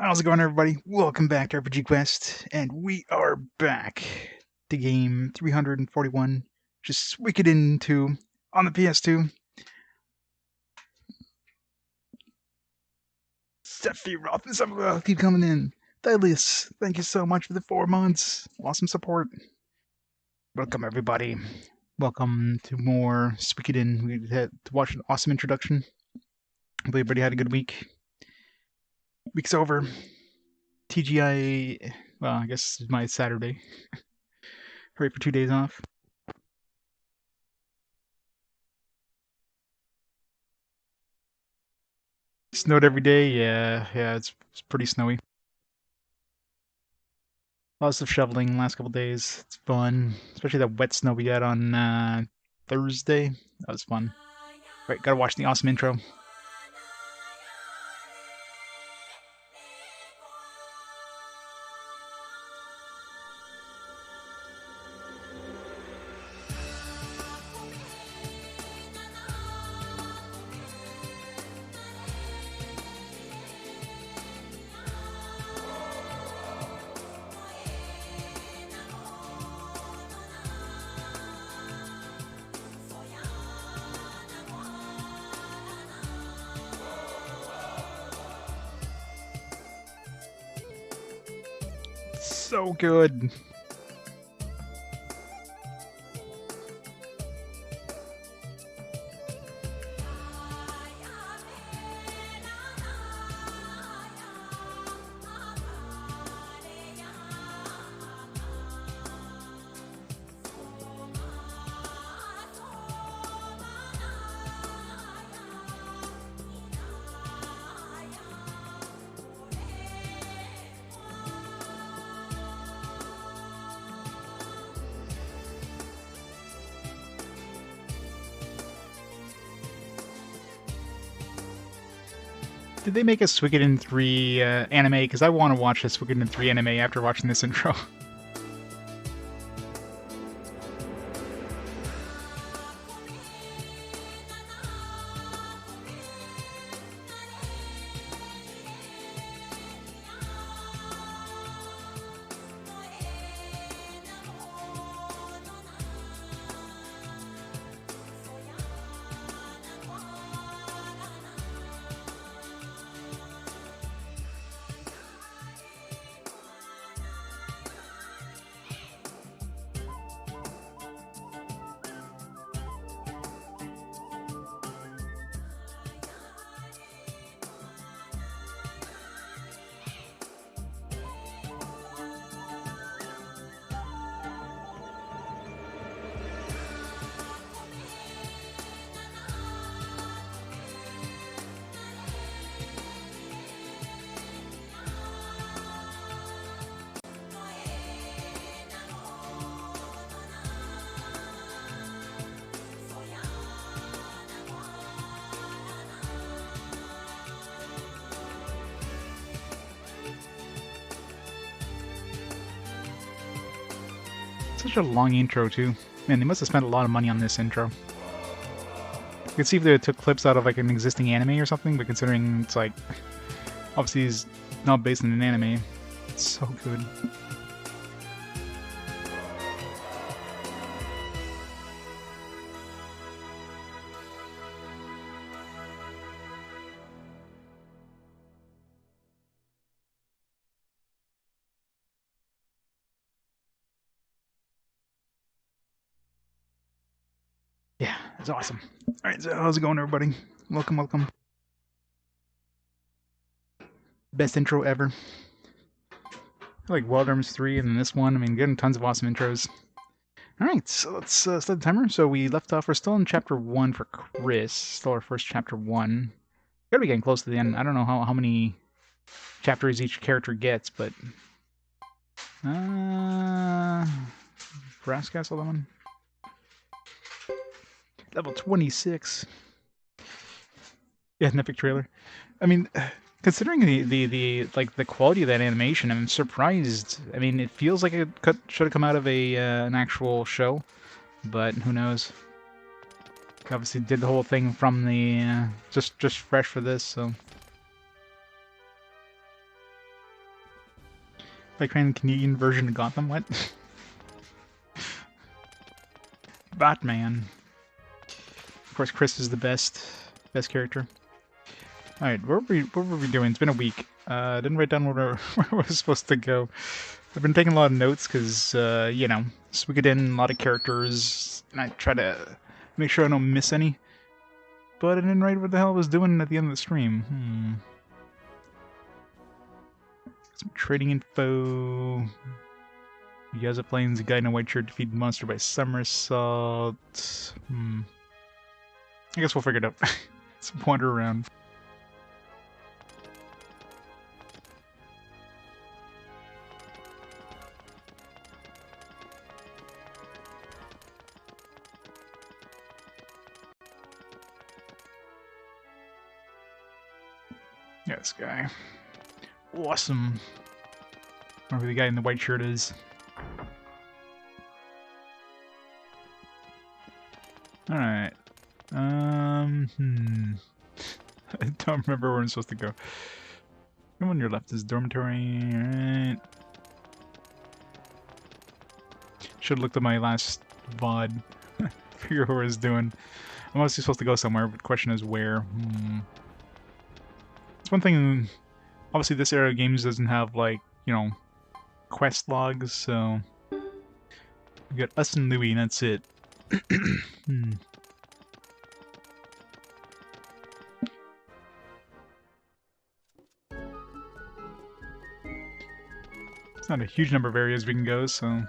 How's it going, everybody? Welcome back to RPG Quest, and we are back to game 341, just Suikoden II on the PS2. Sephiroth and Sephiroth keep coming in. Thaddeus, thank you so much for the 4 months. Awesome support. Welcome, everybody. Welcome to more Suikoden. We had to watch an awesome introduction. Hopefully everybody had a good week. Week's over. TGI, well, I guess it's my Saturday. Hurry for 2 days off. Snowed every day, yeah, it's pretty snowy. Lots of shoveling last couple days. It's fun, especially that wet snow we got on Thursday. That was fun. Right, gotta watch the awesome intro. So good. Did they make a Suikoden 3 anime? Because I want to watch a Suikoden 3 anime after watching this intro. Such a long intro, too. Man, they must have spent a lot of money on this intro. You can see if they took clips out of like an existing anime or something, but considering it's like, obviously it's not based on an anime, it's so good. Yeah, it's awesome. Alright, so how's it going, everybody? Welcome, welcome. Best intro ever. I like Wild Arms 3 and then this one. I mean, getting tons of awesome intros. Alright, so let's start the timer. So we left off, we're still in chapter 1 for Chris. Still our first chapter 1. Gotta be getting close to the end. I don't know how many chapters each character gets, but... Brass Castle, that one? Level 26. Yeah, an epic trailer. I mean, considering the quality of that animation, I'm surprised. I mean, it feels like it should have come out of an actual show, but who knows? Obviously, did the whole thing from the just fresh for this, so. Like kind of Canadian version of Gotham. What? Batman. Of course, Chris is the best character. All right, what were we doing? It's been a week. Didn't write down where I was supposed to go. I've been taking a lot of notes because, you know, Suikoden, a lot of characters, and I try to make sure I don't miss any. But I didn't write what the hell I was doing at the end of the stream. Some trading info. You guys are playing the guy in a white shirt defeated monster by somersault. I guess we'll figure it out. Let's wander around. Yeah, this guy. Awesome. Whoever the guy in the white shirt is. Alright. I don't remember where I'm supposed to go. The one on your left is dormitory. Alright. Should have looked at my last VOD. Figure what I was doing. I'm obviously supposed to go somewhere, but the question is where. It's one thing. Obviously, this era of games doesn't have, like, you know, quest logs, so. We got us and Louie, and that's it. It's not a huge number of areas we can go, so.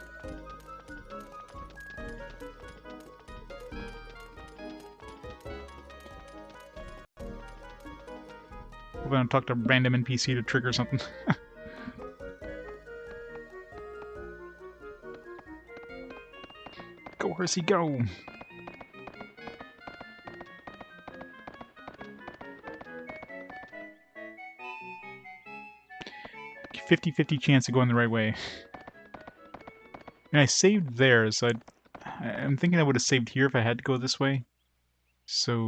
We're gonna talk to a random NPC to trigger something. Go, horsey, go! 50-50 chance of going the right way. And I saved there, so I'm thinking I would have saved here if I had to go this way. So,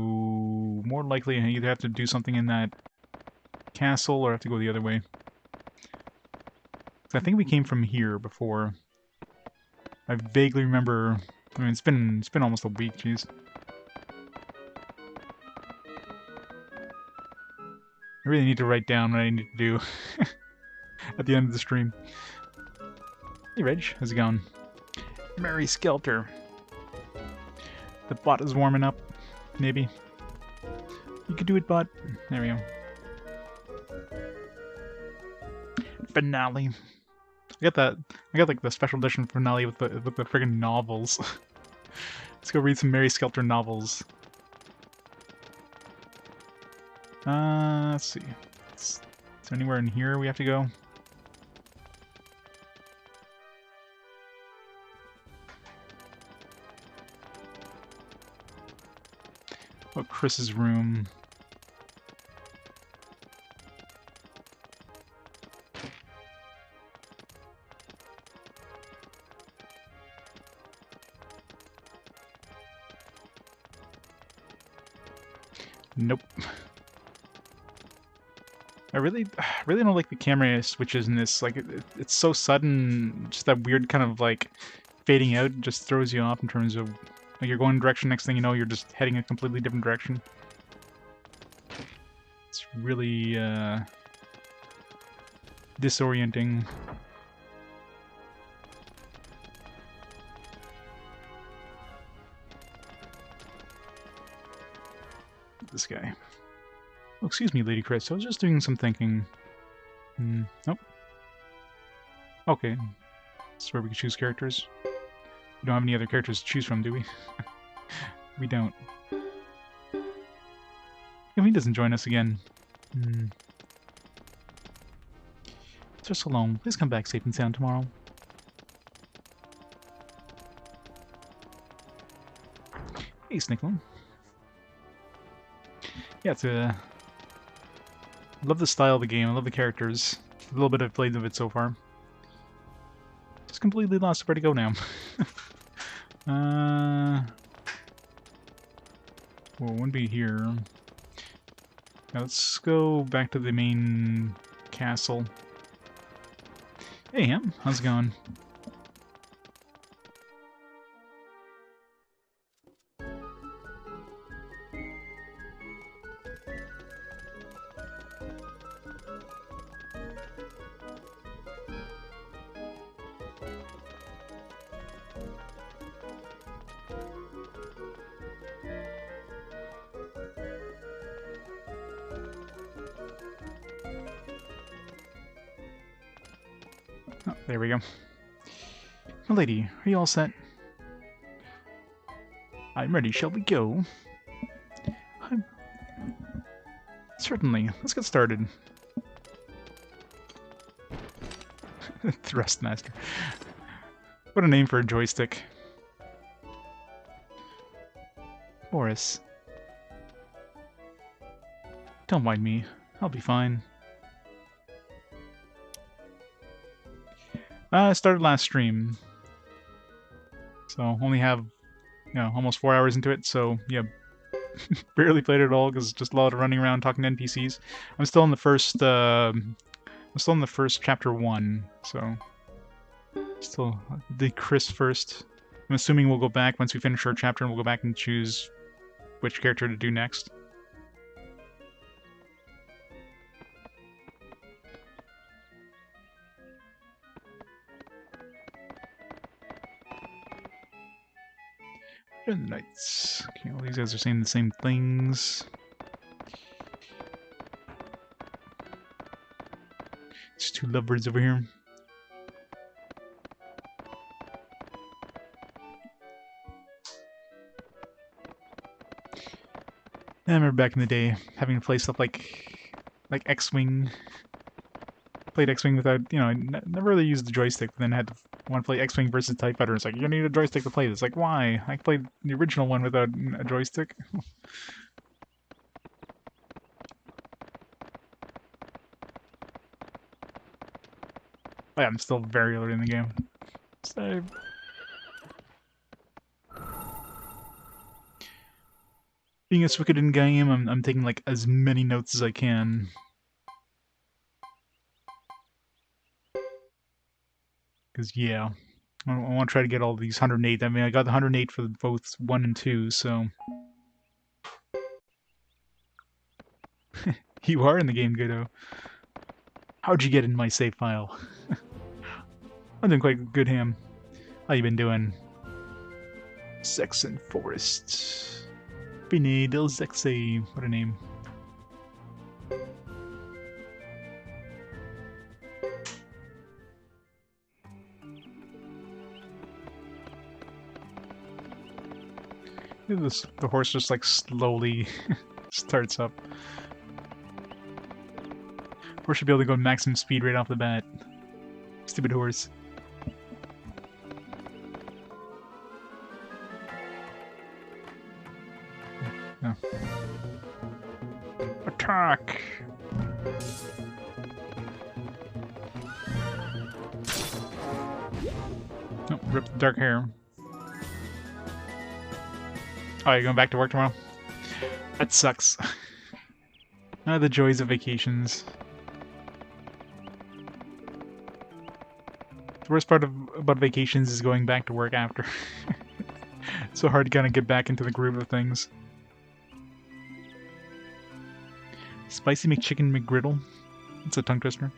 more likely I either have to do something in that castle or have to go the other way. I think we came from here before. I vaguely remember. I mean, it's been almost a week. Jeez. I really need to write down what I need to do at the end of the stream. Hey, Reg, how's it going? Mary Skelter. The bot is warming up. Maybe. You could do it, bot. There we go. Finale. I got like the special edition finale with the friggin' novels. Let's go read some Mary Skelter novels. Let's see. Is there anywhere in here we have to go? Oh, Chris's room. Nope. I really don't like the camera switches in this. Like, it's so sudden. Just that weird kind of like fading out just throws you off in terms of like you're going in a direction. Next thing you know, you're just heading a completely different direction. It's really disorienting. This guy. Oh, excuse me, Lady Chris. I was just doing some thinking. Nope. Okay. This is where we can choose characters. We don't have any other characters to choose from, do we? We don't. If he doesn't join us again. Just alone. Please come back safe and sound tomorrow. Hey, Snicklin. Yeah, it's a... I love the style of the game. I love the characters. A little bit I've played of it so far. Just completely lost where to go now. Well, it wouldn't be here. Now let's go back to the main castle. Hey, Ham. How's it going? Oh, there we go. My lady, are you all set? I'm ready. Shall we go? Certainly. Let's get started. Thrustmaster. What a name for a joystick. Boris. Don't mind me. I'll be fine. I started last stream. So only have, almost 4 hours into it, so yeah. Barely played it at all because just a lot of running around talking to NPCs. I'm still in the first chapter 1, so still the Chris first. I'm assuming we'll go back once we finish our chapter and we'll go back and choose which character to do next. The Knights. Okay, all these guys are saying the same things. There's 2 lovebirds over here. I remember back in the day having to play stuff like X-Wing. Played X-Wing without, I never really used the joystick, but then I had to want to play X-Wing versus TIE Fighter. It's like, you need a joystick to play this. Like, why? I played the original one without a joystick. Oh, yeah, I'm still very early in the game. So... being a Suikoden game, I'm taking like as many notes as I can. Because, yeah, I want to try to get all these 108. I mean, I got the 108 for both 1 and 2, so... You are in the game, Geddoe. How'd you get in my save file? I'm doing quite good, Ham. How you been doing? Zexen Forest. Bine del Zexe. What a name. The horse just like slowly starts up. Horse should be able to go maximum speed right off the bat. Stupid horse. No. Attack! Oh, rip the dark hair. Oh, you're going back to work tomorrow? That sucks. The joys of vacations. The worst part about vacations is going back to work after. It's so hard to kind of get back into the groove of things. Spicy McChicken McGriddle. It's a tongue twister.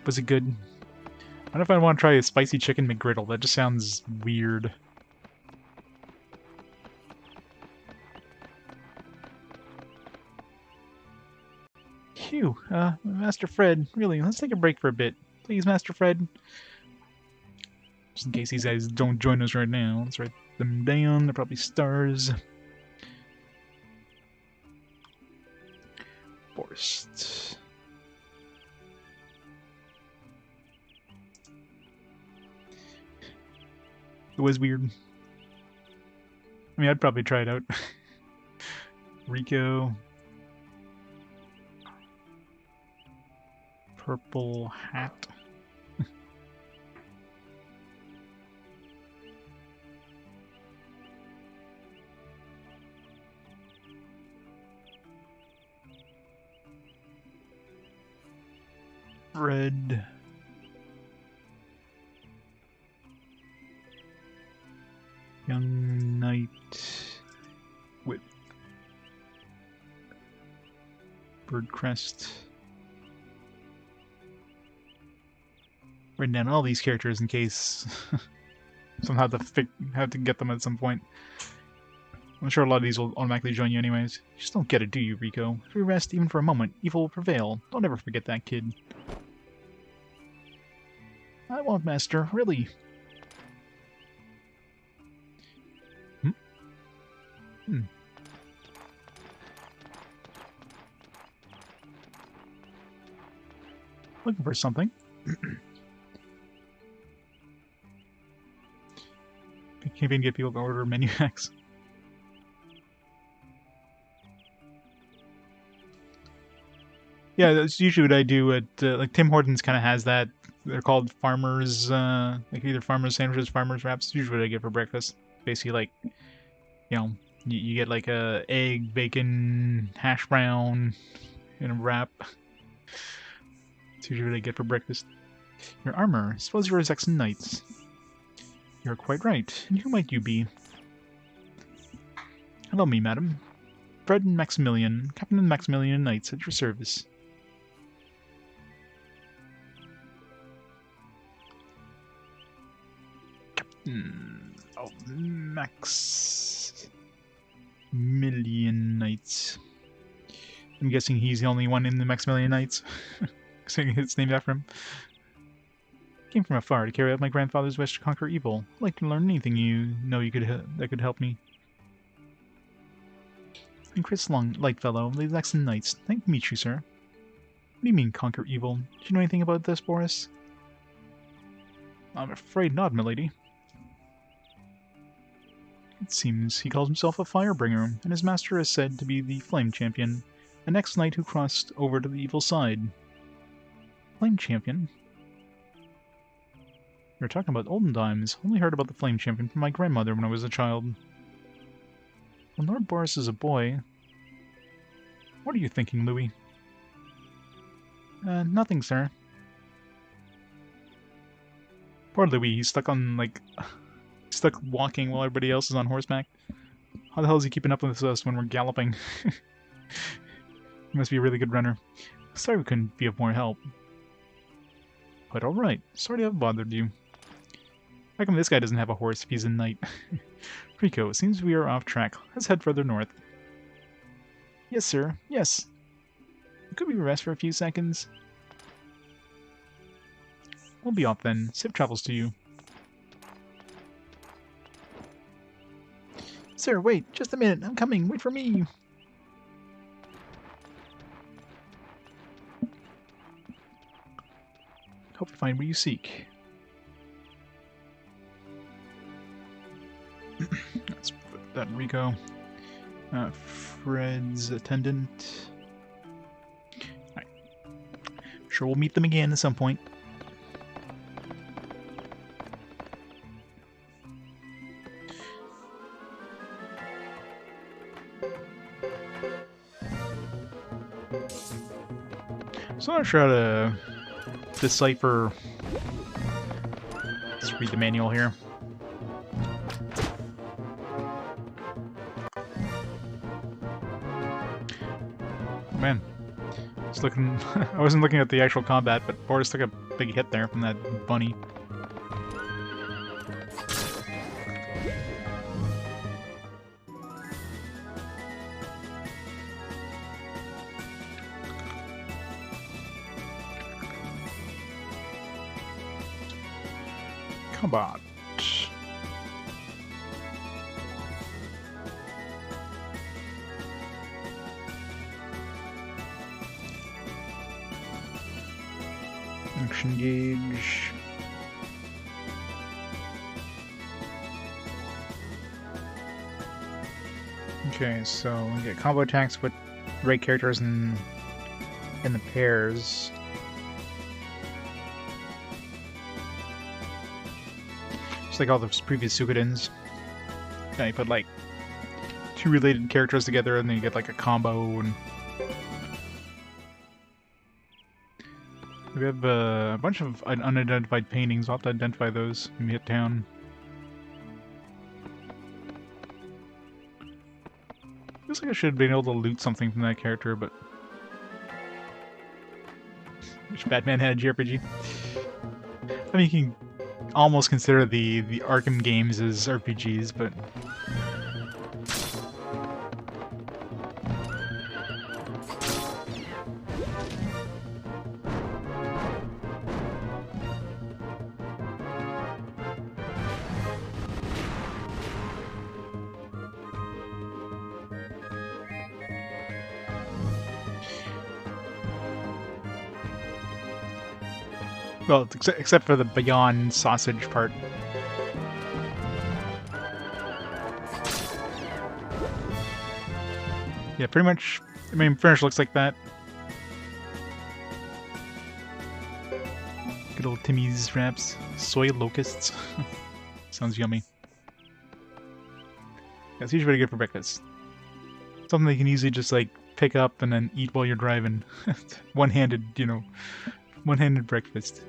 Was it good? I don't know if I want to try a spicy chicken McGriddle. That just sounds weird. Phew, Master Fred, really, let's take a break for a bit. Please, Master Fred. Just in case these guys don't join us right now, let's write them down. They're probably stars. Forest. It was weird. I mean, I'd probably try it out. Rico. Purple hat. Red. Young knight with bird crest. Written down all these characters in case somehow have to get them at some point. I'm sure a lot of these will automatically join you anyways. You just don't get it, do you, Rico? If we rest even for a moment, evil will prevail. Don't ever forget that, kid. I won't, Master. Really. Looking for something. Can't even get people to order menu hacks. Yeah, that's usually what I do at, like, Tim Hortons kind of has that. They're called farmers, like either farmers sandwiches, farmers wraps. It's usually what I get for breakfast. Basically, like, you know, you get like a egg, bacon, hash brown in a wrap. It's usually what I get for breakfast. Your armor. Suppose you're a Zexen Knights. You're quite right. And who might you be? Hello, me, madam. Fred and Maximilian, Captain and Maximilian Knights at your service. Captain of Maximilian Knights. I'm guessing he's the only one in the Maximilian Knights. Saying it's named after him. Came from afar to carry out my grandfather's wish to conquer evil. I'd like to learn anything you know that could help me. I'm Chris Lightfellow, the Zexen Knights. Nice to meet you, sir. What do you mean, conquer evil? Do you know anything about this, Boris? I'm afraid not, milady. It seems he calls himself a Firebringer, and his master is said to be the Flame Champion, an ex-knight who crossed over to the evil side. Flame Champion? You're talking about olden times. Only heard about the Flame Champion from my grandmother when I was a child. When Lord Boris is a boy... What are you thinking, Louis? Nothing, sir. Poor Louis, he's stuck on, like... stuck walking while everybody else is on horseback. How the hell is he keeping up with us when we're galloping? He must be a really good runner. Sorry we couldn't be of more help. But alright, sorry to have bothered you. How come this guy doesn't have a horse if he's a knight? Rico, it seems we are off track. Let's head further north. Yes, sir. Yes. Could we rest for a few seconds? We'll be off then. Safe travels to you. Sir, wait. Just a minute. I'm coming. Wait for me. Hope you find what you seek. Let's put that in Rico. Fred's attendant. Alright. Sure, we'll meet them again at some point. So I'm not sure how to decipher. Let's read the manual here. Man, just looking. I wasn't looking at the actual combat, but Boris took a big hit there from that bunny. Combat. Action gauge. Okay, so we get combo attacks with right characters in the pairs. Just like all those previous Suikodens. Yeah, you put like two related characters together and then you get like a combo. And we have a bunch of unidentified paintings. We'll have to identify those when we hit town. Feels like I should have been able to loot something from that character, but... Which Batman had a JRPG? I mean, you can almost consider the Arkham games as RPGs, but... Well, except for the Beyond sausage part. Yeah, pretty much. I mean, finish looks like that. Good old Timmy's wraps. Soy locusts. Sounds yummy. Yeah, it's usually pretty good for breakfast. Something you can easily just, like, pick up and then eat while you're driving. One-handed, you know. One-handed breakfast.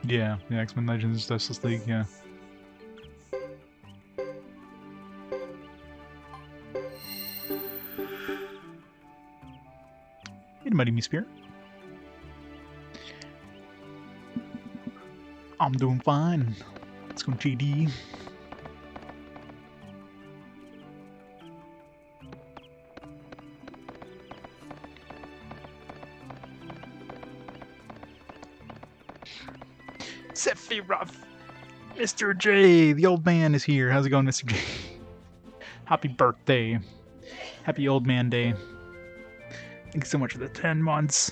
Yeah, X-Men Legends, Justice League, yeah. Hey, Mighty Me Spirit. I'm doing fine. Let's go GD. Sephiroth! Mr. J! The old man is here. How's it going, Mr. J? Happy birthday. Happy old man day. Thanks so much for the 10 months.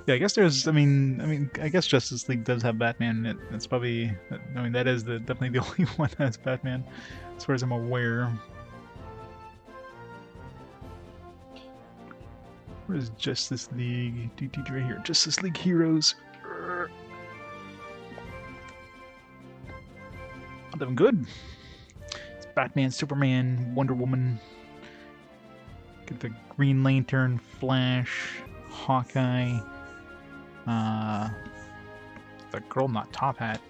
Yeah, I guess there's, I guess Justice League does have Batman. It's probably, I mean, that is definitely the only one that has Batman, as far as I'm aware. Where's Justice League? Right here. Justice League Heroes. I'm doing good. It's Batman, Superman, Wonder Woman. Get the Green Lantern, Flash, Hawkeye. The girl not Top Hat.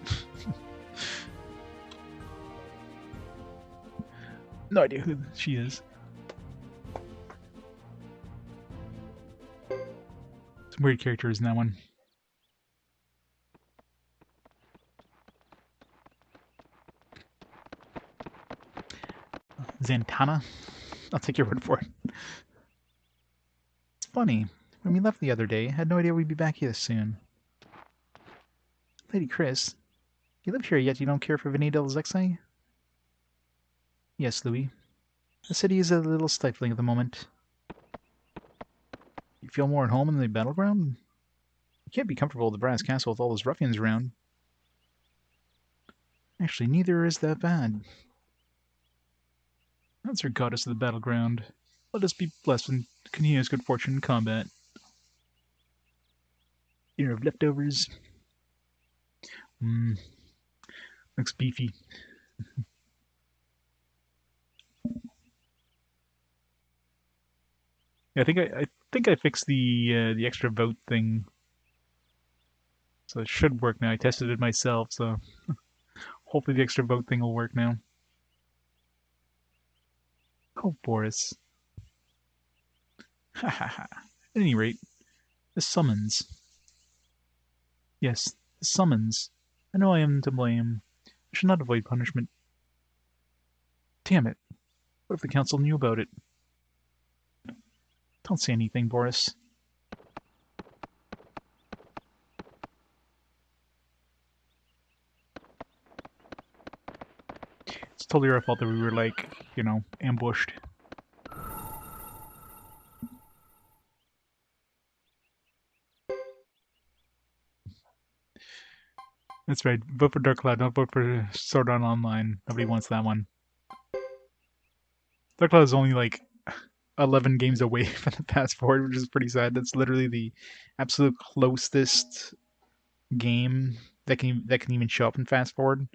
No idea who she is. Some weird characters in that one. Zatanna? I'll take your word for it. It's funny. When we left the other day, I had no idea we'd be back here soon. Lady Chris, you live here yet you don't care for Vinny del Zexen? Yes, Louis. The city is a little stifling at the moment. You feel more at home in the battleground? You can't be comfortable at the brass castle with all those ruffians around. Actually, neither is that bad. That's our goddess of the battleground. Let us be blessed with continuous good fortune in combat. Dinner of leftovers. Looks beefy. Yeah, I think I fixed the extra vote thing, so it should work now. I tested it myself, so hopefully the extra vote thing will work now. Oh, Boris. Ha ha ha. At any rate, the summons. Yes, the summons. I know I am to blame. I should not avoid punishment. Damn it. What if the council knew about it? Don't say anything, Boris. It's totally our fault that we were, like, you know, ambushed. That's right. Vote for Dark Cloud, don't vote for Sword Art Online. Nobody wants that one. Dark Cloud is only, like, 11 games away from the Fast Forward, which is pretty sad. That's literally the absolute closest game that can even show up in Fast Forward.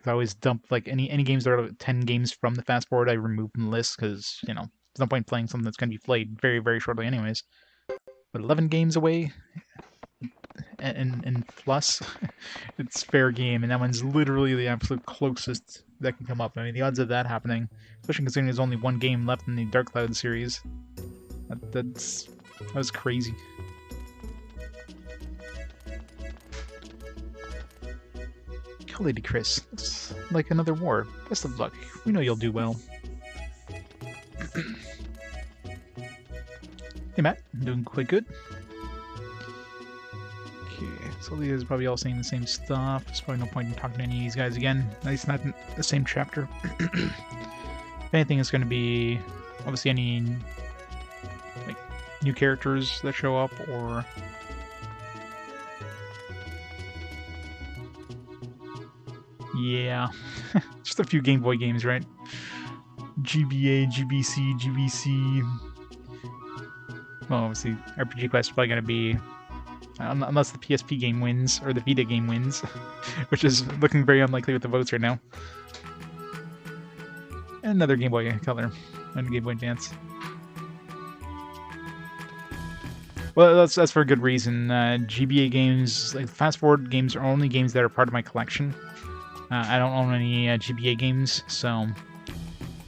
Because I always dump like any games that are 10 games from the fast forward, I remove from the list because you know there's no point playing something that's going to be played very, very shortly anyways. But 11 games away, and plus, it's fair game, and that one's literally the absolute closest that can come up. I mean, the odds of that happening, especially considering there's only one game left in the Dark Cloud series, that was crazy. Lady Chris, it's like another war. Best of luck. We know you'll do well. Hey Matt, I'm doing quite good. Okay, so these guys are probably all saying the same stuff. There's probably no point in talking to any of these guys again. It's not in the same chapter. If anything, it's going to be obviously any like new characters that show up, or yeah, just a few Game Boy games, right? GBA, GBC, GBC. Well, obviously, RPG Quest is probably going to be, unless the PSP game wins, or the Vita game wins, which is looking very unlikely with the votes right now. And another Game Boy Color, and Game Boy Advance. Well, that's for a good reason. GBA games, like fast forward games, are only games that are part of my collection. I don't own any GBA games, so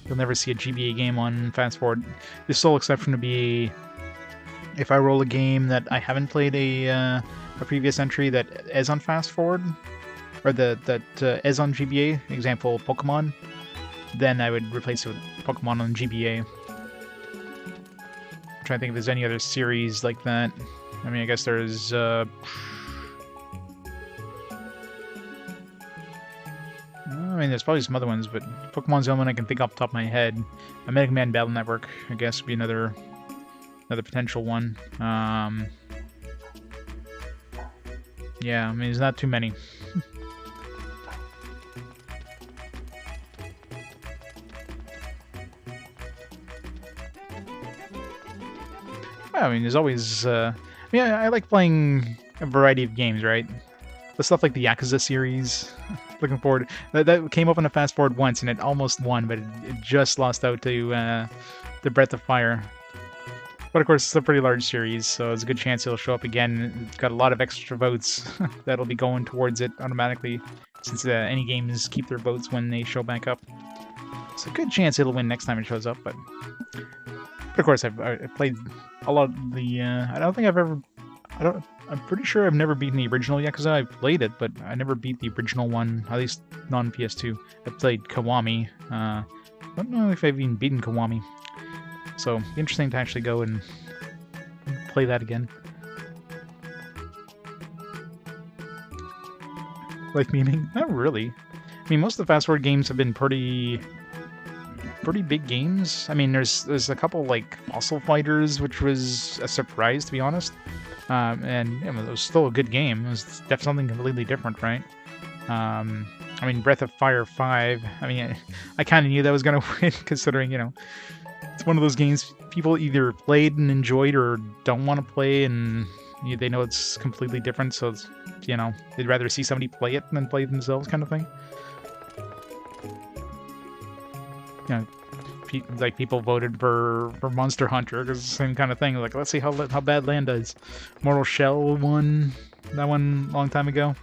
you'll never see a GBA game on fast forward. The sole exception to be if I roll a game that I haven't played a previous entry that is on fast forward, or that is on GBA. Example, Pokemon. Then I would replace it with Pokemon on GBA. I'm trying to think if there's any other series like that. I mean, I guess there's I mean, there's probably some other ones, but Pokemon's the only one I can think off the top of my head. A Mega Man Battle Network, I guess, would be another potential one. Yeah, I mean, there's not too many. I mean, there's always... yeah, I like playing a variety of games, right? The stuff like the Yakuza series. Looking forward. That came up on a fast forward once, and it almost won, but it just lost out to the Breath of Fire. But of course, it's a pretty large series, so there's a good chance it'll show up again. It's got a lot of extra votes that'll be going towards it automatically, since any games keep their votes when they show back up. So a good chance it'll win next time it shows up, but of course, I've played a lot of the... I don't think I've ever... I'm pretty sure I've never beaten the original Yakuza. I've played it, but I never beat the original one, at least not on PS2. I played Kiwami. I don't know if I've even beaten Kiwami. So, interesting to actually go and play that again. Life meaning? Not really. I mean, most of the fast forward games have been pretty big games. I mean, there's a couple like Fossil Fighters, which was a surprise, to be honest. And you know, it was still a good game. It was definitely something completely different, right? I mean, Breath of Fire 5. I mean, I kind of knew that was going to win, considering, you know, it's one of those games people either played and enjoyed or don't want to play, and they know it's completely different, so it's, you know, they'd rather see somebody play it than play it themselves, kind of thing. You know, like people voted for Monster Hunter because it's the same kind of thing. Like, let's see how bad Land does. Mortal Shell won that one a long time ago,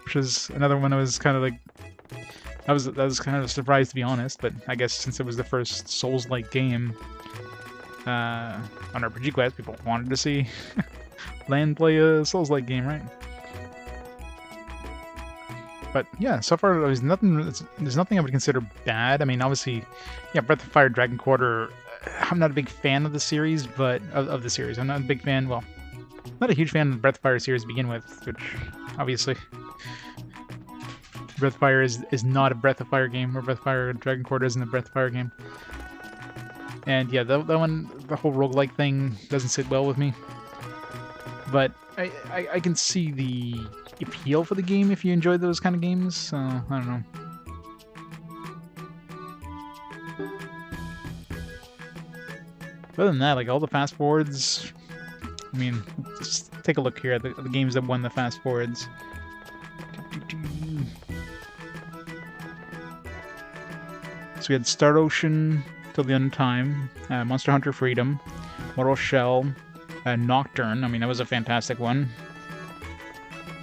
which is another one that was kind of like that was kind of a surprise, to be honest. But I guess since it was the first Souls-like game on RPG Quest, people wanted to see Land play a Souls-like game, right? But yeah, so far there's nothing I would consider bad. I mean, obviously, yeah, Breath of Fire, Dragon Quarter. I'm not a big fan of the series, but of the series, I'm not a big fan. Well, not a huge fan of the Breath of Fire series to begin with, which obviously Breath of Fire is not a Breath of Fire game, or Breath of Fire Dragon Quarter isn't a Breath of Fire game. And yeah, that one, the whole roguelike thing doesn't sit well with me. But I can see the appeal for the game if you enjoy those kind of games, so I don't know. Other than that, like all the fast forwards, I mean, just take a look here at the games that won the fast forwards. we had Star Ocean Till the End of Time, Monster Hunter Freedom, Mortal Shell, Nocturne. I mean, that was a fantastic one.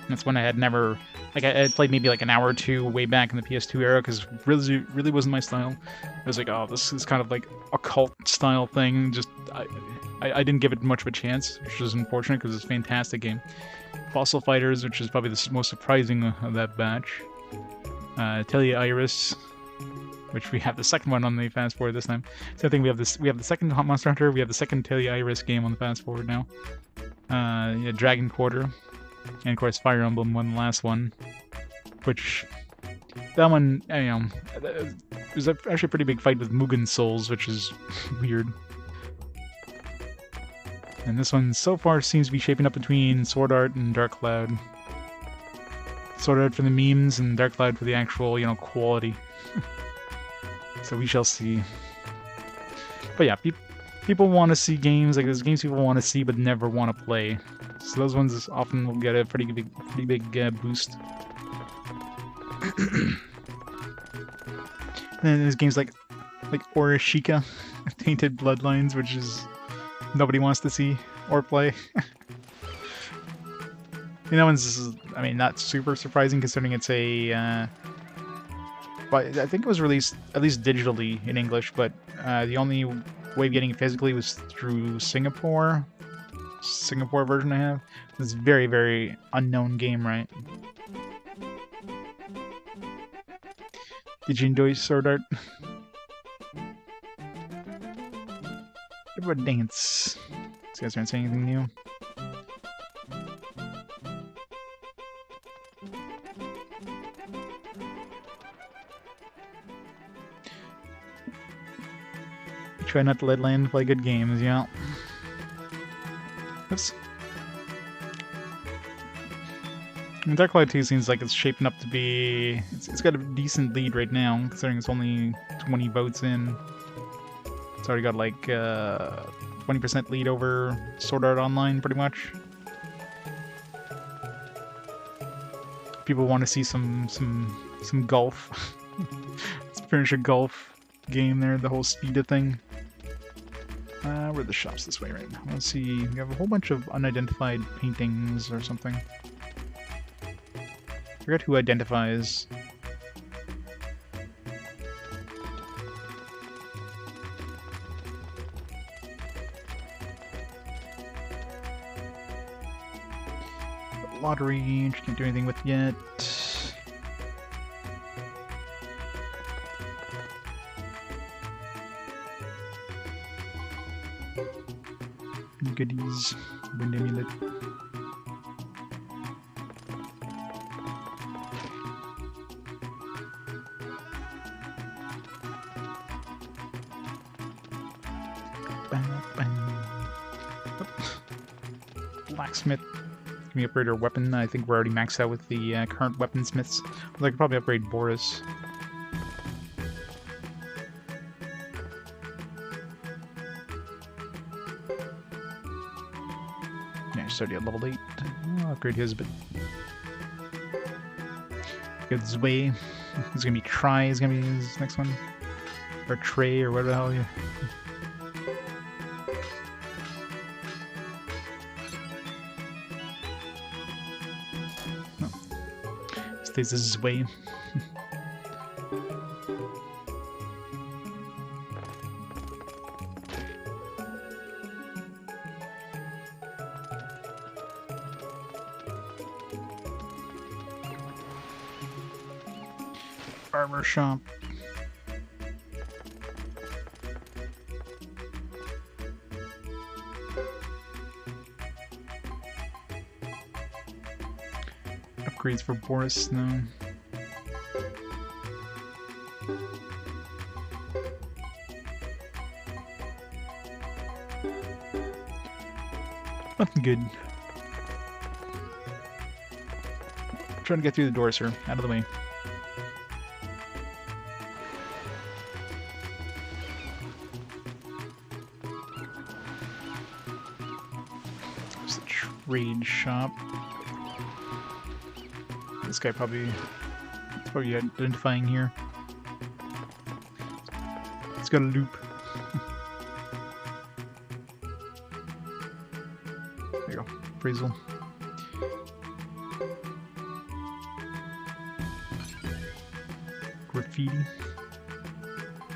That's one I had never... Like, I had played maybe like an hour or two way back in the PS2 era, because really wasn't my style. I was like, oh, this is kind of like a cult-style thing. Just, I didn't give it much of a chance, which was unfortunate, because it's a fantastic game. Fossil Fighters, which is probably the most surprising of that batch. Telia Iris, which we have the second one on the fast forward this time. So I think we have the second Monster Hunter, we have the second Telia Iris game on the fast forward now. Yeah, Dragon Quarter, and of course Fire Emblem won the last one, which that one, you know, it was actually a pretty big fight with Mugen Souls, which is weird. And this one so far seems to be shaping up between Sword Art and Dark Cloud. Sword Art for the memes and Dark Cloud for the actual, you know, quality. So we shall see. But yeah, people want to see games, like there's games people want to see but never want to play. So those ones often will get a pretty big boost. And then there's games like Orishika, Tainted Bloodlines, which is nobody wants to see or play. You know, one's, I mean, not super surprising considering it's a, but I think it was released at least digitally in English, but the only way of getting it physically was through Singapore version I have. It's a very unknown game, right? Did you enjoy Sword Art? Everybody dance. These guys aren't saying anything new. Try not to let land play good games, yeah. Oops. And Dark Cloud 2 seems like it's shaping up to be... It's got a decent lead right now, considering it's only 20 votes in. It's already got like 20% lead over Sword Art Online, pretty much. People want to see some golf. Let's finish a golf game there, the whole speeda thing. Where are the shops this way, right? Let's see, we have a whole bunch of unidentified paintings or something. I forget who identifies. Lottery, which can't do anything with yet. Goodies, wind amulet. Blacksmith. Can we upgrade our weapon? I think we're already maxed out with the current weaponsmiths. Although I could probably upgrade Boris. Already at level 8. I'll upgrade his a bit. Good Zwei. He's gonna be Try, is gonna be his next one. Or Trey, or whatever the hell you. No. Stays as Zwei. Barber shop. Upgrades for Boris, no. Nothing good. Trying to get through the door, sir. Out of the way. Trade shop. This guy probably identifying here. It's got a loop. There you go. Appraisal. Graffiti.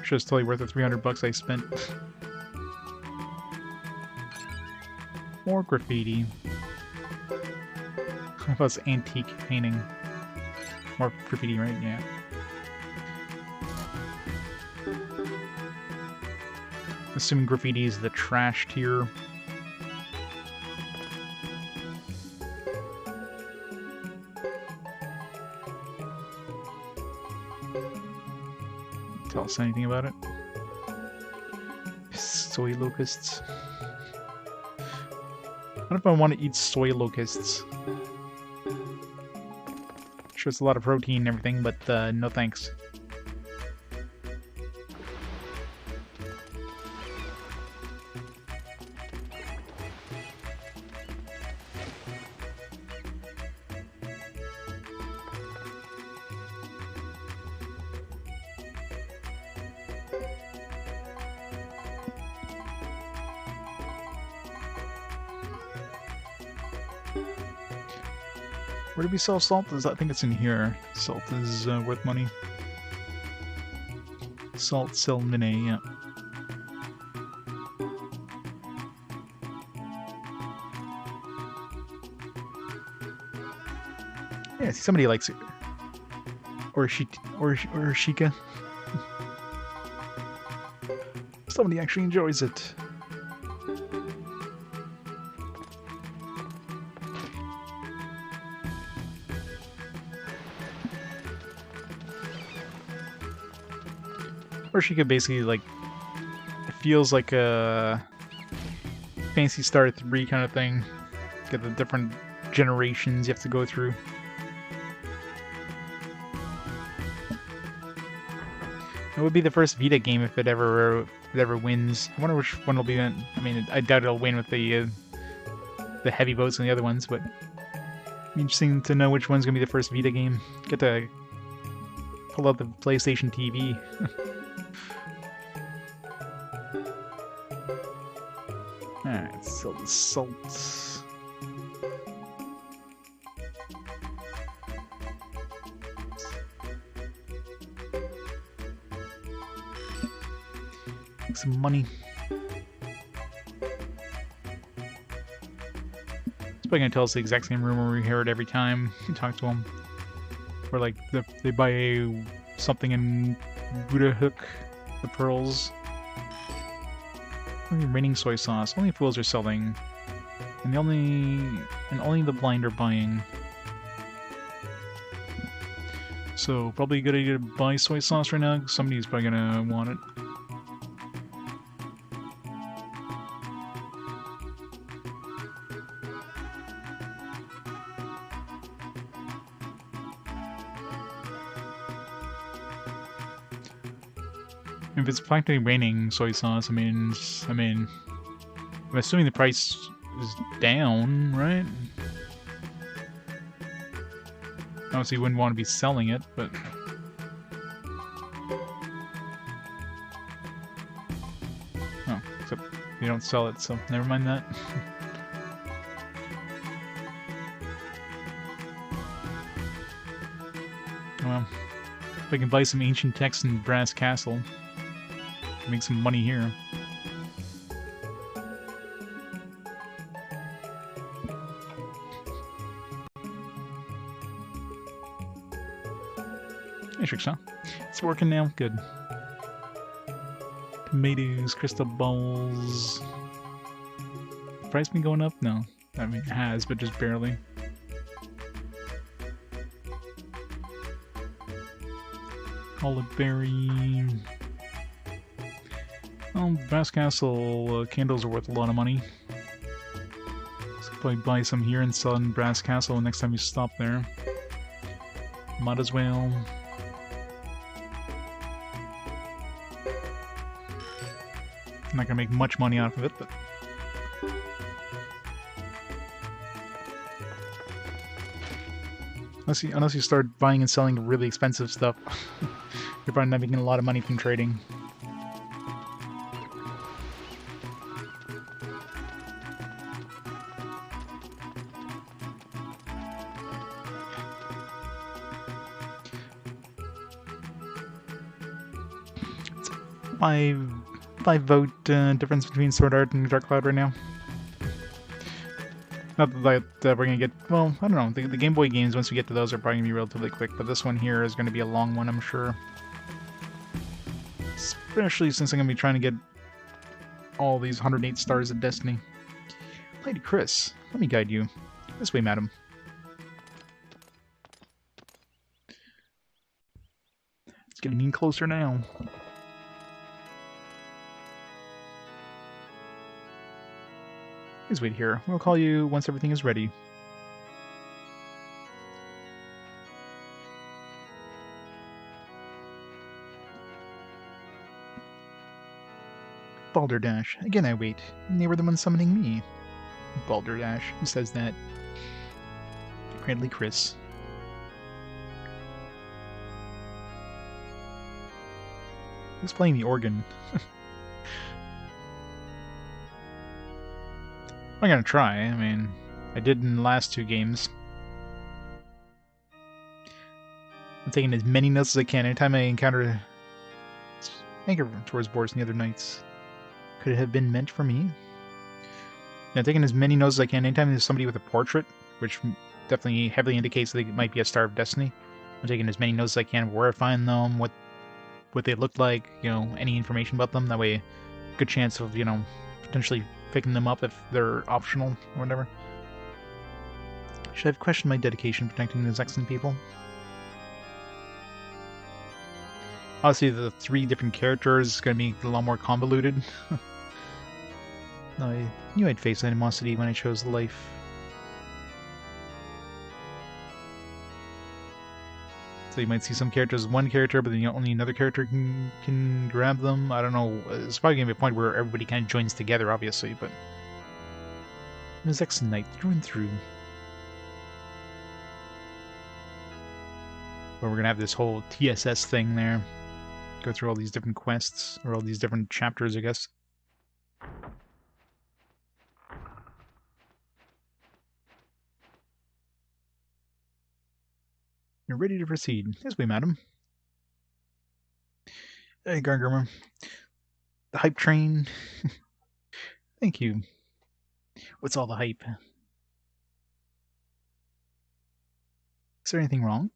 Sure, it's totally worth the $300 I spent. More graffiti. I thought it's antique painting. More graffiti, right? Yeah. Assuming graffiti is the trash tier. Tell us anything about it. Soy locusts. I don't know if I want to eat soy locusts. Sure, it's a lot of protein and everything, but no thanks. Where do we sell salt? I think it's in here. Salt is worth money. Salt, sell mine, yeah. Yeah, see, somebody likes it. Or Shika. Somebody actually enjoys it. Or she could basically, like, it feels like a Phantasy Star 3 kind of thing. Get the different generations you have to go through. It would be the first Vita game if it ever wins. I wonder which one will be in. I mean, I doubt it'll win with the heavy votes and the other ones, but it'd be interesting to know which one's gonna be the first Vita game. Get to pull out the PlayStation TV. Alright, sell the salt. Make some money. It's probably gonna tell us the exact same rumor we hear it every time we talk to them. Where like they buy something in Buddha Hook, the pearls. Raining soy sauce. Only fools are selling, and only the blind are buying. So probably a good idea to buy soy sauce right now. Somebody's probably gonna want it. If it's practically raining soy sauce, I mean, I'm assuming the price is down, right? Obviously, you wouldn't want to be selling it, but oh, except you don't sell it, so never mind that. Well, if I can buy some ancient texts in Brass Castle. Make some money here. Hey, Trickshaw. It's working now. Good. Tomatoes, crystal balls. Price been going up? No. I mean, it has, but just barely. Olive berry. Well, Brass Castle candles are worth a lot of money. So probably buy some here and sell in Brass Castle next time you stop there. Might as well. I'm not gonna make much money off of it, but unless you start buying and selling really expensive stuff, you're probably not making a lot of money from trading. five vote difference between Sword Art and Dark Cloud right now. Not that we're gonna get, well, I don't know, the Game Boy games, once we get to those, are probably gonna be relatively quick, but this one here is gonna be a long one, I'm sure. Especially since I'm gonna be trying to get all these 108 stars of Destiny. Lady Chris, let me guide you. This way, madam. It's getting in closer now. Please wait here. We'll call you once everything is ready. Balderdash. Again I wait. And they were the ones summoning me. Balderdash. Who says that? Friendly Chris. Who's playing the organ? I'm gonna try. I mean, I did in the last two games. I'm taking as many notes as I can. Anytime I encounter anger towards Boris and the other knights. Could it have been meant for me? Yeah, I'm taking as many notes as I can. Anytime there's somebody with a portrait, which definitely heavily indicates that they might be a Star of Destiny, I'm taking as many notes as I can, where I find them, what they look like, you know, any information about them. That way, good chance of, you know, potentially picking them up if they're optional or whatever. Should I have questioned my dedication protecting the Zexen people? Obviously, the 3 different characters is going to be a lot more convoluted. No, I knew I'd face animosity when I chose life. So you might see some characters one character, but then only another character can grab them. I don't know. It's probably going to be a point where everybody kind of joins together, obviously, but... I'm a Zexen Knight through and through. Where we're going to have this whole TSS thing there. Go through all these different quests, or all these different chapters, I guess. You're ready to proceed. Yes, we, madam. Hey, Gargurmer. The hype train. Thank you. What's all the hype? Is there anything wrong?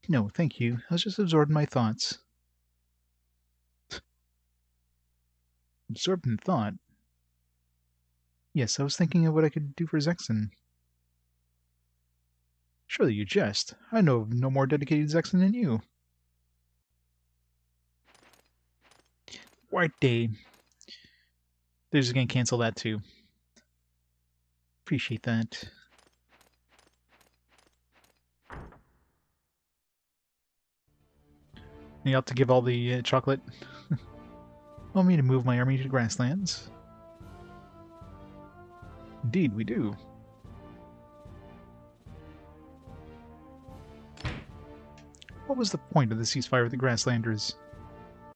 No, thank you. I was just absorbed in my thoughts. Absorbed in thought? Yes, I was thinking of what I could do for Zexen. Surely you jest. I know of no more dedicated Zexen than you. White Day. They're just gonna cancel that too. Appreciate that. You have to give all the chocolate. Want me to move my army to the Grasslands? Indeed, we do. What was the point of the ceasefire with the Grasslanders?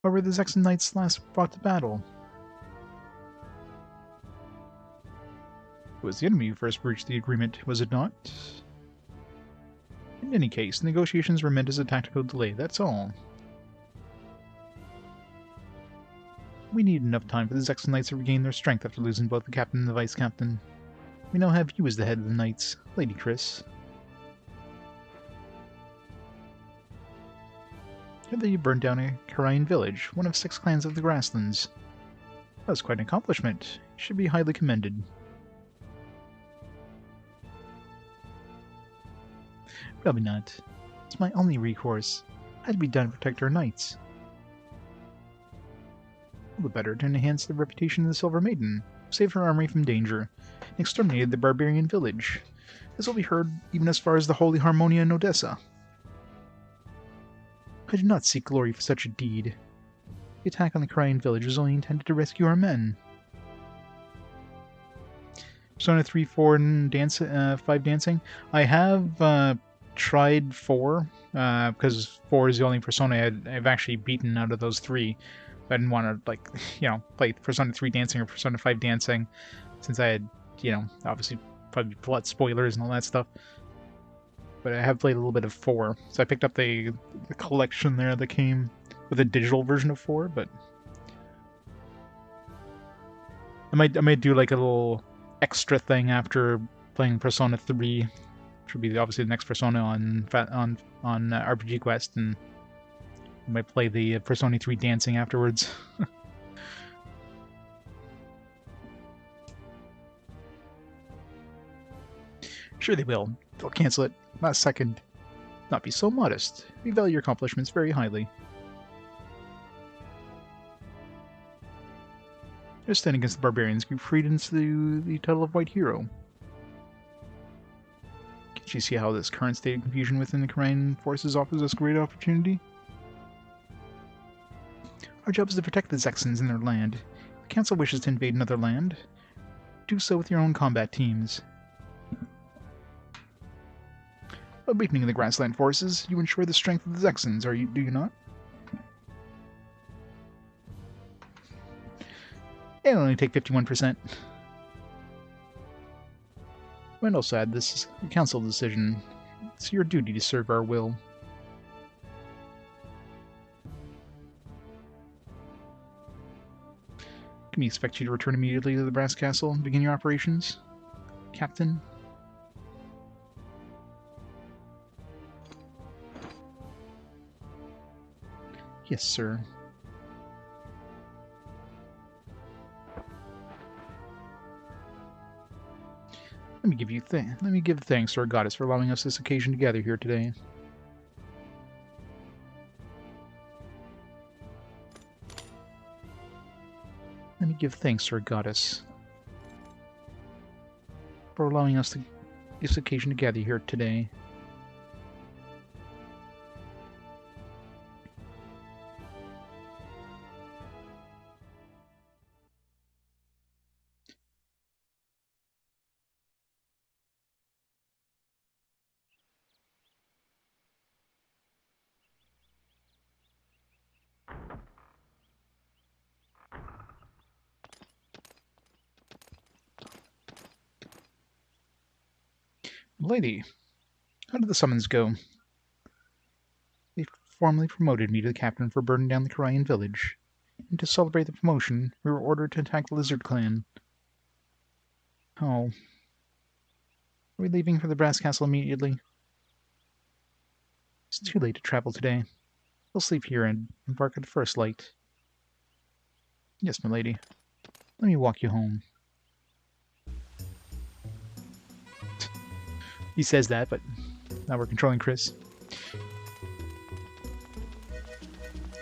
Why were the Zexen Knights last brought to battle? It was the enemy who first breached the agreement, was it not? In any case, negotiations were meant as a tactical delay, that's all. We need enough time for the Zexen Knights to regain their strength after losing both the captain and the vice-captain. We now have you as the head of the Knights, Lady Chris. Hither you burned down a Karayan village, one of 6 clans of the Grasslands. That was quite an accomplishment. You should be highly commended. Probably not. It's my only recourse. It had to be done to protect our knights. All the better to enhance the reputation of the Silver Maiden, saved her army from danger, and exterminated the barbarian village. This will be heard even as far as the Holy Harmonia in Odessa. I did not seek glory for such a deed. The attack on the Karayan village was only intended to rescue our men. Persona 3, 4, and 5 dancing. I have tried 4, because 4 is the only Persona I've actually beaten out of those 3. I didn't want to, like, you know, play Persona 3 dancing or Persona 5 dancing, since I had, you know, obviously probably plot spoilers and all that stuff. but I have played a little bit of 4. So I picked up the collection there that came with a digital version of 4, but I might do like a little extra thing after playing Persona 3, which would be obviously the next Persona on RPG Quest, and I might play the Persona 3 dancing afterwards. Sure they will. They'll cancel it last second. Not be so modest. We value your accomplishments very highly. Just stand against the barbarians give credence to the title of White Hero. Can't you see how this current state of confusion within the Korean forces offers us great opportunity? Our job is to protect the Zexens and their land. If the Council wishes to invade another land, do so with your own combat teams. By weakening the Grassland forces, you ensure the strength of the Zexens, do you not? It'll only take 51%. Wendell said this is a council decision. It's your duty to serve our will. Can we expect you to return immediately to the Brass Castle and begin your operations, Captain? Yes, sir. Let me give thanks to our goddess for allowing us this occasion to gather here today. Let me give thanks to our goddess for allowing us this occasion to gather here today. Lady, how did the summons go? They formally promoted me to the captain for burning down the Korean village. And to celebrate the promotion, we were ordered to attack the Lizard Clan. Oh. Are we leaving for the Brass Castle immediately? It's too late to travel today. We'll sleep here and embark at the first light. Yes, milady. Let me walk you home. He says that, but now we're controlling Chris.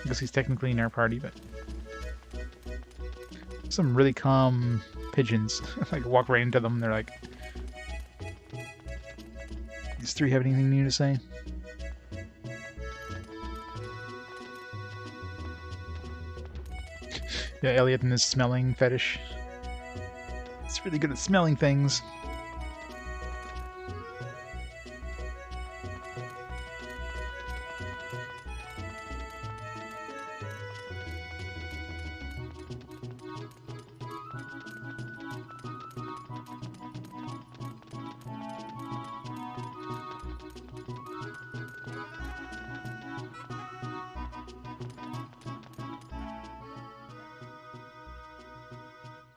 I guess he's technically in our party, but... Some really calm pigeons. Like, walk right into them, they're like... These three have anything new to say? Yeah, Elliot and his smelling fetish. He's really good at smelling things.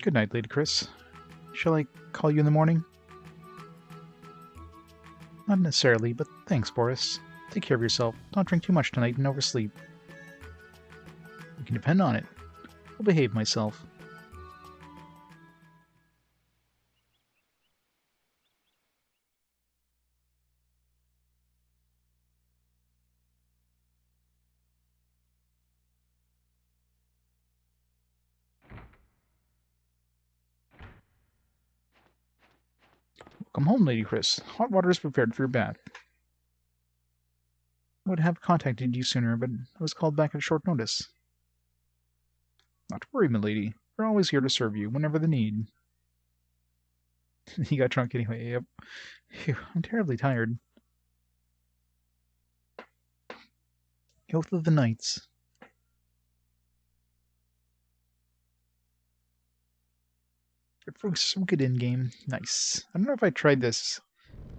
Good night, Lady Chris. Shall I call you in the morning? Not necessarily, but thanks, Boris. Take care of yourself. Don't drink too much tonight and oversleep. You can depend on it. I'll behave myself. Welcome home, Lady Chris. Hot water is prepared for your bath. I would have contacted you sooner, but I was called back at short notice. Not to worry, milady. We're always here to serve you, whenever the need. He got drunk anyway, yep. Phew, I'm terribly tired. Oath of the Knights. Suikoden game. Nice. I don't know if I tried this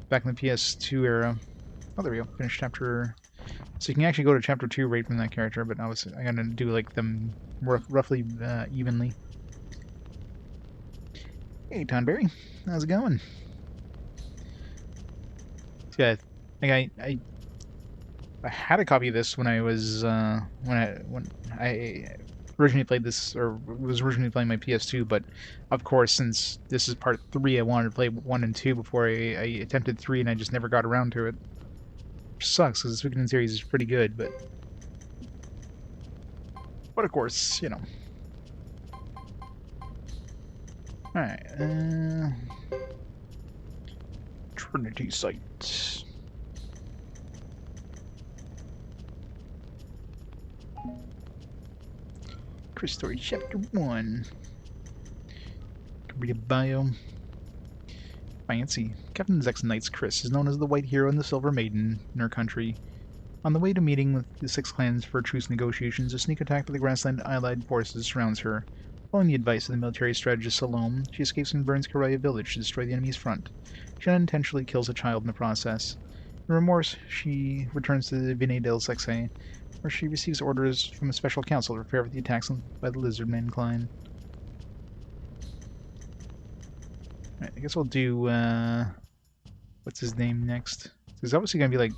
back in the PS2 era. Oh, there we go. Finish chapter. So you can actually go to chapter 2 right from that character, but I gotta do like them roughly evenly. Hey, Tonberry, how's it going? Yeah, I had a copy of this when I was when I originally played this, or was originally playing my PS2. But of course, since this is part 3, I wanted to play 1 and 2 before I attempted 3, and I just never got around to it. Which sucks because the Suikoden series is pretty good, but of course, you know. All right, Trinity Sight. Chris Story Chapter 1. Read a bio. Fancy. Captain Zexen Knights Chris is known as the White Hero and the Silver Maiden in her country. On the way to meeting with the Six Clans for truce negotiations, a sneak attack by the Grassland allied forces surrounds her. Following the advice of the military strategist Salome, she escapes and burns Karaya village to destroy the enemy's front. She unintentionally kills a child in the process. In remorse, she returns to Vinay del Sexe, where she receives orders from a special council to prepare for the attacks by the Lizardman clan. Right, I guess we'll do, what's his name next? There's obviously going to be, like,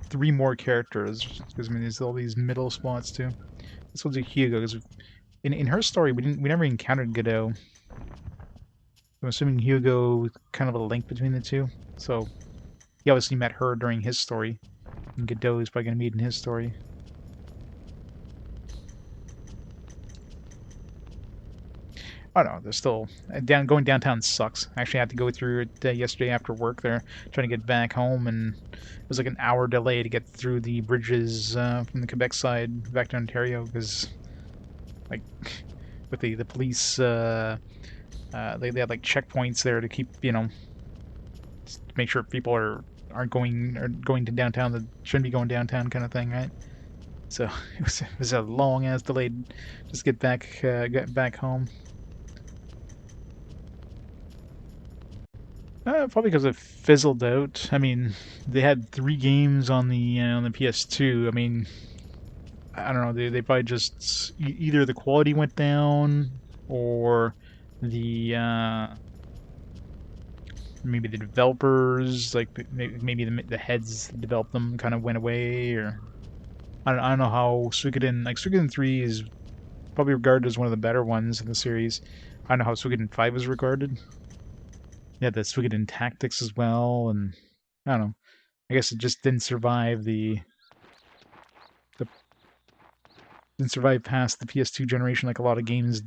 3 more characters, because, I mean, there's all these middle spots, too. This will do Hugo, because in her story, we never encountered Geddoe. I'm assuming Hugo is kind of a link between the two, so he obviously met her during his story, and Geddoe is probably going to meet in his story. Oh no, they're still going downtown sucks. I actually had to go through it yesterday after work. There, trying to get back home, and it was like an hour delay to get through the bridges from the Quebec side back to Ontario because, like, with the police, they had like checkpoints there to keep, you know, to make sure people aren't going to downtown that shouldn't be going downtown, kind of thing, right? So it was a long ass delay just get back home. Probably because it fizzled out. I mean, they had 3 games on the PS2. I mean, I don't know. They probably just either the quality went down or the maybe the developers, like maybe the heads that developed them kind of went away, or I don't know how Suikoden 3 is probably regarded as one of the better ones in the series. I don't know how Suikoden 5 is regarded. Yeah, the Suikoden Tactics as well, and I don't know. I guess it just didn't survive the didn't survive past the PS2 generation like a lot of games.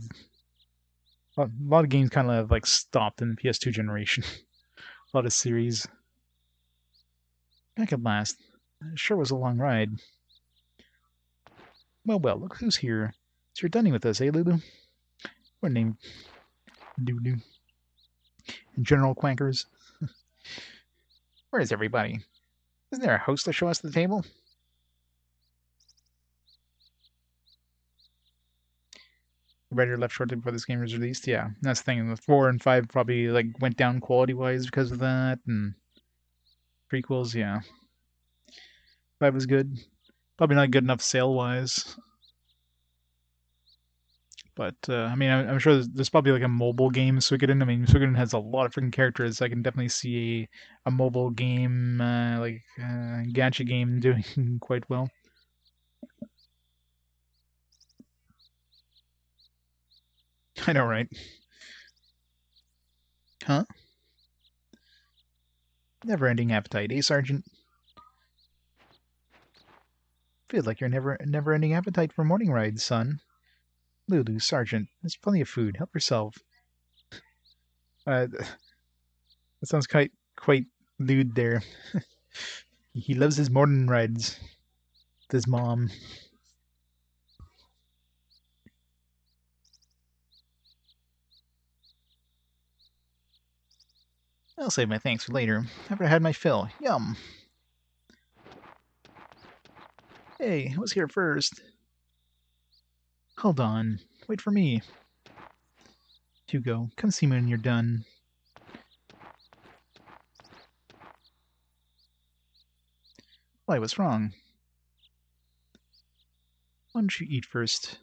A lot of games kind of like stopped in the PS2 generation. A lot of series. Back at last. It sure was a long ride. Well, look who's here. It's your Dunny with us, eh, Lulu? What name? Doo-doo. General Quankers. Where is everybody? Isn't there a host to show us the table? Redder left shortly before this game was released. Yeah, that's the thing. The 4 and 5 probably like went down quality-wise because of that, and prequels, yeah. 5 was good. Probably not good enough sale-wise. But, I mean, I'm sure there's probably like a mobile game Suikoden. I mean, Suikoden has a lot of freaking characters. I can definitely see a mobile game, gacha game doing quite well. I know, right? Huh? Never-ending appetite, eh, Sergeant? Feels like your never-ending appetite for morning rides, son. Lulu, Sergeant, there's plenty of food. Help yourself. That sounds quite lewd there. He loves his morning rides with his mom. I'll save my thanks for later. After I had my fill. Yum. Hey, I was here first. Hold on. Wait for me. Hugo, come see me when you're done. Why, what's wrong? Why don't you eat first?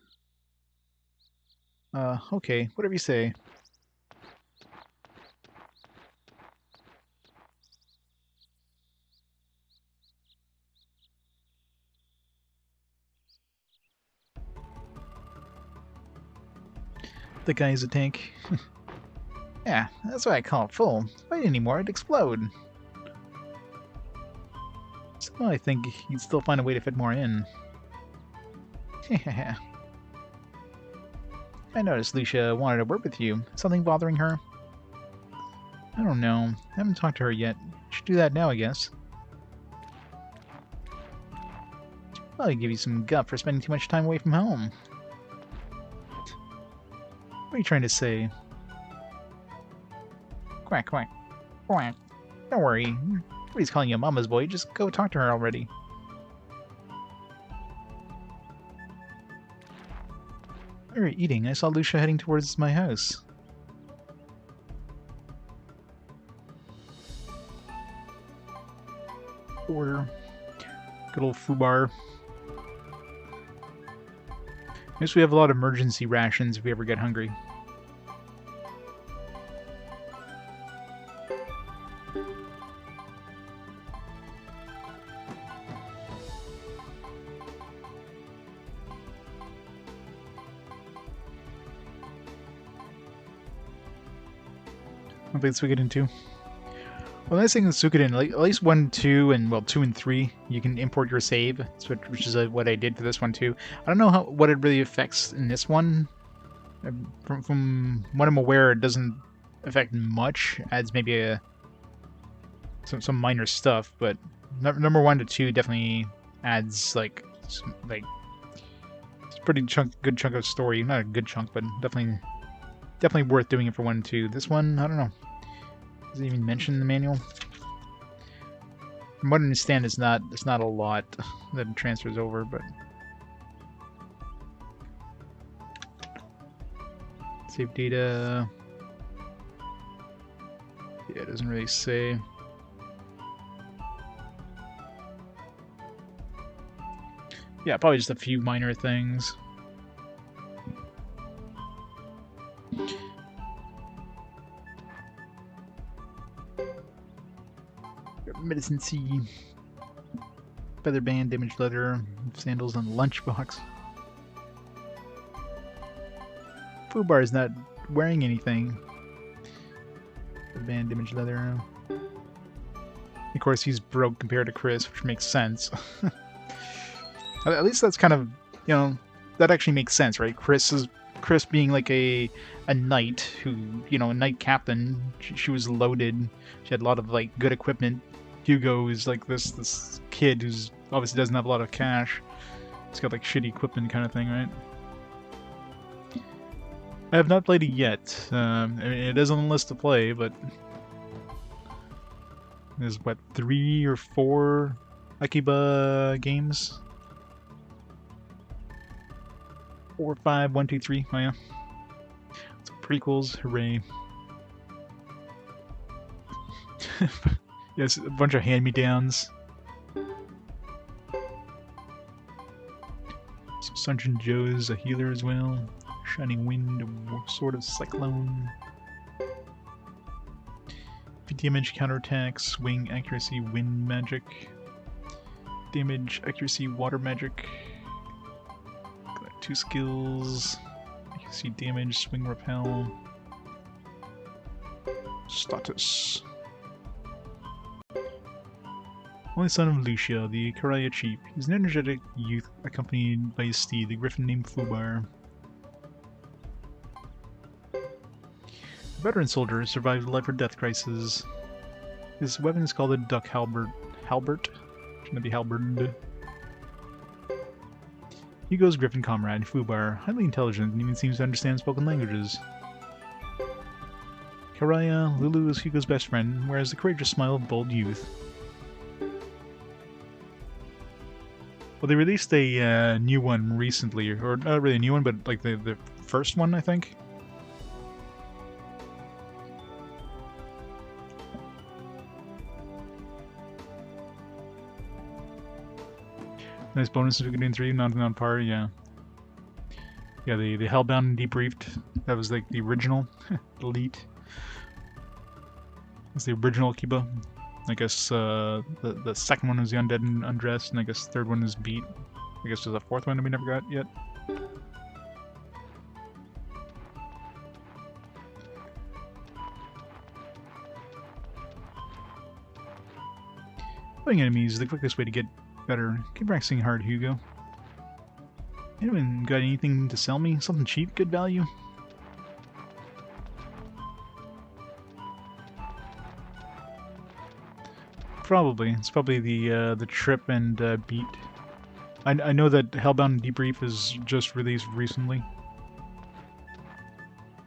Okay, whatever you say. The guy's a tank. Yeah, that's why I call it full. Fight anymore, it'd explode. So I think you'd still find a way to fit more in. I noticed Lucia wanted to work with you. Something bothering her? I don't know. I haven't talked to her yet. Should do that now, I guess. I'll give you some guff for spending too much time away from home. What are you trying to say? Quack, quack, quack. Don't worry. Nobody's calling you a mama's boy. Just go talk to her already. We were eating. I saw Lucia heading towards my house. Order. Good old foobar. Guess we have a lot of emergency rations if we ever get hungry. I played Suikoden 2. Well, the nice thing with Suikoden, like, at least 1, 2, and, well, 2 and 3, you can import your save, which is what I did for this one, too. I don't know what it really affects in this one. From what I'm aware, it doesn't affect much. Adds maybe some minor stuff, but number 1 to 2 definitely adds, like it's a pretty good chunk of story. Not a good chunk, but definitely worth doing it for 1 and 2. This one, I don't know. Does it even mention the manual? From what I understand, it's not a lot that transfers over, but save data. Yeah, it doesn't really say. Yeah, probably just a few minor things. Medicine C, feather band, damaged leather, sandals, and lunchbox. Foobar is not wearing anything. Feather band, damaged leather. Of course, he's broke compared to Chris, which makes sense. At least that's kind of, you know, that actually makes sense, right? Chris being like a knight who, you know, a knight captain. She was loaded. She had a lot of like good equipment. Hugo is like this kid who's obviously doesn't have a lot of cash. He's got like shitty equipment kind of thing, right? I have not played it yet. I mean, it is on the list to play, but there's what, 3 or 4 Akiba games? 4, 5, 1, 2, 3. Oh yeah. It's prequels. Hooray! Yes, a bunch of hand-me-downs. So Sergeant Joe's a healer as well. Shining Wind, a sort of cyclone. Damage, counterattack, swing, accuracy, wind magic. Damage, accuracy, water magic. Got 2 skills. Accuracy, damage, swing, repel. Status. Only son of Lucia, the Karaya chief. He's an energetic youth accompanied by his steed, the griffin named Foobar. A veteran soldier survived a life or death crisis. His weapon is called a duck halberd. Halbert? Shouldn't it be halberd? Hugo's griffin comrade, Foobar, highly intelligent and even seems to understand spoken languages. Karaya, Lulu is Hugo's best friend, wears the courageous smile of bold youth. Well, they released a new one recently, or not really a new one, but like the first one, I think. Nice bonus to Suikoden 3, not on par, yeah. Yeah, the Hellbound Debriefed, that was like the original. Elite. That's the original Kiba. I guess the second one was the Undead and Undressed, and I guess the third one is Beat. I guess there's a fourth one that we never got yet. Fighting enemies is the quickest way to get better. Keep practicing hard, Hugo. Anyone got anything to sell me? Something cheap, good value? Probably. It's probably the Trip and Beat. I know that Hellbound Debrief is just released recently.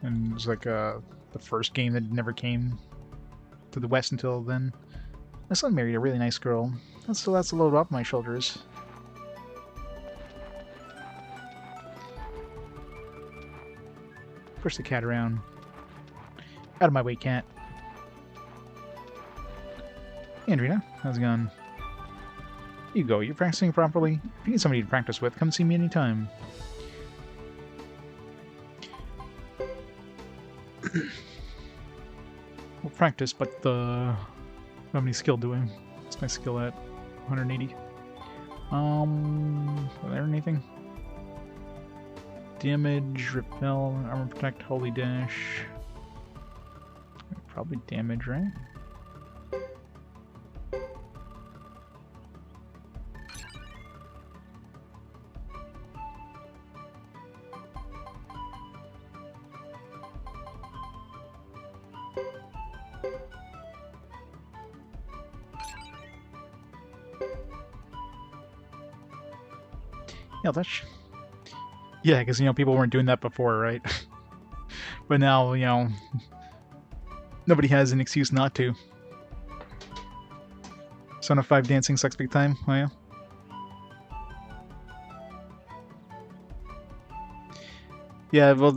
And it was like the first game that never came to the West until then. My son married a really nice girl. That's a load off my shoulders. Push the cat around. Out of my way, cat. Hey, Andrina, how's it going? Hugo, you're practicing properly? If you need somebody to practice with, come see me anytime. We'll practice, but how many skill do I? What's my skill at? 180. Is there anything? Damage, repel, armor protect, holy dash. Probably damage, right? Yeah, that's... Yeah, because, you know, people weren't doing that before, right? But now, you know, nobody has an excuse not to. Son of 5 dancing sucks big time, oh yeah? Yeah, well,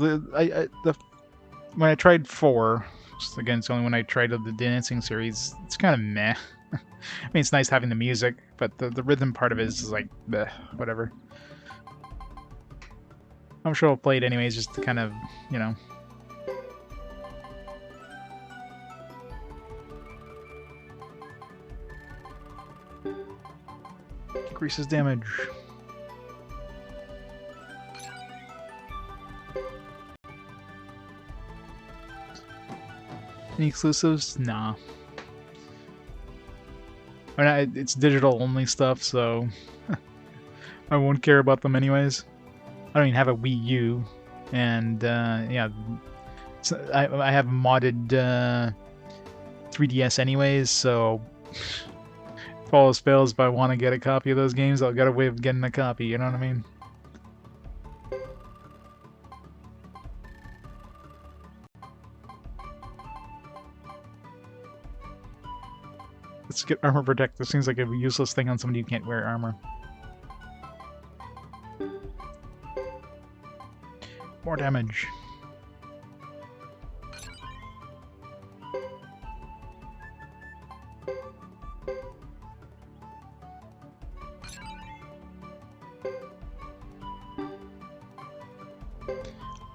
when I tried 4, again, it's only when I tried the dancing series, it's kind of meh. I mean, it's nice having the music, but the rhythm part of it is like, bleh, whatever. I'm sure I'll play it anyways, just to kind of, you know. Increases damage. Any exclusives? Nah. I mean, it's digital only stuff, so I won't care about them anyways. I don't even have a Wii U, and yeah, so I have modded 3DS anyways, so if all else fails, if I want to get a copy of those games, I'll get a way of getting a copy, you know what I mean? Let's get armor protect. This seems like a useless thing on somebody who can't wear armor. More damage.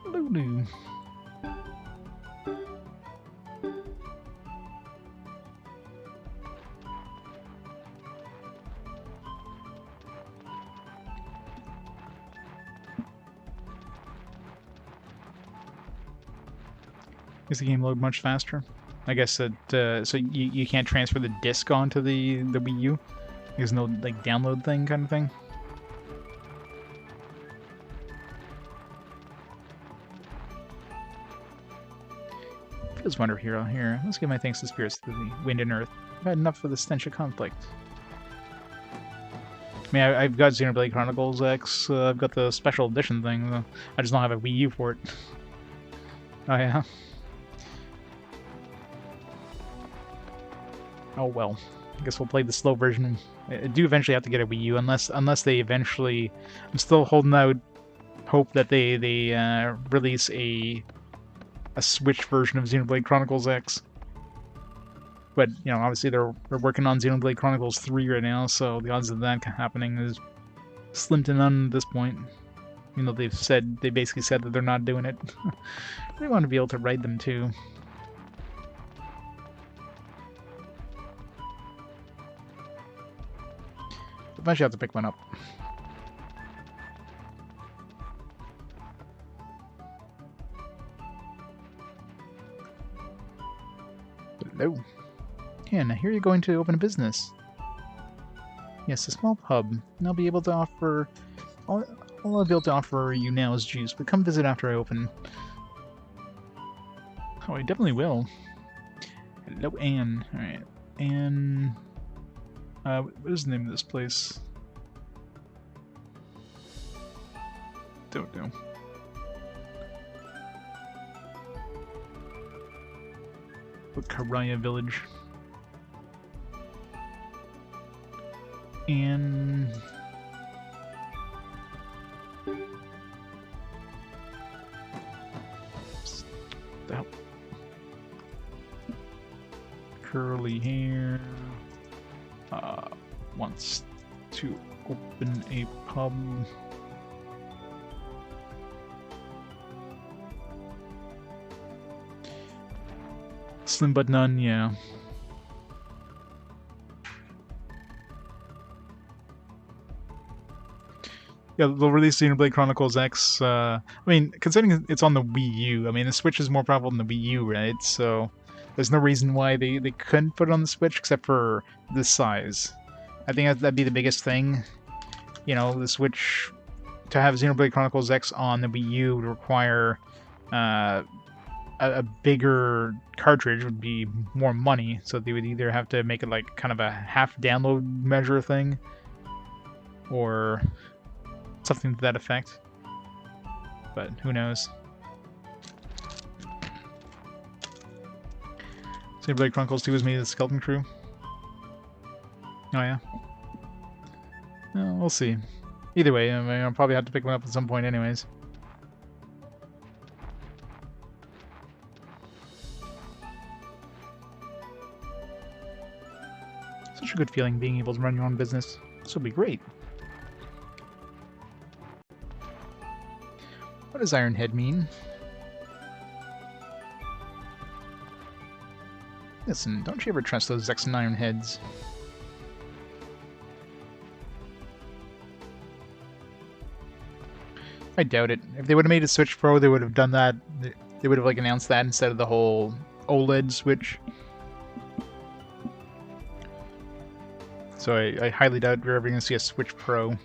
Lulu. Does the game load much faster? I guess that so you can't transfer the disc onto the Wii U. There's no like download thing kind of thing. Feels wonder hero here. Let's give my thanks to spirits of the wind and earth. I've had enough of the stench of conflict. I mean, I've got Xenoblade Chronicles X. I've got the special edition thing. I just don't have a Wii U for it. Oh yeah. Oh well, I guess we'll play the slow version. I do eventually have to get a Wii U, unless they eventually. I'm still holding out hope that they release a Switch version of Xenoblade Chronicles X. But you know, obviously they're working on Xenoblade Chronicles 3 right now, so the odds of that happening is slim to none at this point. You know, they basically said that they're not doing it. They want to be able to ride them too. Eventually, I have to pick one up. Hello. Yeah, now here you're going to open a business. Yes, a small pub. And I'll be able to offer. All I'll be able to offer you now is juice, but come visit after I open. Oh, I definitely will. Hello, Anne. Alright. Anne. What is the name of this place? Don't know. Karaya Village. And the hell? Curly hair wants to open a pub. Slim but none, yeah. Yeah, they'll release Xenoblade Chronicles X. I mean, considering it's on the Wii U, I mean, the Switch is more powerful than the Wii U, right? So there's no reason why they couldn't put it on the Switch except for the size. I think that'd be the biggest thing. You know, the Switch, to have Xenoblade Chronicles X on the Wii U would require a bigger cartridge, would be more money, so they would either have to make it like kind of a half download measure thing, or something to that effect. But who knows? Xenoblade Chronicles 2 was made of the Skeleton Crew. Oh yeah. Well, we'll see. Either way, I mean, I'll probably have to pick one up at some point anyways. Such a good feeling being able to run your own business. This will be great. What does Ironhead mean? Listen, don't you ever trust those Zexen Ironheads. I doubt it. If they would have made a Switch Pro, they would have done that. They would have like announced that instead of the whole OLED Switch. So I highly doubt we're ever going to see a Switch Pro.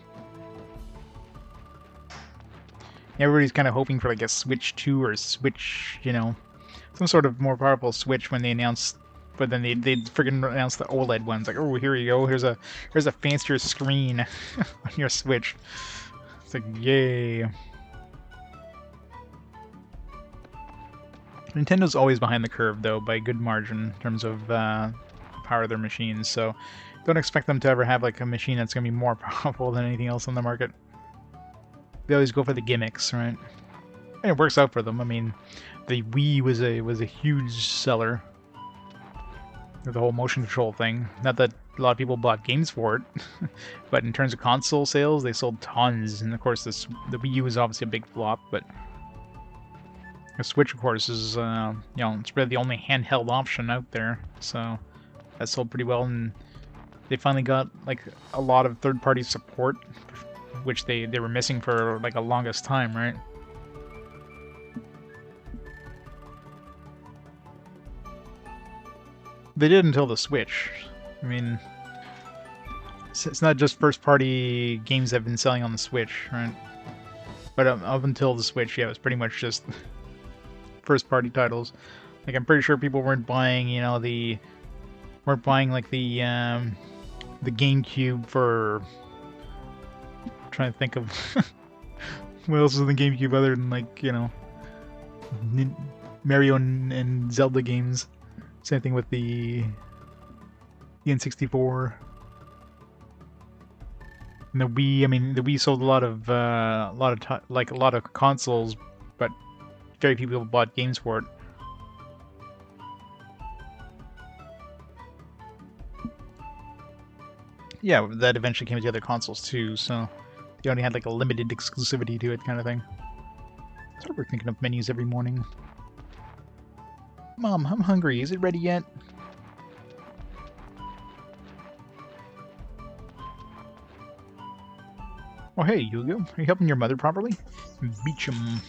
Everybody's kind of hoping for like a Switch 2 or Switch, you know, some sort of more powerful Switch when they announce, but then they freaking announce the OLED ones. Like, oh, here you go. Here's a fancier screen on your Switch. It's like, yay. Nintendo's always behind the curve, though, by a good margin in terms of power of their machines. So don't expect them to ever have like a machine that's going to be more powerful than anything else on the market. They always go for the gimmicks, right? And it works out for them. I mean, the Wii was a huge seller. The whole motion control thing. Not that a lot of people bought games for it, but in terms of console sales, they sold tons. And of course, the Wii U was obviously a big flop, but the Switch, of course, is you know, it's really the only handheld option out there. So that sold pretty well, and they finally got like a lot of third-party support, which they were missing for like a longest time, right? They did until the Switch. I mean, it's not just first-party games that have been selling on the Switch, right? But up until the Switch, yeah, it was pretty much just first-party titles. Like, I'm pretty sure people weren't buying, you know, weren't buying like the GameCube for. I'm trying to think of what else is in the GameCube other than like, you know, Mario and Zelda games. Same thing with the N64 and the Wii. I mean, the Wii sold a lot of consoles, but very few people bought games for it. Yeah, that eventually came with the other consoles too. So they only had like a limited exclusivity to it kind of thing. So we're thinking of menus every morning. Mom, I'm hungry. Is it ready yet? Oh, hey, Hugo. Are you helping your mother properly? Beecham.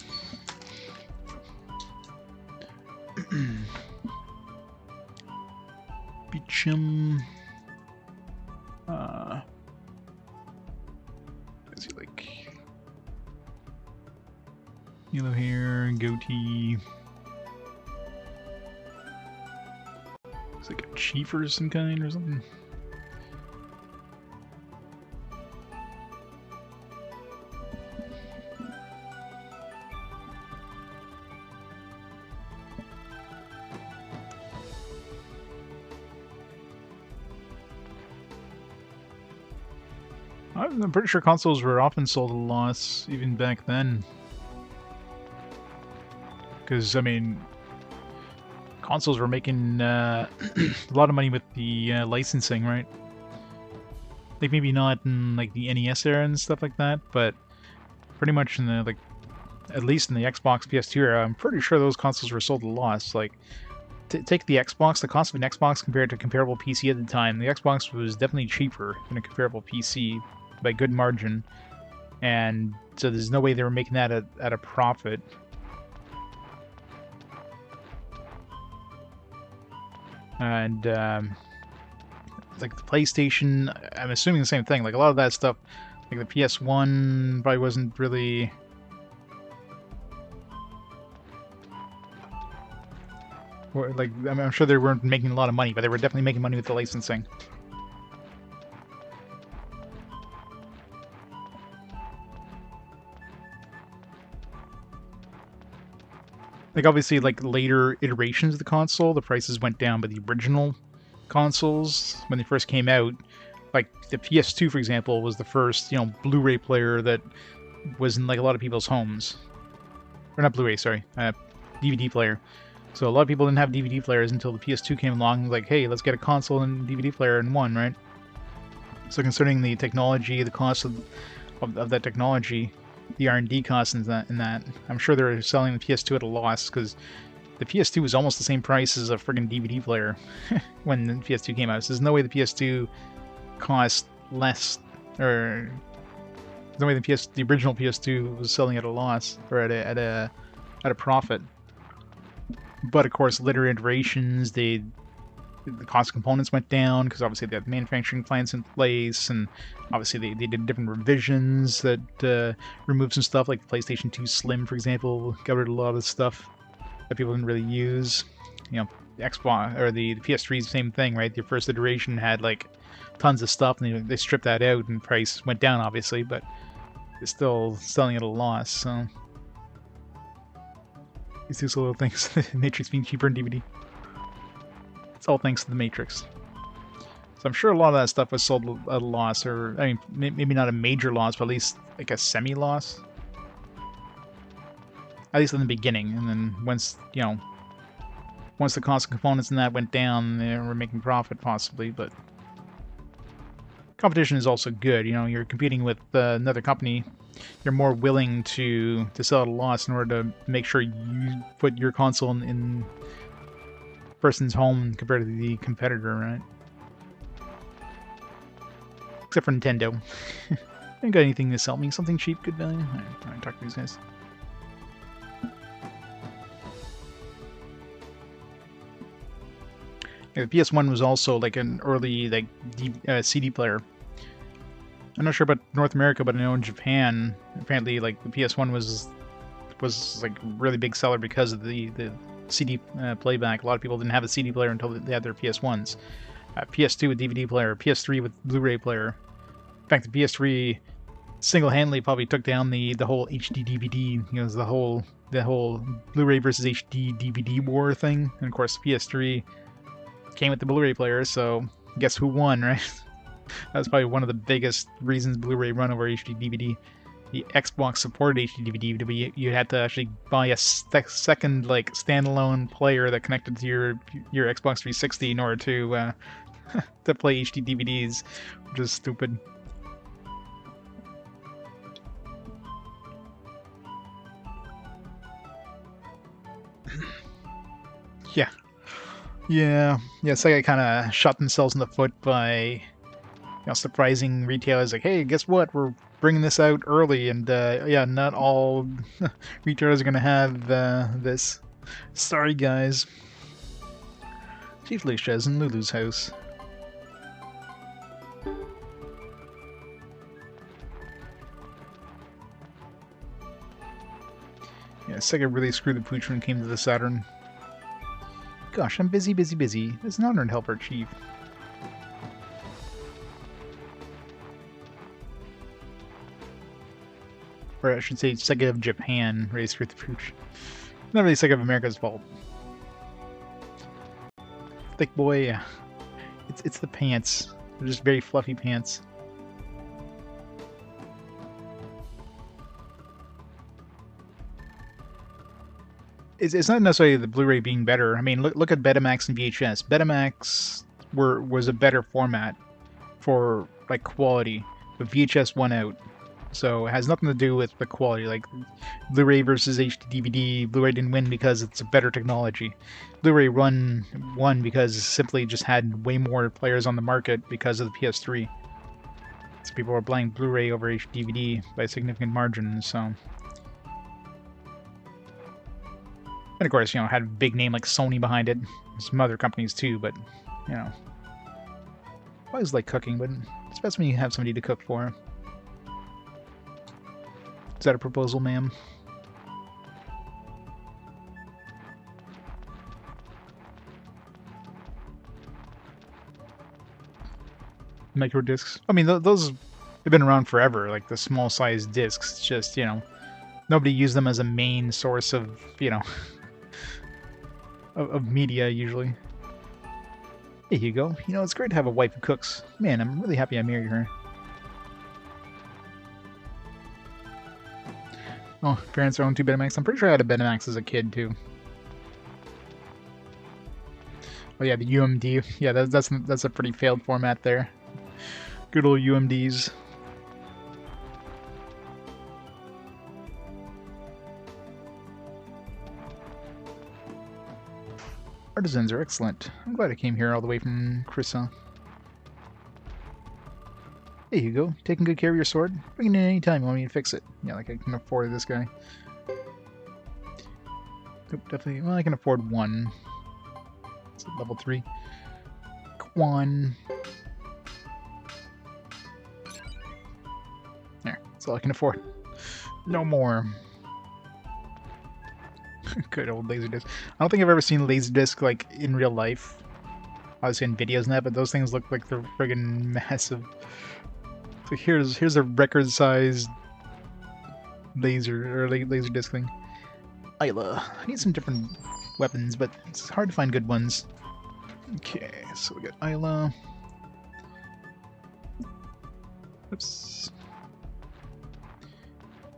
Beecham. Is he like yellow hair, goatee? Looks like a chief or some kind or something. I'm pretty sure consoles were often sold at a loss, even back then. Because, I mean, consoles were making a lot of money with the licensing, right? Like, maybe not in, like, the NES era and stuff like that, but pretty much in the, like, at least in the Xbox PS2 era, I'm pretty sure those consoles were sold at a loss. Like, take the Xbox, the cost of an Xbox compared to a comparable PC at the time, the Xbox was definitely cheaper than a comparable PC by good margin, and so there's no way they were making that at a profit. And like the PlayStation, I'm assuming the same thing. Like a lot of that stuff, like the PS1 probably wasn't really. Or like I'm sure they weren't making a lot of money, but they were definitely making money with the licensing. Like, obviously, like, later iterations of the console, the prices went down, but the original consoles, when they first came out, like, the PS2, for example, was the first, you know, Blu-ray player that was in, like, a lot of people's homes. Or not Blu-ray, sorry, DVD player. So a lot of people didn't have DVD players until the PS2 came along, like, hey, let's get a console and DVD player in one, right? So concerning the technology, the cost of that technology, the R&D costs in that, I'm sure they're selling the PS2 at a loss, because the PS2 was almost the same price as a friggin' DVD player when the PS2 came out. So there's no way the PS2 cost less, or there's no way the original PS2 was selling at a loss or at a profit. But of course, later iterations, the cost of components went down because obviously they had manufacturing plants in place, and obviously they did different revisions that removed some stuff, like the PlayStation 2 Slim, for example, got rid of a lot of stuff that people didn't really use. You know, the Xbox or the PS3 is the same thing, right? The first iteration had like tons of stuff, and they stripped that out, and price went down, obviously, but they're still selling at a loss. So these two little things, Matrix being cheaper in DVD. It's all thanks to the Matrix. So I'm sure a lot of that stuff was sold at a loss, or, I mean, maybe not a major loss, but at least like a semi-loss. At least in the beginning, and then once, you know, once the cost of components and that went down, they were making profit possibly, but competition is also good. You know, you're competing with another company, you're more willing to sell at a loss in order to make sure you put your console in person's home compared to the competitor, right? Except for Nintendo. Ain't got anything to sell me. Something cheap, good value. Alright, talk to these guys. Yeah, the PS1 was also like an early like CD player. I'm not sure about North America, but I know in Japan, apparently, like the PS1 was like a really big seller because of the CD playback. A lot of people didn't have a CD player until they had their PS1s. PS2 with DVD player, PS3 with Blu-ray player. In fact, the PS3 single-handedly probably took down the whole HD DVD, you know, the whole Blu-ray versus HD DVD war thing. And of course, PS3 came with the Blu-ray player, so guess who won, right? That's probably one of the biggest reasons Blu-ray run over HD DVD. The Xbox supported HD DVD, but you had to actually buy a second like standalone player that connected to your Xbox 360 in order to to play HD DVDs, which is stupid. Yeah. Yeah. Yeah, Sega kind of shot themselves in the foot by surprising retailers like, hey, guess what? We're bringing this out early, and yeah, not all retailers are gonna have this. Sorry, guys. Chief Leisha's in Lulu's house. Yeah, Sega really screwed the pooch when it came to the Saturn. Gosh, I'm busy, busy, busy. It's an honor to help our chief. Or I should say Sega of Japan really screwed the pooch. Not really Sega of America's fault. Thick boy, yeah. It's the pants. They're just very fluffy pants. It's not necessarily the Blu-ray being better. I mean, look at Betamax and VHS. Betamax was a better format for like quality, but VHS won out. So it has nothing to do with the quality. Like Blu-ray versus HD DVD, Blu-ray didn't win because it's a better technology. Blu-ray won because it simply just had way more players on the market because of the PS3. So people were buying Blu-ray over HD DVD by a significant margin. So. And of course, had a big name like Sony behind it. Some other companies too, but, I always like cooking, but it's best when you have somebody to cook for. Is that a proposal, ma'am? Micro discs. I mean, those have been around forever, like the small size discs. It's just, nobody used them as a main source of, of media, usually. Hey, Hugo. It's great to have a wife who cooks. Man, I'm really happy I married her. Oh, parents own 2 Betamax. I'm pretty sure I had a Betamax as a kid, too. Oh yeah, the UMD. Yeah, that's a pretty failed format there. Good old UMDs. Artisans are excellent. I'm glad I came here all the way from Crissa. Hey Hugo, taking good care of your sword? Bring it in any time you want me to fix it. Yeah, like I can afford this guy. Oop, definitely. Well, I can afford one. It's at level 3. Quan. There, that's all I can afford. No more. Good old Laserdisc. I don't think I've ever seen Laserdisc like in real life. Obviously in videos and that, but those things look like they're friggin' massive. So here's a record-sized Laserdisc thing. Isla. I need some different weapons, but it's hard to find good ones. Okay, so we got Isla. Oops.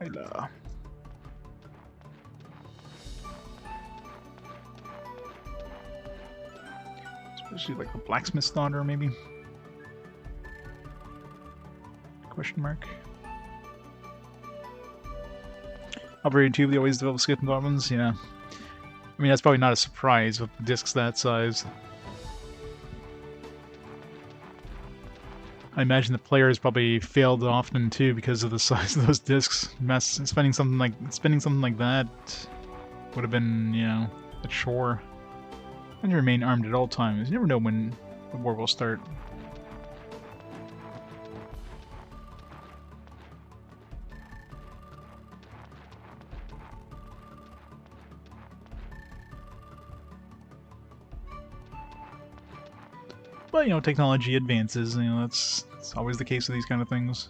Isla. Especially like a blacksmith's daughter, maybe? Question mark. Operating Tube, they always develop skipping weapons, yeah. I mean, that's probably not a surprise with discs that size. I imagine the players probably failed often too because of the size of those discs. Spending something like that would have been, a chore. And remain armed at all times. You never know when the war will start. But, technology advances, that's always the case with these kind of things.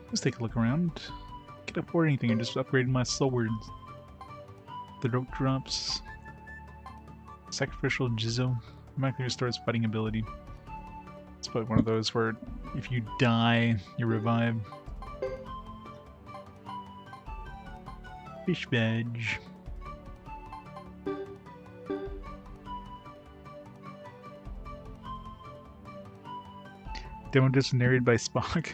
Let's take a look around. Can't afford anything, I just upgraded my swords. The rope drops. Sacrificial Jizzo. Automatically restores fighting ability. It's probably one of those where if you die, you revive. Fish veg. Demo disc narrated by Spock.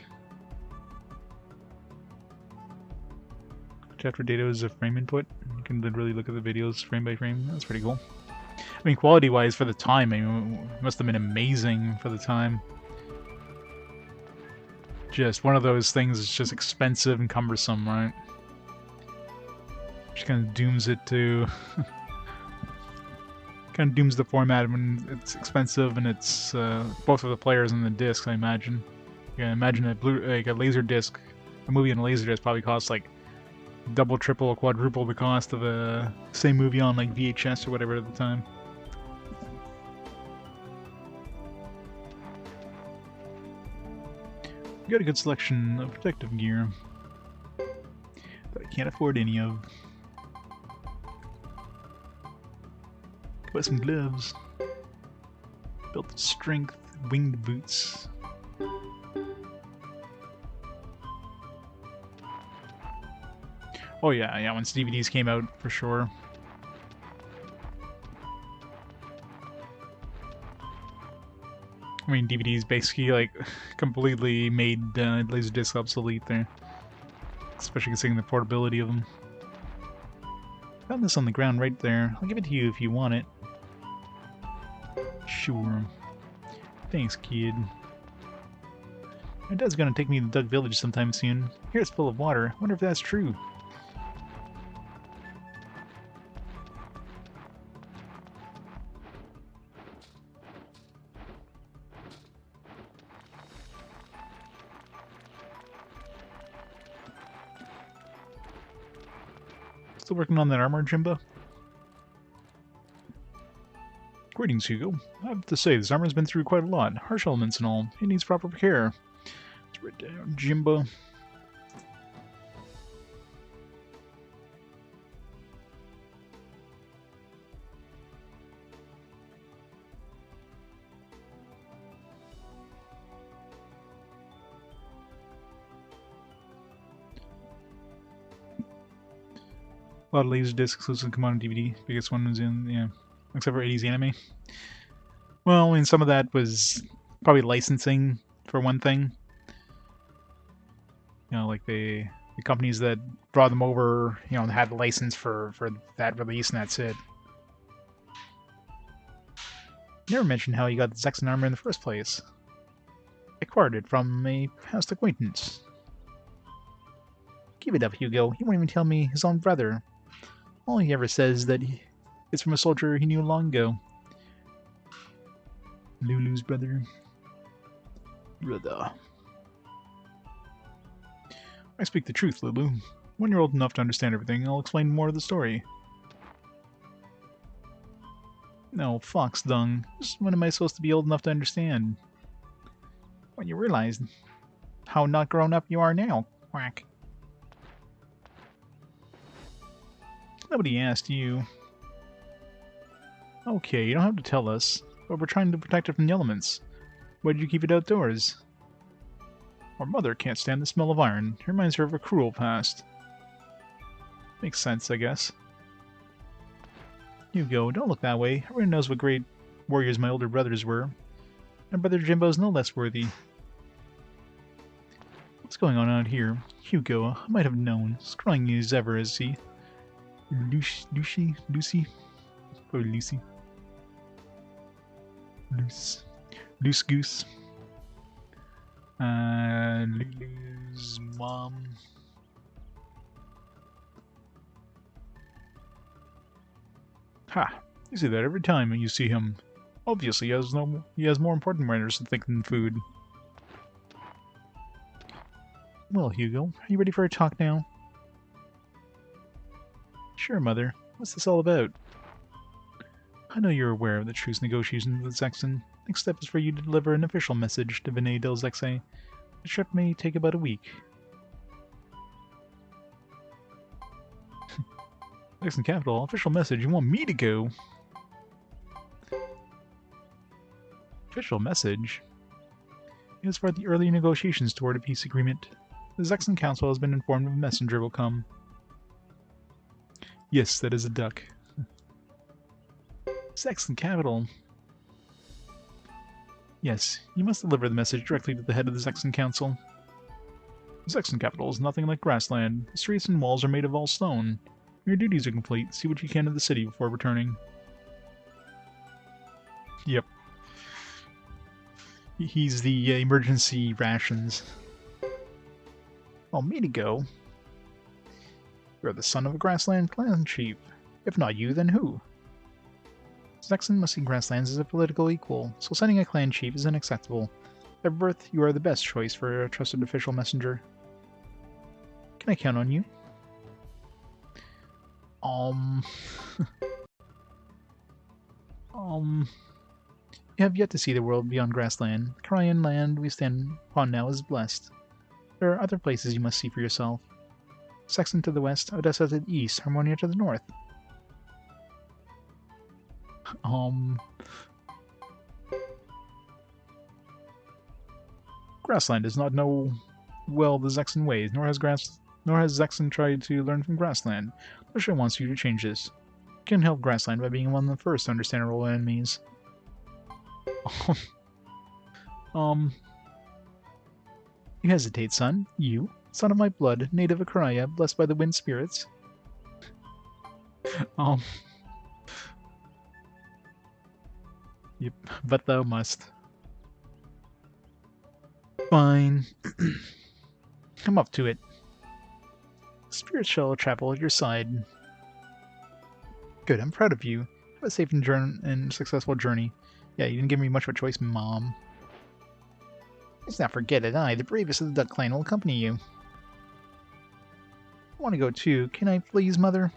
checked after data as a frame input. You can literally look at the videos frame by frame. That's pretty cool. I mean, quality-wise for the time, I mean, it must have been amazing for the time. Just one of those things that's just expensive and cumbersome, right? Just kind of dooms it to... kind of dooms the format when it's expensive and it's both for the players and the discs, I imagine. You can imagine a laser disc, a movie on a laser disc probably costs like double, triple, quadruple the cost of a same movie on like VHS or whatever at the time. We got a good selection of protective gear, but I can't afford any of. Buy some gloves, belt of strength, winged boots. Oh yeah, once DVDs came out, for sure. I mean, DVDs basically, like, completely made Laserdisc obsolete there. Especially considering the portability of them. Found this on the ground right there. I'll give it to you if you want it. Sure. Thanks, kid. My dad's gonna take me to Duck Village sometime soon. Here it's full of water. Wonder if that's true. Still working on that armor, Jimbo? Greetings, Hugo. I have to say, this armor's been through quite a lot. Harsh elements and all. It needs proper care. Let's write down Jimbo. A lot of Laserdisc exclusive come out on DVD. Biggest one was in, yeah, except for 80s anime. Well, I mean, some of that was probably licensing, for one thing. You know, like the companies that brought them over, you know, had the license for that release, and that's it. Never mentioned how you got the Zexen armor in the first place. I acquired it from a past acquaintance. Give it up, Hugo. He won't even tell me his own brother. All he ever says is that it's from a soldier he knew long ago. Lulu's brother. Brother. I speak the truth, Lulu. When you're old enough to understand everything, I'll explain more of the story. No, fox dung. Just when am I supposed to be old enough to understand? When you realize how not grown up you are now, quack. Nobody asked you. Okay, you don't have to tell us, but we're trying to protect it from the elements. Why did you keep it outdoors? Our mother can't stand the smell of iron. It reminds her of a cruel past. Makes sense, I guess. Hugo, don't look that way. Everyone knows what great warriors my older brothers were. My brother Jimbo's no less worthy. What's going on out here? Hugo, I might have known. Scrawny as ever, is he? Lucy? Probably Lucy. Loose Goose. Lulu's mom. Ha! You say that every time you see him. Obviously, he has more important matters to think than food. Well, Hugo, are you ready for a talk now? Sure, Mother. What's this all about? I know you're aware of the truce negotiations with Zexen. Next step is for you to deliver an official message to Vinay del Zexen. The trip may take about a week. Zexen Capital, official message. You want me to go? Official message? It is for the early negotiations toward a peace agreement. The Zexen Council has been informed a messenger will come. Yes, that is a duck. Zexen Capital. Yes, you must deliver the message directly to the head of the Zexen Council. Zexen capital is nothing like Grassland. The streets and walls are made of all stone. When your duties are complete, see what you can of the city before returning. Yep. He's the emergency rations. Well, me to go. You're the son of a Grassland clan chief. If not you, then who? Zexen must see Grasslands as a political equal, so sending a clan chief is unacceptable. By birth, you are the best choice for a trusted official messenger. Can I count on you? You have yet to see the world beyond Grassland. The Korean land we stand upon now is blessed. There are other places you must see for yourself. Zexen to the west, Odessa to the east, Harmonia to the north. Grassland does not know well the Zexen ways, nor has Zexen tried to learn from Grassland. Russia wants you to change this. You can help Grassland by being one of the first to understand our role enemies. You hesitate, son. You, son of my blood, native of Korea, blessed by the wind spirits. Yep, but thou must. Fine. Come up to it. Spirit shall travel at your side. Good, I'm proud of you. Have a safe and successful journey. Yeah, you didn't give me much of a choice, Mom. Let's not forget that I, the bravest of the Duck Clan, will accompany you. I want to go too. Can I please, Mother?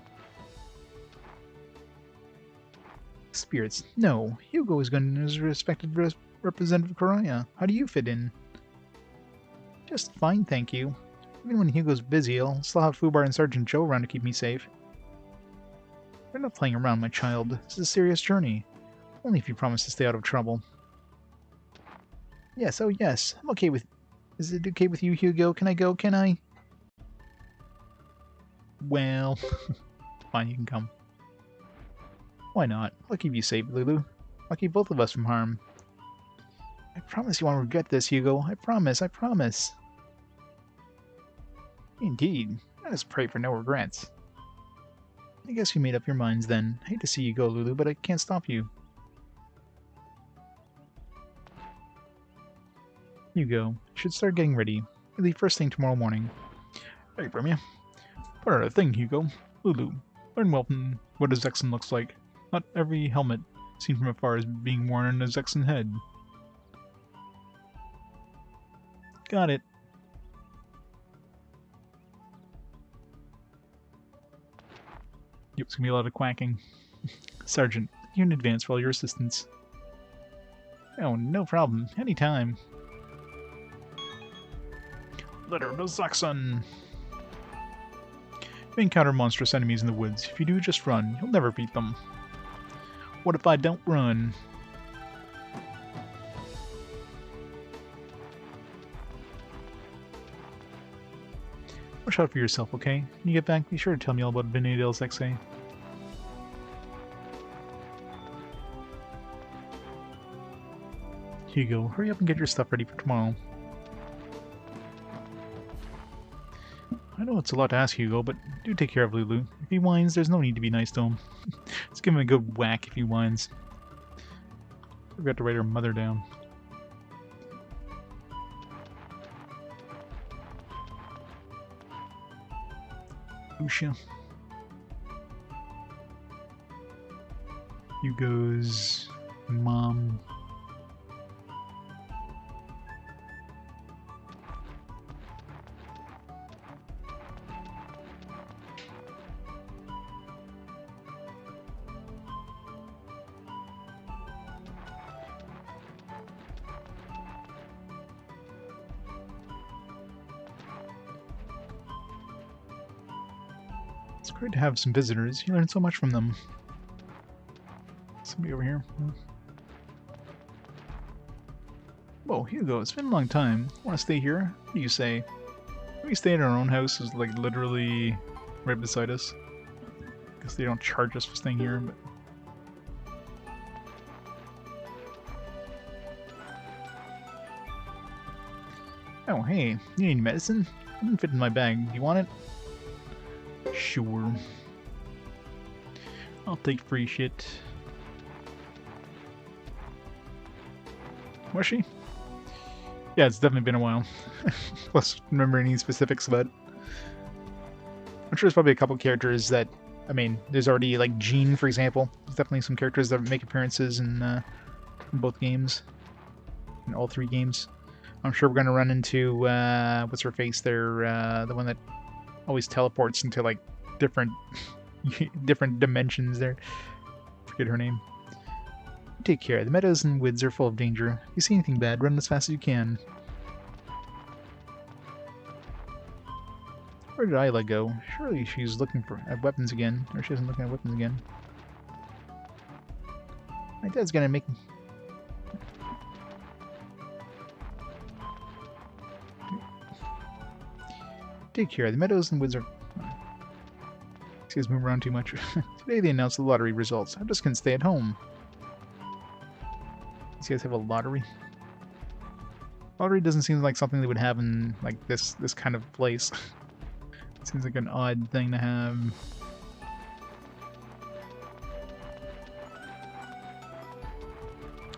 Spirits. No. Hugo is going as a respected representative of Korea. How do you fit in? Just fine, thank you. Even when Hugo's busy, I'll still have Fubar and Sergeant Joe around to keep me safe. You're not playing around, my child. This is a serious journey. Only if you promise to stay out of trouble. Yes, oh yes. I'm okay with... Is it okay with you, Hugo? Can I go? Can I? Well... Fine, you can come. Why not? I'll keep you safe, Lulu. I'll keep both of us from harm. I promise you won't regret this, Hugo. I promise, I promise. Indeed. Let us pray for no regrets. I guess you made up your minds then. I hate to see you go, Lulu, but I can't stop you. Hugo, you should start getting ready. We leave first thing tomorrow morning. Hey, Bremia. Put out a thing, Hugo. Lulu, learn well from what a Zexen looks like. Not every helmet seen from afar is being worn on a Zexen head. Got it. Yep, it's gonna be a lot of quacking. Sergeant, thank you in advance for all your assistance. Oh, no problem. Anytime. Letter to Zexen. You encounter monstrous enemies in the woods. If you do, just run. You'll never beat them. What if I don't run? Watch out for yourself, okay? When you get back, be sure to tell me all about Benedale Zexe. Hugo, hurry up and get your stuff ready for tomorrow. I know it's a lot to ask, Hugo, but do take care of Lulu. If he whines, there's no need to be nice to him. Let's give him a good whack if he whines. Forgot to write her mother down. Lucia. Hugo's mom. It's great to have some visitors. You learn so much from them. Somebody over here. Whoa, Hugo, it's been a long time. Want to stay here? What do you say? We stay in our own house, is like literally right beside us. Guess they don't charge us for staying here, but... Oh, hey, you need medicine? Didn't fit in my bag. You want it? Sure. I'll take free shit. Was she? Yeah, it's definitely been a while. Plus, remember any specifics about it. I'm sure there's probably a couple characters that, I mean, there's already, like, Jean, for example. There's definitely some characters that make appearances in both games. In all 3 games. I'm sure we're going to run into, what's her face there, the one that always teleports into, like, different dimensions there. Forget her name. Take care. The meadows and woods are full of danger. If you see anything bad, run as fast as you can. Where did Isla go? Surely she's looking for weapons again. Or she isn't looking at weapons again. My dad's gonna make... Take care. The meadows and woods are... These guys move around too much. Today they announced the lottery results. I'm just gonna stay at home. These guys have a lottery. Lottery doesn't seem like something they would have in like this kind of place. Seems like an odd thing to have.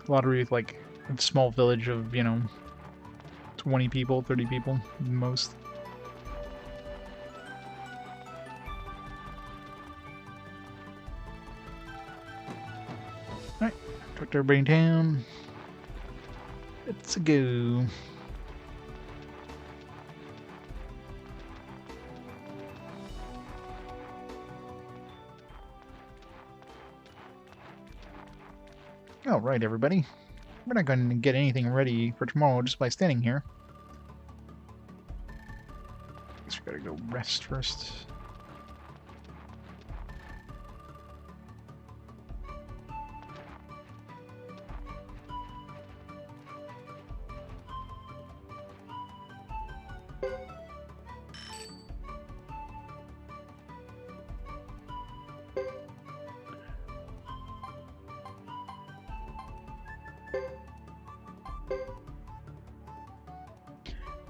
Lottery with like a small village of, you know, 20 people, 30 people at most. Alright, talk to everybody in town. Let's go. Alright, everybody. We're not going to get anything ready for tomorrow just by standing here. Guess we gotta go rest first.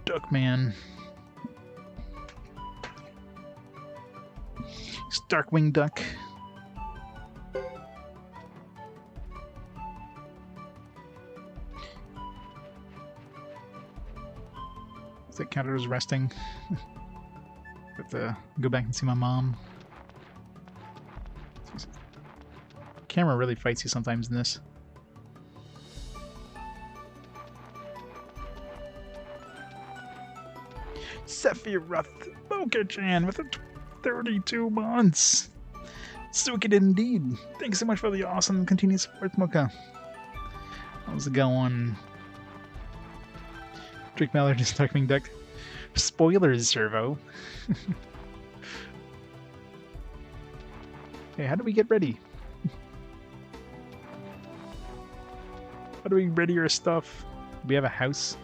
Duckman. Darkwing Duck. Does that count as resting? But go back and see my mom. Camera really fights you sometimes in this. Sephiroth Mocha-chan with 32 months. Suikoden indeed. Thanks so much for the awesome continued support, Mocha. How's it going? Drake Mallard is Darkwing Duck. Spoilers, Servo. Okay, how do we get ready? How do we ready our stuff? Do we have a house?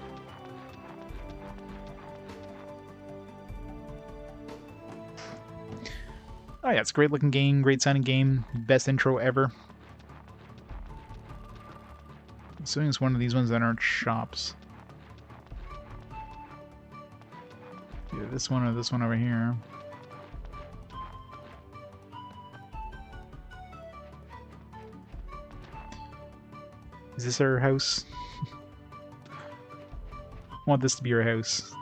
Oh yeah, it's a great looking game, great sounding game, best intro ever. Assuming it's one of these ones that aren't shops. Either this one or this one over here. Is this our house? I want this to be our house.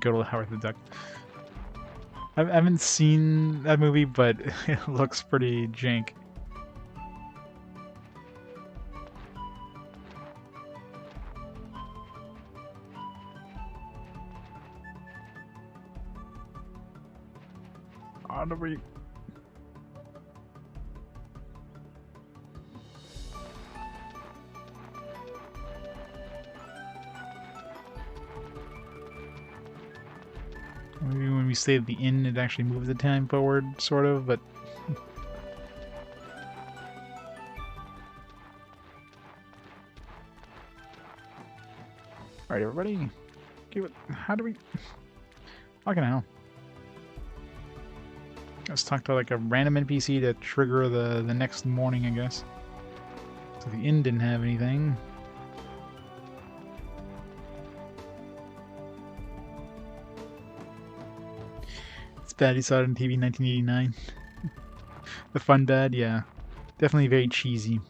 Go to Howard the Duck. I haven't seen that movie, but it looks pretty jank. How do we... Maybe when we stay at the inn, it actually moves the time forward, sort of, but... Alright, everybody. Give it... How do we... Fucking hell. Let's talk to, like, a random NPC to trigger the next morning, I guess. So the inn didn't have anything. It's bad he saw it on TV in 1989. The fun bad, yeah. Definitely very cheesy.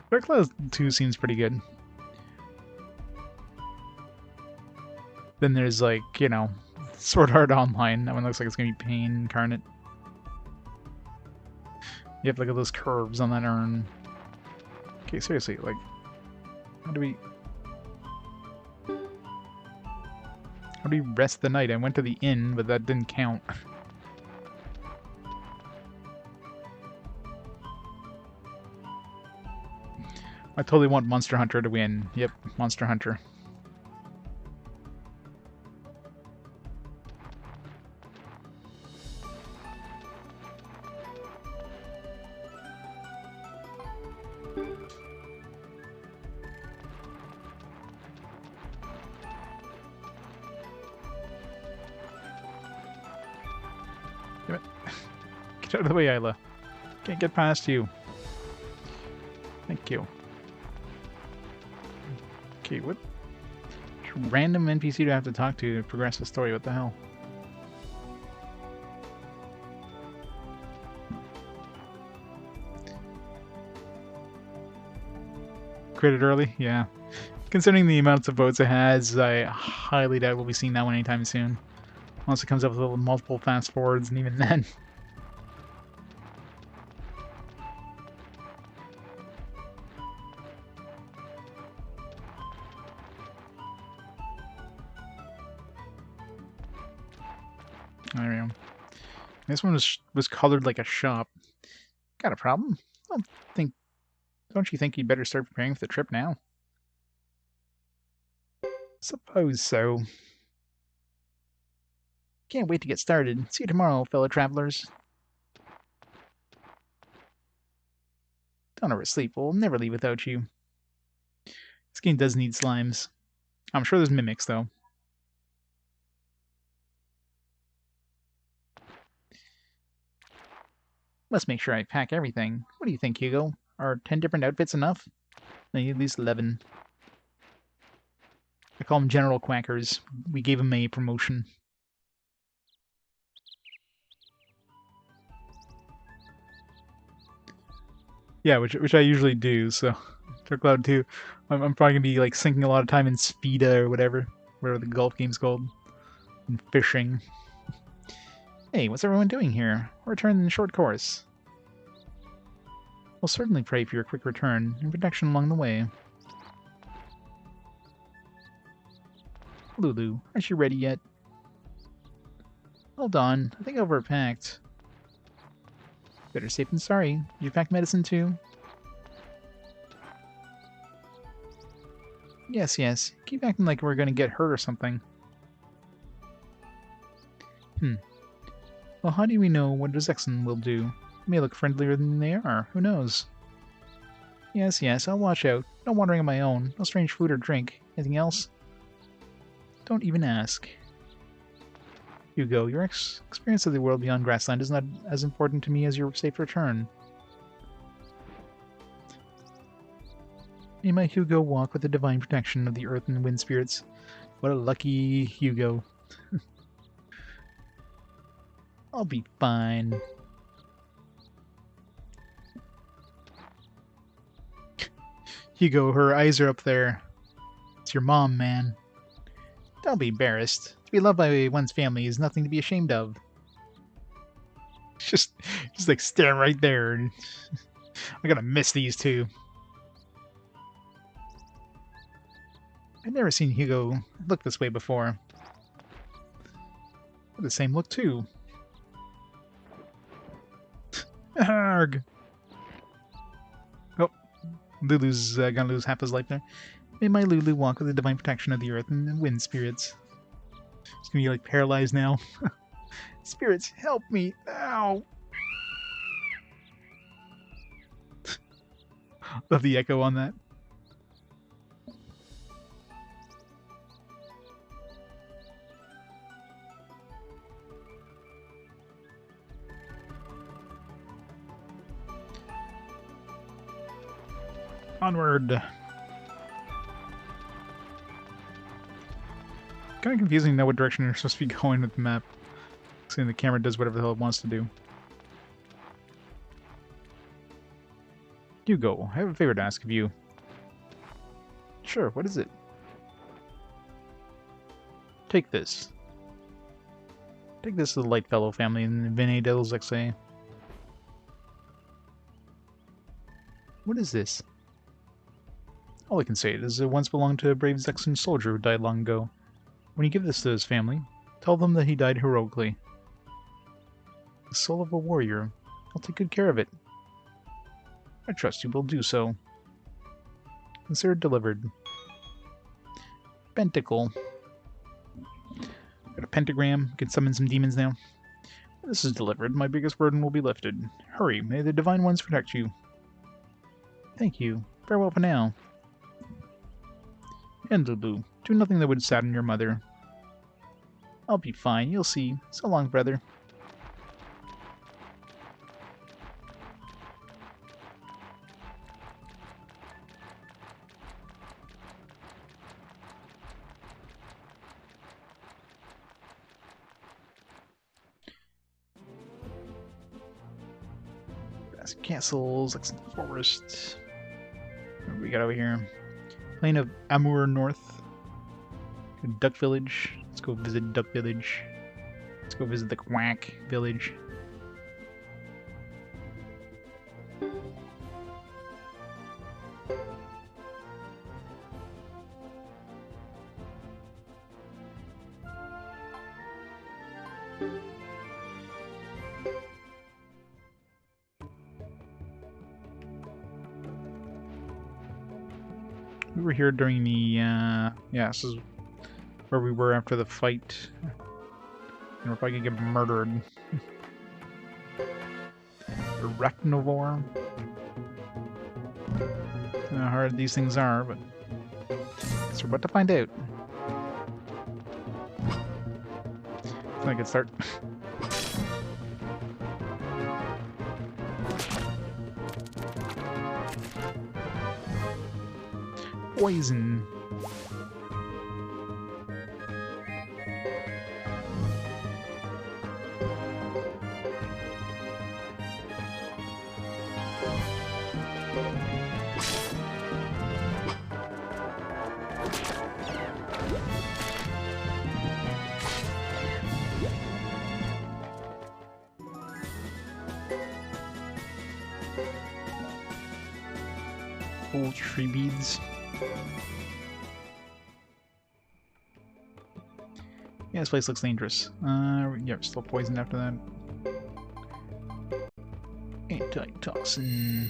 Grasslands 2 seems pretty good. Then there's like, you know, Sword Art Online. That one looks like it's gonna be pain incarnate. You have to look at those curves on that urn. Okay, seriously, like, how do we rest the night? I went to the inn, but that didn't count. I totally want Monster Hunter to win. Yep, Monster Hunter. Damn it. Get out of the way, Isla. Can't get past you. Thank you. Okay, what random NPC do I have to talk to progress the story? What the hell? Crit it early? Yeah. Considering the amounts of votes it has, I highly doubt we'll be seeing that one anytime soon. Unless it comes up with multiple fast forwards, and even then. There we go. This one was colored like a shop. Got a problem? Don't you think you'd better start preparing for the trip now? Suppose so. Can't wait to get started. See you tomorrow, fellow travelers. Don't oversleep. We'll never leave without you. This game does need slimes. I'm sure there's mimics, though. Must make sure I pack everything. What do you think, Hugo? Are 10 different outfits enough? I need at least 11. I call them General Quackers. We gave them a promotion. Yeah, which I usually do, so Dark Cloud 2. I'm probably gonna be like sinking a lot of time in Speeda or whatever the golf game's called. And fishing. Hey, what's everyone doing here? Return in short course. We'll certainly pray for your quick return and protection along the way. Lulu, aren't you ready yet? Hold on, I think I overpacked. Better safe than sorry. You pack medicine too? Yes, yes. Keep acting like we're gonna get hurt or something. Well, how do we know what a Zexen will do? They may look friendlier than they are. Who knows? Yes, yes, I'll watch out. No wandering on my own. No strange food or drink. Anything else? Don't even ask. Hugo, your experience of the world beyond Grassland is not as important to me as your safe return. May my Hugo walk with the divine protection of the earth and wind spirits. What a lucky Hugo. I'll be fine. Hugo, her eyes are up there. It's your mom, man. Don't be embarrassed. To be loved by one's family is nothing to be ashamed of. Just like stare right there. I'm gonna miss these two. I've never seen Hugo look this way before. The same look too. Arg! Oh, Lulu's gonna lose half his life there. May my Lulu walk with the divine protection of the earth and the wind spirits. It's gonna be like paralyzed now. Spirits, help me! Ow! Love the echo on that. Onward! Kind of confusing to know what direction you're supposed to be going with the map. Seeing the camera does whatever the hell it wants to do. Hugo, I have a favor to ask of you. Sure, what is it? Take this. Take this to the Lightfellow family in Vene del Zexen. What is this? All I can say is it once belonged to a brave Zexen soldier who died long ago. When you give this to his family, tell them that he died heroically. The soul of a warrior. I'll take good care of it. I trust you will do so. Consider it delivered. Pentacle. Got a pentagram. We can summon some demons now. When this is delivered, my biggest burden will be lifted. Hurry, may the Divine Ones protect you. Thank you. Farewell for now. Endelbu, do nothing that would sadden your mother. I'll be fine, you'll see. So long, brother. Castles, Zexen Forest. What do we got over here? Plain of Amour North. Duck Village. Let's go visit Duck Village. Let's go visit the Quack Village. We were here during the, yeah, this is where we were after the fight. And we're probably gonna get murdered. Arachnovore. I don't know how hard these things are, but guess we're about to find out. It's not a good start. Poison. Old tree beads. Yeah, this place looks dangerous. Yeah, we're still poisoned after that. Antitoxin.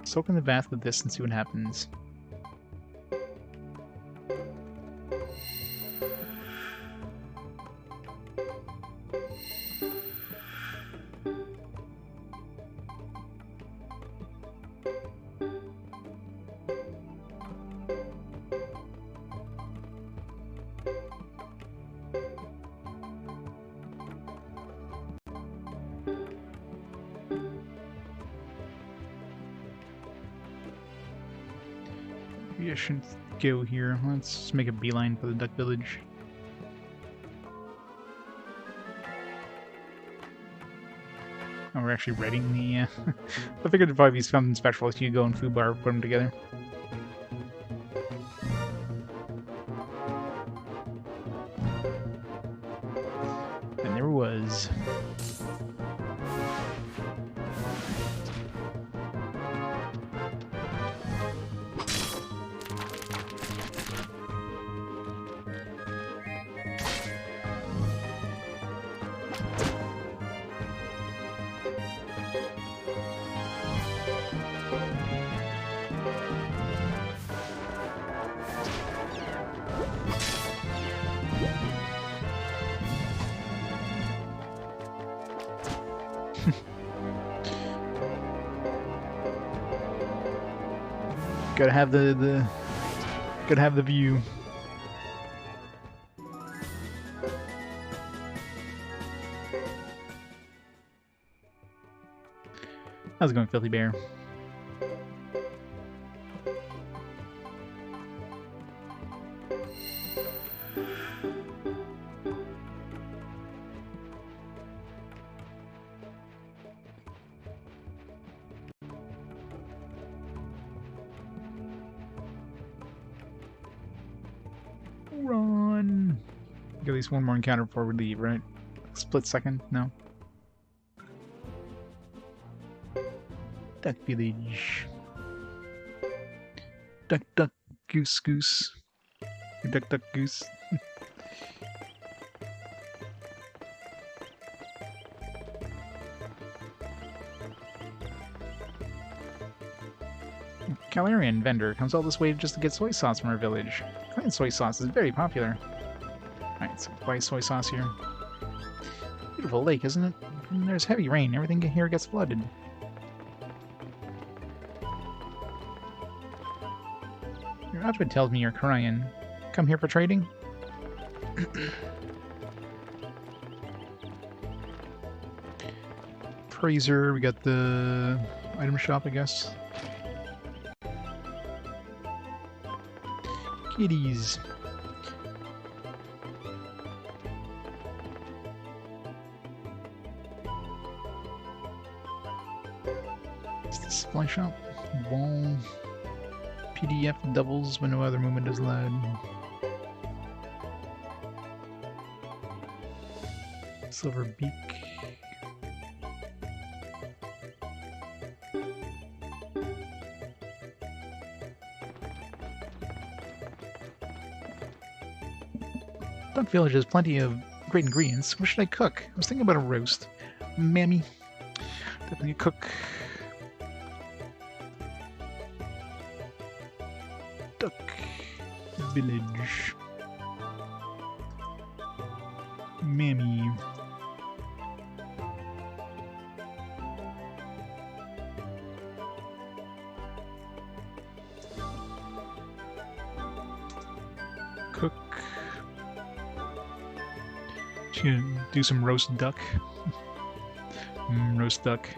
Soak in the bath with this and see what happens. Maybe I shouldn't go here. Let's just make a beeline for the Duck Village. Oh, we're actually raiding the, I figured it'd probably be something special if Hugo and Fubar put them together. And there was. Gotta have the view. How's it going, Filthy Bear? Run! Get at least one more encounter before we leave, right? Split second? No. Duck Village. Duck, duck, goose, goose. Duck, duck, goose. Calarian vendor comes all this way just to get soy sauce from our village. Clan soy sauce is very popular. Alright, so buy soy sauce here. Beautiful lake, isn't it? And there's heavy rain. Everything here gets flooded. Your outfit tells me you're Korean. Come here for trading? Praiser, we got the item shop, I guess. Kitties. It's the supply shop. Wall. PDF doubles when no other movement is allowed. Silver beak. Duck Village has plenty of great ingredients. What should I cook? I was thinking about a roast. Mammy. Definitely cook. Duck Village. Mammy. Cook. She's gonna do some roast duck. Roast duck.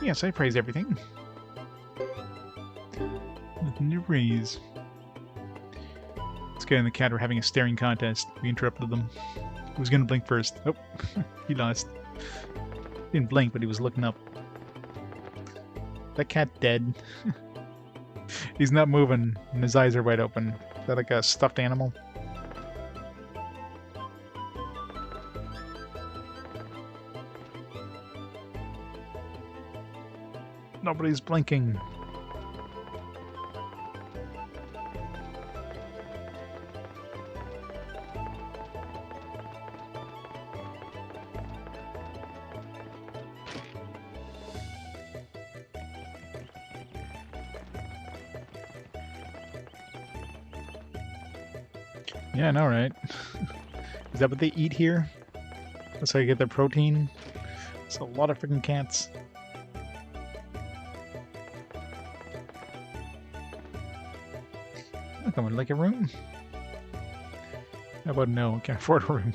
Yes, I praise everything. Nothing to praise. This guy and the cat were having a staring contest. We interrupted them. Who's gonna blink first? Oh, he lost. He didn't blink, but he was looking up. That cat dead. He's not moving, and his eyes are wide open. Is that like a stuffed animal? Nobody's blinking. Yeah, I know, right? Is that what they eat here? That's how you get their protein? It's a lot of freaking cats. I would like a room. How about no? Can't afford a room.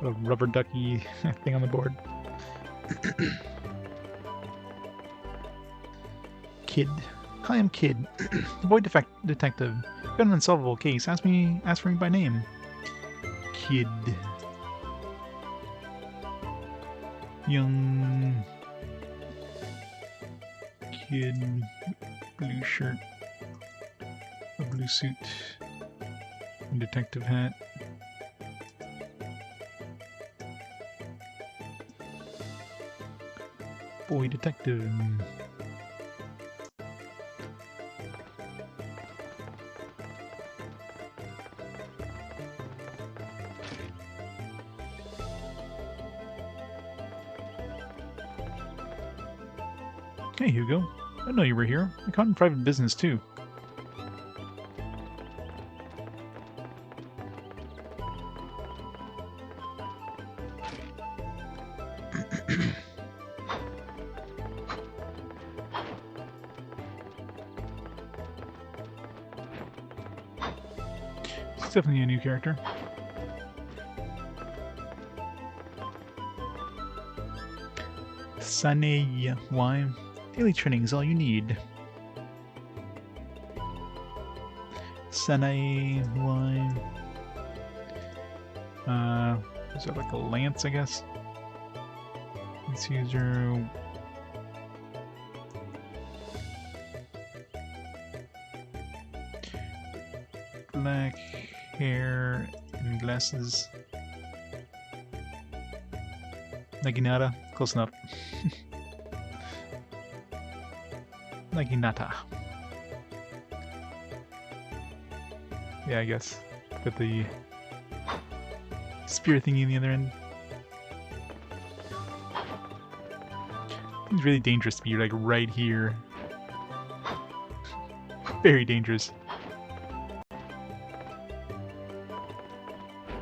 A rubber ducky thing on the board. Kid. Hi, I'm Kid. Boy detective. Got an unsolvable case. Ask for me by name. Kid. Young kid, blue shirt, a blue suit, a detective hat. Boy detective. Hey, Hugo. I know you were here. I caught in private business, too. It's definitely a new character. Sane, why? Daily training is all you need. Sane, why? Is that like a lance, I guess? Let's use your... black hair and glasses. Naginata, close enough. Naginata. Yeah, I guess. Got the spear thingy in the other end. It's really dangerous to be like right here. Very dangerous.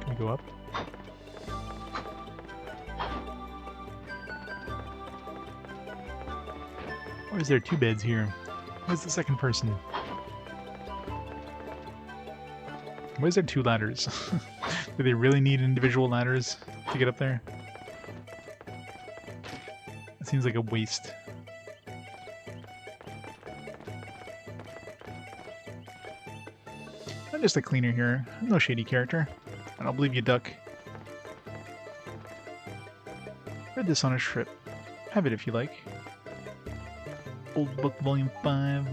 Can we go up? Or is there two beds here? Where's the second person? Why is there two ladders? Do they really need individual ladders to get up there? It seems like a waste. I'm just a cleaner here. I'm no shady character. I don't believe you, duck. Read this on a trip. Have it if you like. Old Book Volume 5.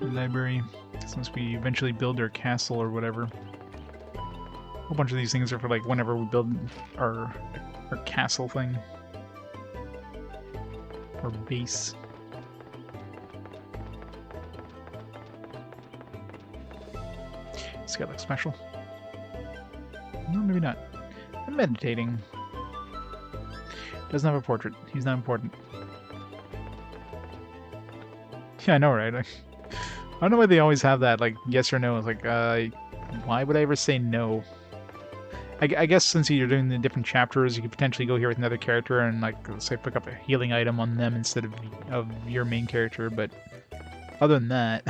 Library. Since we eventually build our castle or whatever. A whole bunch of these things are for like whenever we build our castle thing. Or base. This guy looks special. No, maybe not. I'm meditating. Doesn't have a portrait. He's not important. Yeah, I know, right? I don't know why they always have that, like, yes or no. It's like, why would I ever say no? I guess since you're doing the different chapters, you could potentially go here with another character and, like, say, pick up a healing item on them instead of your main character, but other than that...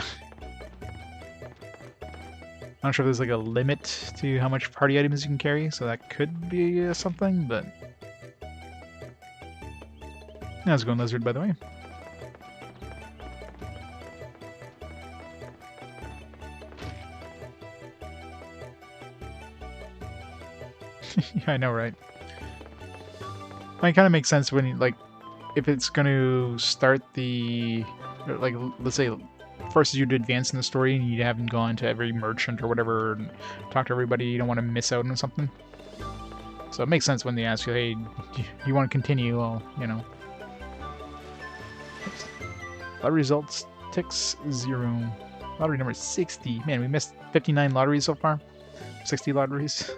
I'm not sure if there's like a limit to how much party items you can carry, so that could be something, but... How's it going, Lizard, by the way? Yeah, I know, right? It kind of makes sense when, like, if it's going to start the... Like, let's say... forces you to advance in the story and you haven't gone to every merchant or whatever and talk to everybody, you don't want to miss out on something. So it makes sense when they ask you, hey, do you want to continue? Well, you know. Oops. Lottery results, ticks 0. Lottery number 60. Man, we missed 59 lotteries so far. 60 lotteries.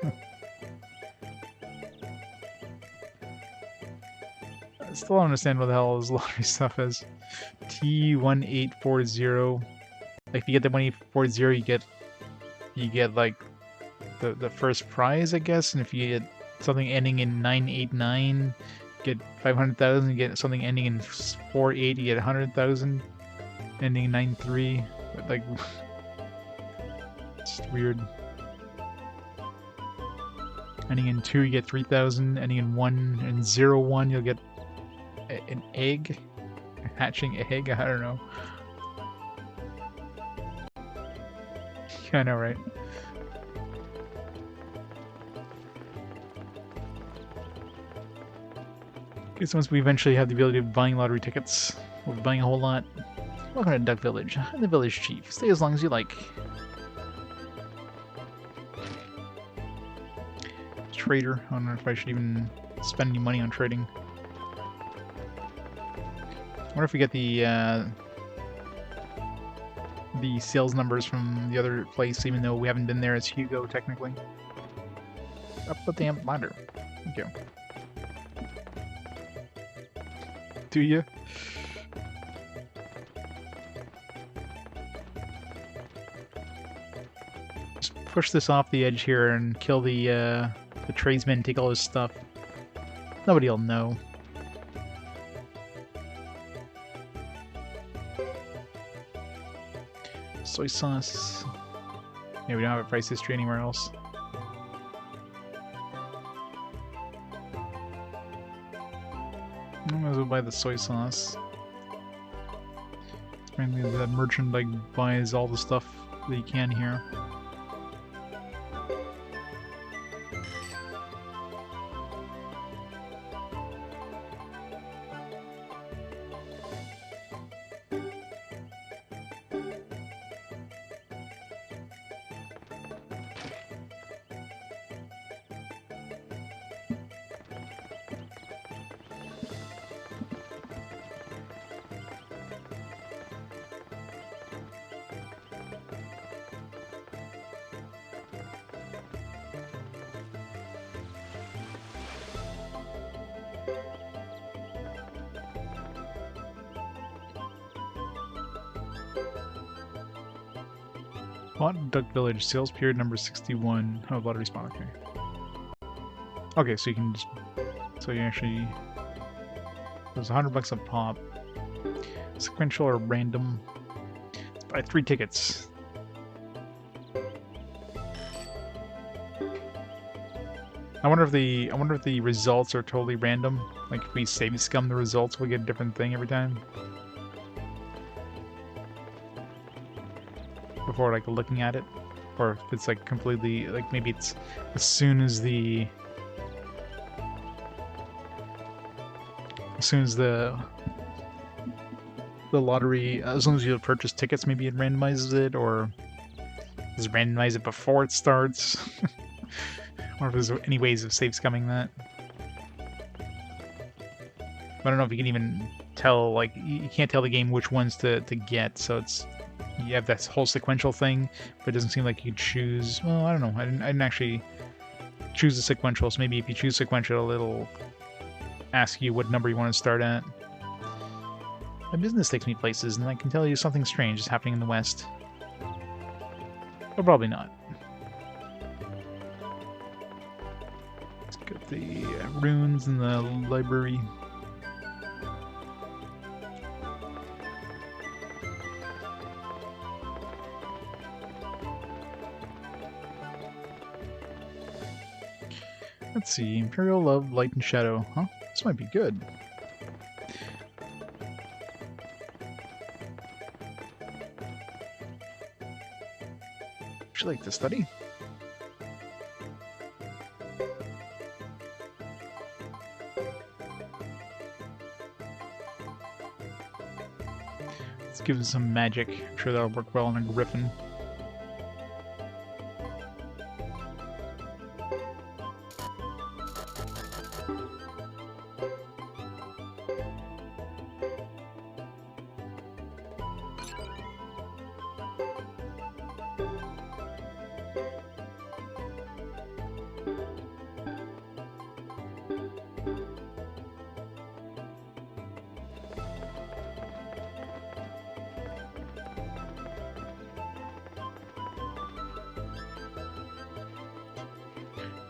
I still don't understand what the hell this lottery stuff is. T1840. Like if you get the 1840, you get like the first prize, I guess. And if you get something ending in 989, get 500,000. You get something ending in 48, you get 100,000. Ending in 93, but like it's weird. Ending in 2, you get 3,000. Ending in 1 and 01, you'll get an egg. Hatching egg? I don't know. Yeah, I know, right? Okay, so once we eventually have the ability of buying lottery tickets, we'll be buying a whole lot. Welcome to Duck Village. I'm the village chief. Stay as long as you like. Trader. I don't know if I should even spend any money on trading. I wonder if we get the the sales numbers from the other place, even though we haven't been there as Hugo technically. Up the damn ladder. Thank you. Do you? Just push this off the edge here and kill the tradesman, take all his stuff. Nobody will know. Soy sauce. Yeah, we don't have a price history anywhere else. I might as well buy the soy sauce. Apparently the merchant like buys all the stuff that he can here. Bought Duck Village, sales period number 61. Oh, lottery spawn, okay. Okay, so you can just... So you actually... There's $100 a pop. Sequential or random. Let's buy 3 tickets. I wonder if the results are totally random. Like if we save scum the results, we get a different thing every time. Before like looking at it, or if it's like completely like maybe it's as soon as the lottery, as long as you purchase tickets, maybe it randomizes it, or does it randomize it before it starts? Or if there's any ways of save scumming that. I don't know if you can even tell, like you can't tell the game which ones to get, so it's you have that whole sequential thing, but it doesn't seem like you choose. Well, I don't know. I didn't actually choose the sequential, so maybe if you choose sequential, it'll ask you what number you want to start at. My business takes me places, and I can tell you something strange is happening in the West. But probably not. Let's get the runes in the library. Let's see, Imperial Love, Light and Shadow. Huh? This might be good. Would you like to study? Let's give it some magic. I'm sure that'll work well on a griffin.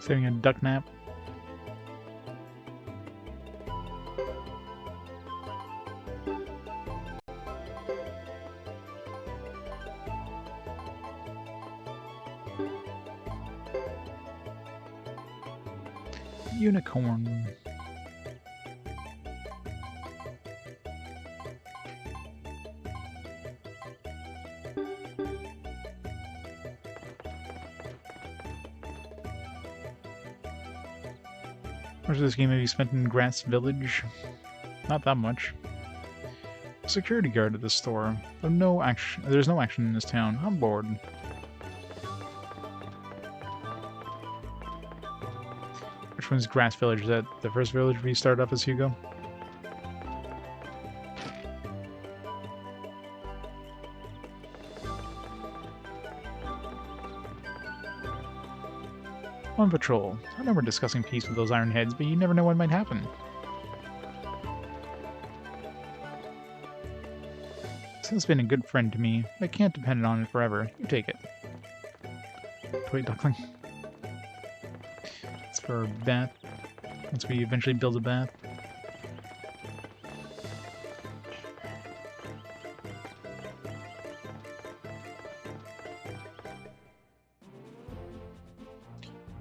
Having a duck nap. Unicorn. How much of this game have you spent in Grass Village? Not that much. Security guard at the store. There's no action in this town. I'm bored. Which one's Grass Village? Is that the first village we started up as Hugo? On patrol. I know we're discussing peace with those ironheads, but you never know what might happen. It's been a good friend to me. I can't depend on it forever. You take it. Toy duckling. It's for our bath. Once we eventually build a bath.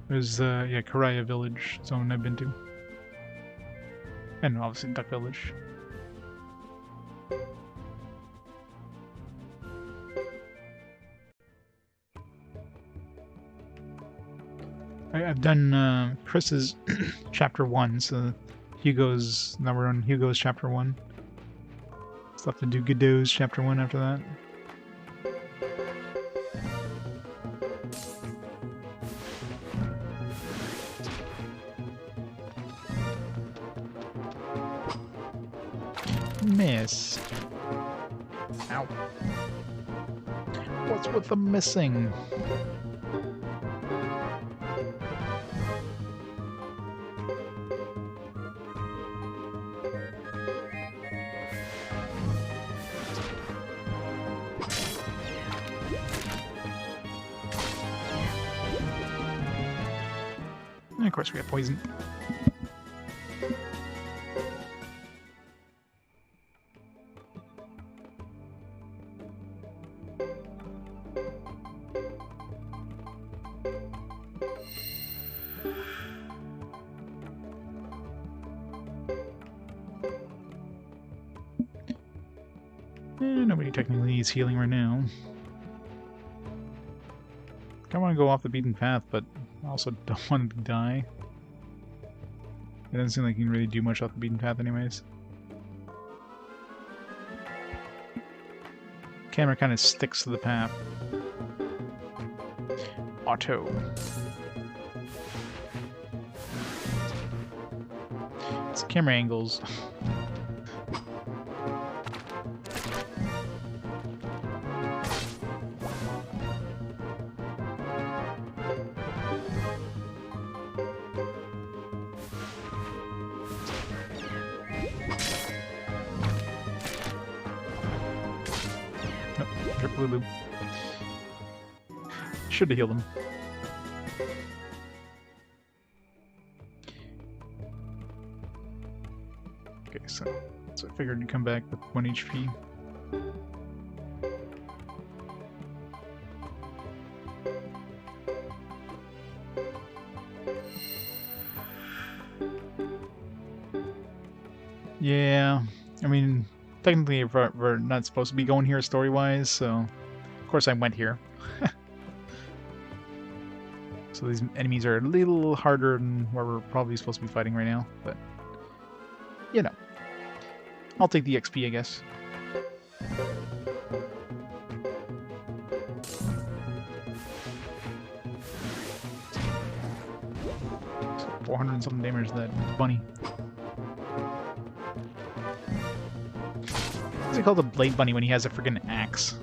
There's, yeah, Karaya Village, zone I've been to. And obviously Duck Village. I've done Chris's chapter 1, so Hugo's, now we're on Hugo's chapter 1. Still have to do Geddoe's chapter 1 after that. Miss. Ow. What's with the missing? And of course we have poison. Nobody technically needs healing right now. I want to go off the beaten path, but I also don't want to die. It doesn't seem like you can really do much off the beaten path anyways. Camera kind of sticks to the path. Auto. It's camera angles. Lulu. Should have healed him. Okay, so I figured you'd come back with 1 HP. Yeah, I mean, technically we're not supposed to be going here story-wise, so of course I went here. So these enemies are a little harder than where we're probably supposed to be fighting right now, but you know, I'll take the XP, I guess. So 400 and something damage to that bunny. What's it called, a blade bunny, when he has a freaking axe?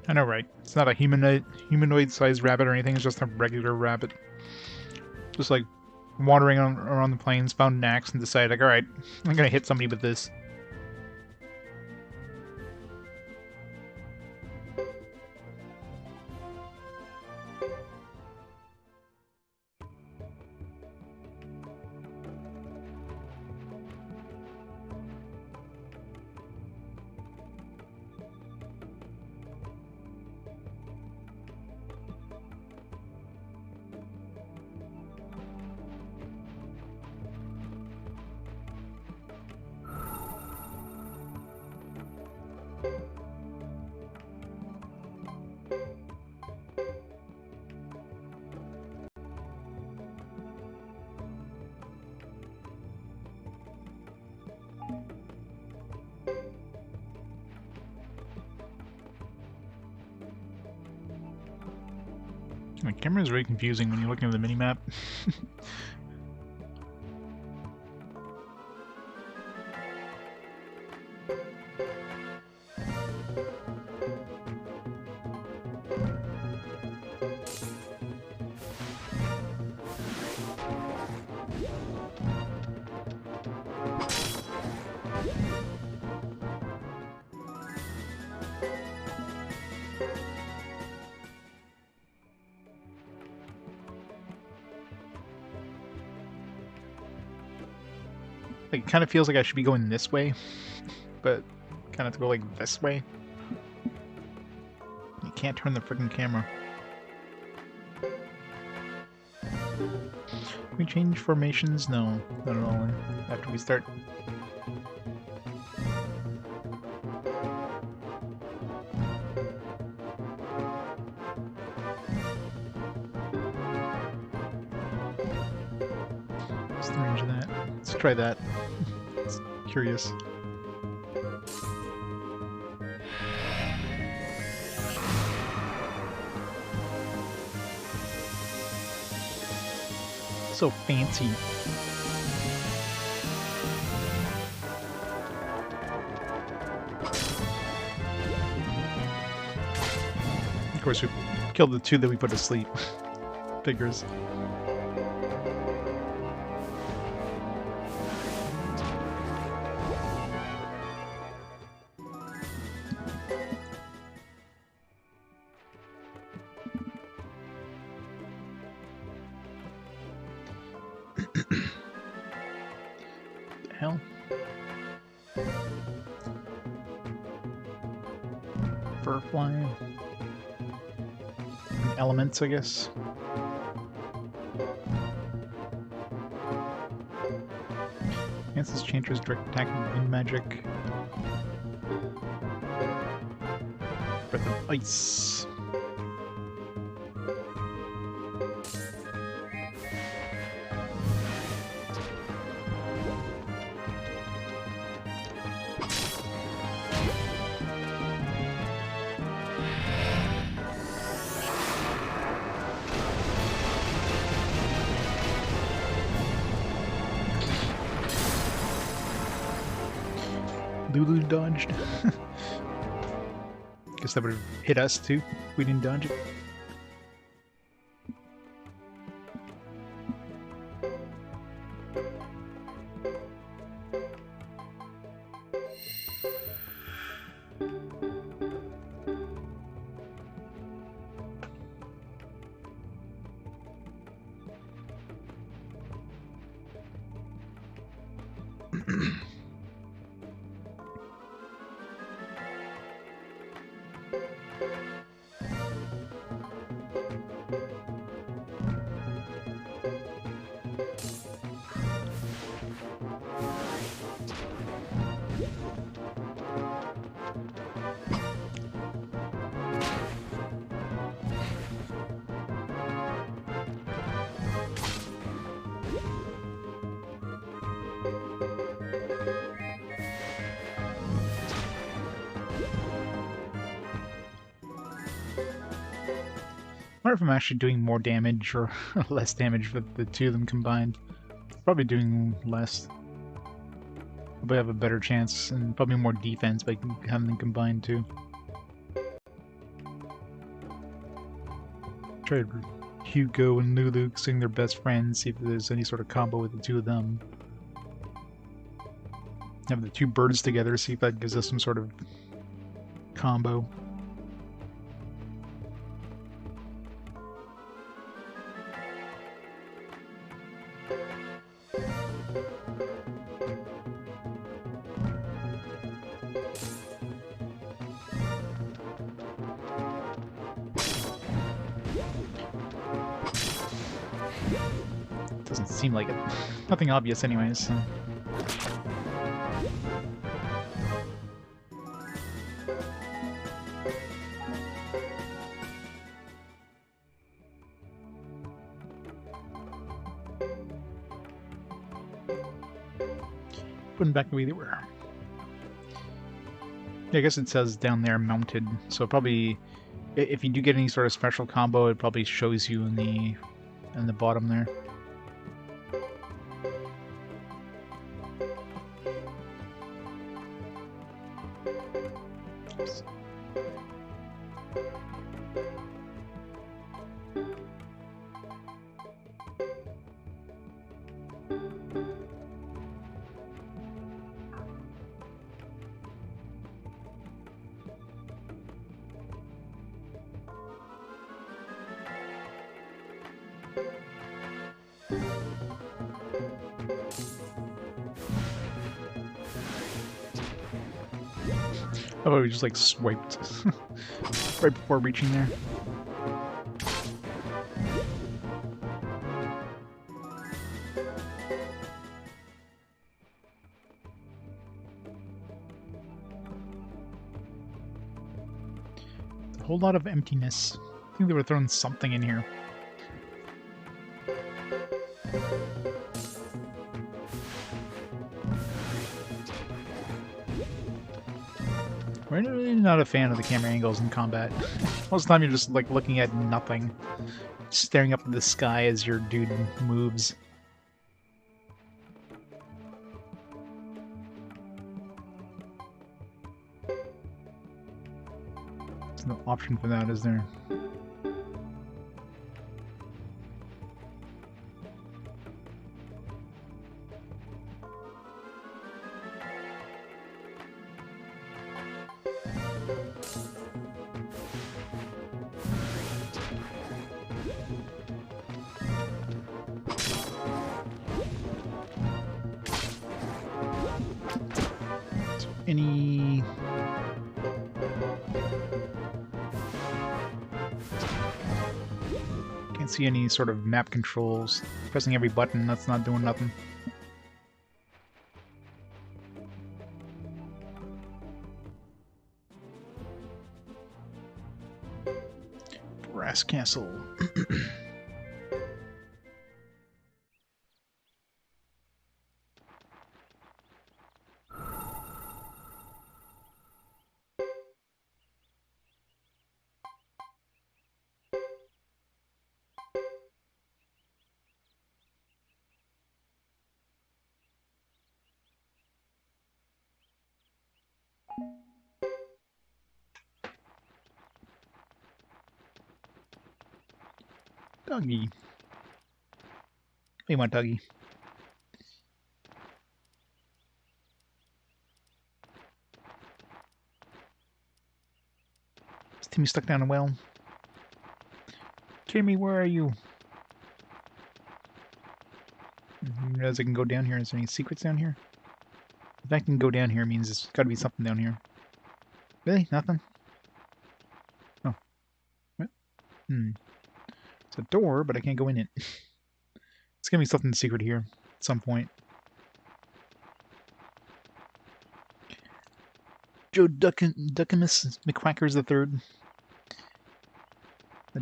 I know, right? It's not a humanoid-sized rabbit or anything. It's just a regular rabbit. Just like wandering around the plains, found an axe, and decided, like, all right, I'm gonna hit somebody with this. The camera is really confusing when you're looking at the minimap. Like, it kind of feels like I should be going this way, but kind of have to go like this way. You can't turn the freaking camera. Can we change formations? No, not at all. After we start. What's the range of that? Let's try that. It's curious. So fancy. Of course, we killed the two that we put to sleep. Figures. Hell. Fur flying. Elements, I guess. Enhances Chanter's direct attack and wind magic. Breath of ice. Lulu dodged. Guess that would have hit us too if we didn't dodge it. I wonder if I'm actually doing more damage or less damage with the two of them combined. Probably doing less. Probably have a better chance and probably more defense by having them combined too. Try Hugo and Lulu seeing their best friends, see if there's any sort of combo with the two of them. Have the two birds together, see if that gives us some sort of combo. Doesn't seem like it. Nothing obvious anyways, so. Putting back the way they were. Yeah, I guess it says down there mounted, so probably If you do get any sort of special combo, it probably shows you in the bottom there. Oops. Oh, we just like swiped right before reaching there. A whole lot of emptiness. I think they were throwing something in here. We're really not a fan of the camera angles in combat. Most of the time you're just like looking at nothing, staring up at the sky as your dude moves. There's no option for that, is there? Any... Can't see any sort of map controls. Pressing every button, that's not doing nothing. Brass Castle. Doggy. What do you want, doggy? Is Timmy stuck down a well? Timmy, where are you? Realize I can go down here. Is there any secrets down here? If I can go down here, it means there's got to be something down here. Really? Nothing? Oh. What? It's a door, but I can't go in it. It's gonna be something secret here at some point. Joe Duckimus McQuackers III.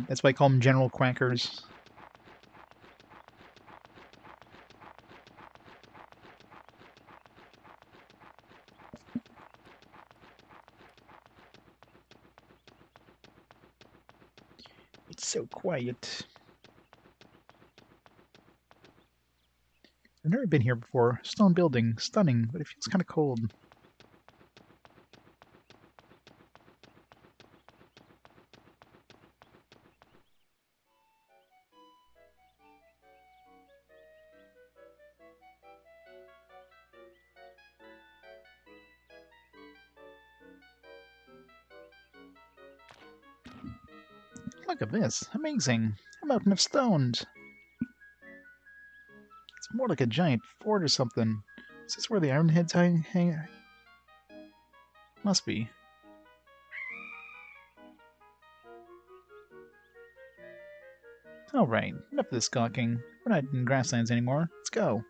That's why I call them General Quackers. It's so quiet. I've never been here before. Stone building. Stunning, but it feels kind of cold. Look at this. Amazing. A mountain of stones. It's more like a giant fort or something. Is this where the Iron Heads hang? Must be. Alright, enough of this gawking. We're not in Grasslands anymore. Let's go.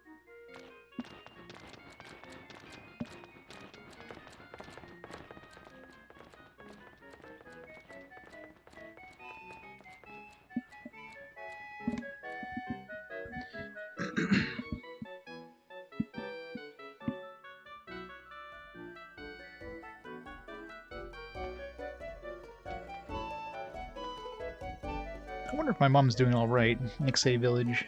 I wonder if my mom's doing alright. Nixay village.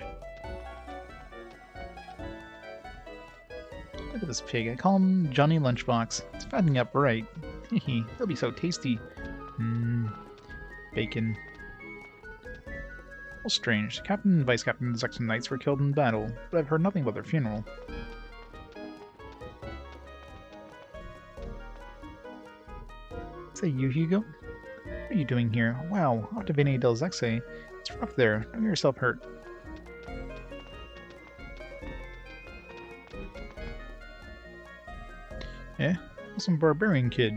Look at this pig. I call him Johnny Lunchbox. It's fattening up right. Hehe, they'll be so tasty. Bacon. Well, strange. The captain and vice captain of the Zexen Knights were killed in battle, but I've heard nothing about their funeral. Say, you, Hugo? What are you doing here? Wow, Octavine del Zexe. It's rough there. Don't get yourself hurt. Eh? Some barbarian kid.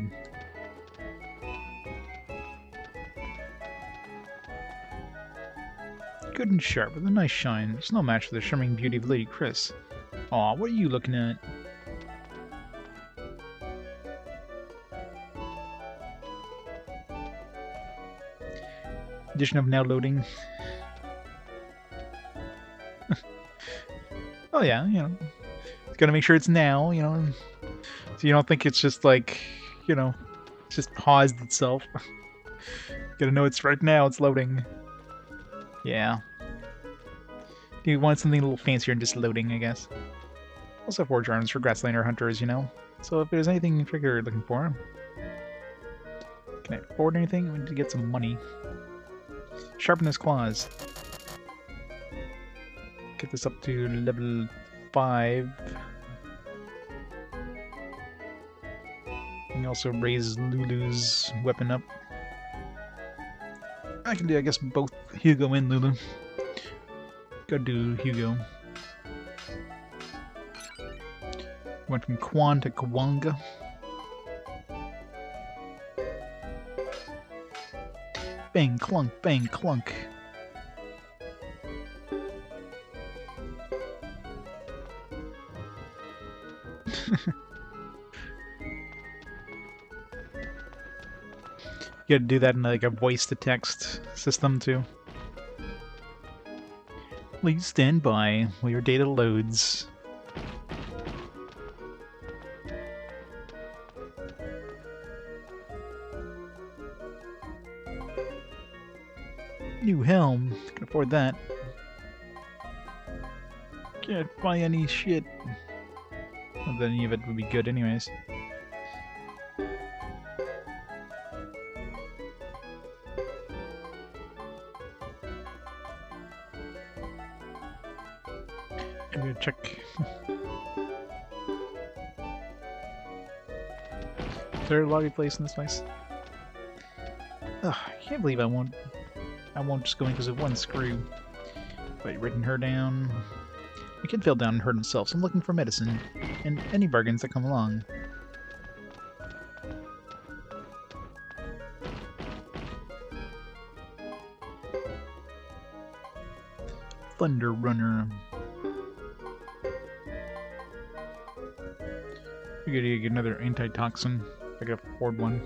Good and sharp, with a nice shine. There's no match for the shimmering beauty of Lady Chris. Aw, what are you looking at? Edition of now loading. Oh yeah, you know. It's gotta make sure it's now, you know. So you don't think it's just like, you know, it's just paused itself. Gotta know it's right now, it's loading. Yeah. You want something a little fancier and just loading, I guess. Also 4 charms for Grasslander hunters, you know. So if there's anything in particular you're looking for. Can I afford anything? We need to get some money. Sharpen his claws. Get this up to level 5. And also raise Lulu's weapon up. I can do, I guess, both Hugo and Lulu. Go do Hugo. Went from Quan to Kawanga. Bang, clunk, bang, clunk. You gotta do that in like a voice-to-text system too. Please stand by while your data loads. New helm. Can afford that. Can't buy any shit. Not that any of it would be good anyways. I'm gonna check. Is there a lobby place in this place? Ugh, I can't believe I won't just go in because of one screw. Wait, written her down. My kid fell down and hurt himself, so I'm looking for medicine. And any bargains that come along. Thunder Runner. We gotta get another antitoxin. If I can afford one.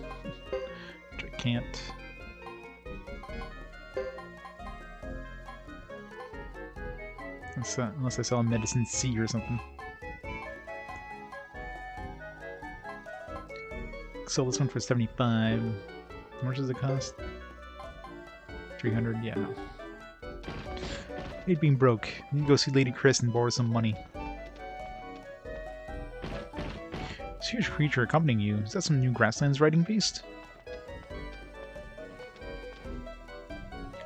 Which I can't. Unless I sell a medicine C or something. Sell this one for 75. How much does it cost? 300? Yeah, no. Hate being broke. You can go see Lady Chris and borrow some money. This huge creature accompanying you. Is that some new Grasslands riding beast?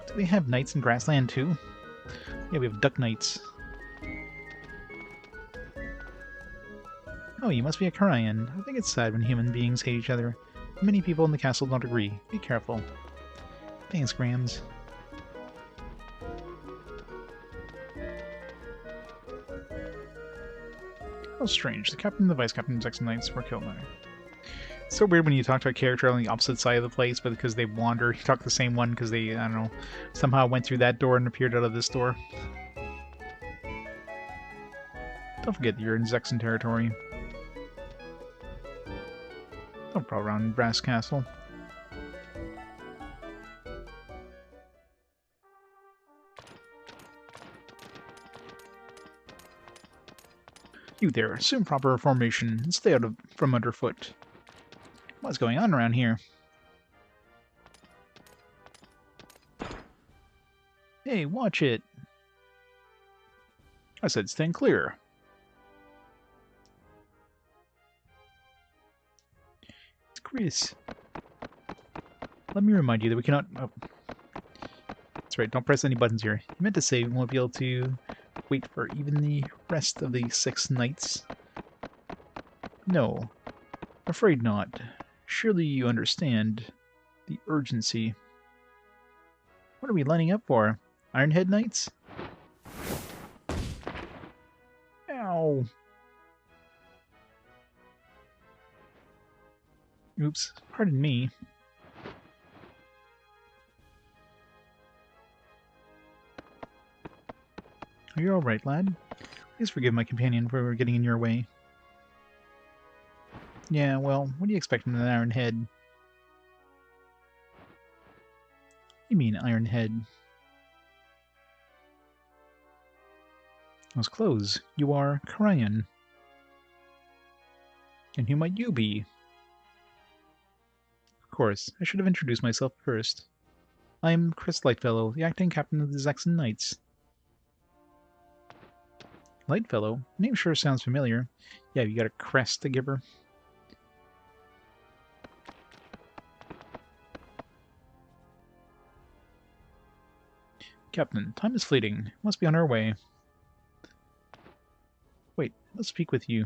Do they have knights in Grassland too? Yeah, we have duck knights. Oh, you must be a Karayan. I think it's sad when human beings hate each other. Many people in the castle don't agree. Be careful. Thanks, Grams. How strange. The captain and the vice captain of Zexen Knights were killed now. It's so weird when you talk to a character on the opposite side of the place, but because they wander, you talk to the same one because they, I don't know, somehow went through that door and appeared out of this door. Don't forget that you're in Zexen territory. Don't prowl around Brass Castle. You there, assume proper formation and stay out from underfoot. What's going on around here? Hey, watch it! I said stand clear. It's Chris. Let me remind you that we cannot... Oh. That's right, don't press any buttons here. You meant to say we won't be able to wait for even the rest of the 6 Knights. No, I'm afraid not. Surely you understand the urgency. What are we lining up for? Ironhead Knights? Ow! Oops, pardon me. Are you alright, lad? Please forgive my companion for getting in your way. Yeah, well, what do you expect from an Iron Head? You mean Iron Head? Those clothes. You are Karayan. And who might you be? Of course, I should have introduced myself first. I am Chris Lightfellow, the acting captain of the Zexen Knights. Lightfellow? Name sure sounds familiar. Yeah, you got a crest to give her? Captain, time is fleeting. Must be on our way. Wait, let's speak with you.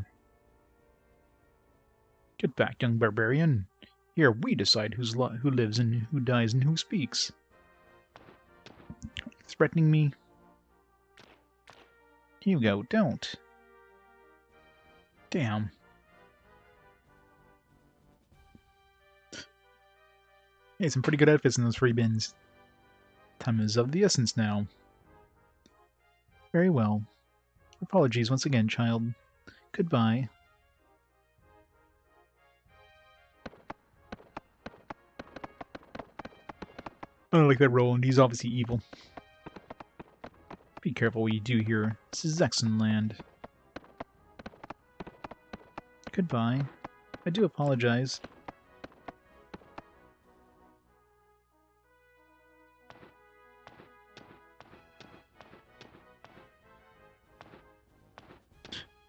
Get back, young barbarian. Here we decide who lives and who dies and who speaks. Threatening me? Hugo, don't. Damn. Hey, some pretty good outfits in those free bins. Time is of the essence now. Very well. Apologies once again, child. Goodbye. I don't like that Roland. He's obviously evil. Be careful what you do here. This is Zexen land. Goodbye. I do apologize.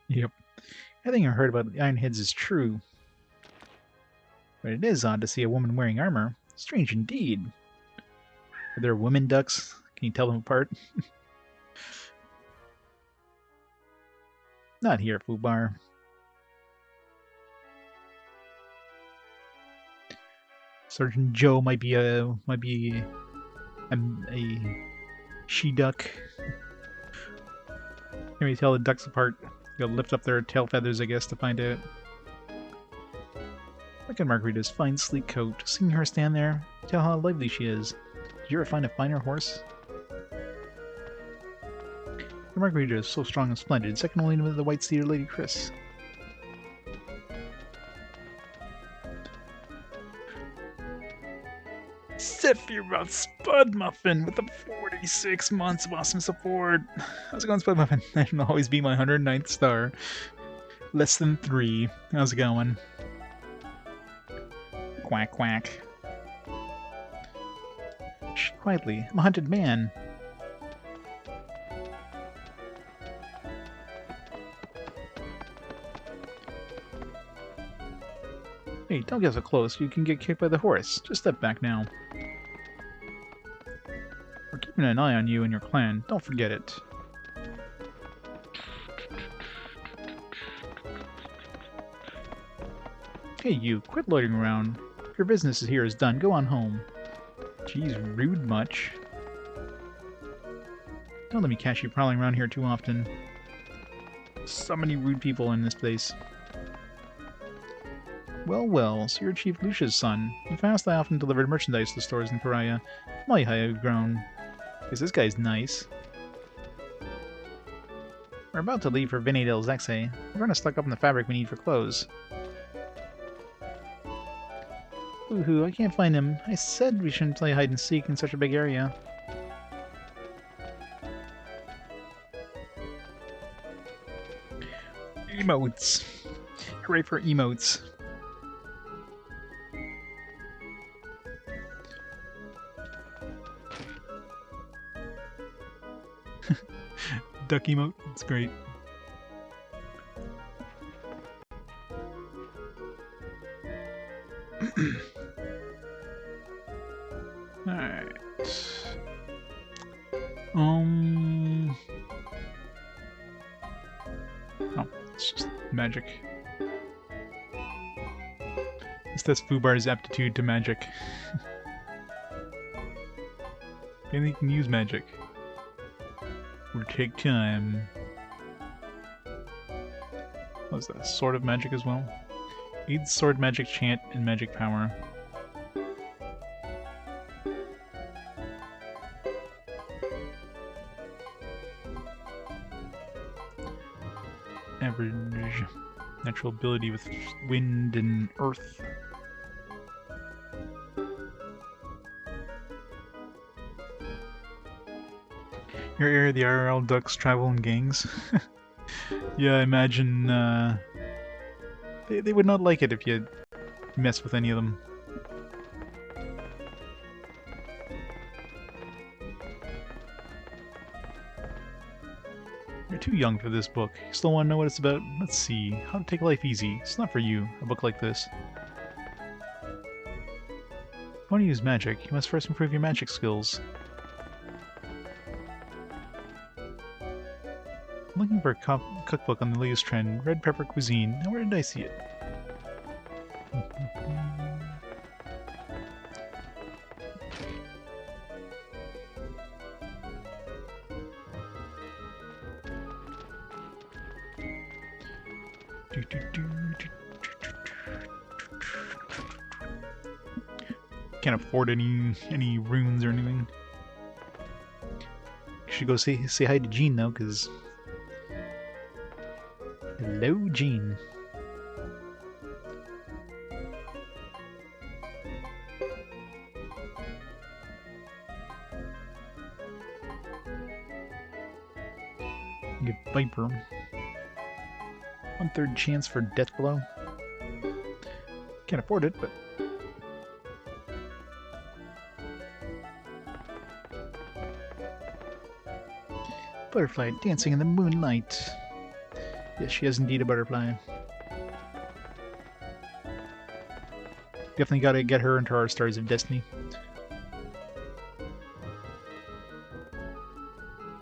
Yep. Everything I heard about the Ironheads is true. But it is odd to see a woman wearing armor. Strange indeed. Are there women ducks? Can you tell them apart? Not here, Fubar. Sergeant Joe might be a she duck. Can we tell the ducks apart? You gotta lift up their tail feathers, I guess, to find out. Look at Margarita's fine, sleek coat. Seeing her stand there, tell how lively she is. Did you ever find a finer horse? Margarita is so strong and splendid, second only to the white-steed Lady Chris. Sephiroth Spud Muffin with the 46 months of awesome support. How's it going, Spud Muffin? That'll always be my 109th star. Less than 3. How's it going? Quack, quack. Shh, quietly. I'm a hunted man. Hey, don't get so close. You can get kicked by the horse. Just step back now. We're keeping an eye on you and your clan. Don't forget it. Hey, you. Quit loitering around. Your business here is done. Go on home. Geez, rude much. Don't let me catch you prowling around here too often. So many rude people in this place. Well, well, so you're Chief Lucia's son. In the past, I often delivered merchandise to stores in Pariah. My, how you've grown. Because this guy's nice. We're about to leave for Vinny del Zexe. We're going to stock up on the fabric we need for clothes. Woohoo, I can't find him. I said we shouldn't play hide and seek in such a big area. Emotes. Hooray for emotes. duck emote. It's great. Alright. Oh, it's just magic. This tests Fubar's aptitude to magic. And he can use magic. Or take time. What's that? Sword of magic as well? Aids sword magic chant and magic power. Average natural ability with wind and earth. Your area, the IRL ducks travel in gangs. Yeah, I imagine they would not like it if you mess with any of them. You're too young for this book. You still want to know what it's about? Let's see. How to Take Life Easy. It's not for you, a book like this. If you want to use magic, you must first improve your magic skills. I'm looking for a cookbook on the latest trend, red pepper cuisine. Now, where did I see it? Can't afford any runes or anything. Should go say hi to Jean though, cause hello, Jean. Get Viper. 1/3 chance for death blow. Can't afford it, but butterfly dancing in the moonlight. Yes, she is indeed a butterfly. Definitely gotta get her into our Stars of Destiny.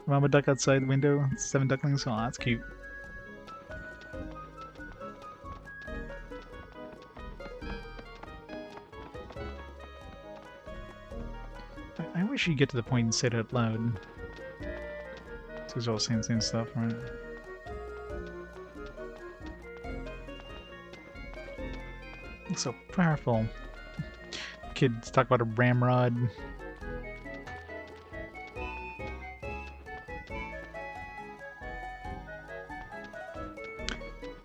Mama duck outside the window. 7 ducklings. Oh, that's cute. I wish you'd get to the point and say it out loud. Because we're all saying the same stuff, right? Looks so powerful. Kids talk about a ramrod.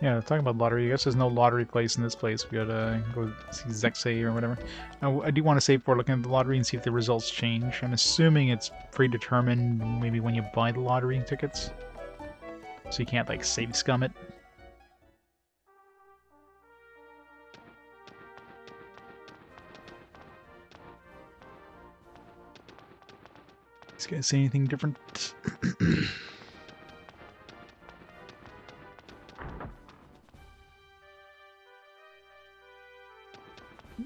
Yeah, talking about lottery, I guess there's no lottery place in this place. We gotta go see Zexen or whatever. Now, I do want to save for looking at the lottery and see if the results change. I'm assuming it's predetermined maybe when you buy the lottery tickets. So you can't, like, save scum it. These guys say anything different?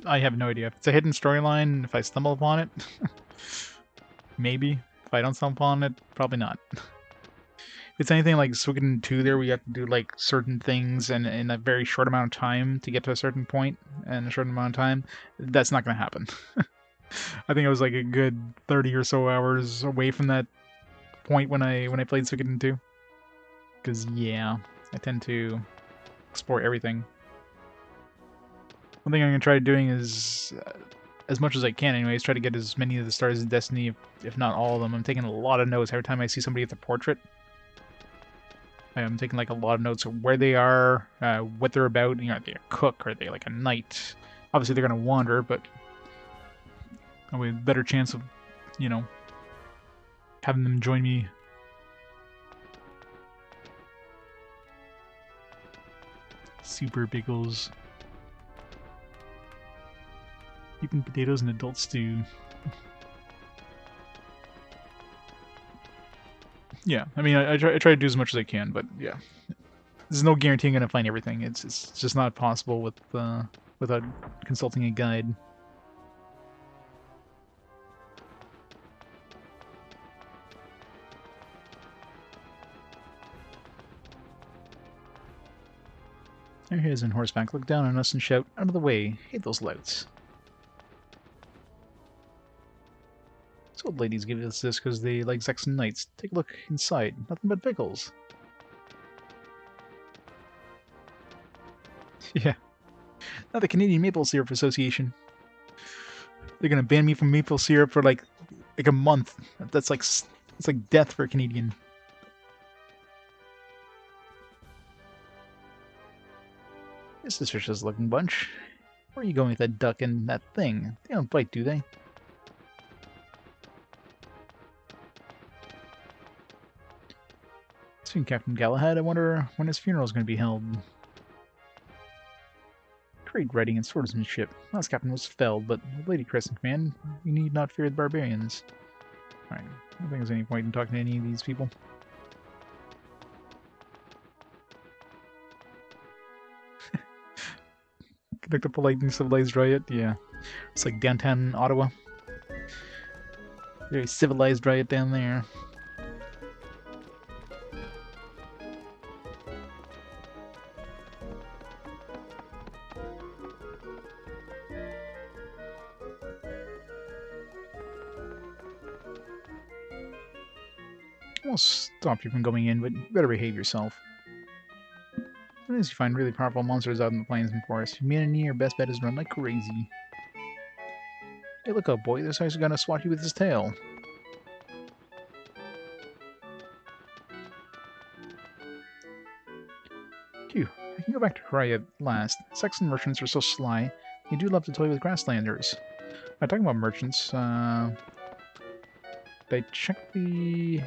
I have no idea. If it's a hidden storyline, if I stumble upon it, maybe. If I don't stumble upon it, probably not. If it's anything like Suikoden 2 there, we have to do like certain things and in a very short amount of time to get to a certain point and a certain amount of time, that's not going to happen. I think I was like a good 30 or so hours away from that point when I played Suikoden 2. Because yeah, I tend to explore everything. One thing I'm going to try doing is, as much as I can anyways, try to get as many of the Stars of Destiny, if not all of them. I'm taking a lot of notes every time I see somebody at the portrait. I'm taking like a lot of notes of where they are, what they're about. You know, are they a cook? Are they like a knight? Obviously they're going to wander, but I have a better chance of, you know, having them join me. Super Biggles. Keeping potatoes in adult stew. Yeah, I mean, I try to do as much as I can, but yeah, there's no guarantee I'm gonna find everything. It's just not possible without consulting a guide. There he is on horseback. Look down on us and shout, "Out of the way! Hate those louts!" These old ladies give us this because they like Zexen Knights. Take a look inside. Nothing but pickles. Yeah. Not the Canadian Maple Syrup Association. They're gonna ban me from maple syrup for like a month. That's like it's like death for a Canadian. This is a suspicious looking bunch. Where are you going with that duck and that thing? They don't bite, do they? Speaking of Captain Galahad, I wonder when his funeral is going to be held. Great writing and swordsmanship. Last captain was felled, but with Lady Crest in command, we need not fear the barbarians. Alright, I don't think there's any point in talking to any of these people. Conduct a polite and civilized riot? Yeah. It's like downtown Ottawa. Very civilized riot down there. I'll stop you from going in, but you better behave yourself. Sometimes you find really powerful monsters out in the plains and forests. If you meet any, your best bet is run like crazy. Hey, look up, boy. This guy's gonna swat you with his tail. Phew, I can go back to Hawaii at last. Saxon merchants are so sly. They do love to toy with Grasslanders. Talking about merchants, did I check the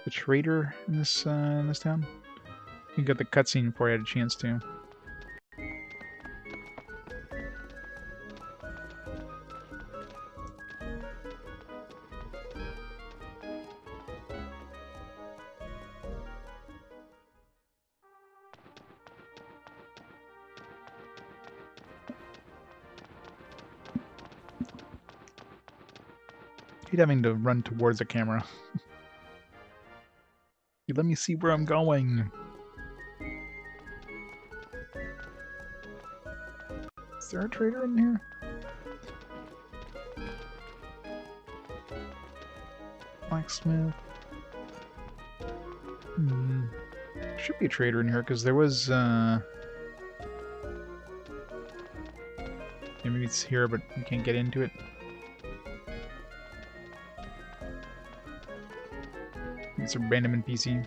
trader in this town? You got the cutscene before I had a chance to. I hate having to run towards the camera. You let me see where I'm going. Is there a trader in here? Blacksmith. Should be a trader in here because there was. Yeah, maybe it's here, but we can't get into it. It's a random NPC.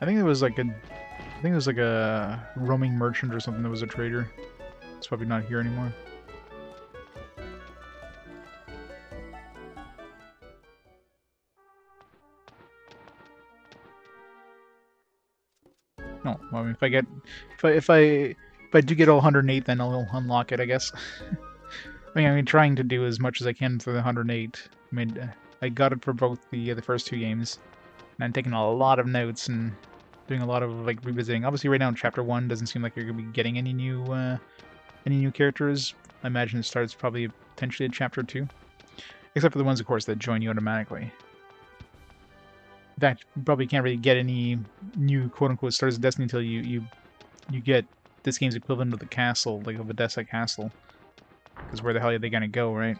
I think there was like a roaming merchant or something that was a trader. It's probably not here anymore. No, well, I mean, if I do get all 108, then I'll unlock it, I guess. I mean, I'm trying to do as much as I can for the 108. I mean, I got it for both the first two games, and I'm taking a lot of notes and doing a lot of like revisiting. Obviously, right now in Chapter 1 doesn't seem like you're gonna be getting any new characters. I imagine it starts probably potentially at Chapter 2, except for the ones, of course, that join you automatically. In fact, you probably can't really get any new quote-unquote Stars of Destiny until you get this game's equivalent of the castle, like of Odessa Castle. Because where the hell are they gonna go, right?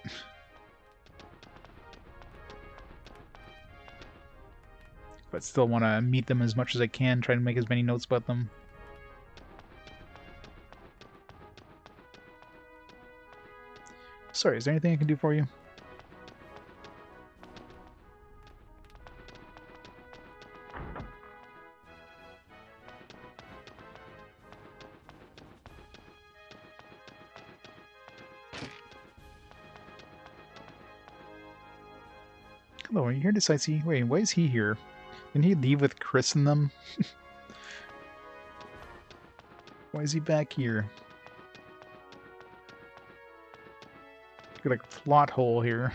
But still want to meet them as much as I can, try to make as many notes about them. Sorry, is there anything I can do for you? Hello, are you here to sightsee? Wait, why is he here? Didn't he leave with Chris and them? Why is he back here? Got like a plot hole here.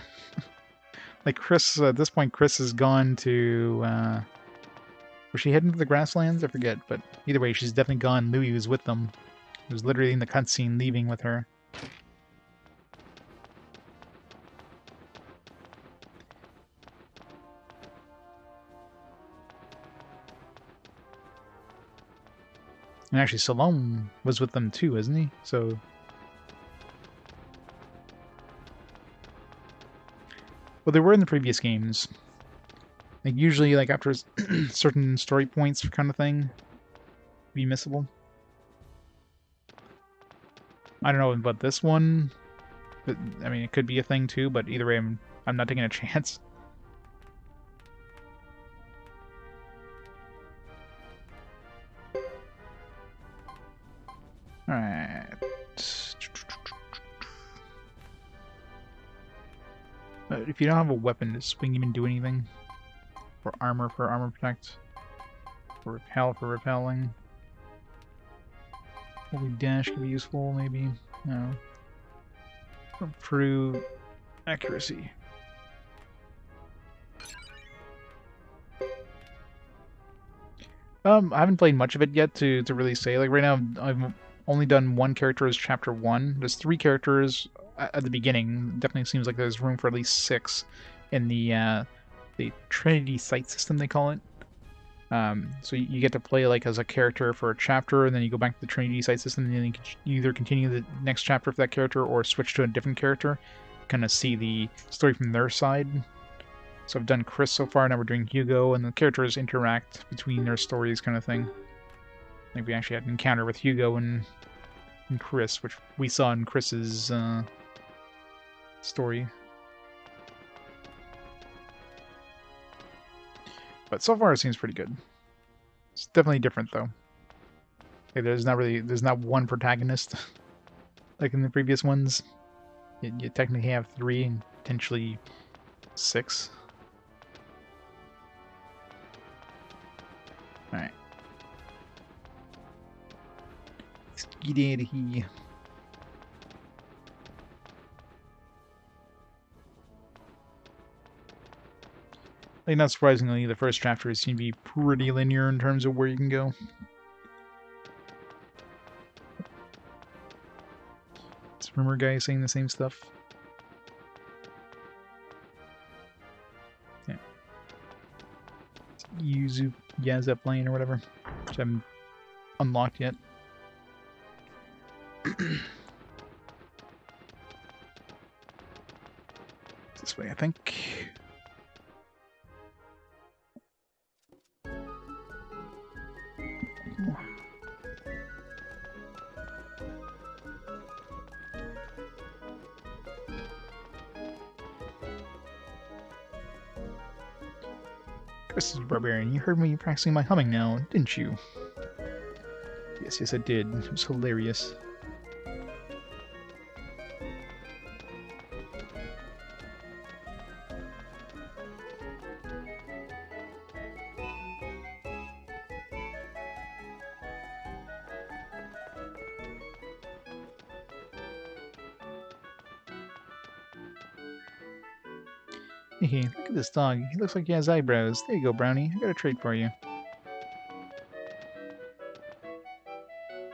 Like Chris, at this point, Chris has gone to, was she heading to the Grasslands? I forget, but either way, she's definitely gone. Louis was with them. He was literally in the cutscene leaving with her. And actually, Salome was with them too, isn't he? So... Well, they were in the previous games. Like, usually, like, after certain story points kind of thing, be missable. I don't know about this one, but, I mean, it could be a thing too, but either way, I'm not taking a chance. Alright. If you don't have a weapon, does swing even do anything? For armor protect? For repel for repelling? Holy dash could be useful, maybe? No. Improve accuracy. I haven't played much of it yet to really say. Like, right now, I've only done one character as Chapter 1. There's 3 characters at the beginning. Definitely seems like there's room for at least 6 in the Trinity Sight System, they call it. So you get to play like as a character for a chapter, and then you go back to the Trinity Sight System, and then you can either continue the next chapter for that character or switch to a different character. Kind of see the story from their side. So I've done Chris so far, now we're doing Hugo, and the characters interact between their stories kind of thing. Like we actually had an encounter with Hugo and Chris, which we saw in Chris's story. But so far it seems pretty good. It's definitely different though. Like there's not one protagonist like in the previous ones. You technically have 3 and potentially 6. Alright. Let's get out of here. Like, not surprisingly, the first chapters seem to be pretty linear in terms of where you can go. This rumor guy saying the same stuff. Yeah. Yuzu Yazep Lane or whatever, which I haven't unlocked yet. This way, I think. This is Barbarian. You heard me practicing my humming now, didn't you? Yes, I did. It was hilarious. Hey, look at this dog. He looks like he has eyebrows. There you go, Brownie. I got a treat for you.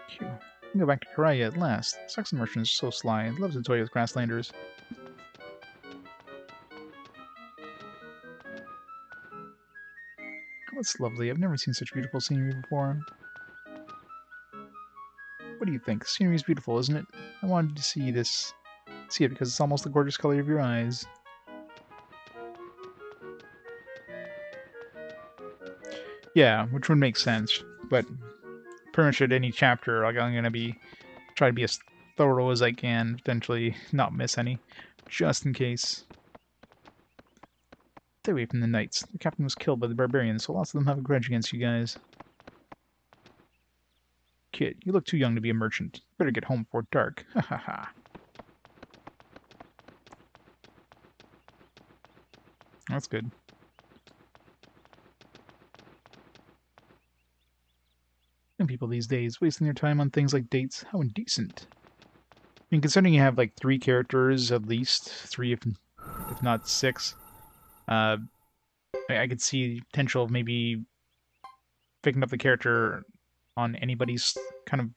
Phew. I can go back to Karaya at last. Zexen merchant is so sly. He loves to toy with Grasslanders. Oh, it's lovely. I've never seen such beautiful scenery before. What do you think? Scenery is beautiful, isn't it? I wanted to see this. See it because it's almost the gorgeous color of your eyes. Yeah, which would make sense, but pretty much at any chapter, like I'm gonna try to be as thorough as I can, potentially not miss any, just in case. Stay away from the Knights. The captain was killed by the barbarians, so lots of them have a grudge against you guys. Kid, you look too young to be a merchant. Better get home before dark. Ha ha ha. That's good. And people these days wasting their time on things like dates. How indecent. I mean, considering you have like 3 characters, at least 3 if not 6, I could see potential of maybe picking up the character on anybody's kind of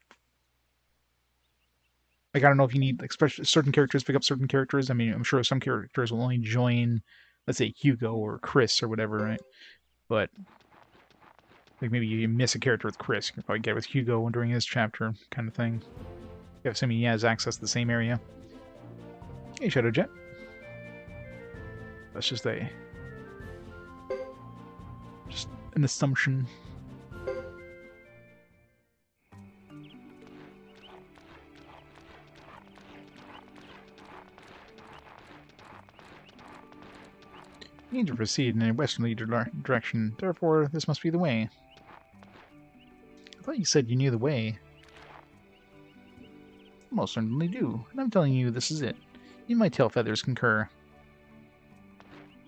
like I don't know if you need like certain characters pick up certain characters. I mean, I'm sure some characters will only join, let's say Hugo or Chris or whatever, right? But like maybe you miss a character with Chris, you can probably get with Hugo during his chapter, kind of thing. Yeah, assuming he has access to the same area. Hey, Shadow Jet. That's just an assumption. You need to proceed in a westerly direction, therefore this must be the way. I thought you said you knew the way. I most certainly do, and I'm telling you this is it. You my tail feathers concur.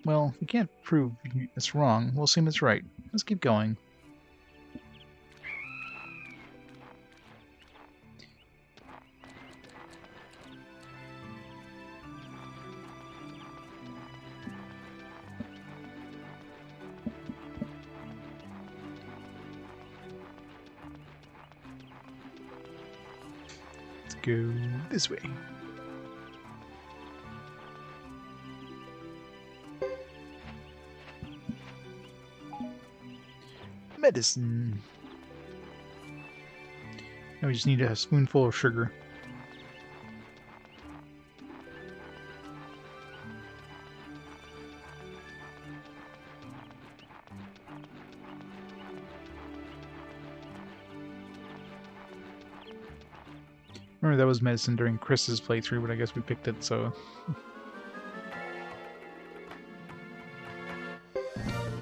Well, we can't prove it's wrong. We'll assume it's right. Let's keep going. Let's go this way. Medicine. Now we just need a spoonful of sugar. Remember that was medicine during Chris's playthrough, but I guess we picked it, so...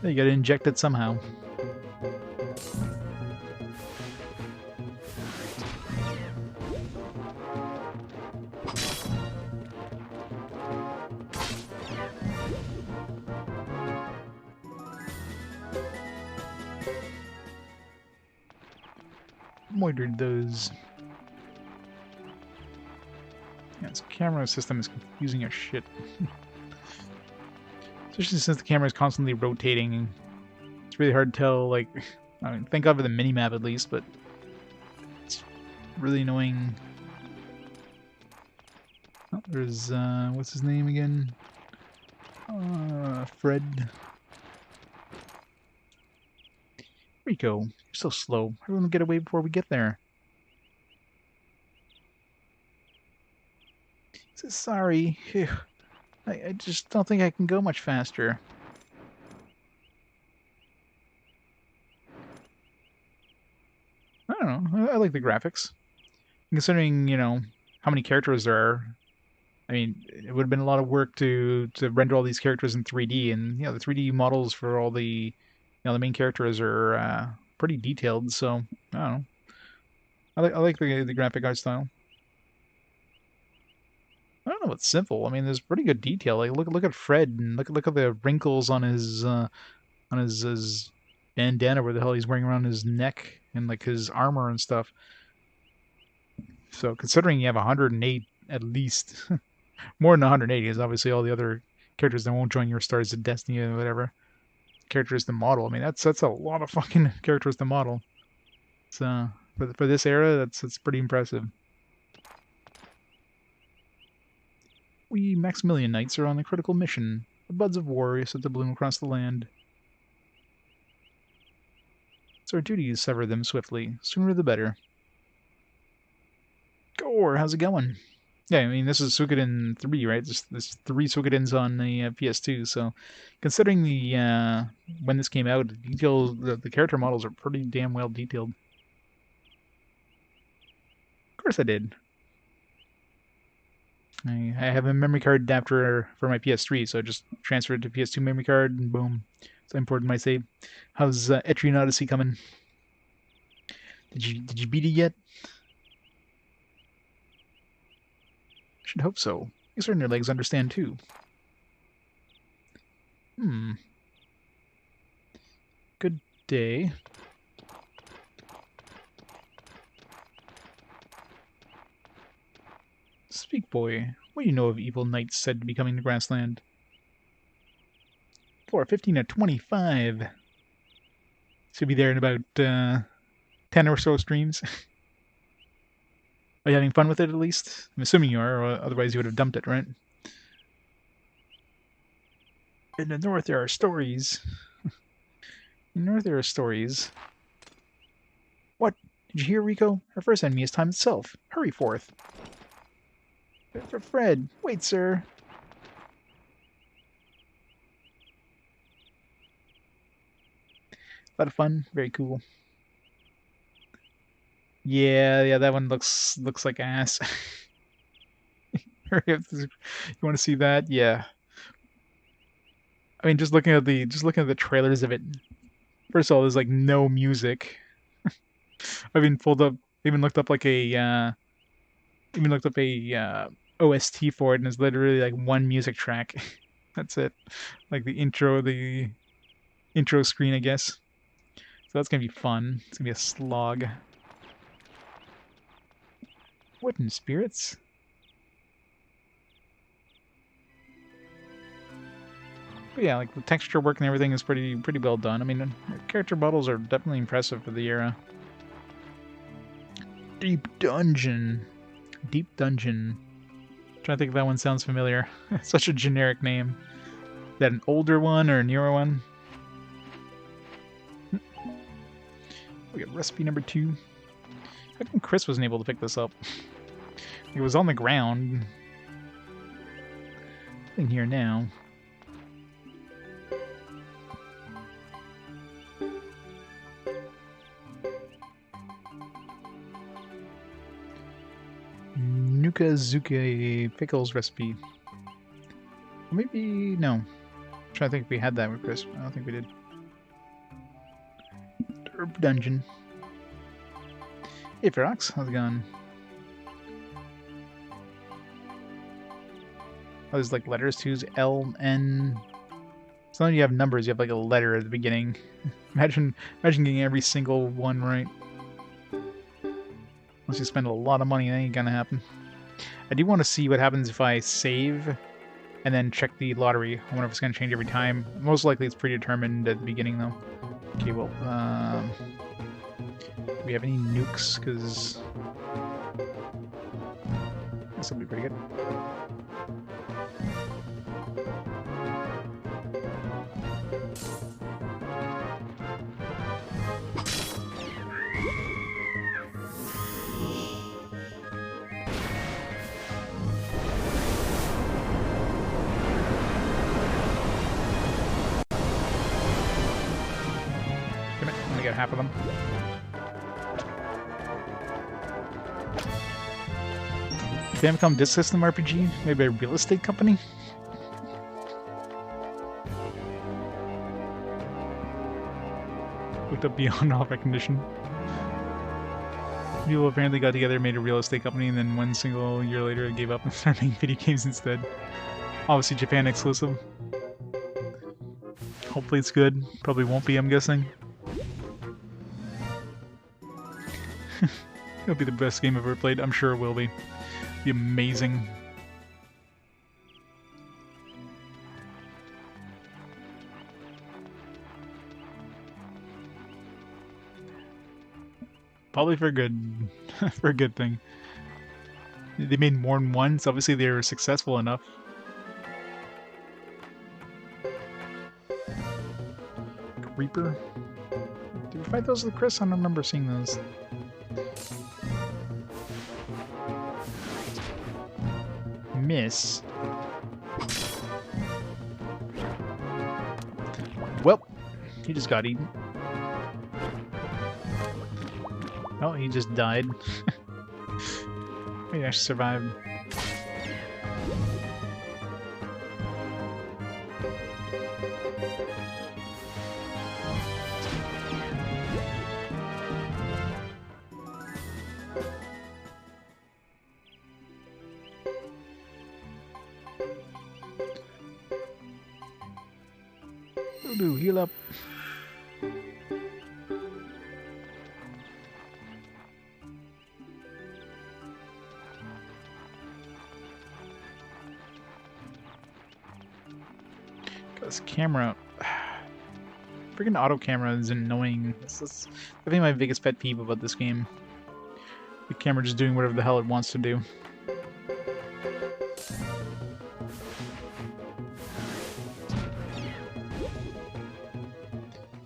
You gotta inject it somehow. Moitered those. Yeah, this camera system is confusing as shit. Especially since the camera is constantly rotating. It's really hard to tell, like, I mean, thank God for the mini-map at least, but it's really annoying. Oh, there's, what's his name again? Fred. Rico, you're so slow. Everyone will get away before we get there. So sorry. Phew. I just don't think I can go much faster. I don't know. I like the graphics. Considering, you know, how many characters there are, I mean, it would have been a lot of work to render all these characters in 3D, and, you know, the 3D models for all the, you know, the main characters are pretty detailed, so, I don't know. I like the graphic art style. I don't know what's simple. I mean, there's pretty good detail. Like, look at Fred, and look at the wrinkles on his bandana, where the hell he's wearing around his neck, and like his armor and stuff. So considering you have 108 at least, more than 180 is obviously all the other characters that won't join your Stars of Destiny or whatever characters to model. I mean, that's a lot of fucking characters to model. So for this era, that's pretty impressive. We Maximilian Knights are on a critical mission. The buds of war are set to bloom across the land. It's our duty to sever them swiftly. Sooner the better. Gore, how's it going? Yeah, I mean, this is Suikoden 3, right? There's 3 Suikodens on the PS2, so considering the when this came out, the character models are pretty damn well detailed. Of course I did. I have a memory card adapter for my PS3, so I just transferred it to PS2 memory card, and boom. So I imported my save. How's Etrian Odyssey coming? Did you beat it yet? Should hope so. These are your legs understand too. Good day. Speak, boy. What do you know of evil knights said to be coming to Grassland? floor 15 to 25. Should be there in about 10 or so streams. Are you having fun with it at least? I'm assuming you are, or otherwise you would have dumped it, right? In the north there are stories. In the north there are stories. What? Did you hear, Rico? Our first enemy is time itself. Hurry forth. For Fred. Wait, sir. A lot of fun. Very cool. Yeah, that one looks like ass. You want to see that? Yeah. I mean, just looking at the trailers of it. First of all, there's like no music. I even looked up like a OST for it, and it's literally like one music track. That's it. Like the intro screen, I guess. So that's gonna be fun. It's gonna be a slog. Wooden spirits. But yeah, like the texture work and everything is pretty well done. I mean, the character models are definitely impressive for the era. Deep Dungeon. Deep Dungeon. I'm trying to think if that one sounds familiar. Such a generic name. Is that an older one or a newer one? We got recipe number 2. How come Chris wasn't able to pick this up? It was on the ground. In here now. Nukazuke pickles recipe. Maybe no. I'm trying to think if we had that with Chris. I don't think we did. Herb Dungeon. Hey Ferox, how's it going? Oh, there's like letters too. L, N. So when you have numbers, you have like a letter at the beginning. Imagine getting every single one right. Unless you spend a lot of money, that ain't gonna happen. I do want to see what happens if I save and then check the lottery. I wonder if it's gonna change every time. Most likely it's predetermined at the beginning though. Okay, well, do we have any nukes? Because this will be pretty good. Get half of them. Famicom Disk System RPG? Maybe a real estate company? Looked up beyond all recognition. People apparently got together, made a real estate company, and then one single year later gave up and started making video games instead. Obviously Japan exclusive. Hopefully it's good. Probably won't be, I'm guessing. It'll be the best game I've ever played. I'm sure it will be. Be amazing. Probably for a good, for a good thing. They made more than one, so obviously they were successful enough. Reaper. Did we fight those with Chris? I don't remember seeing those. Miss. Well, he just got eaten. Oh, he just died. Maybe I should survive. Ooh, heal up. Got this camera. Freaking auto camera is annoying. That's I think my biggest pet peeve about this game. The camera just doing whatever the hell it wants to do.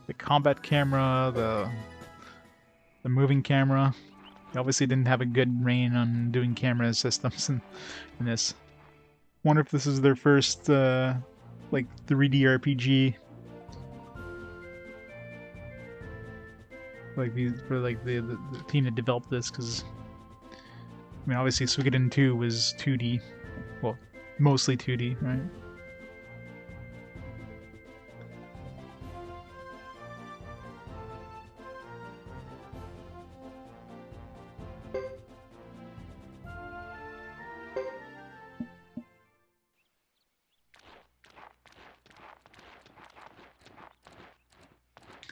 The combat camera, the moving camera. They obviously didn't have a good reign on doing camera systems in this. Wonder if this is their first like 3D RPG. Like for like the team that developed this, because I mean obviously Suikoden 2 was 2D, well mostly 2D, right?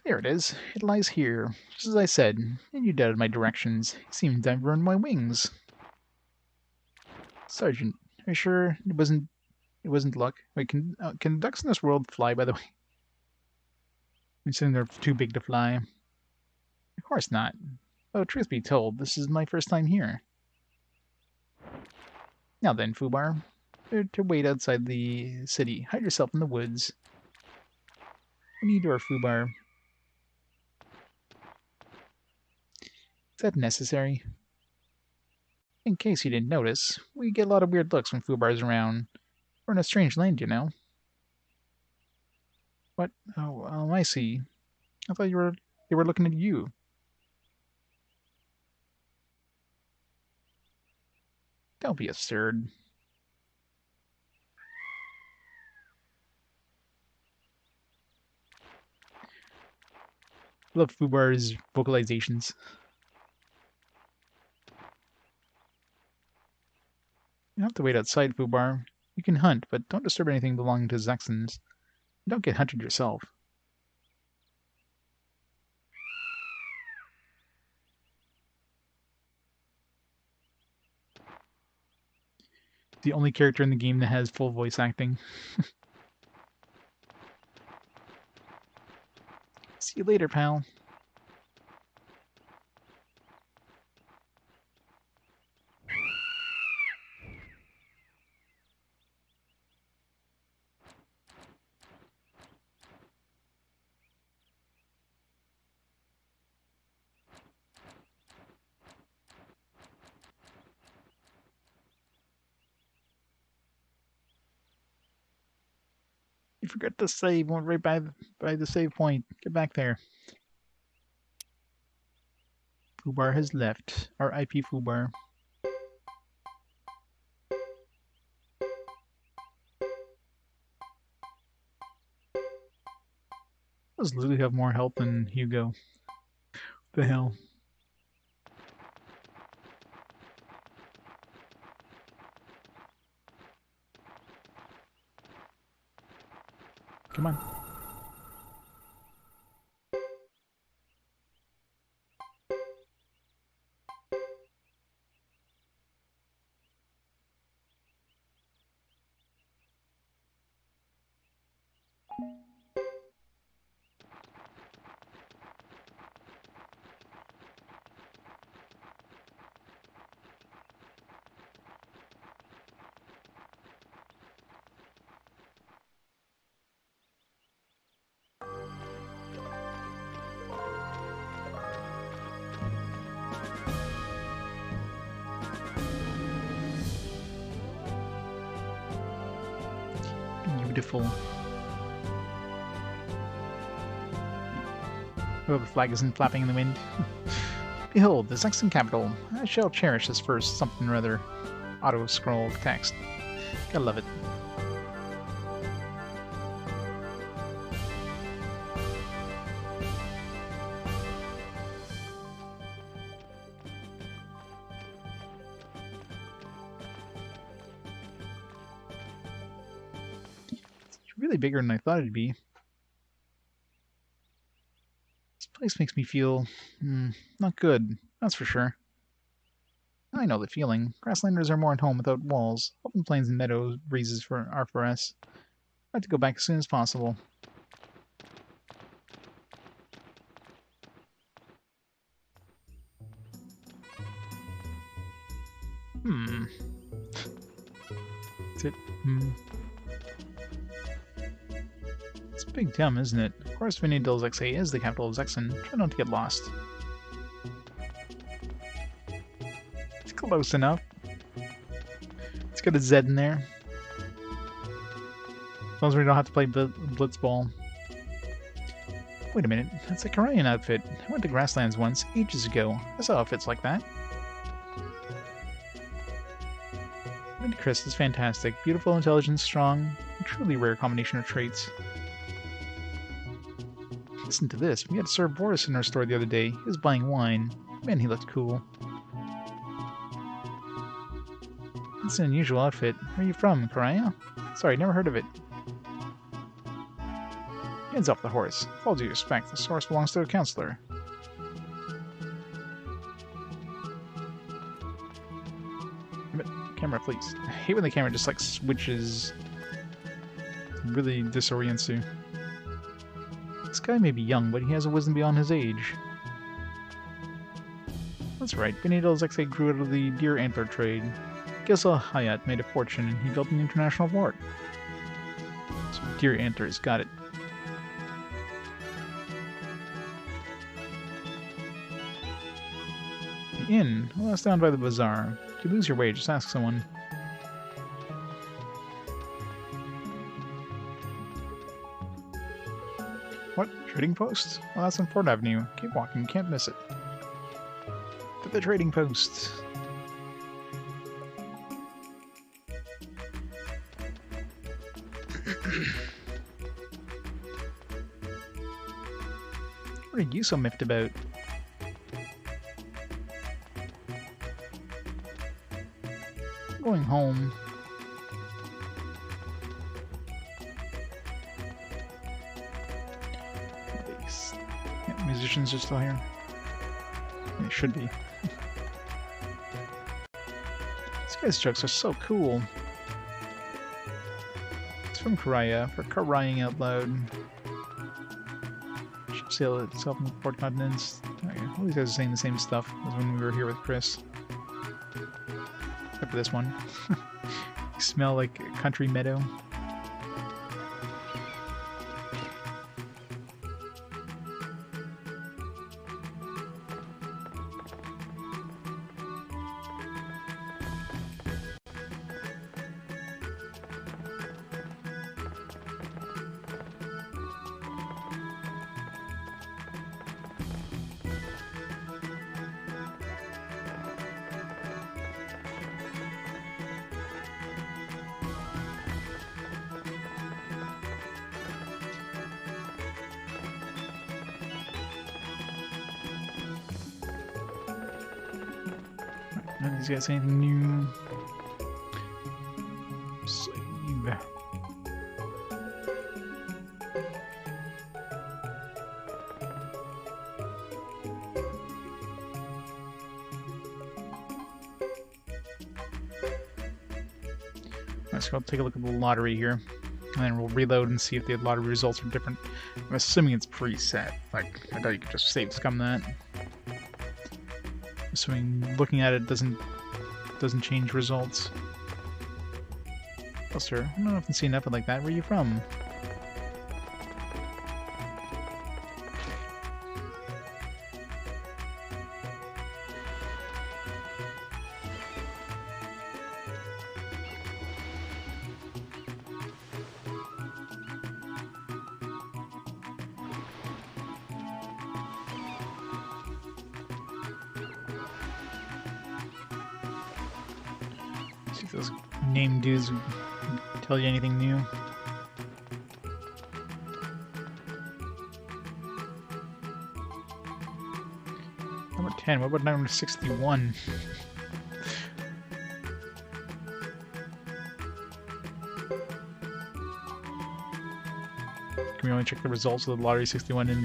There it is. It lies here, just as I said, and you doubted my directions. It seemed I've ruined my wings. Sergeant, are you sure it wasn't luck? Wait, can ducks in this world fly, by the way? I'm assuming they're too big to fly. Of course not. Though truth be told, this is my first time here. Now then, Fubar, to wait outside the city. Hide yourself in the woods. We need your Fubar. Is that necessary? In case you didn't notice, we get a lot of weird looks when Fubar's around. We're in a strange land, you know. What? Oh, I see. I thought they were looking at you. Don't be absurd. I love Fubar's vocalizations. You don't have to wait outside, Fubar. You can hunt, but don't disturb anything belonging to Zexens. Don't get hunted yourself. The only character in the game that has full voice acting. See you later, pal. You forgot to save. Went right by the save point. Get back there. Fubar has left. R.I.P. Fubar. Does Lulu have more health than Hugo? What the hell? Come on. Beautiful. Oh, the flag isn't flapping in the wind. Behold, the Zexen capital. I shall cherish this first something or other. Auto-scroll text. Gotta love it. Really bigger than I thought it'd be. This place makes me feel not good, that's for sure. I know the feeling. Grasslanders are more at home without walls. Open plains and meadows breezes are for us. I'd like to go back as soon as possible. Is it? It's a big town, isn't it? Of course, Vinidil Zexen is the capital of Zexen. Try not to get lost. It's close enough. It's got a Z in there. As long as we don't have to play Blitzball. Wait a minute, that's a Korean outfit. I went to Grasslands once, ages ago. I saw outfits like that. And Chris is fantastic. Beautiful, intelligent, strong. A truly rare combination of traits. Listen to this. We had to serve Boris in our store the other day. He was buying wine. Man, he looked cool. It's an unusual outfit. Where are you from, Korea? Sorry, never heard of it. Hands off the horse. With all due respect, this horse belongs to a counselor. Camera, please. I hate when the camera just like switches. It really disorients you. This guy may be young, but he has a wisdom beyond his age. That's right. Benito Zexen grew out of the deer antler trade. Gisela Hayat made a fortune, and he built an international port. So deer antlers, got it. The inn? Well, that's down by the bazaar. If you lose your way, just ask someone. What? Trading post? Well, that's on 4th Avenue. Keep walking, you can't miss it. To the trading post. What are you so miffed about? I'm going home. Yeah, musicians are still here. They should be. These guys' jokes are so cool. It's from Korea, for crying out loud. Should sail itself in the 4 continents. Okay, all these guys are saying the same stuff as when we were here with Chris. Except for this one. You smell like a country meadow. None of these guys say anything new. Save. Let's go take a look at the lottery here. And then we'll reload and see if the lottery results are different. I'm assuming it's preset. Like, I thought you could just save scum that. Assuming looking at it doesn't change results. Oh, sir, I don't know if I've seen nothing like that. Where are you from? See if those name dudes tell you anything new. Number 10, what about number 61? Can we only check the results of the Lottery 61 in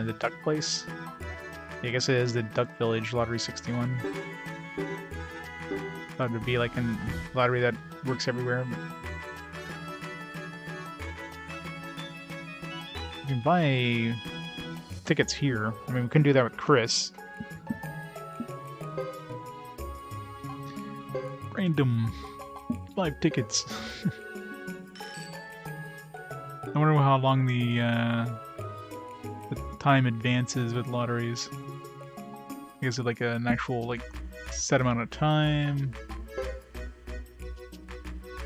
the duck place? Yeah, I guess it is the Duck Village Lottery 61. Thought it would be like a lottery that works everywhere. But you can buy tickets here. I mean, we couldn't do that with Chris. Random. 5 tickets. I wonder how long the time advances with lotteries. I guess it's like an actual like set amount of time.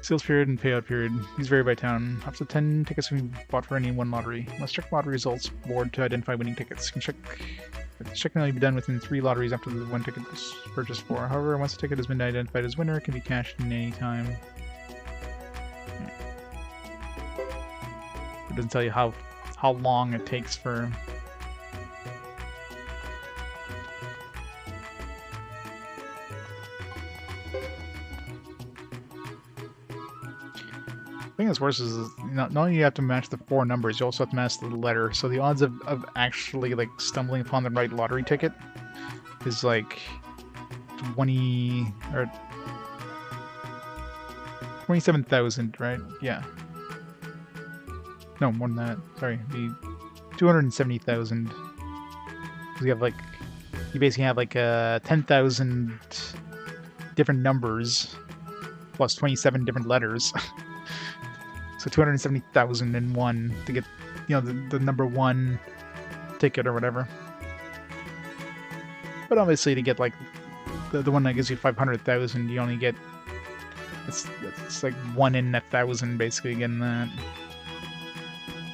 Sales period and payout period. These vary by town. Up to 10 tickets can be bought for any one lottery. Must check lottery results board to identify winning tickets. Can check can only be done within 3 lotteries after the one ticket is purchased for. However, once a ticket has been identified as winner, it can be cashed in any time. It doesn't tell you how long it takes for. The thing that's worse is not only you have to match the 4 numbers, you also have to match the letter. So the odds of actually like stumbling upon the right lottery ticket is like 20 or 27,000, right? Yeah. No, more than that. Sorry, be 270,000. Because you have like, you basically have like 10,000 different numbers plus 27 different letters. So 270,001 to get, you know, the number 1 ticket or whatever. But obviously to get like the one that gives you 500,000, you only get it's like 1 in 1,000 basically getting that.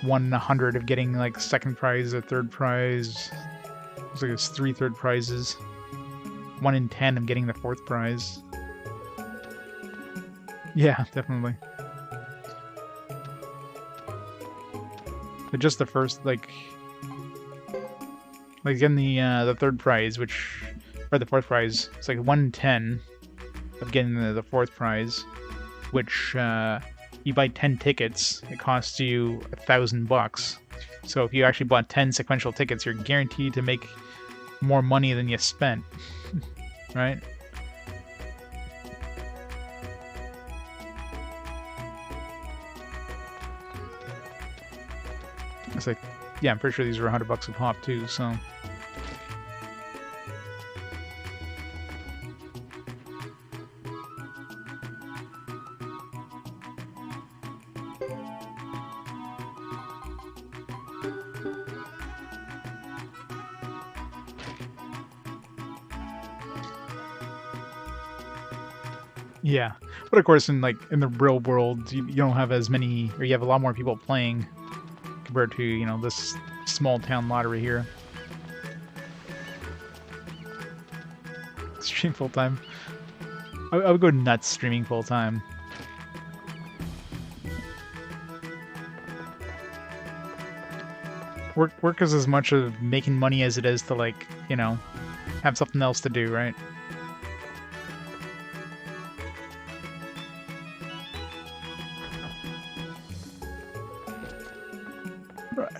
1 in 100 of getting like second prize or third prize. Looks like it's 3 third prizes. 1 in 10 of getting the 4th prize. Yeah, definitely. But just the first, like getting the 3rd prize, which, or the 4th prize, it's like 1 in 10 of getting the 4th prize, which you buy 10 tickets, it costs you $1,000. So if you actually bought 10 sequential tickets, you're guaranteed to make more money than you spent, right? It's like, yeah, I'm pretty sure these are $100 a pop too, so. Yeah, but of course, in the real world, you don't have as many, or you have a lot more people playing compared to, you know, this small town lottery here. Stream full time. I would go nuts streaming full time. Work is as much of making money as it is to, like, you know, have something else to do, right?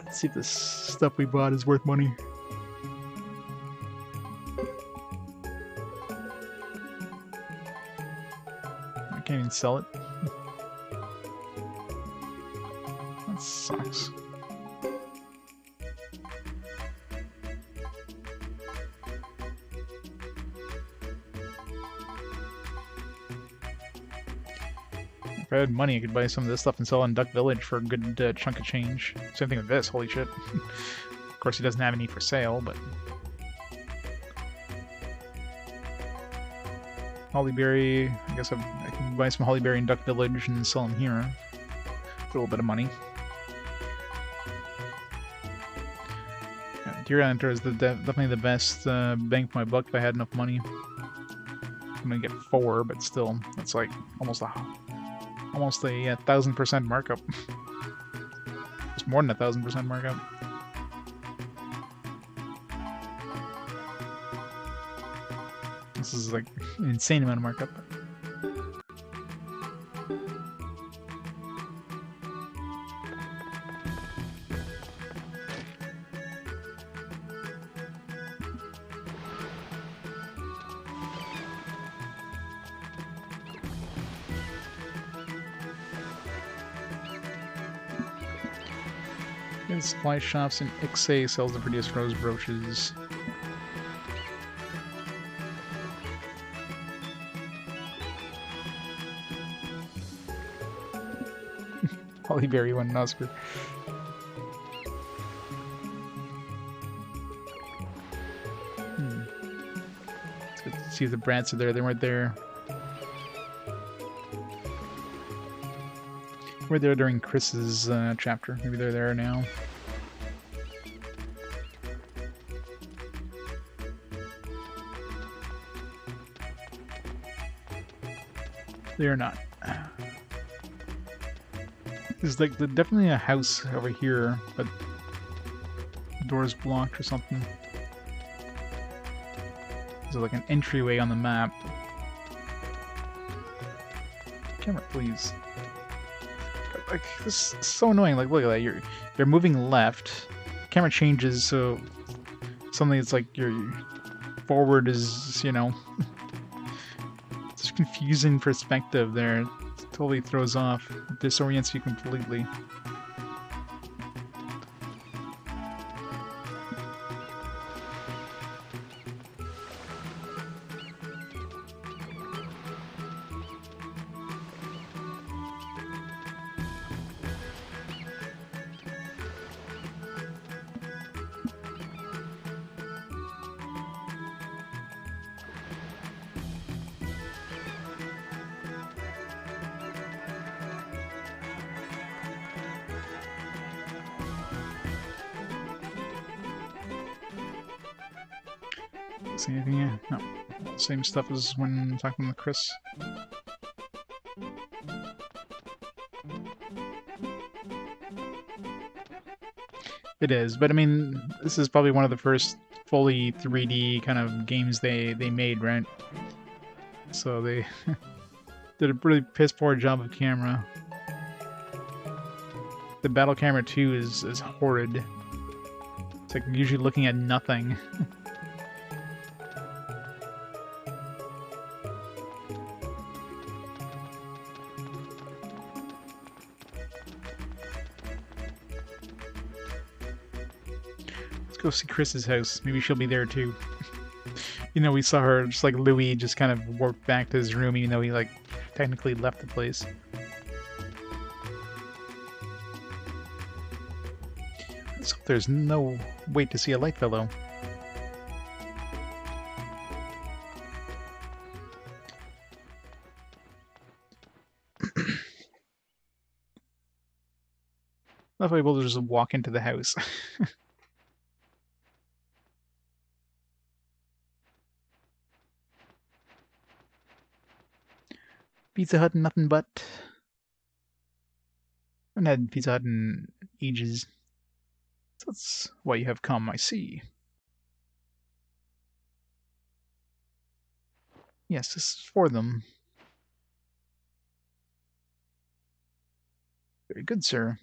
Let's see if this stuff we bought is worth money. I can't even sell it. That sucks. If I had money, I could buy some of this stuff and sell it in Duck Village for a good chunk of change. Same thing with this, holy shit. Of course, he doesn't have any for sale, but... Hollyberry, I guess I can buy some Hollyberry in Duck Village and sell them here for a little bit of money. Yeah, Deer Hunter is definitely the best bang for my buck if I had enough money. I'm gonna get 4, but still, that's like almost a 1,000% markup. It's more than 1,000% markup. This is like an insane amount of markup. Supply shops in Ixay sells the prettiest rose brooches. Holly Berry won an Oscar. Let's see if the brats are there. They weren't there. We're there during Chris's chapter. Maybe they're there now. They are not. There's like definitely a house over here, but the door's blocked or something. There's like an entryway on the map. Camera, please. Like, this is so annoying. Like, look at that. You're moving left. Camera changes, so suddenly it's like your forward is, you know, it's confusing perspective there. It totally throws off, disorients you completely. See anything here? No. Same stuff as when talking with Chris. It is, but I mean, this is probably one of the first fully 3D kind of games they made, right? So they did a really piss poor job of camera. The battle camera too is horrid. It's like usually looking at nothing. Go see Chris's house. Maybe she'll be there too. You know, we saw her just like Louis just kind of warped back to his room even though he like technically left the place. Let's hope there's no wait to see a light fellow. Not able to just walk into the house. Pizza Hut, nothing but. I haven't had Pizza Hut in ages. So that's why you have come, I see. Yes, this is for them. Very good, sir.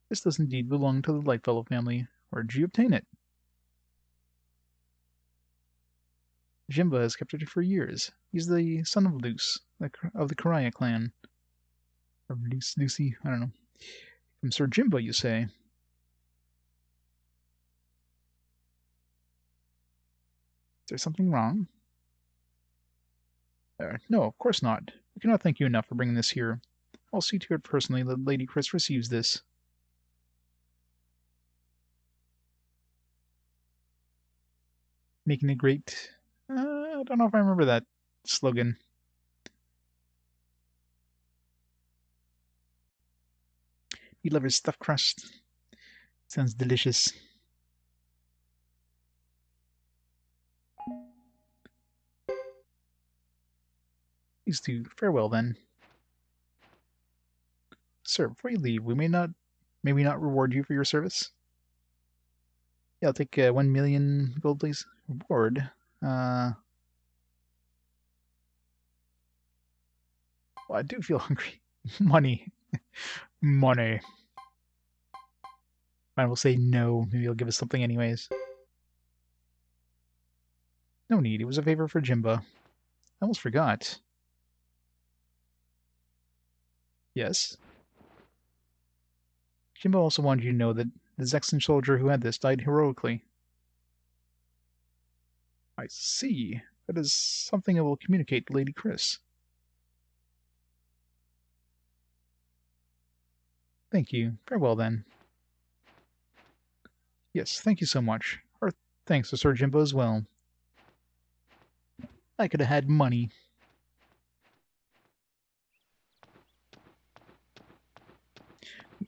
This does indeed belong to the Lightfellow family. Where did you obtain it? Jimba has kept it for years. He's the son of Luce, of the Karaya clan. Or Lucy, I don't know. From Sir Jimba, you say? Is there something wrong? No, of course not. We cannot thank you enough for bringing this here. I'll see to it personally that Lady Chris receives this. Making it great. I don't know if I remember that slogan. You love his stuffed crust. Sounds delicious. Please do. Farewell, then. Sir, before you leave, may we not reward you for your service? Yeah, I'll take 1 million gold, please. Reward. Well, I do feel hungry. Money. Money. I will say no. Maybe he'll give us something anyways. No need. It was a favor for Jimba. I almost forgot. Yes? Jimba also wanted you to know that the Zexen soldier who had this died heroically. I see. That is something I will communicate to Lady Chris. Thank you. Farewell, then. Yes, thank you so much. Our thanks to Sir Jimbo as well. I could have had money.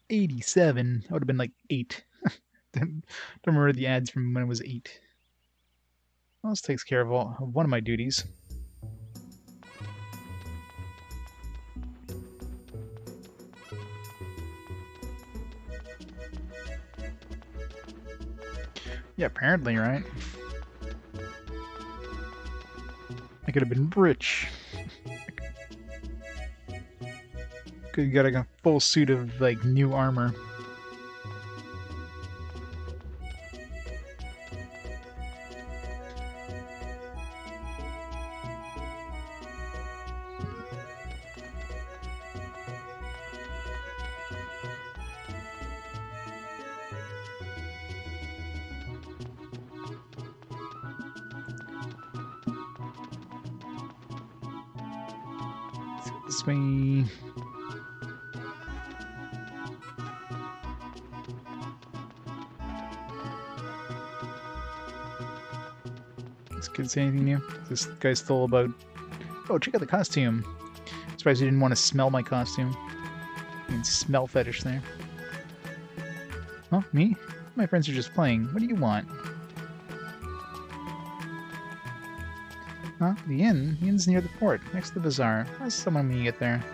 $87. I would have been like 8. Don't remember the ads from when I was 8. Well, this takes care of one of my duties. Yeah, apparently, right? I could have been rich. Could have got like a full suit of like new armor. This way. This kid say anything new? This guy's still about. Oh, check out the costume. Surprised you didn't want to smell my costume. I mean, smell fetish there. Huh? Me? My friends are just playing. What do you want? Huh? The inn? The inn's near the port, next to the bazaar. Ask someone when you get there.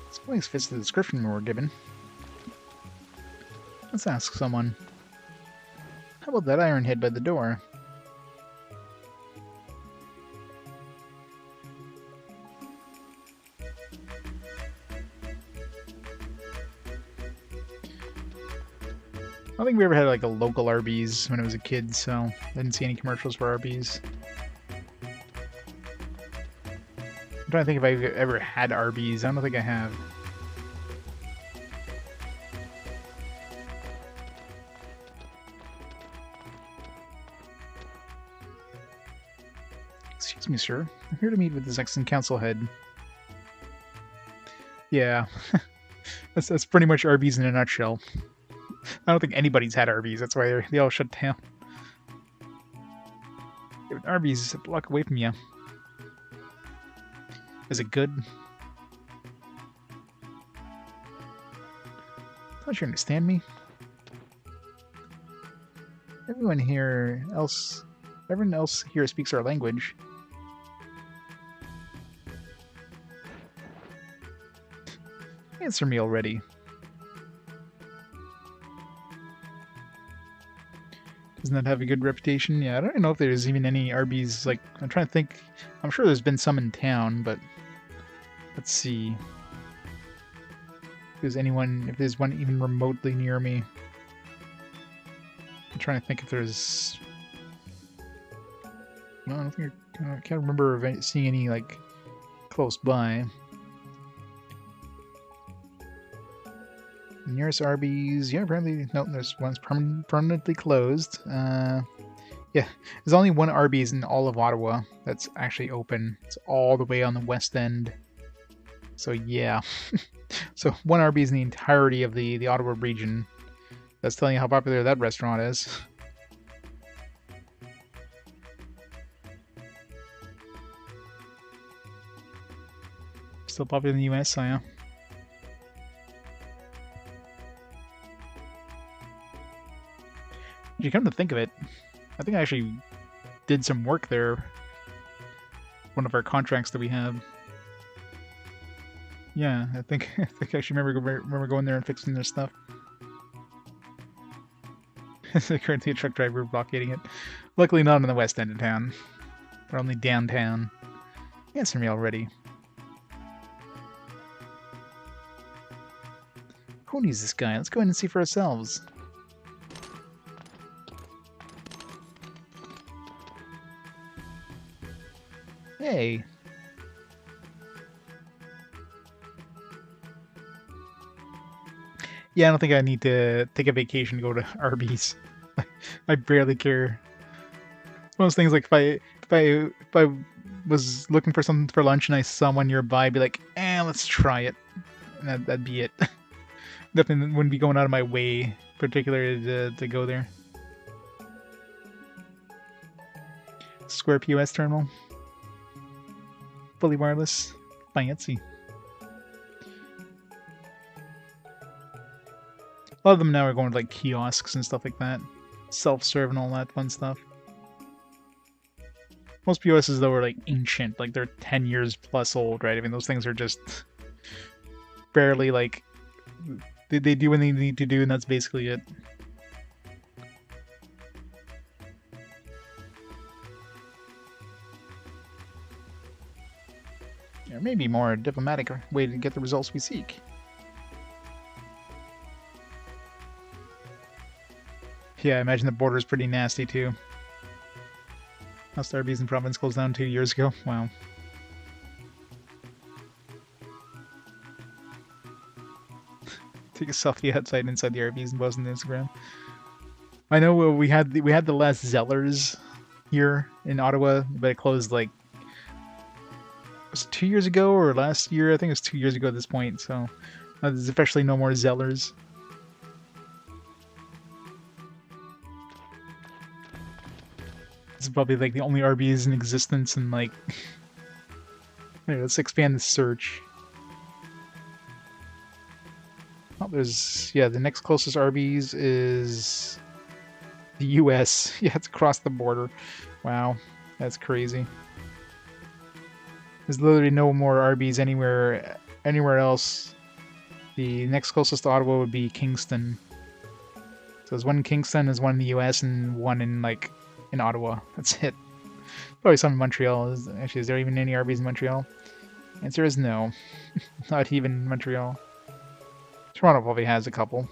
This place fits the description we were given. Let's ask someone. How about that iron head by the door? I don't think we ever had like a local Arby's when I was a kid, so I didn't see any commercials for Arby's. I'm trying to think if I've ever had Arby's. I don't think I have. Excuse me, sir. I'm here to meet with the Zexen Council head. Yeah. That's pretty much Arby's in a nutshell. I don't think anybody's had Arby's. That's why they all shut down. Yeah, Arby's is a block away from you. Is it good? Don't you understand me? Everyone else here speaks our language. Answer me already. Doesn't that have a good reputation? Yeah, I don't know if there's even any Arby's, like, I'm trying to think. I'm sure there's been some in town, but let's see. If there's one even remotely near me. I'm trying to think if there's... No, I don't think I can't remember seeing any, like, close by. Nearest Arby's, yeah, apparently, no, there's one's permanently closed. Yeah, there's only one Arby's in all of Ottawa that's actually open. It's all the way on the west end. So yeah, so one Arby's in the entirety of the Ottawa region. That's telling you how popular that restaurant is. Still popular in the US, so yeah. If you come to think of it, I think I actually did some work there. One of our contracts that we have. Yeah, I think I actually remember going there and fixing their stuff. Currently a truck driver blockading it. Luckily not in the west end of town. But only downtown. Answer me already. Who needs this guy? Let's go in and see for ourselves. Yay! Yeah, I don't think I need to take a vacation to go to Arby's. I barely care. One of those things like if I was looking for something for lunch and I saw one nearby, I'd be like, let's try it. And that'd be it. Definitely wouldn't be going out of my way, particularly to go there. Square POS terminal. Fully wireless. Fancy. A lot of them now are going to like kiosks and stuff like that. Self-serve and all that fun stuff. Most POSs though are like ancient, like they're 10 years plus old, right? I mean, those things are just barely like they do what they need to do, and that's basically it. There may be more diplomatic way to get the results we seek. Yeah, I imagine the border is pretty nasty too. House Arby's in province closed down 2 years ago. Wow. Take a selfie outside and inside the Arby's and post on Instagram. I know we had the last Zellers here in Ottawa, but it closed like was it 2 years ago or last year? I think it was 2 years ago at this point. So there's officially no more Zellers. This is probably like the only Arby's in existence, and like, anyway, let's expand the search. Oh, there's the next closest Arby's is the U.S. Yeah, it's across the border. Wow, that's crazy. There's literally no more Arby's anywhere else. The next closest to Ottawa would be Kingston. So there's one in Kingston, there's one in the U.S., and one in like in Ottawa. That's it. Probably some in Montreal. Actually, is there even any Arby's in Montreal? Answer is no. Not even Montreal. Toronto probably has a couple.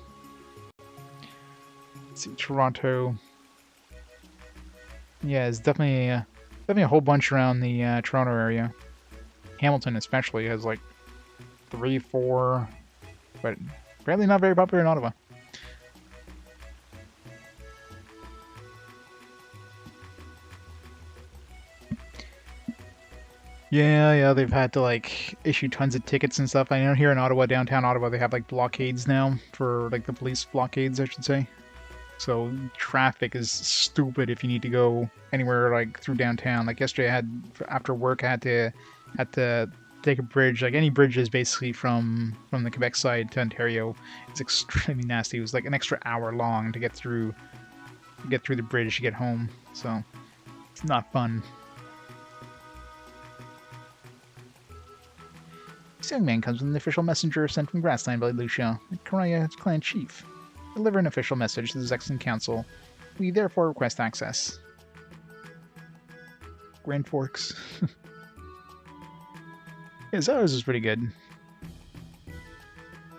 Let's see, Toronto. Yeah, there's definitely a whole bunch around the Toronto area. Hamilton especially has like 3, 4, but apparently not very popular in Ottawa. Yeah, they've had to like issue tons of tickets and stuff. I know here in Ottawa, downtown Ottawa, they have like blockades now for like the police blockades, I should say. So traffic is stupid if you need to go anywhere like through downtown. Like yesterday, after work, I had to take a bridge. Like any bridges, basically from the Quebec side to Ontario, it's extremely nasty. It was like an extra hour long to get through the bridge to get home. So it's not fun. This young man comes with an official messenger sent from Grassland by Lucia, the Karaya clan chief. Deliver an official message to the Zexen Council. We therefore request access. Grand Forks. Yeah, Zellers is pretty good.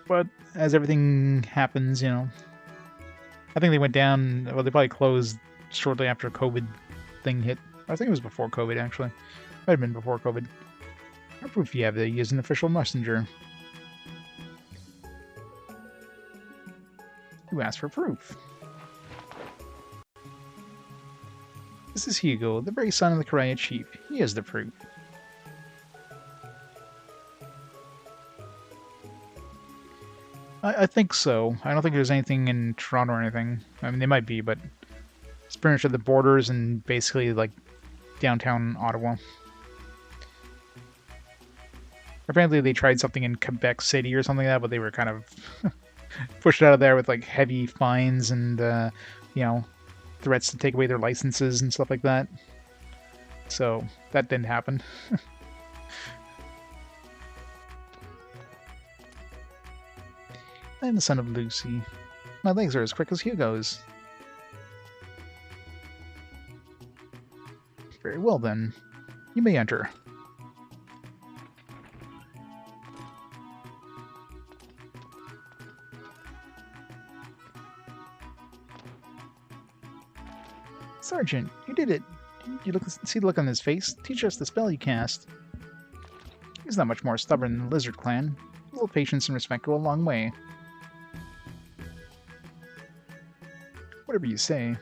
But as everything happens, you know, I think they went down, well, they probably closed shortly after COVID thing hit. I think it was before COVID, actually. Might have been before COVID. What proof you have that he is an official messenger? You asked for proof. This is Hugo, the very son of the Karaya chief. He is the proof. I think so. I don't think there's anything in Toronto or anything. I mean, they might be, but it's pretty much at the borders and basically like downtown Ottawa. Apparently they tried something in Quebec City or something like that, but they were kind of pushed out of there with like heavy fines and, you know, threats to take away their licenses and stuff like that. So that didn't happen. I am the son of Lucy. My legs are as quick as Hugo's. Very well then. You may enter. Sergeant, you did it. See the look on his face? Teach us the spell you cast. He's not much more stubborn than the Lizard Clan. A little patience and respect go a long way. Whatever you say.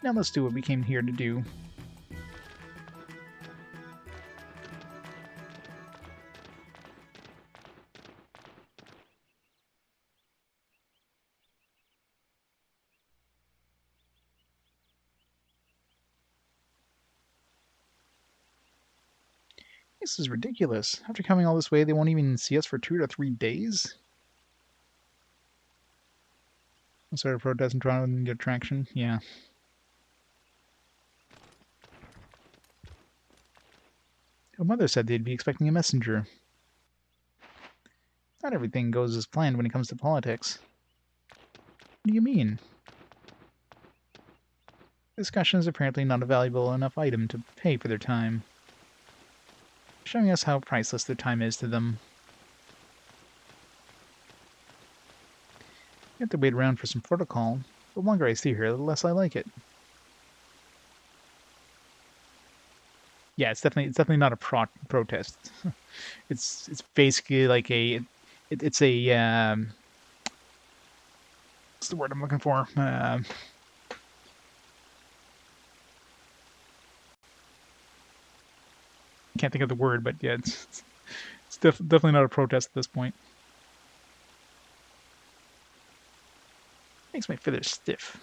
Now let's do what we came here to do. This is ridiculous. After coming all this way, they won't even see us for 2 to 3 days? I'm sorry, protest in Toronto didn't get traction. Yeah. Her mother said they'd be expecting a messenger. Not everything goes as planned when it comes to politics. What do you mean? Discussion is apparently not a valuable enough item to pay for their time. Showing us how priceless their time is to them. You have to wait around for some protocol. The longer I stay here, the less I like it. Yeah, it's definitely not a protest. It's basically like it's a what's the word I'm looking for? Can't think of the word, but yeah, it's definitely not a protest at this point. Makes my feathers stiff.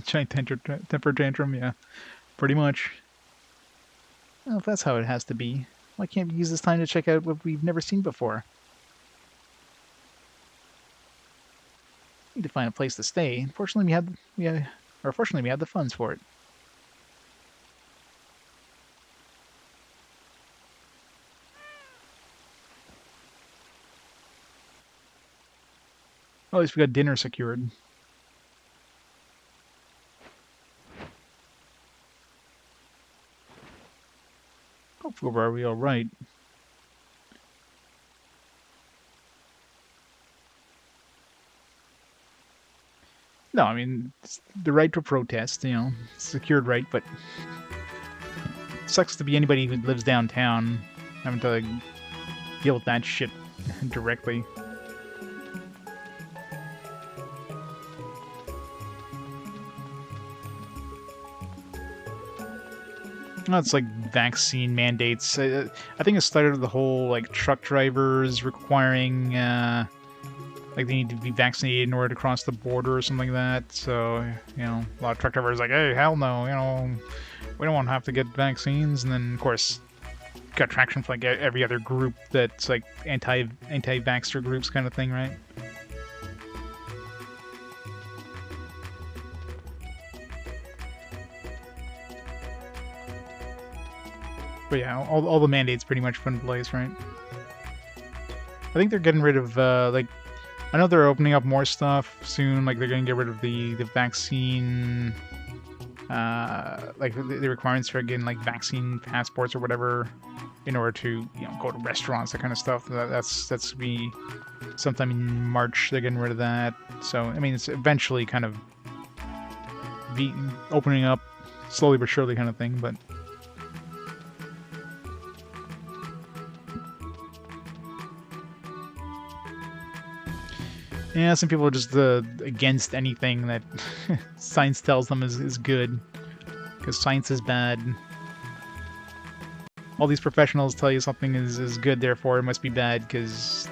Giant temper tantrum, yeah, pretty much. Well, if that's how it has to be, why can't we use this time to check out what we've never seen before? Need to find a place to stay. Fortunately, we had the funds for it. Well, at least we got dinner secured. Hopefully, are we all right? No, I mean, it's the right to protest, you know, secured right, but it sucks to be anybody who lives downtown having to like, deal with that shit directly. Well, it's like vaccine mandates. I think it started with the whole like truck drivers requiring like they need to be vaccinated in order to cross the border or something like that. So, you know, a lot of truck drivers are like, hey, hell no, you know, we don't want to have to get vaccines. And then, of course, got traction for like every other group that's like anti-vaxxer groups kind of thing, right? But yeah, all the mandates pretty much put in place, right? I think they're getting rid of, like, I know they're opening up more stuff soon, like they're going to get rid of the vaccine, like the requirements for getting like vaccine passports or whatever in order to, you know, go to restaurants, that kind of stuff. That's be sometime in March they're getting rid of that. So, I mean, it's eventually kind of be opening up slowly but surely kind of thing, but... Yeah, some people are just against anything that science tells them is good, because science is bad. All these professionals tell you something is good, therefore it must be bad, because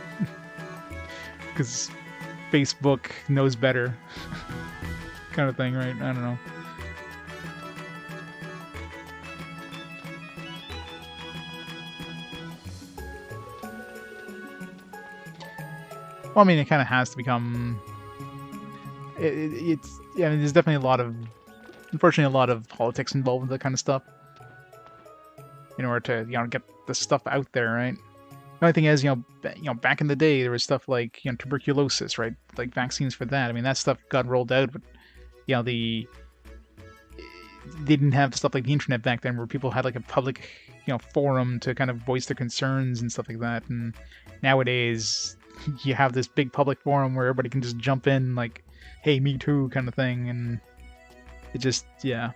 Facebook knows better, kind of thing, right? I don't know. Well, I mean, it kind of has to become... It's... Yeah, I mean, there's definitely unfortunately, a lot of politics involved with that kind of stuff. In order to, you know, get the stuff out there, right? The only thing is, you know, back in the day, there was stuff like, you know, tuberculosis, right? Like vaccines for that. I mean, that stuff got rolled out, but, you know, they didn't have stuff like the internet back then, where people had like a public, you know, forum to kind of voice their concerns and stuff like that. And nowadays... you have this big public forum where everybody can just jump in like, hey, me too, kind of thing, and it just, yeah.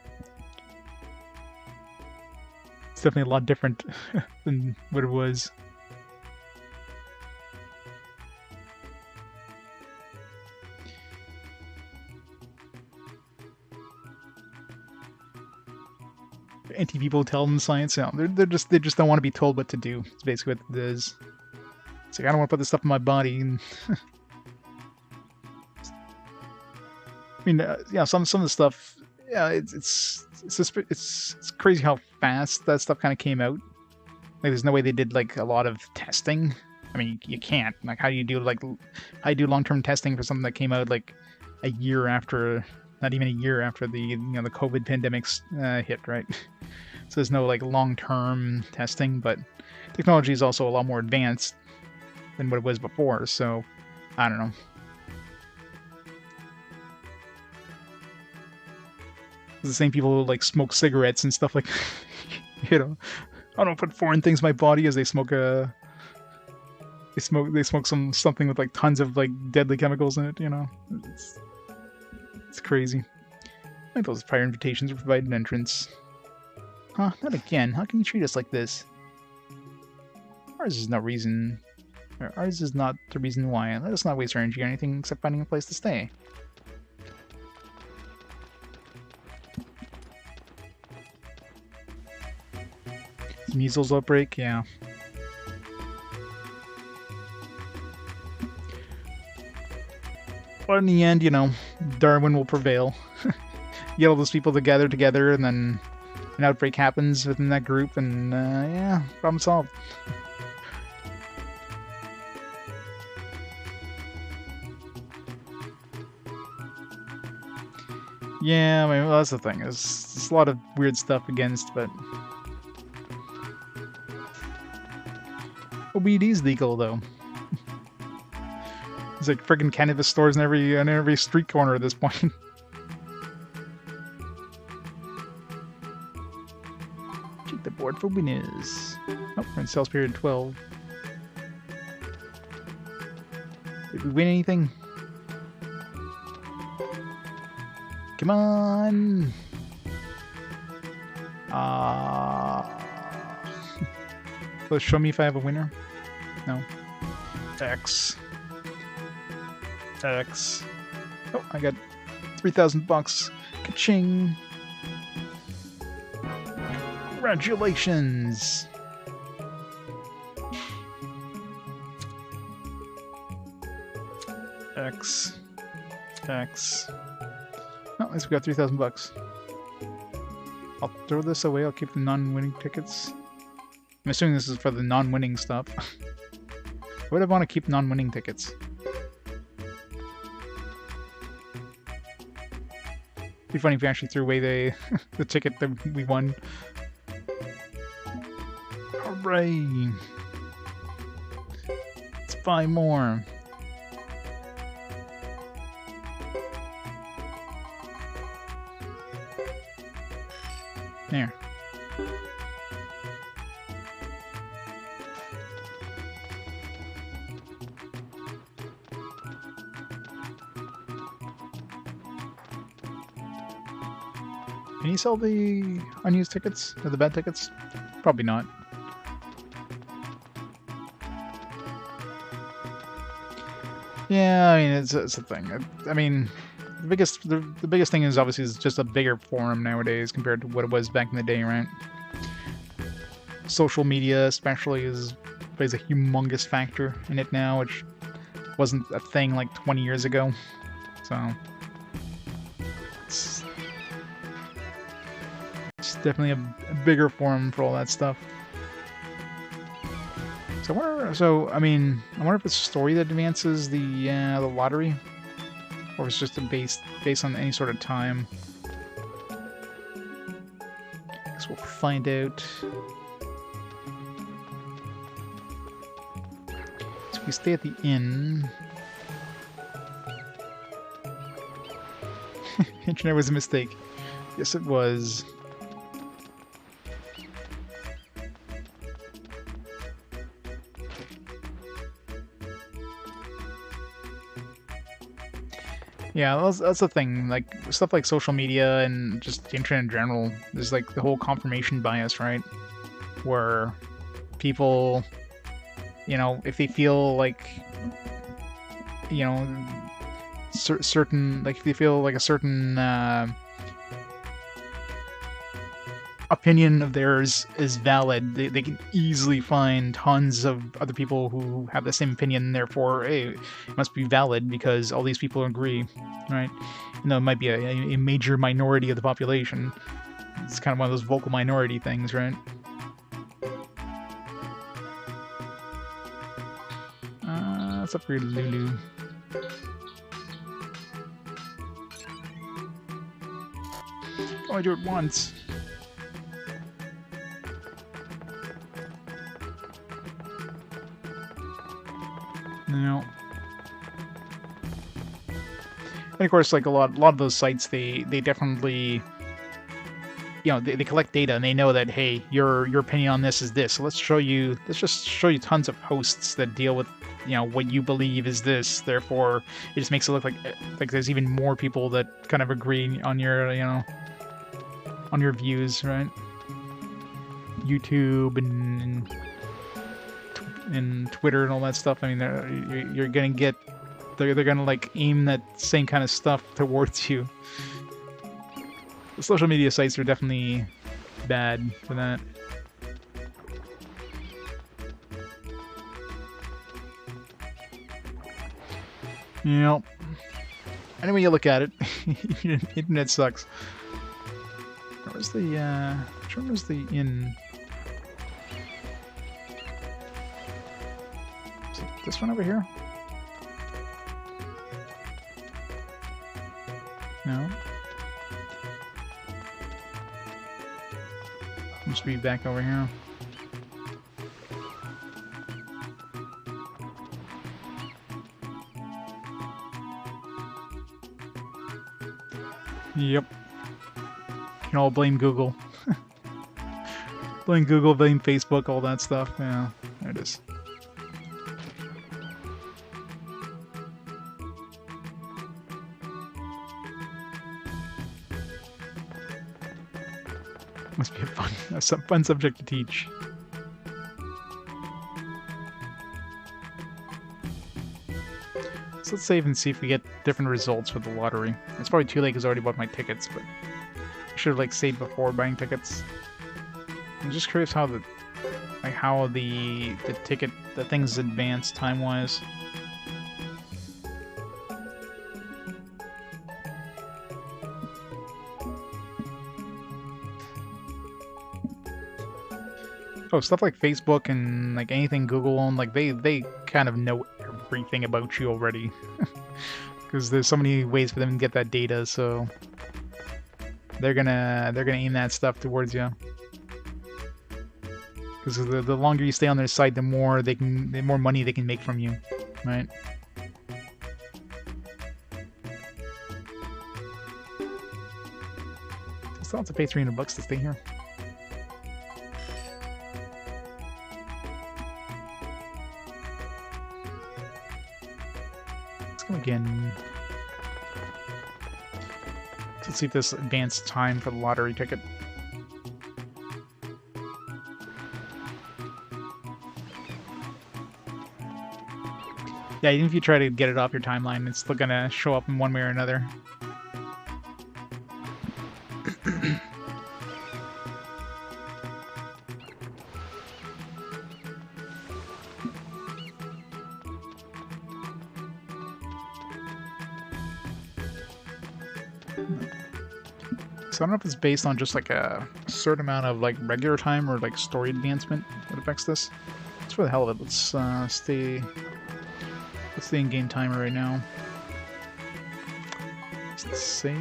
It's definitely a lot different than what it was. Anti-people tell them science. No, they just don't want to be told what to do. It's basically what it is. It's like, I don't want to put this stuff in my body. And I mean, yeah, some of the stuff, yeah, it's crazy how fast that stuff kind of came out. Like, there's no way they did like a lot of testing. I mean, you can't. Like, how do you do long-term testing for something that came out like a year after? Not even a year after the the COVID pandemics hit, right? So there's no like long-term testing, but technology is also a lot more advanced than what it was before. So I don't know. It's the same people who like smoke cigarettes and stuff like, I don't put foreign things in my body as they smoke they smoke something with like tons of like deadly chemicals in it. It's crazy. I think those prior invitations are provided entrance. Huh? Not again. How can you treat us like this? Ours is no reason. Ours is not the reason why. Let us not waste our energy on anything except finding a place to stay. Measles outbreak, yeah. But in the end, Darwin will prevail. You get all those people to gather together, and then an outbreak happens within that group, and yeah, problem solved. Yeah, I mean, well, that's the thing. There's a lot of weird stuff against, but weed is legal, though. There's like friggin' cannabis stores in every street corner at this point. Check the board for winners. Oh, we're in sales period 12. Did we win anything? Come on! So show me if I have a winner. No. X. Oh, I got 3,000 bucks. Ka-ching! Congratulations! X. Oh, at least we got 3,000 bucks. I'll throw this away. I'll keep the non-winning tickets. I'm assuming this is for the non-winning stuff. Why would I want to keep non-winning tickets? It'd be funny if we actually threw away the ticket that we won. Alright. Let's buy more. There. Can you sell the unused tickets? Or the bad tickets? Probably not. Yeah, I mean, it's a thing. I mean, the biggest thing is obviously it's just a bigger forum nowadays compared to what it was back in the day, right? Social media especially plays a humongous factor in it now, which wasn't a thing like 20 years ago. So it's definitely a bigger forum for all that stuff. So I wonder if it's a story that advances the lottery, or if it's just based on any sort of time. I guess we'll find out. So we stay at the inn. Internet was a mistake. Yes, it was. Yeah, that's the thing. Like stuff like social media and just the internet in general. There's like the whole confirmation bias, right? Where people, you know, if they feel like, you know, certain, like if they feel like a certain opinion of theirs is valid, they can easily find tons of other people who have the same opinion, therefore, hey, it must be valid because all these people agree, right? You know, it might be a major minority of the population. It's kind of one of those vocal minority things, right? Let's upgrade Lulu. Only do it once. No. And of course, like a lot of those sites, they definitely, you know, they collect data and they know that, hey, your opinion on this is this. So let's just show you tons of posts that deal with, you know, what you believe is this. Therefore, it just makes it look like there's even more people that kind of agree on your, you know, on your views, right? YouTube and Twitter and all that stuff. I mean, you're gonna get, they're gonna like aim that same kind of stuff towards you. The social media sites are definitely bad for that. Yep. Anyway you look at it, internet sucks. Where's the which one was the inn? Is it this one over here? No. Must be back over here. Yep. You can all blame Google. Blame Google, blame Facebook, all that stuff. Yeah, there it is. Must be a fun subject to teach. So let's save and see if we get different results for the lottery. It's probably too late because I already bought my tickets, but I should have like saved before buying tickets. I'm just curious how the the things advance time-wise. Oh, stuff like Facebook and like anything Google owned, like they kind of know everything about you already. Because there's so many ways for them to get that data, so they're gonna aim that stuff towards you. Because the longer you stay on their site, the more money they can make from you, right? I still have to pay $300 to stay here. Let's go again. Let's see if this advanced time for the lottery ticket. Yeah, even if you try to get it off your timeline, it's still gonna show up in one way or another. So I don't know if it's based on just like a certain amount of like regular time or like story advancement that affects this. Just for the hell of it, let's stay in-game timer right now. Let's see.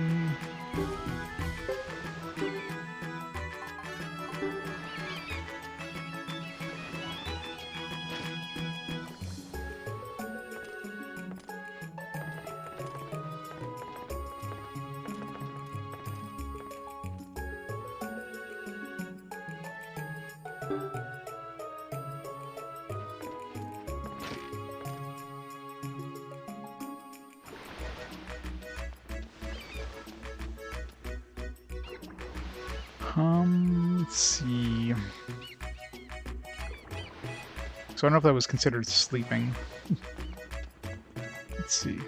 Let's see. So I don't know if that was considered sleeping. Let's see.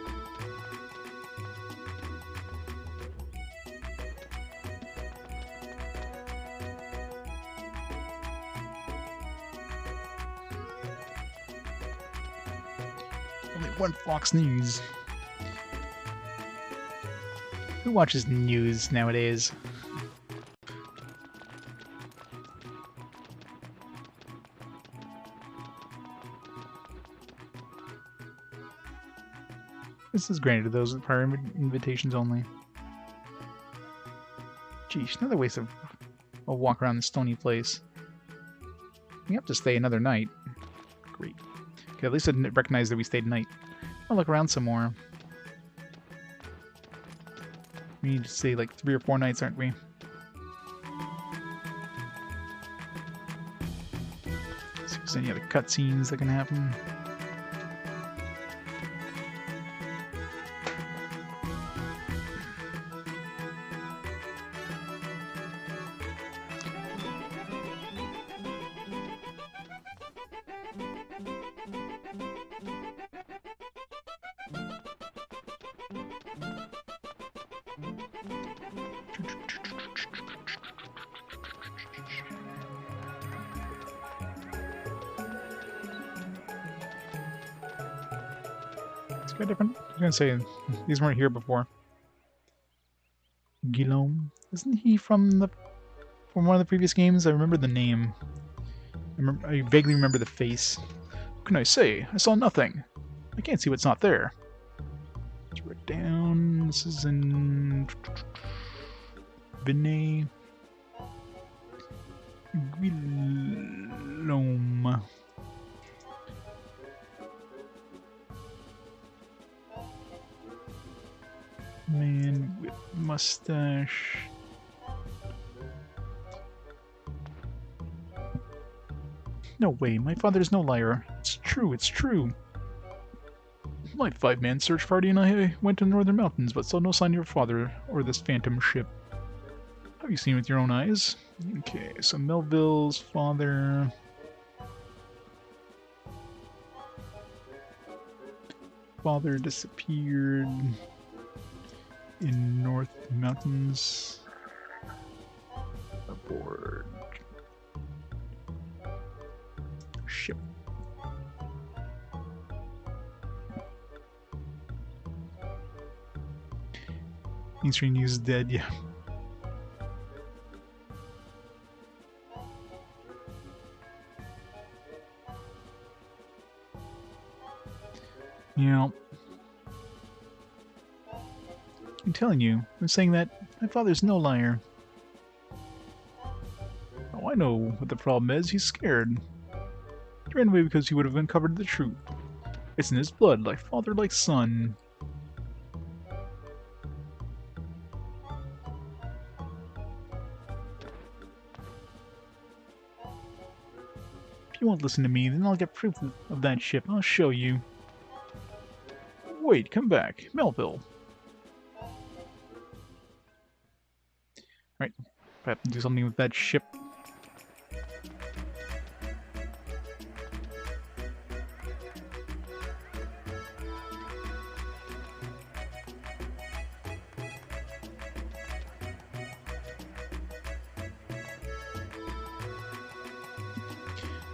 Only one Fox News. Who watches news nowadays? This is granted to those with prior invitations only. Geesh, another waste of a walk around the stony place. We have to stay another night. Great. Okay, at least I didn't recognize that we stayed night. I'll look around some more. We need to stay like 3 or 4 nights, aren't we? See if there's any other cutscenes that can happen. It's quite different. I was gonna say, these weren't here before. Guillaume. Isn't he from one of the previous games? I remember the name. I vaguely remember the face. What can I say? I saw nothing. I can't see what's not there. Let's write it down. This is in Vinay. Guillaume. Man with mustache. No way, my father's no liar. It's true, it's true. My 5-man search party and I went to the northern mountains, but saw no sign of your father or this phantom ship. Have you seen with your own eyes? Okay, so Melville's father... Father disappeared in North Mountains. Aboard ship. Mainstream news is dead, yeah. Yeah. I'm telling you, I'm saying that my father's no liar. Oh, I know what the problem is. He's scared. He ran away because he would have uncovered the truth. It's in his blood, like father, like son. If you won't listen to me, then I'll get proof of that ship. I'll show you. Wait, come back. Melville. Right, I have to do something with that ship.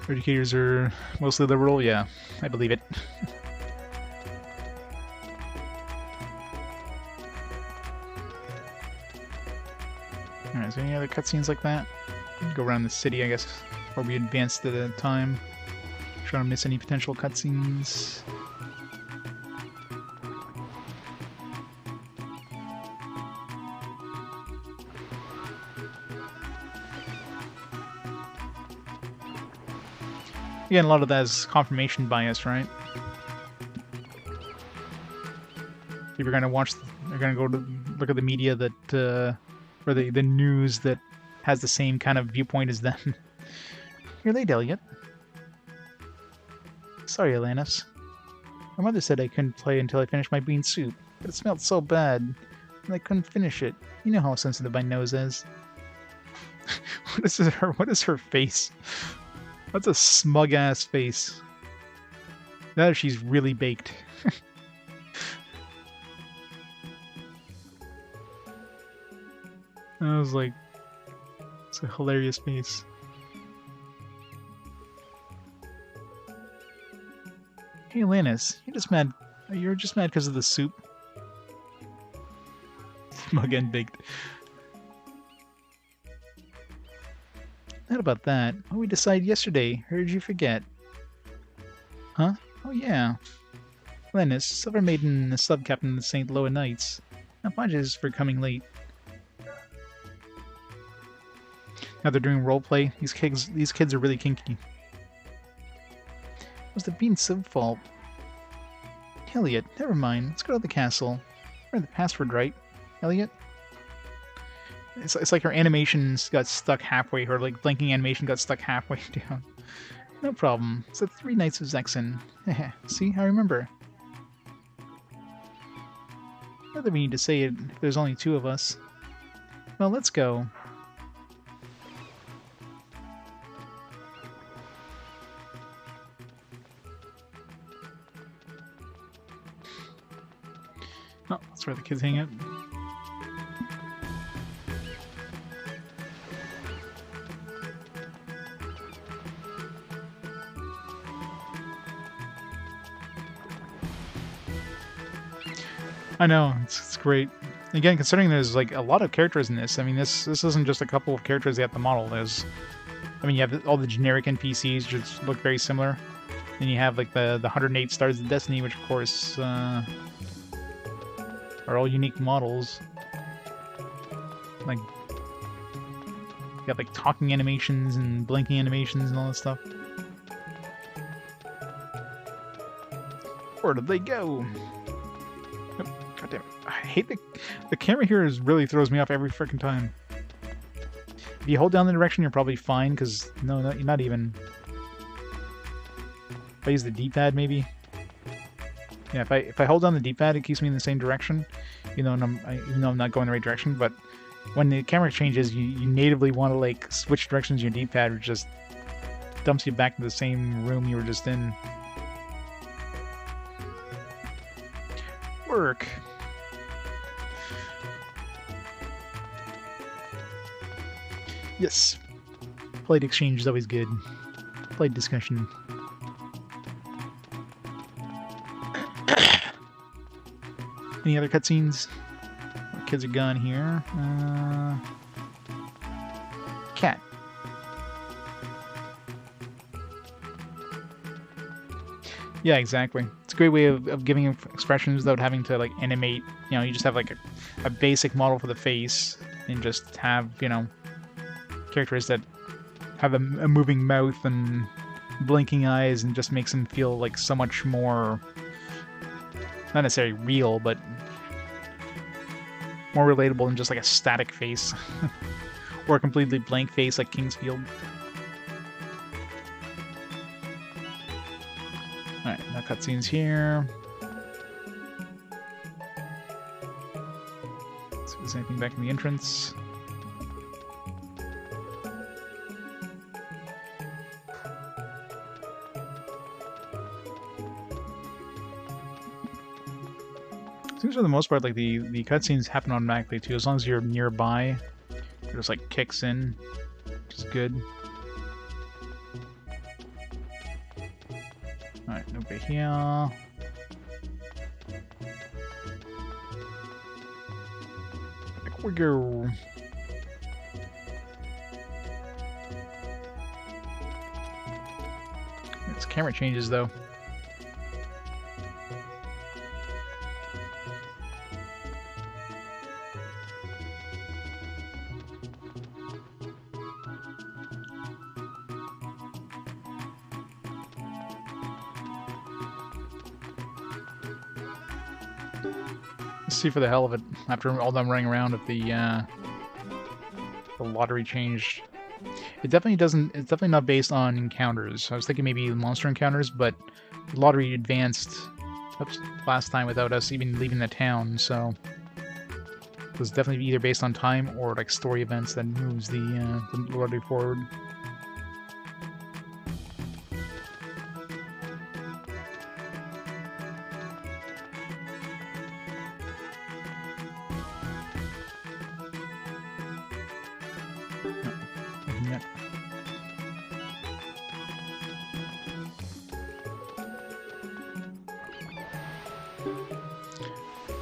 Educators are mostly liberal, yeah, I believe it. Alright, is there any other cutscenes like that? Go around the city, I guess, before we advance to the time. Trying to miss any potential cutscenes. Again, a lot of that is confirmation bias, right? If you're gonna watch, you're gonna go to look at the media that, or the news that has the same kind of viewpoint as them. You're late, Elliot. Sorry, Alanis. My mother said I couldn't play until I finished my bean soup, but it smelled so bad, and I couldn't finish it. You know how sensitive my nose is. What is her face? That's a smug ass face. Now she's really baked. I was like, it's a hilarious face. Hey Lannis, you're just mad because of the soup? Smug and baked. Not about that. What we decided yesterday. Or did you forget? Huh? Oh yeah. Lannis, Silver Maiden, the sub-captain of the St. Loa Knights. Apologies for coming late. Now they're doing roleplay. These kids are really kinky. Was the bean sub fault? Elliot, never mind. Let's go to the castle. Remember the password, right? Elliot? It's like her animations got stuck halfway. Her like blinking animation got stuck halfway down. No problem. It's the 3 Knights of Zexen. See, I remember. Not that we need to say it if there's only 2 of us. Well, let's go. Oh, that's where the kids hang out. I know, it's great. Again, considering there's like a lot of characters in this, I mean, this isn't just a couple of characters they have to model. There's, I mean, you have all the generic NPCs which look very similar. Then you have like the 108 Stars of Destiny, which of course are all unique models. Like, you got like talking animations and blinking animations and all this stuff. Where did they go? God damn it. I hate the camera here really throws me off every freaking time. If you hold down the direction, you're probably fine, because no, not even. If I use the D-pad, maybe. Yeah, if I hold down the D-pad, it keeps me in the same direction, even though I'm not going the right direction. But when the camera changes, you natively want to like switch directions. Your D-pad, which just dumps you back to the same room you were just in. Work. Yes. Plate exchange is always good. Plate discussion. Any other cutscenes? Kids are gone here. Cat. Yeah, exactly. It's a great way of giving expressions without having to like animate. You know, you just have like a basic model for the face and just have, you know, characters that have a moving mouth and blinking eyes, and just makes them feel like so much more, not necessarily real, but more relatable than just like a static face or a completely blank face like Kingsfield. Alright, no cutscenes here. Let's see if there's anything back in the entrance. Seems for the most part like the cutscenes happen automatically too, as long as you're nearby. It just like kicks in, which is good. Alright, over here. Back we go. It's camera changes though. See for the hell of it, after all them running around, if the lottery changed. It definitely doesn't. It's definitely not based on encounters. I was thinking maybe monster encounters, but the lottery advanced last time without us even leaving the town. So So it's definitely either based on time or like story events that moves the lorry forward. Yep.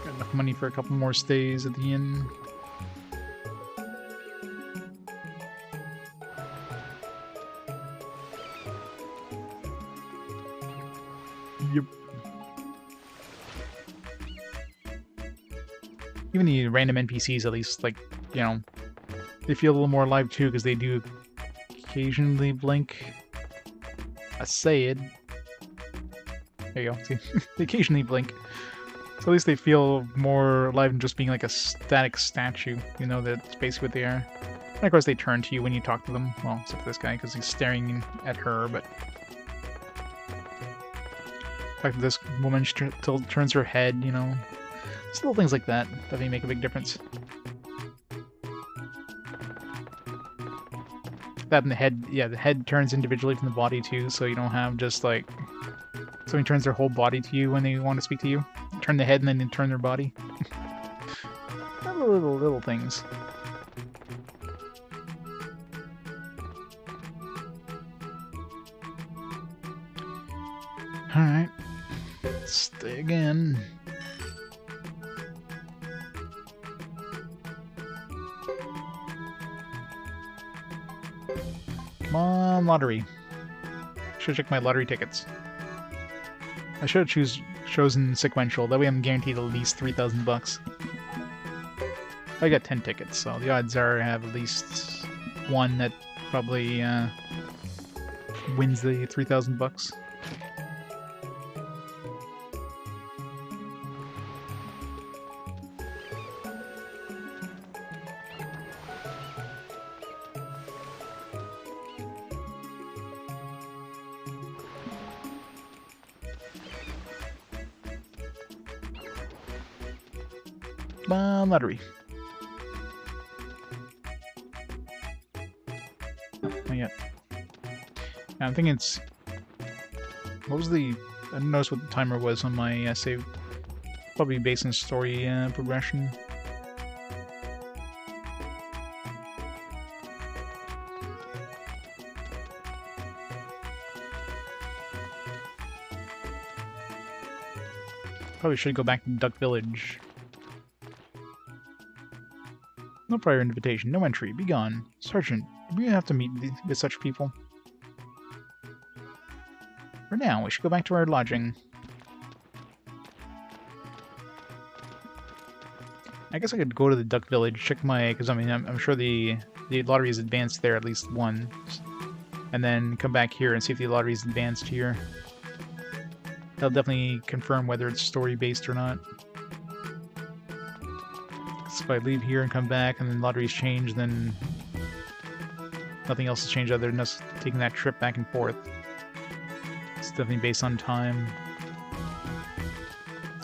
Got enough money for a couple more stays at the inn. Yep. Even the random NPCs, at least, like, you know, they feel a little more alive too, because they do occasionally blink. I said. There you go. See, they occasionally blink. So at least they feel more alive than just being like a static statue. You know, that's basically what they are. And of course, they turn to you when you talk to them. Well, except for this guy, because he's staring at her, but... The fact that this woman turns her head, you know. Just little things like that definitely make a big difference. That and the head, yeah, the head turns individually from the body too, so you don't have just like somebody turns their whole body to you when they want to speak to you. Turn the head and then they turn their body. little things. Alright. Stay again. Come on, lottery. Should check my lottery tickets. I should have chosen sequential. That way I'm guaranteed at least 3,000 bucks. I got 10 tickets, so the odds are I have at least one that probably wins the 3,000 bucks. Lottery. Not yet. I'm thinking it's... What was the... I didn't notice what the timer was on my save. Probably based on story progression. Probably should go back to Duck Village. No prior invitation, no entry, be gone. Sergeant, we have to meet with such people. For now, we should go back to our lodging. I guess I could go to the Duck Village, check my... Because, I mean, I'm sure the lottery is advanced there at least once. And then come back here and see if the lottery is advanced here. That'll definitely confirm whether it's story-based or not. So if I leave here and come back and then lotteries change, then nothing else has changed other than us taking that trip back and forth. It's definitely based on time.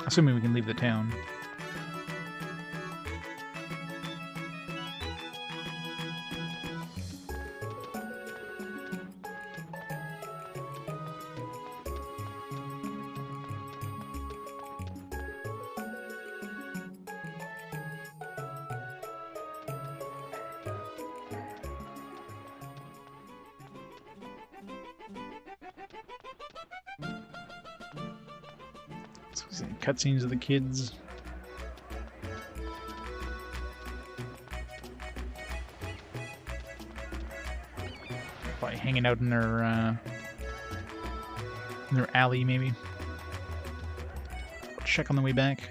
Assuming we can leave the town. Cutscenes of the kids. Probably hanging out in their alley, maybe. Check on the way back.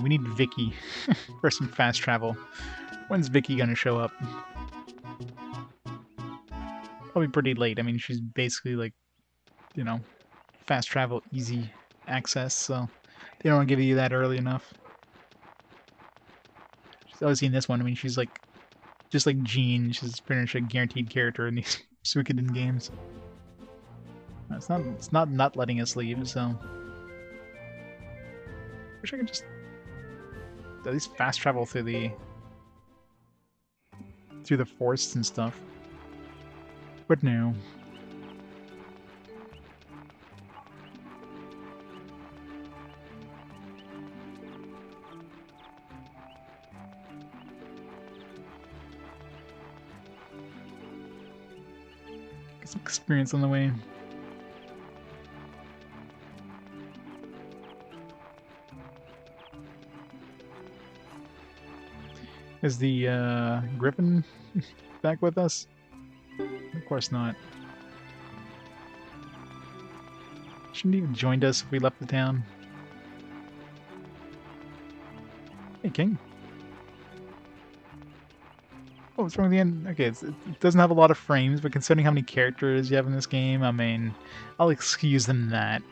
We need Vicky for some fast travel. When's Vicky gonna show up? Probably pretty late. I mean, she's basically like, you know, fast travel, easy access, so they don't want to give you that early enough. She's obviously in this one, I mean, she's like, just like Jean, she's pretty much a guaranteed character in these Suikoden games. It's not letting us leave, so... Wish I could just at least fast travel through the forests and stuff. But no. Get some experience on the way. Is the Griffin back with us? Of course not. Shouldn't he have joined us if we left the town? Hey, King. Oh, what's wrong with the end? Okay, it doesn't have a lot of frames, but considering how many characters you have in this game, I mean, I'll excuse them that.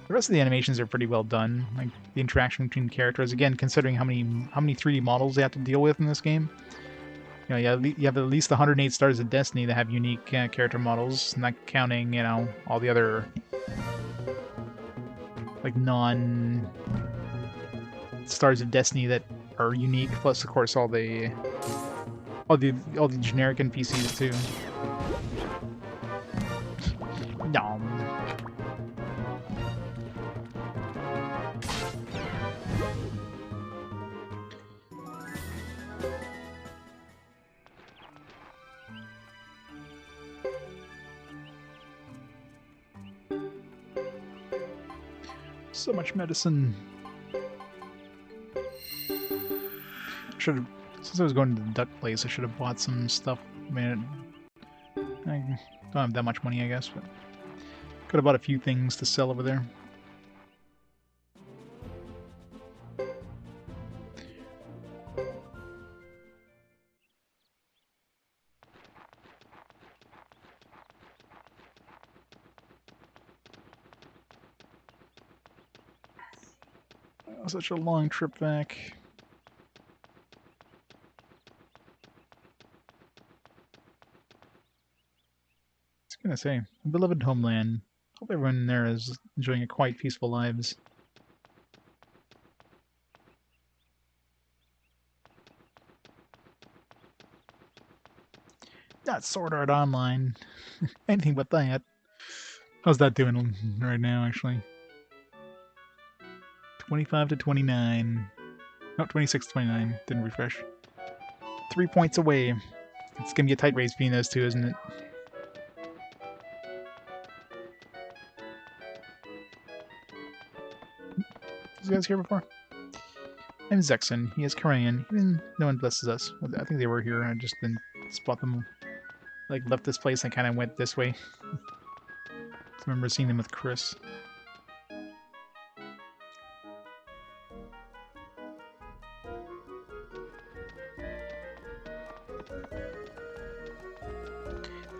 The rest of the animations are pretty well done, like the interaction between characters. Again, considering how many 3D models they have to deal with in this game, you know, you have at least 108 Stars of Destiny that have unique character models, not counting, you know, all the other like non Stars of Destiny that are unique. Plus, of course, all the generic NPCs too. Nom. So much medicine. Should have, since I was going to the duck place, I should have bought some stuff. I mean, I don't have that much money, I guess, but could have bought a few things to sell over there. Such a long trip back. I was gonna say, beloved homeland. Hope everyone there is enjoying a quiet, peaceful lives. Not Sword Art Online. Anything but that. How's that doing right now, actually? 25 to 29. No, 26 to 29. Didn't refresh. 3 points away. It's gonna be a tight race between those two, isn't it? These guys here before? I'm Zexen. He is Korean. Even no one blesses us. I think they were here. I just didn't spot them. Like, left this place and kind of went this way. I remember seeing them with Chris.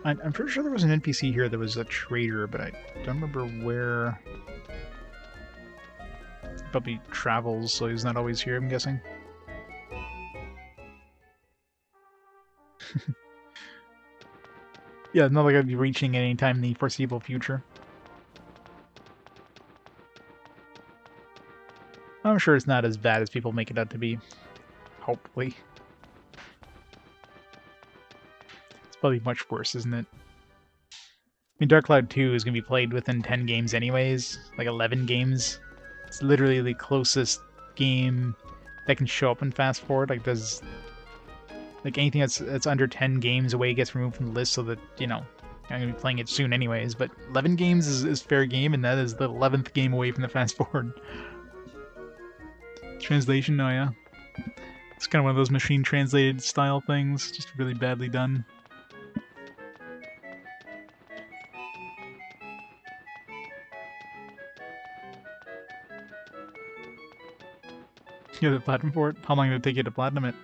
I'm pretty sure there was an NPC here that was a trader, but I don't remember where. Probably travels, so he's not always here, I'm guessing. Yeah, not like I'd be reaching at any time in the foreseeable future. I'm sure it's not as bad as people make it out to be. Hopefully. It's probably much worse, isn't it? I mean, Dark Cloud 2 is going to be played within 10 games anyways. Like 11 games. It's literally the closest game that can show up in Fast Forward. Like, does... Like, anything that's under 10 games away gets removed from the list so that, you know, I'm going to be playing it soon anyways. But 11 games is fair game, and that is the 11th game away from the Fast Forward. Translation? Oh, yeah. It's kind of one of those machine-translated style things. Just really badly done. You have the platinum for it? How long did it take you to platinum it?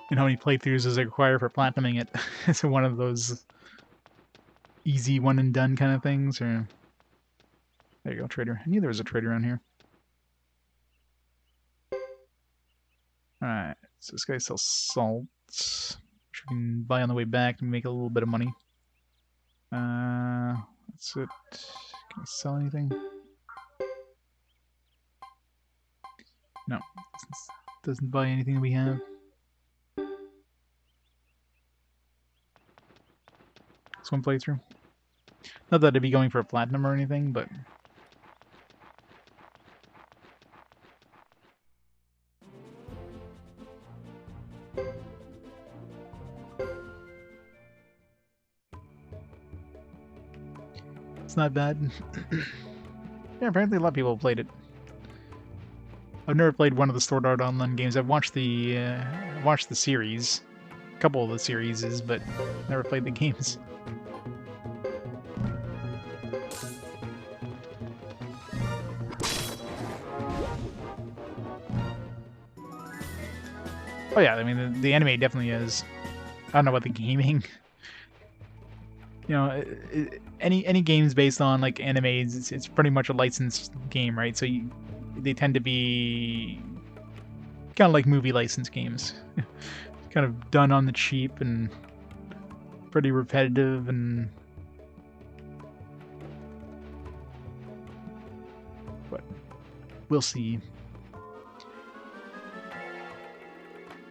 And how many playthroughs does it require for platinuming it? Is it one of those easy one and done kind of things, or there you go, trader. I knew there was a trader around here. Alright, so this guy sells salt, which we can buy on the way back and make a little bit of money. That's it. Can we sell anything? No, doesn't buy anything we have. This one playthrough. Not that I'd be going for a platinum or anything, but it's not bad. Yeah, apparently a lot of people have played it. I've never played one of the Sword Art Online games. I've watched the series, a couple of the series, but never played the games. Oh yeah, I mean the anime definitely is. I don't know about the gaming. You know, any games based on like animes, it's pretty much a licensed game, right? So they tend to be kind of like movie license games, kind of done on the cheap and pretty repetitive, and but we'll see.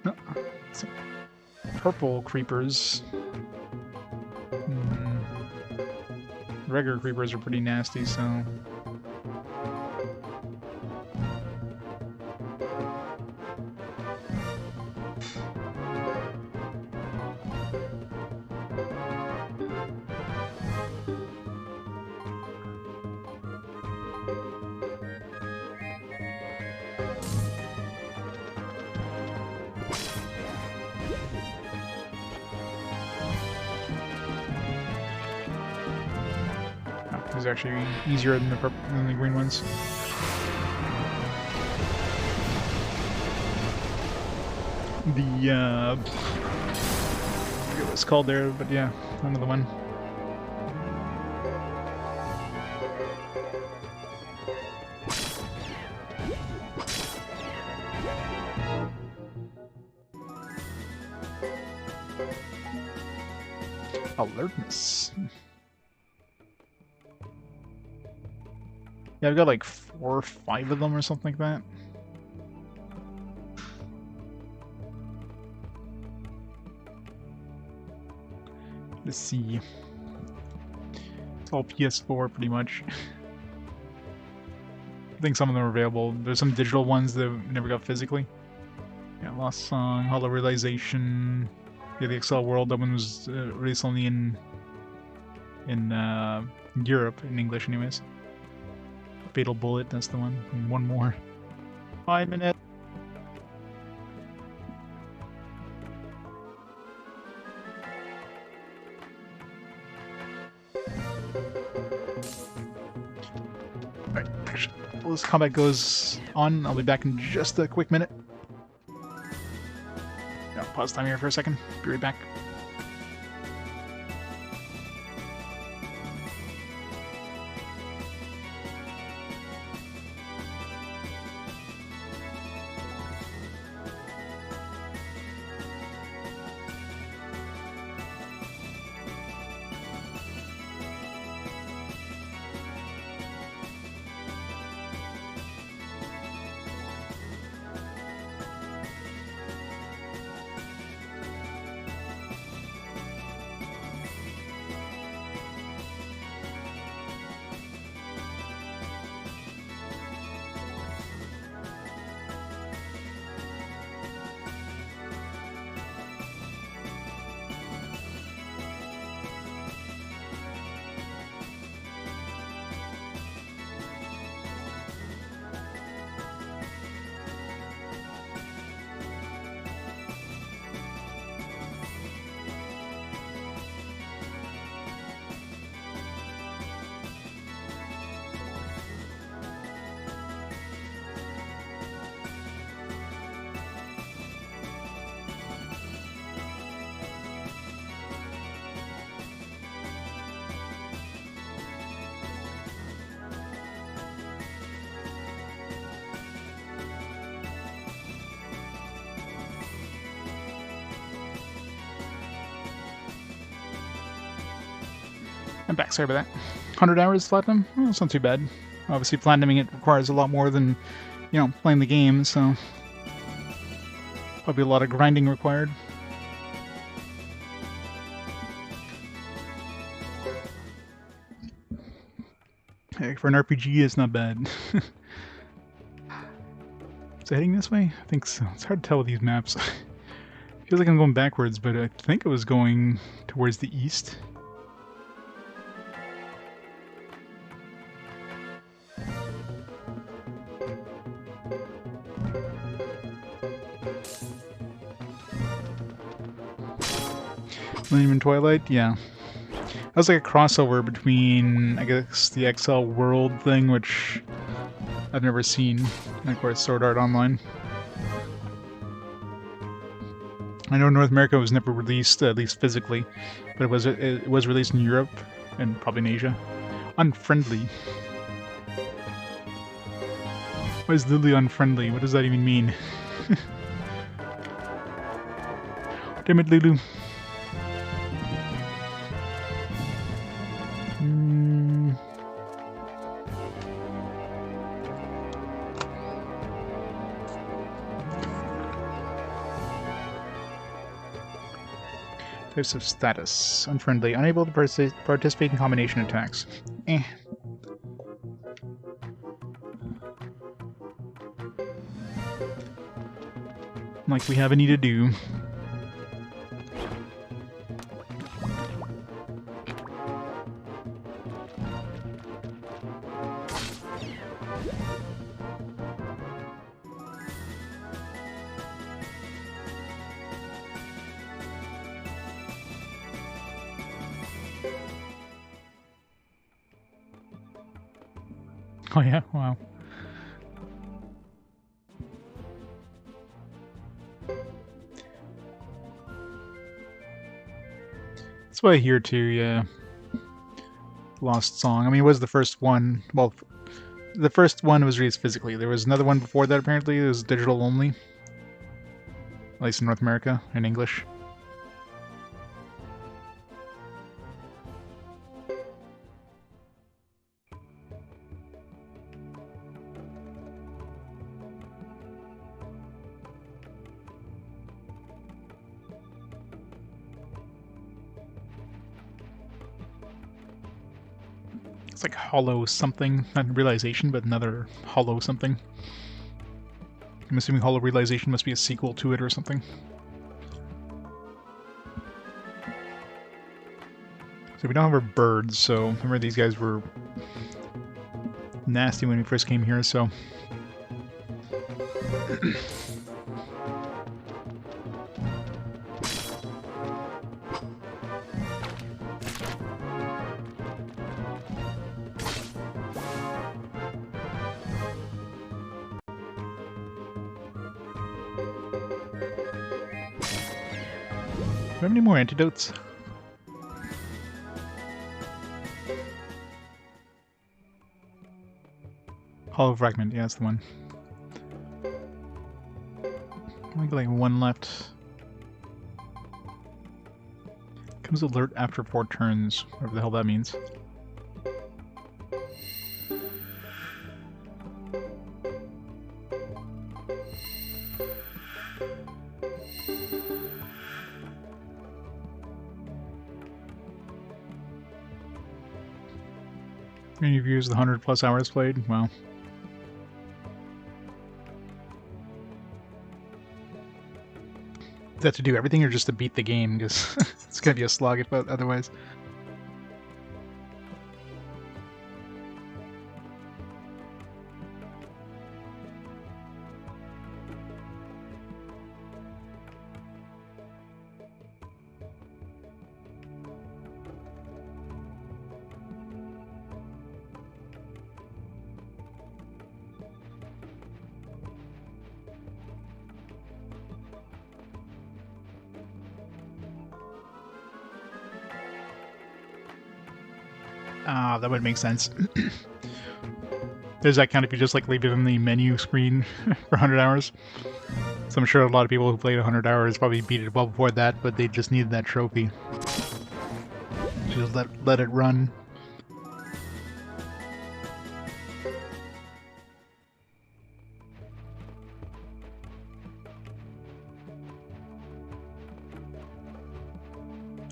Oh, some purple creepers. Regular creepers are pretty nasty, so it's actually easier than the green ones. I forget what it's called there, but yeah, another one. Alertness. Yeah, I've got like 4 or 5 of them or something like that. Let's see. It's all PS4 pretty much. I think some of them are available. There's some digital ones that never got physically. Yeah, Lost Song, Hollow Realization. Yeah, the Excel World. That one was released only in Europe, in English anyways. Fatal Bullet, that's the one. And one more. 5 minutes. Alright, while this combat goes on, I'll be back in just a quick minute. Yeah, pause time here for a second. Be right back. I'm back, sorry about that. 100 hours platinum? Well, it's not too bad. Obviously, platinuming it requires a lot more than, you know, playing the game, so... Probably a lot of grinding required. Heck, for an RPG, it's not bad. Is it heading this way? I think so. It's hard to tell with these maps. Feels like I'm going backwards, but I think it was going towards the east. Millennium and Twilight? Yeah. That was like a crossover between, I guess, the XL World thing, which I've never seen, and of course Sword Art Online. I know North America was never released, at least physically, but it was released in Europe and probably in Asia. Unfriendly. Why is Lily unfriendly? What does that even mean? Damn it, Lulu. Types of status. Unfriendly. Unable to participate in combination attacks. Eh. Like we have any to do. Oh yeah, wow. That's what I hear too, yeah. Lost Song. I mean, it was the first one. Well, the first one was released physically. There was another one before that, apparently. It was digital only. At least in North America, in English. It's like Hollow something, not Realization, but another Hollow something. I'm assuming Hollow Realization must be a sequel to it or something. So we don't have our birds, so remember these guys were nasty when we first came here, so... Do we have any more antidotes? Hollow Fragment, yeah, that's the one. Only got like one left. Comes alert after 4 turns, whatever the hell that means. And you've used the 100+ hours played? Wow. Is that to do everything or just to beat the game? Because it's going to be a slog if otherwise. Ah, that would make sense. Does that count if you just like leave it in the menu screen for 100 hours? So I'm sure a lot of people who played 100 hours probably beat it well before that, but they just needed that trophy. Just let it run.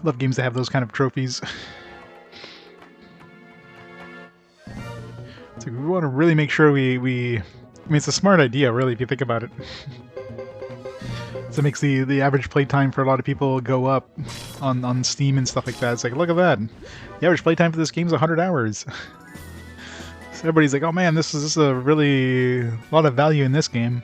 Love games that have those kind of trophies. So we want to really make sure we I mean, it's a smart idea, really, if you think about it. So it makes the average playtime for a lot of people go up on Steam and stuff like that. It's like, look at that. The average playtime for this game is 100 hours. So everybody's like, oh man, this is a really lot of value in this game.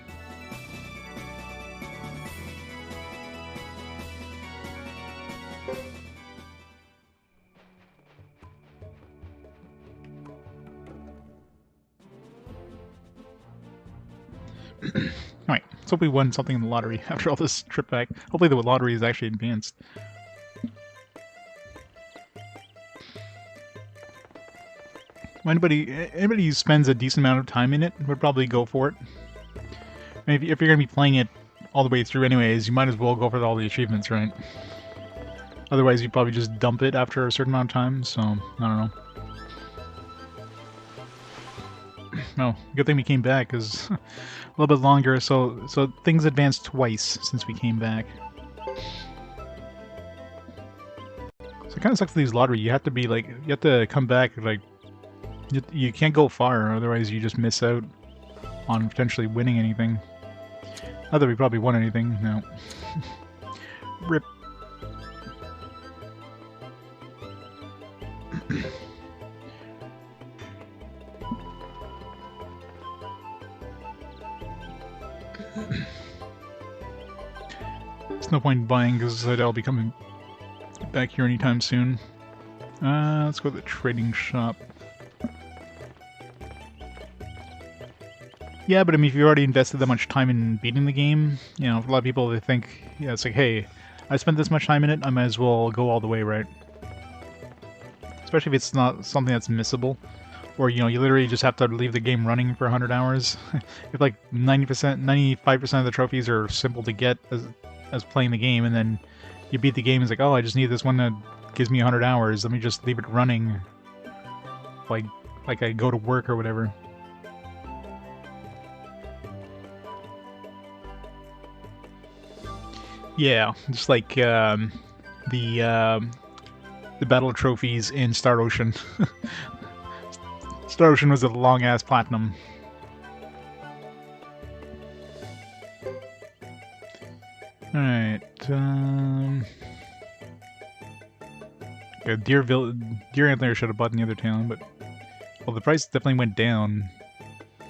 Alright, let's hope we won something in the lottery after all this trip back. Hopefully the lottery is actually advanced. Anybody who spends a decent amount of time in it would probably go for it. I mean, if you're going to be playing it all the way through anyways, you might as well go for all the achievements, right? Otherwise, you'd probably just dump it after a certain amount of time, so I don't know. No, good thing we came back, because a little bit longer, so things advanced twice since we came back. So it kind of sucks with these lottery. You have to be like, you have to come back, like, you can't go far, otherwise you just miss out on potentially winning anything. Not that we probably won anything, no. Rip. There's no point in buying because I'll be coming back here anytime soon. Let's go to the trading shop. Yeah, but I mean, if you've already invested that much time in beating the game, you know, for a lot of people, they think, yeah, it's like, hey, I spent this much time in it, I might as well go all the way, right? Especially if it's not something that's missable. Or, you know, you literally just have to leave the game running for 100 hours. If like 90%, 95% of the trophies are simple to get as playing the game, and then you beat the game, it's like, oh, I just need this one that gives me 100 hours, let me just leave it running. Like I go to work or whatever. Yeah, just like the battle trophies in Star Ocean. Star Ocean was a long-ass platinum. Alright, yeah, Deer Antler should have bought in the other town, but... Well, the price definitely went down.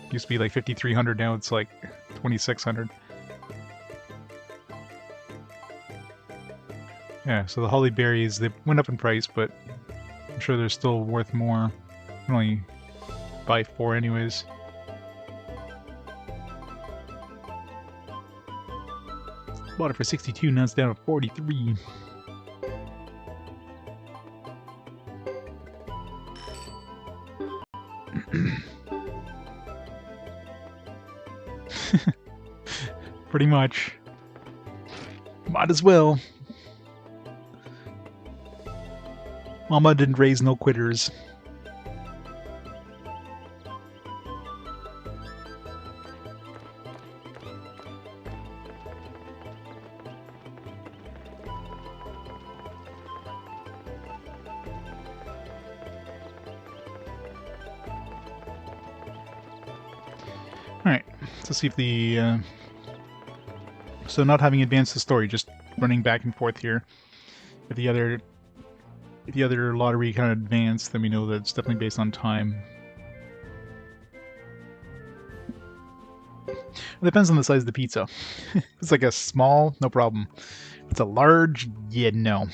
It used to be like 5,300, now it's like 2,600. Yeah, so the holly berries, they went up in price, but I'm sure they're still worth more. You can only buy 4 anyways. Bought it for 62, now it's down to 43. Pretty much. Might as well. Mama didn't raise no quitters. Alright, let's see if the... So not having advanced the story, just running back and forth here. If the other lottery kind of advanced, then we know that it's definitely based on time. It depends on the size of the pizza. If it's like a small, no problem. If it's a large, yeah, no.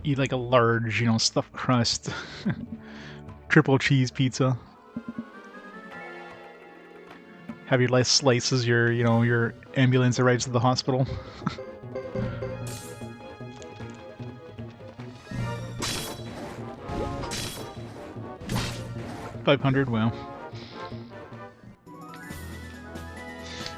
Eat like a large, you know, stuffed crust, triple cheese pizza. Have your last slices, your ambulance arrives at the hospital. 500. Wow.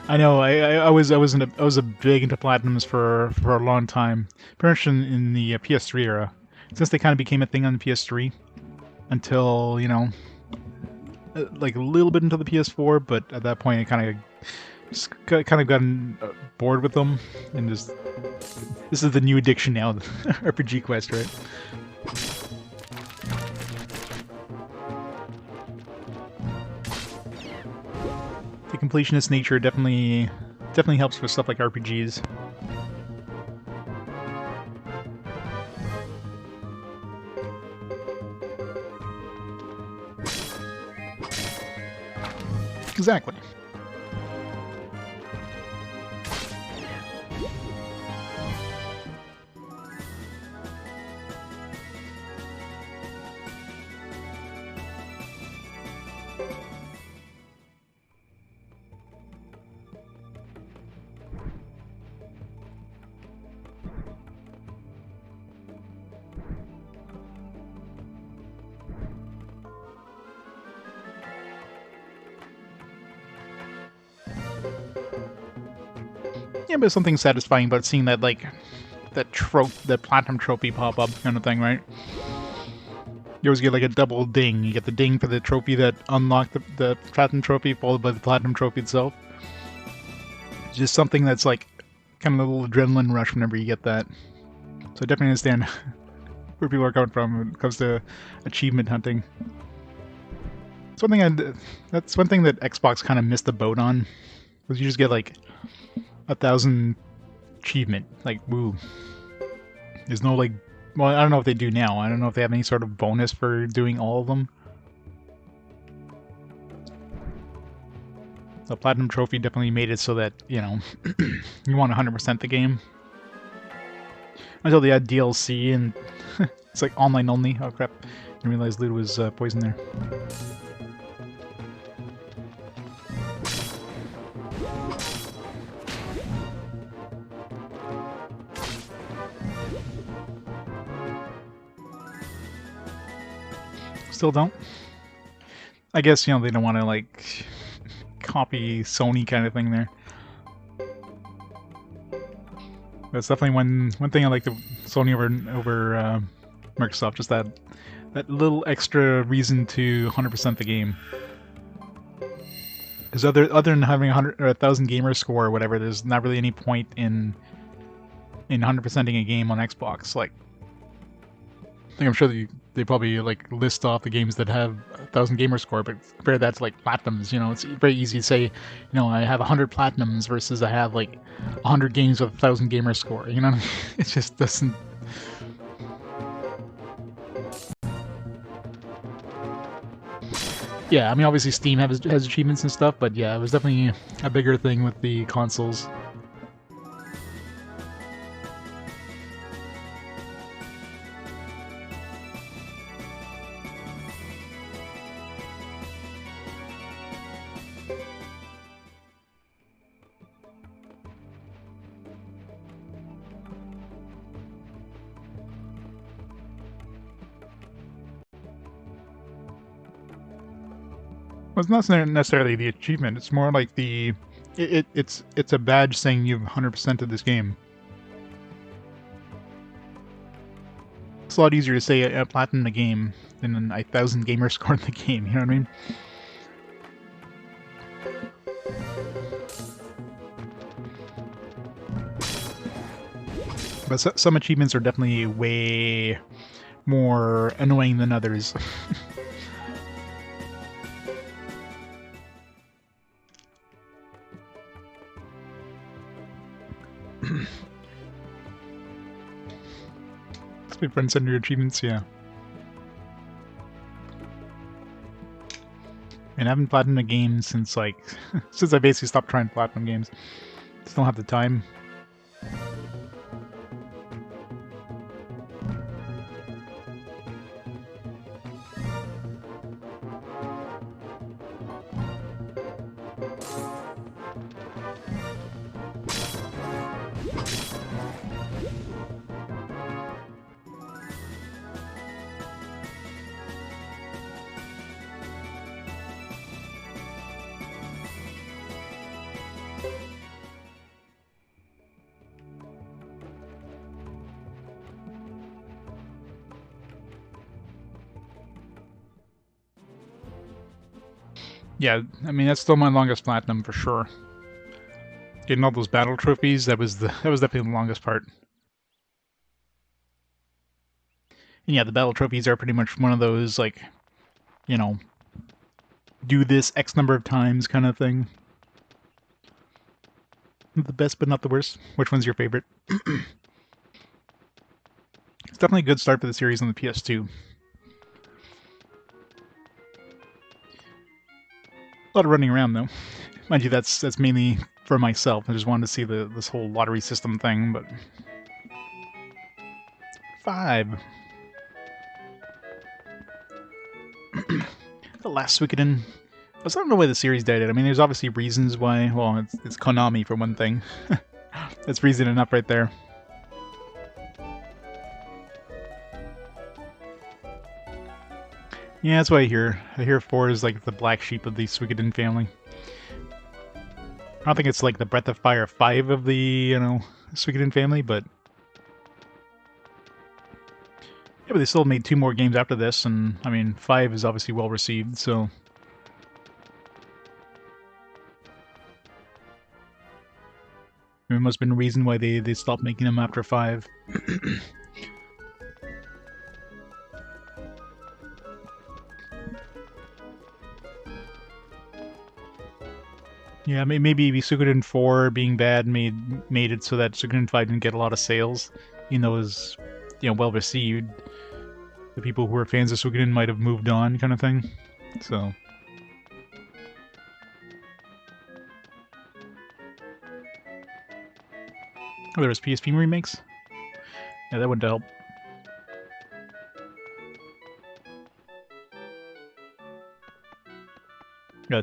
I know. I was a big into platinums for a long time. Pretty much in the PS3 era, since they kind of became a thing on the PS3, until like a little bit into the PS4. But at that point, I kind of gotten bored with them, and just this is the new addiction now, the RPG Quest, right? The completionist nature definitely helps for stuff like RPGs. Exactly. Yeah, but something satisfying about seeing that, like, that platinum trophy pop up kind of thing, right? You always get like a double ding. You get the ding for the trophy that unlocked the platinum trophy, followed by the platinum trophy itself. Just something that's like kind of a little adrenaline rush whenever you get that. So I definitely understand where people are coming from when it comes to achievement hunting. It's one thing that's one thing that Xbox kind of missed the boat on, was you just get like 1,000 achievement, like woo. There's no like, well, I don't know if they do now. I don't know if they have any sort of bonus for doing all of them. The platinum trophy definitely made it so that, you know, you want 100% the game. Until they add DLC and it's like online only. Oh crap, I didn't realize Lud was poisoned there. Still don't. I guess, you know, they don't want to like copy Sony kind of thing there. That's definitely one thing I like the Sony over Microsoft. Just that little extra reason to 100% the game. Because other than having 100 or 1,000 gamer score or whatever, there's not really any point in 100%ing a game on Xbox. Like, I think I'm sure they probably like list off the games that have 1,000 gamer score, but compare that to like platinums. You know, it's very easy to say, you know, I have 100 platinums versus I have like 100 games with 1,000 gamer score. You know, it just doesn't. Yeah, I mean, obviously Steam has achievements and stuff, but yeah, it was definitely a bigger thing with the consoles. Well, it's not necessarily the achievement. It's more like it's a badge saying you've 100% of this game. It's a lot easier to say a platinum a game than a 1,000 gamer score in the game. You know what I mean? But some achievements are definitely way more annoying than others. Friends under achievements, yeah. And I haven't platinum a game since like since I basically stopped trying platinum games. Just don't have the time. Yeah, I mean that's still my longest platinum for sure. Getting all those battle trophies, that was definitely the longest part. And yeah, the battle trophies are pretty much one of those, like, you know, do this X number of times kind of thing. The best but not the worst. Which one's your favorite? It's definitely a good start for the series on the PS2. A lot of running around though. Mind you, that's mainly for myself. I just wanted to see this whole lottery system thing, but 5. The last Suikoden. I don't know why the series died. I mean, there's obviously reasons why. Well, it's Konami for one thing. That's reason enough right there. Yeah, that's what I hear. I hear 4 is like the black sheep of the Suikoden family. I don't think it's like the Breath of Fire 5 of the, Suikoden family, but... Yeah, but they still made 2 more games after this, and, I mean, 5 is obviously well received, so... There must have been a reason why they stopped making them after 5. Yeah, maybe Suikoden 4 being bad made it so that Suikoden 5 didn't get a lot of sales, even though it was, well received. The people who were fans of Suikoden might have moved on, kind of thing. So. Oh, there was PSP remakes? Yeah, that wouldn't help.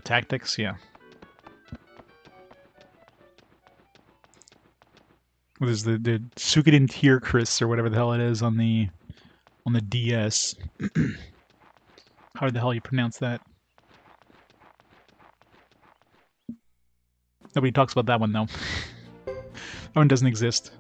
Tactics, yeah. What is the Suikoden Tier Chris or whatever the hell it is on the DS? How the hell you pronounce that? Nobody talks about that one though. That one doesn't exist.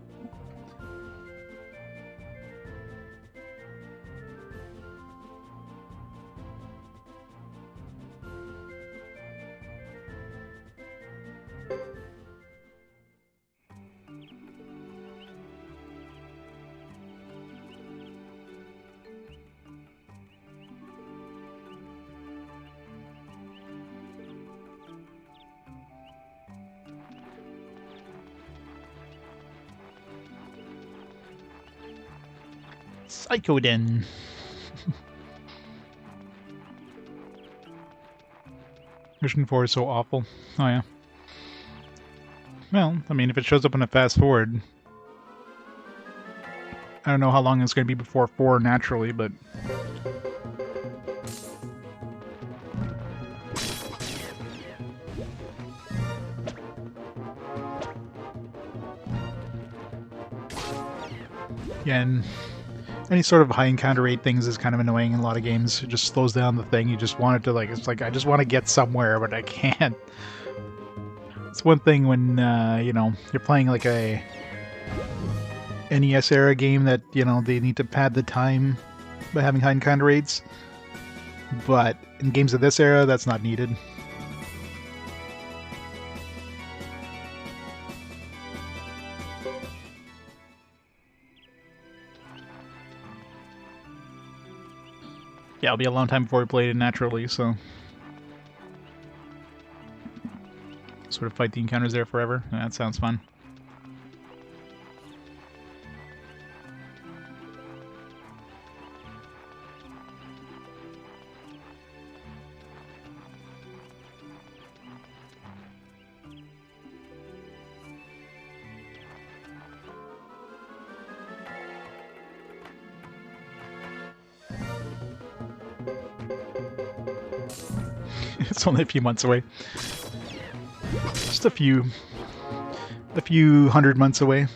Suikoden. Mission 4 is so awful. Oh yeah. Well, I mean, if it shows up in a fast forward, I don't know how long it's going to be before 4 naturally, but... Yeah, and any sort of high encounter rate things is kind of annoying in a lot of games. It just slows down the thing. You just want it to, like, it's like, I just want to get somewhere, but I can't. It's one thing when, you're playing like a NES era game that, they need to pad the time by having high encounter rates. But in games of this era, that's not needed. Yeah, it'll be a long time before we played it naturally, so... Sort of fight the encounters there forever. That sounds fun. It's only a few months away. Just a few hundred months away.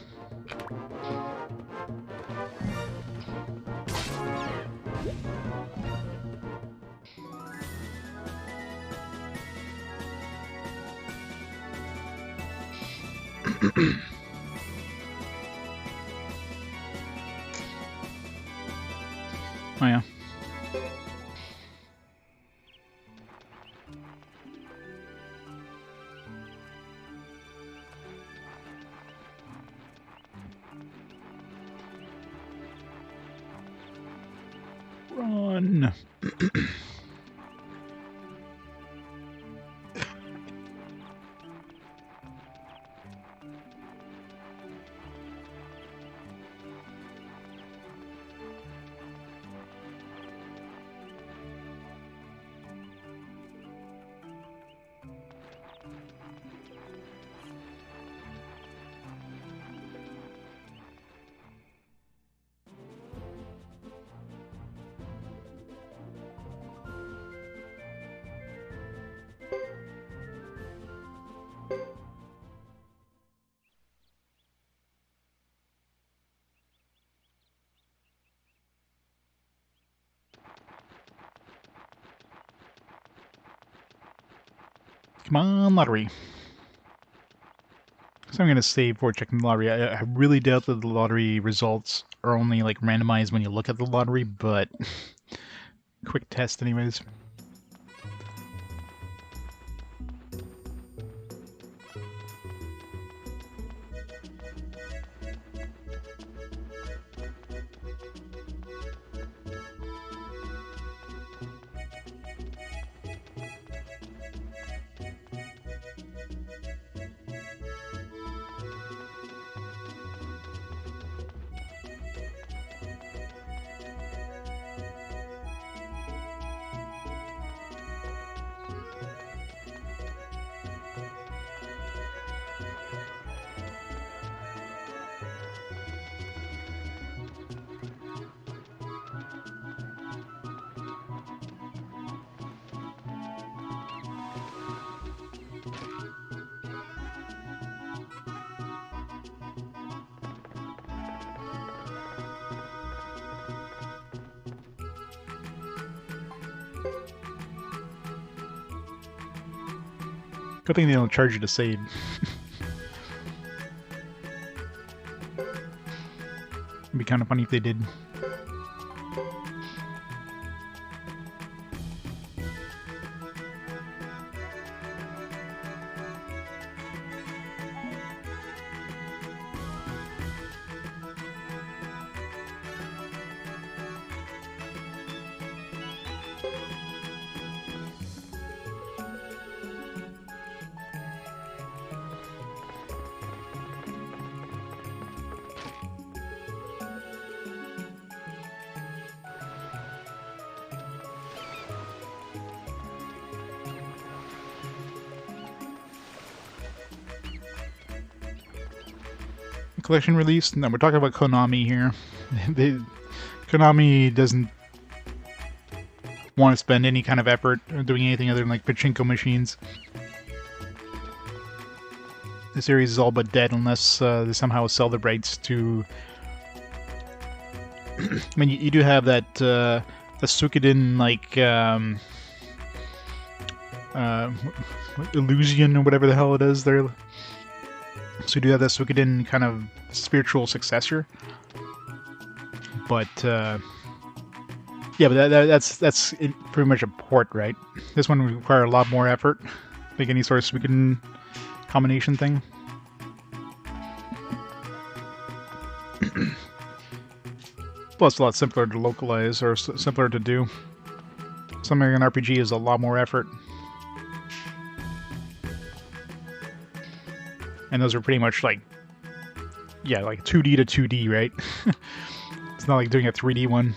Oh yeah. Run. Come on, lottery. So I'm going to save for checking the lottery. I really doubt that the lottery results are only like randomized when you look at the lottery, but quick test anyways. Good thing they don't charge you to save. It'd be kind of funny if they did. Collection release? No, we're talking about Konami here. Konami doesn't want to spend any kind of effort doing anything other than like pachinko machines. The series is all but dead unless they somehow sell the rights to... I mean, you do have that the Suikoden, like, illusion or whatever the hell it is there. So you do have that Suikoden kind of spiritual successor. But, yeah, but that's pretty much a port, right? This one would require a lot more effort, like any sort of Suikoden combination thing. Plus, a lot simpler to localize, or simpler to do. Something like an RPG is a lot more effort. And those are pretty much like, yeah, like 2D to 2D, right? It's not like doing a 3D one.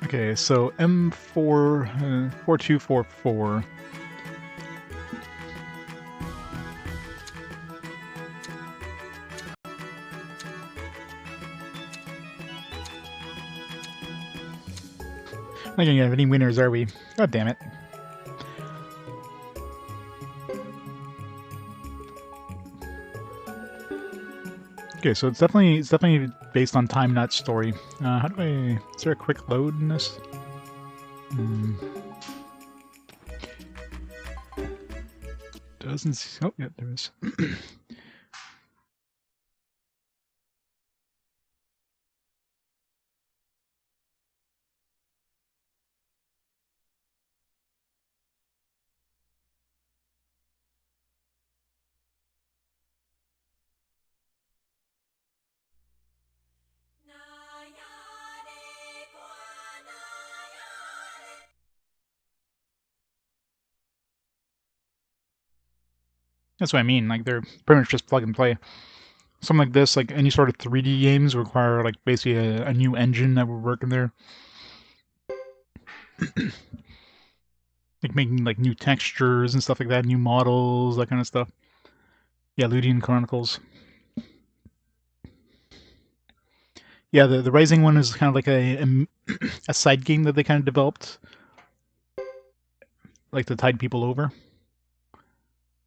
Okay, so M4, 4244. Not gonna have any winners, are we? God damn it. Okay, so it's definitely based on time, not story. How do I... Is there a quick load in this? Doesn't... Oh, yeah, there is. That's what I mean. Like, they're pretty much just plug and play. Something like this, like any sort of 3D games, require like basically a new engine that would work in there. Like making like new textures and stuff like that, new models, that kind of stuff. Yeah, Ludian Chronicles. Yeah, the Rising one is kind of like a side game that they kind of developed, like to tide people over.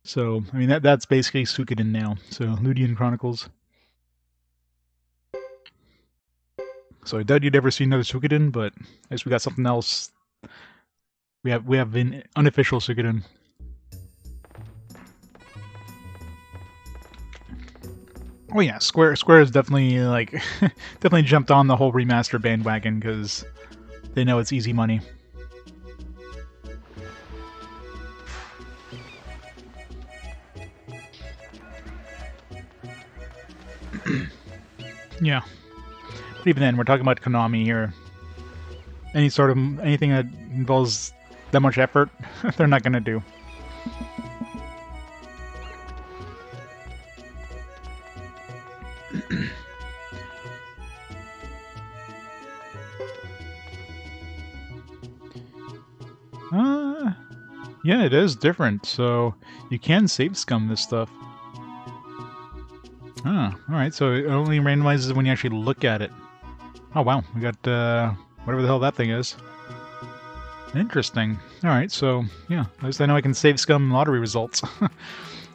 So, I mean, that's basically Suikoden now. So, Ludian Chronicles. So I doubt you'd ever see another Suikoden, but I guess we got something else. We have an unofficial Suikoden. Oh yeah, Square has definitely like definitely jumped on the whole remaster bandwagon because they know it's easy money. Yeah. But even then, we're talking about Konami here. Anything that involves that much effort, they're not gonna do. Yeah, it is different, so you can save scum this stuff. Ah, alright, so it only randomizes when you actually look at it. Oh wow, we got, whatever the hell that thing is. Interesting. Alright, so, yeah, at least I know I can save scum lottery results.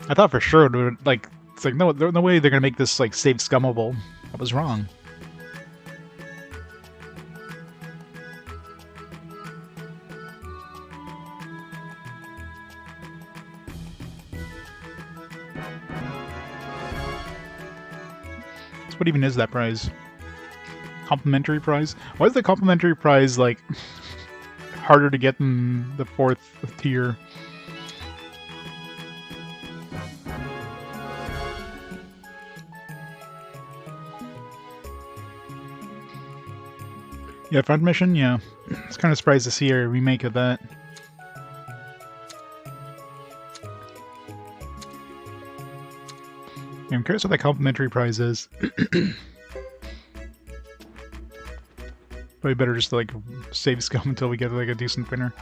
I thought for sure it would, like, it's like, no way they're gonna make this, like, save scummable. I was wrong. What even is that prize? Complimentary prize? Why is the complimentary prize, like, harder to get than the 4th tier? Yeah, front mission? Yeah. It's kind of surprised to see a remake of that. I'm curious what that complimentary prize is. Probably better just to, like, save scum until we get, like, a decent winner.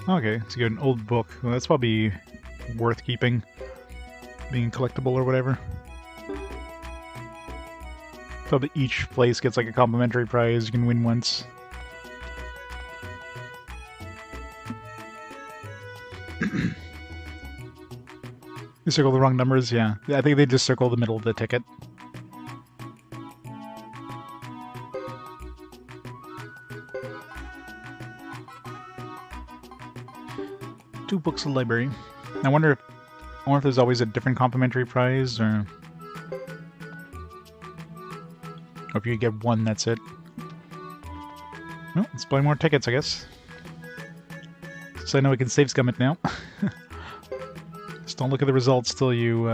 Okay, let's get an old book. Well, that's probably worth keeping. Being collectible or whatever. Probably each place gets, like, a complimentary prize. You can win once. They circle the wrong numbers? Yeah. I think they just circle the middle of the ticket. Two books of the library. I wonder if there's always a different complimentary prize, or if you get one, that's it. Well, let's buy more tickets, I guess. So I know we can save scum it now. Just don't look at the results till you,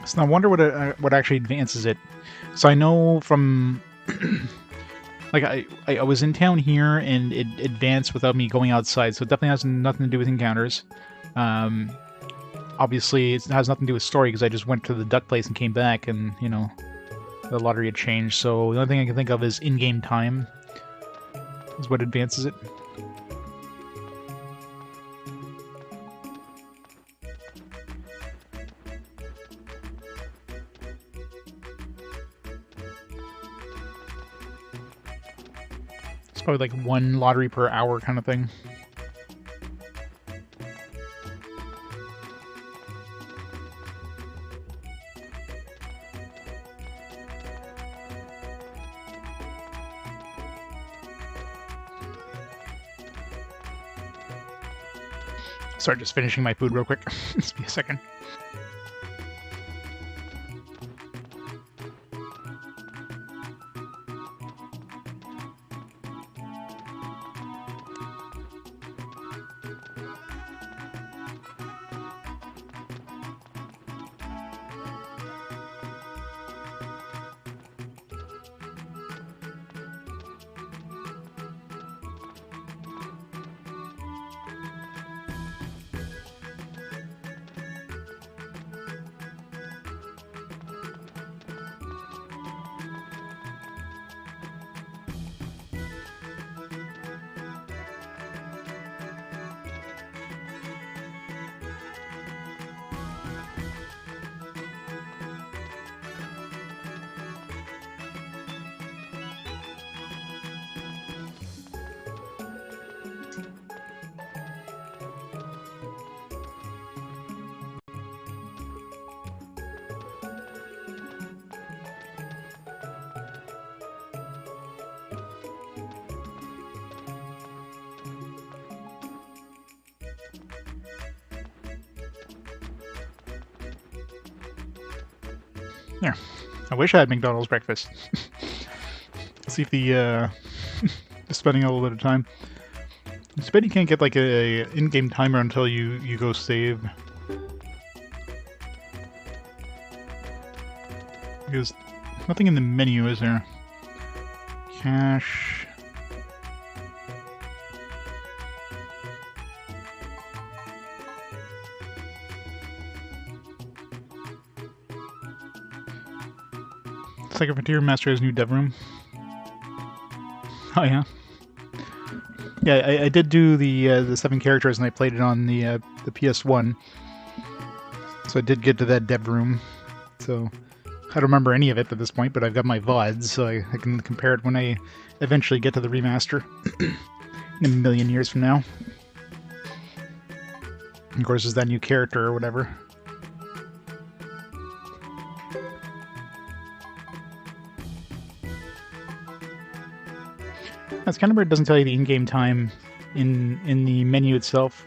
So I wonder what actually advances it. So I know from... like, I was in town here, and it advanced without me going outside, so it definitely has nothing to do with encounters. Obviously, it has nothing to do with story, because I just went to the duck place and came back, and, you know, the lottery had changed. So the only thing I can think of is in-game time is what advances it. It's probably like 1 lottery per hour kind of thing. Sorry, just finishing my food real quick. Just be a second. There. I wish I had McDonald's breakfast. See if the just spending a little bit of time. I bet you can't get like a in-game timer until you go save. Because nothing in the menu, is there? Cash. Second Frontier Master has new dev room. Oh yeah. Yeah, I did do the 7 characters and I played it on the PS1. So I did get to that dev room. So I don't remember any of it at this point, but I've got my VODs, so I can compare it when I eventually get to the remaster. In a million years from now. And of course, there's that new character or whatever. That's kind of weird. It doesn't tell you the in-game time in the menu itself.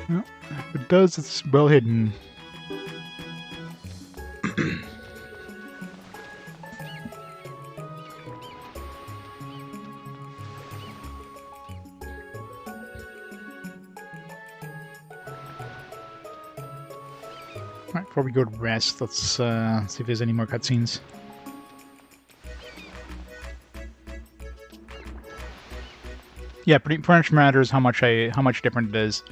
Well, if it does, it's well hidden. Alright, before we go to rest, let's see if there's any more cutscenes. Yeah, pretty much matters how much different it is.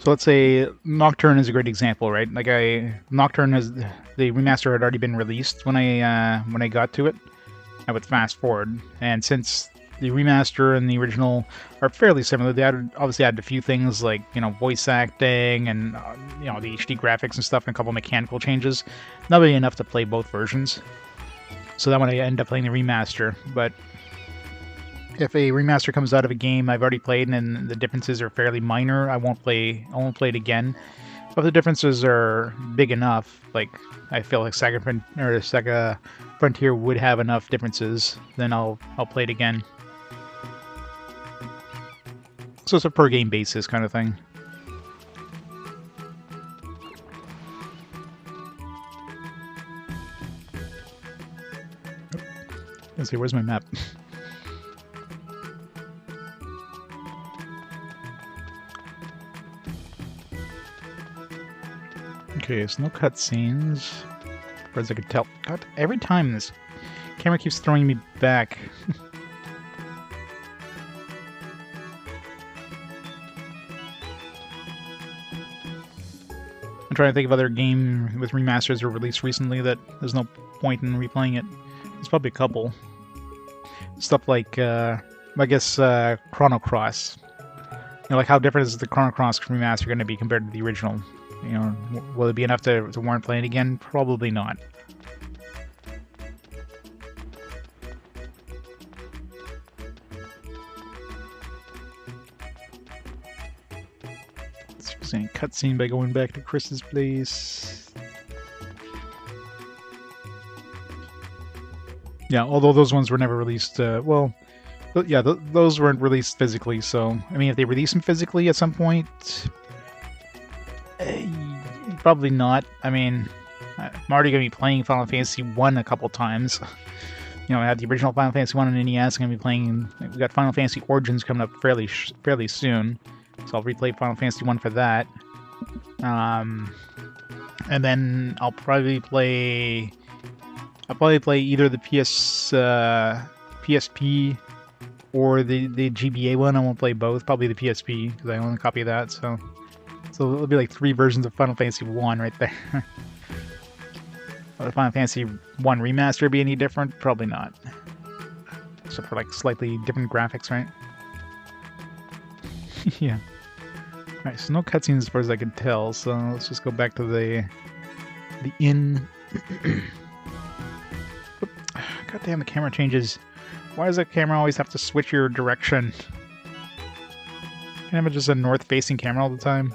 So let's say Nocturne is a great example, right? Like Nocturne has the remaster had already been released when I got to it. I would fast forward, and since the remaster and the original are fairly similar, they obviously added a few things like, you know, voice acting and you know, the HD graphics and stuff, and a couple mechanical changes. Not really enough to play both versions. So that one I end up playing the remaster, but if a remaster comes out of a game I've already played and the differences are fairly minor, I won't play it again. But if the differences are big enough, like I feel like Sega Frontier would have enough differences, then I'll play it again. So it's a per game basis kind of thing. Let's see, where's my map? Okay, so no cutscenes, as far as I could tell. God, every time this camera keeps throwing me back. I'm trying to think of other game with remasters that were released recently that there's no point in replaying it. There's probably a couple. Stuff like, I guess, Chrono Cross. You know, like how different is the Chrono Cross remaster going to be compared to the original? You know, will it be enough to warrant playing again? Probably not. Let's see if there's any cutscene by going back to Chris's place. Yeah, although those ones were never released, well, yeah, those weren't released physically, so, I mean, if they release them physically at some point, probably not. I mean, I'm already going to be playing Final Fantasy 1 a couple times. You know, I had the original Final Fantasy 1 on NES. I'm going to be playing... We've got Final Fantasy Origins coming up fairly soon. So I'll replay Final Fantasy 1 for that. And then I'll probably play... either the PSP or the GBA one. I won't play both. Probably the PSP, because I own a copy of that, so... So it'll be like 3 versions of Final Fantasy 1 right there. Will the Final Fantasy 1 remaster be any different? Probably not. Except for like slightly different graphics, right? Yeah. Alright, so no cutscenes as far as I can tell, so let's just go back to the inn. God damn, the camera changes. Why does that camera always have to switch your direction? Can't have it just a north-facing camera all the time?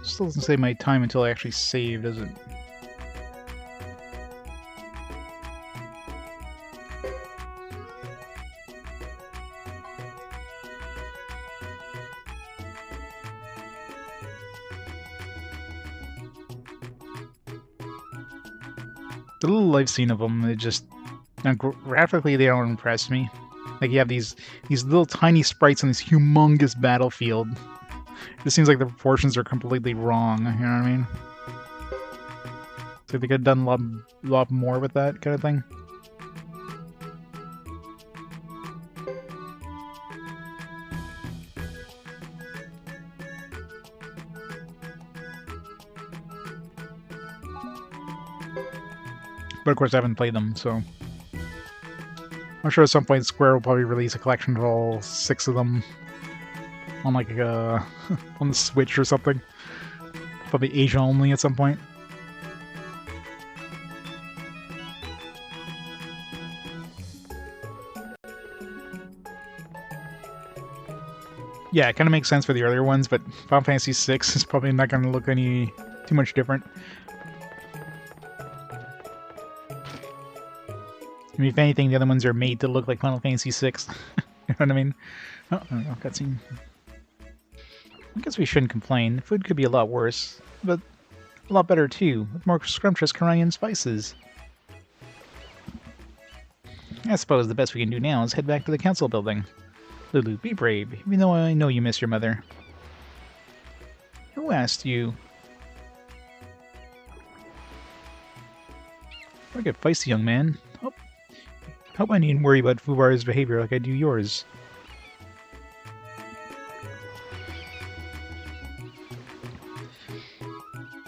Still doesn't say my time until I actually save, does it? The little I've seen of them, it just graphically they don't impress me. Like you have these little tiny sprites on this humongous battlefield. It seems like the proportions are completely wrong. You know what I mean? So they could have done a lot more with that kind of thing. But of course I haven't played them, so I'm sure at some point Square will probably release a collection of all 6 of them on like on the Switch or something. Probably Asia only at some point. Yeah, it kind of makes sense for the earlier ones, but Final Fantasy VI is probably not going to look any too much different. I mean, if anything, the other ones are made to look like Final Fantasy VI. You know what I mean? Oh, I don't know, cutscene. I guess we shouldn't complain. Food could be a lot worse, but a lot better too, with more scrumptious Korean spices. I suppose the best we can do now is head back to the council building. Lulu, be brave, even though I know you miss your mother. Who asked you? Look at feisty, young man. Hope I needn't worry about Fubar's behavior like I do yours.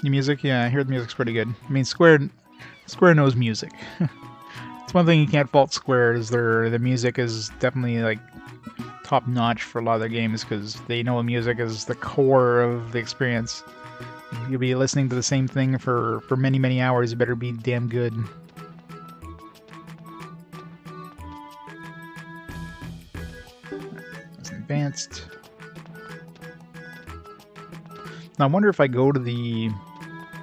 The music? Yeah, I hear the music's pretty good. I mean, Square knows music. It's one thing you can't fault Square, is the music is definitely, like, top-notch for a lot of their games, because they know music is the core of the experience. You'll be listening to the same thing for many, many hours. It better be damn good. Advanced. Now I wonder if I go to the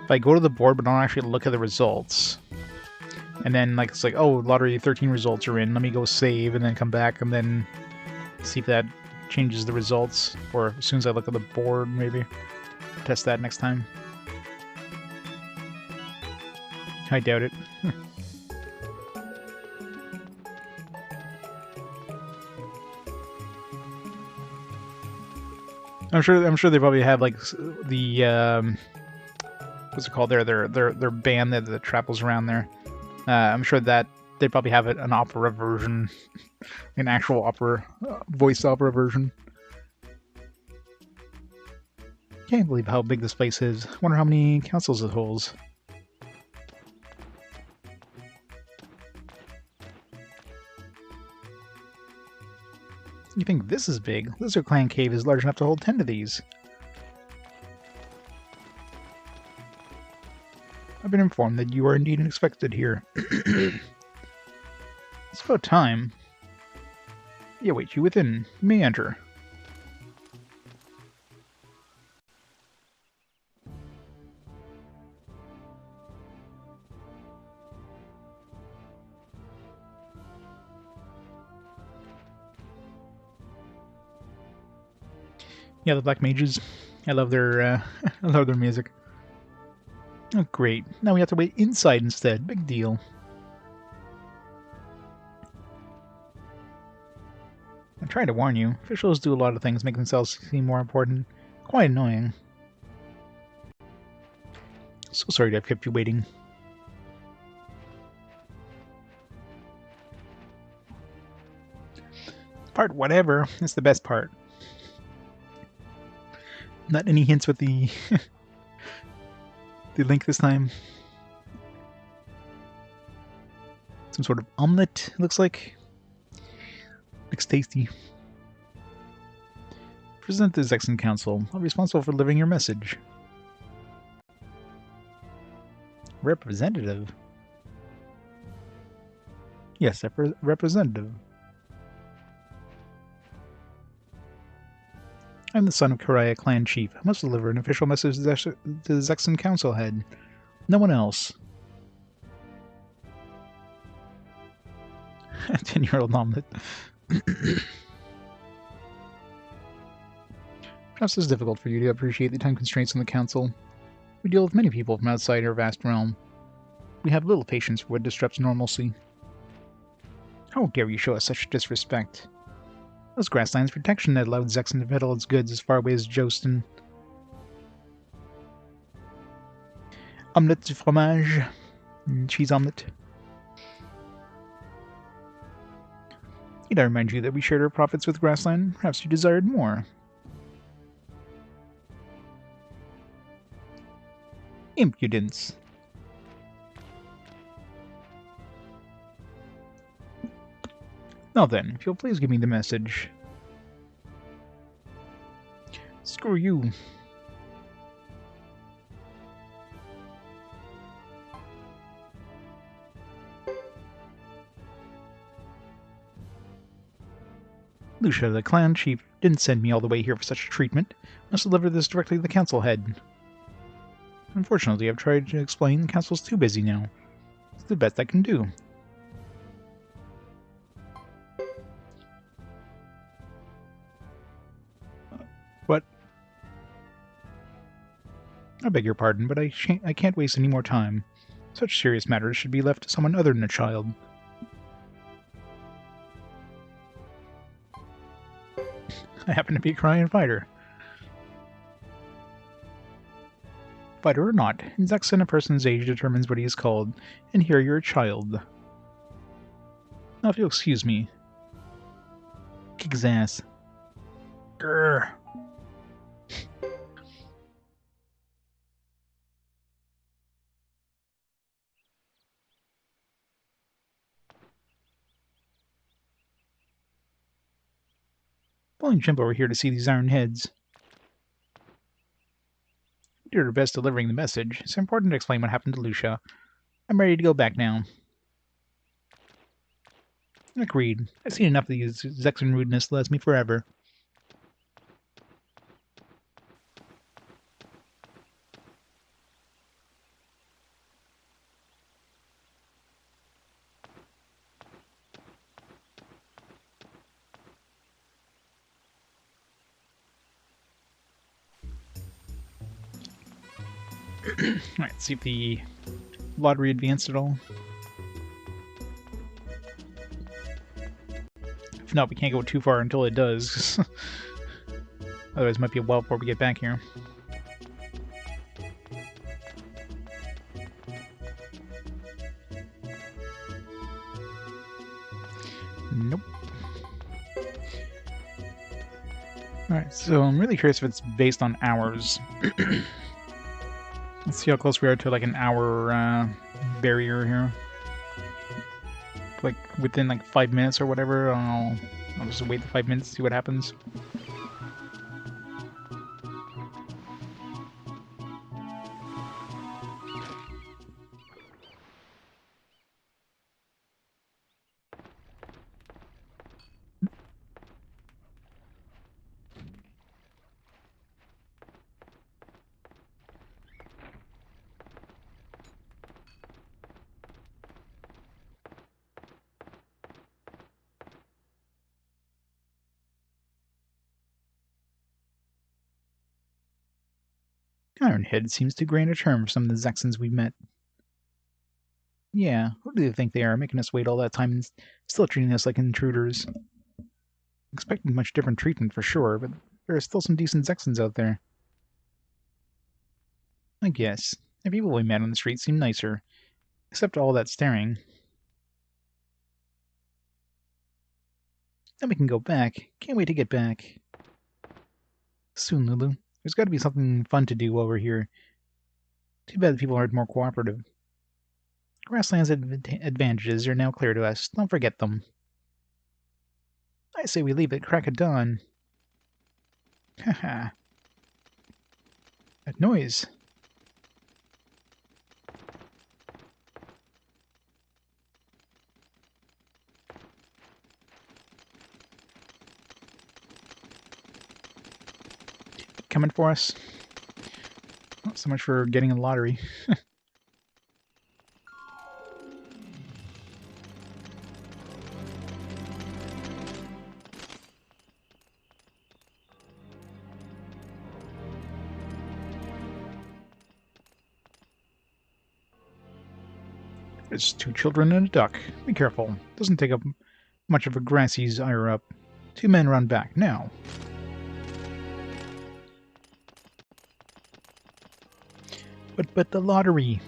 board but don't actually look at the results, and then like it's like, oh, lottery 13 results are in, let me go save and then come back and then see if that changes the results, or as soon as I look at the board, maybe test that next time. I doubt it. I'm sure they probably have like the what's it called there? Their band that travels around there. I'm sure that they probably have an opera version, an actual opera, voice opera version. Can't believe how big this place is. Wonder how many councils it holds. You think this is big? Lizard Clan Cave is large enough to hold 10 of these. I've been informed that you are indeed unexpected here. It's about time. We await you within. You may enter. Yeah, the Black Mages. I love their I love their music. Oh, great. Now we have to wait inside instead. Big deal. I'm trying to warn you. Officials do a lot of things, make themselves seem more important. Quite annoying. So sorry to have kept you waiting. Part whatever. That's the best part. Not any hints with the the link this time. Some sort of omelet, it looks like. Looks tasty. Present the Zexen Council. I'm responsible for delivering your message. Representative? Yes, representative. I'm the son of Karaya clan chief. I must deliver an official message to the Zexen council head. No one else. 10-year-old omelet. Perhaps it's difficult for you to appreciate the time constraints on the council. We deal with many people from outside our vast realm. We have little patience for what disrupts normalcy. How dare you show us such disrespect? It was Grassland's protection that allowed Zexen to peddle its goods as far away as Jostin. Omelette de fromage. Cheese omelette. Need I remind you that we shared our profits with Grassland? Perhaps you desired more. Impudence. Now then, if you'll please give me the message. Screw you. Lucia, the clan chief, didn't send me all the way here for such treatment. I must deliver this directly to the council head. Unfortunately, I've tried to explain. The council's too busy now. It's the best I can do. What? I beg your pardon, but I can't waste any more time. Such serious matters should be left to someone other than a child. I happen to be a Korean fighter. Fighter or not, in Zexen a person's age determines what he is called, and here you're a child. Now if you'll excuse me. Kick his ass. Grrr. Pulling Jimp over here to see these iron heads. You did our best delivering the message. It's important to explain what happened to Lucia. I'm ready to go back now. Agreed. I've seen enough of these Zexen rudeness to last me forever. Alright, see if the lottery advanced at all. If not, we can't go too far until it does. Otherwise, it might be a while before we get back here. Nope. Alright, so I'm really curious if it's based on hours. Let's see how close we are to like an hour barrier here. Like within like 5 minutes or whatever, I'll just wait the 5 minutes, see what happens. Ironhead seems too grand a term for some of the Zexens we've met. Yeah, who do they think they are, making us wait all that time and still treating us like intruders? Expecting much different treatment for sure, but there are still some decent Zexens out there. I guess. The people we met on the street seem nicer. Except all that staring. Then we can go back. Can't wait to get back. Soon, Lulu. There's got to be something fun to do while we're here. Too bad the people aren't more cooperative. Grassland's advantages are now clear to us. Don't forget them. I say we leave at crack of dawn. Haha. That noise. coming for us. Not so much for getting a lottery. There's 2 children and a duck. Be careful. Doesn't take up much of a grassy's ire up. 2 men run back now. But the lottery.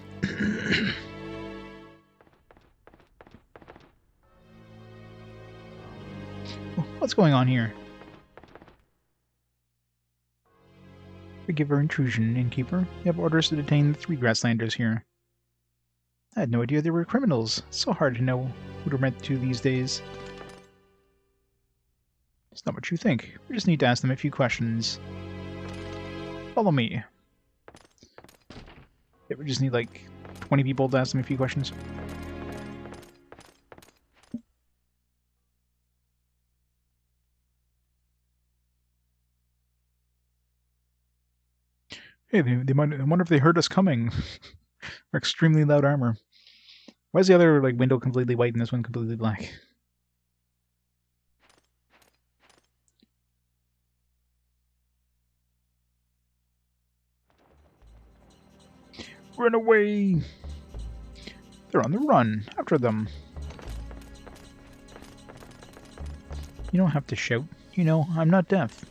What's going on here? Forgive our intrusion, innkeeper. You have orders to detain the 3 Grasslanders here. I had no idea they were criminals. It's so hard to know who to rent to these days. It's not what you think. We just need to ask them a few questions. Follow me. Yeah, we just need like 20 people to ask them a few questions. Hey, they might. I wonder if they heard us coming. Our extremely loud armor. Why is the other like window completely white and this one completely black? Run away! They're on the run. After them. You don't have to shout. You know, I'm not deaf.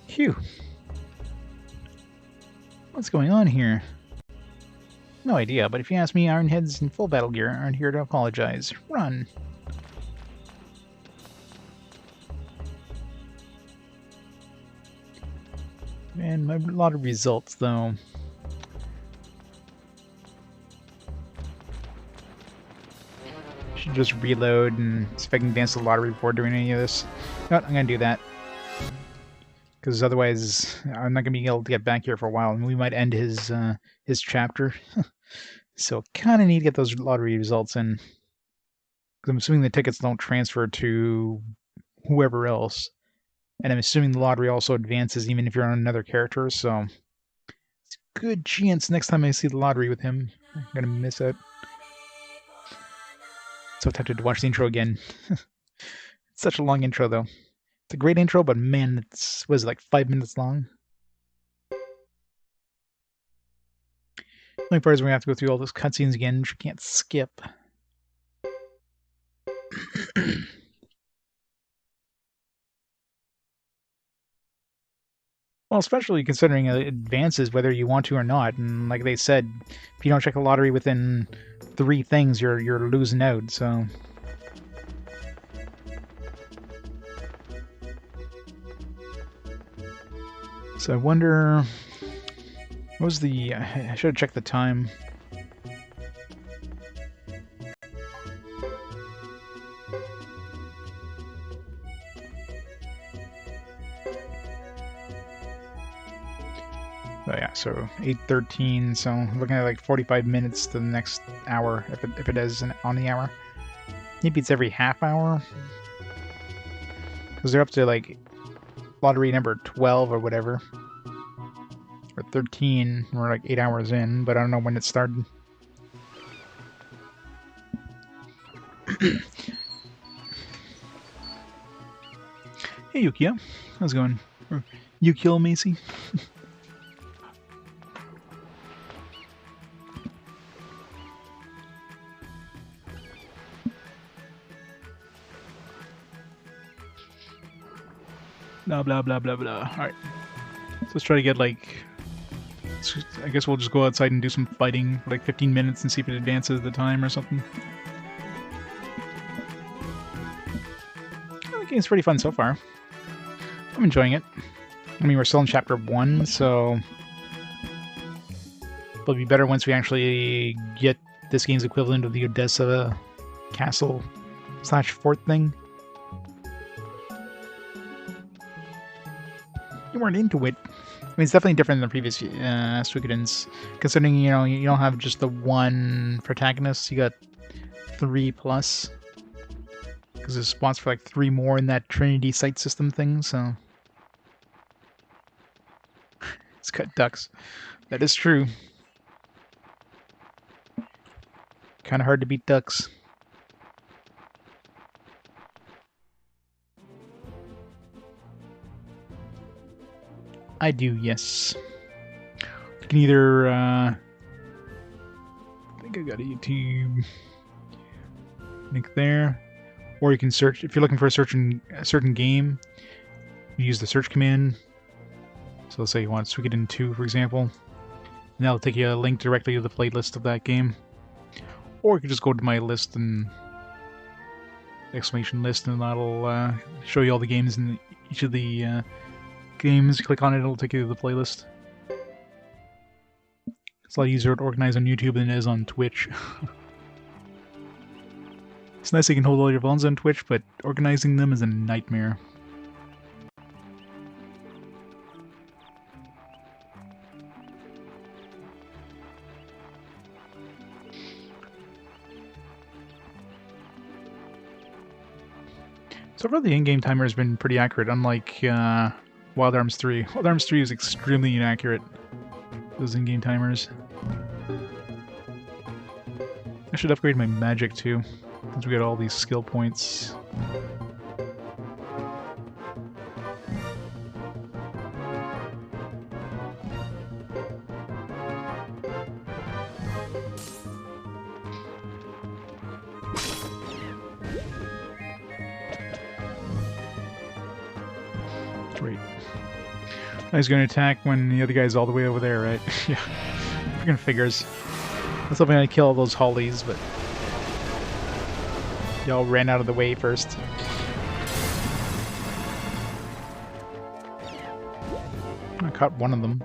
Phew. What's going on here? No idea, but if you ask me, Ironheads in full battle gear aren't here to apologize. Run! Man, a lot of results, though. Should just reload and see if I can dance the lottery before doing any of this. You know what? I'm gonna do that. Because otherwise, I'm not going to be able to get back here for a while, and we might end his chapter. So kind of need to get those lottery results in. Because I'm assuming the tickets don't transfer to whoever else. And I'm assuming the lottery also advances even if you're on another character, so... It's a good chance next time I see the lottery with him, I'm going to miss it. So tempted to watch the intro again. It's such a long intro, though. It's a great intro, but man, was it like 5 minutes long? The only part is we're going to have to go through all those cutscenes again, which we can't skip. Well, especially considering it advances whether you want to or not, and like they said, if you don't check the lottery within 3 things, you're losing out, so... So I wonder, what was the, I should have checked the time. Oh yeah, so 8:13, so I'm looking at like 45 minutes to the next hour, if it is on the hour. Maybe it's every half hour? Because they're up to like lottery number 12 or whatever. Or 13, we're like 8 hours in, but I don't know when it started. Hey Yukio, how's it going? Yukio Macy? Blah blah blah blah blah. Alright. So let's try to get like... I guess we'll just go outside and do some fighting for like 15 minutes and see if it advances the time or something. The game's pretty fun so far. I'm enjoying it. I mean, we're still in chapter 1, so... It'll be better once we actually get this game's equivalent of the Odessa castle / fort thing. you weren't into it. I mean, it's definitely different than the previous Suikodens, considering, you know, you don't have just the one protagonist, you got 3 plus. Because there's spots for like 3 more in that Trinity Sight System thing, so... It's cut ducks. That is true. Kind of hard to beat ducks. I do, yes. You can either, I think I got a YouTube link there. Or you can search, if you're looking for a certain game, you use the search command. So let's say you want Suikoden 2, for example. And that'll take you a link directly to the playlist of that game. Or you can just go to my list and exclamation list, and that'll show you all the games in each of the games. You click on it, it'll take you to the playlist. It's a lot easier to organize on YouTube than it is on Twitch. It's nice you can hold all your phones on Twitch, but organizing them is a nightmare. So far, the in-game timer has been pretty accurate, unlike Wild Arms 3. Wild Arms 3 is extremely inaccurate, those in-game timers. I should upgrade my magic too, since we got all these skill points. Great. He's going to attack when the other guy's all the way over there, right? Yeah. Freaking figures. That's hoping I kill all those hollies, but y'all ran out of the way first. I caught one of them.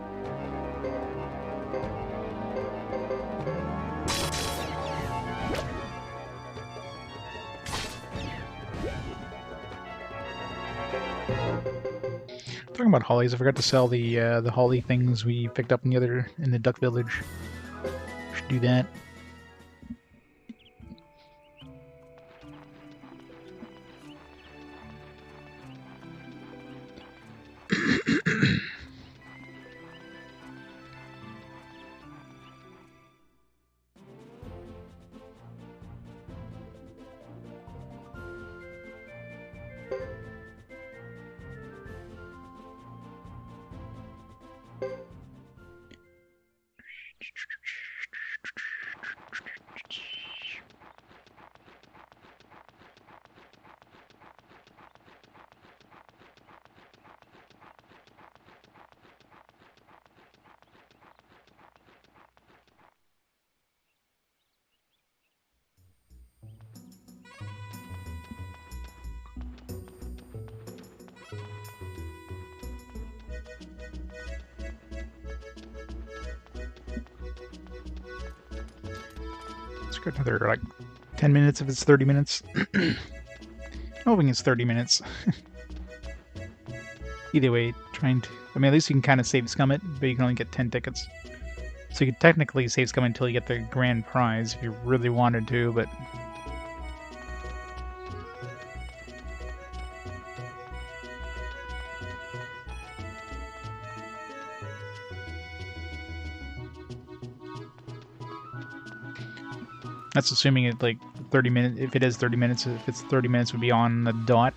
Talking about hollies, I forgot to sell the holly things we picked up in the duck village. Should do that. It's got another, like, 10 minutes if it's 30 minutes. I'm hoping it's 30 minutes. Either way, trying to... I mean, at least you can kind of save scum it, but you can only get 10 tickets. So you could technically save scum until you get the grand prize if you really wanted to, but... That's assuming it, like, 30 minutes, if it is 30 minutes, if it's 30 minutes, would be on the dot.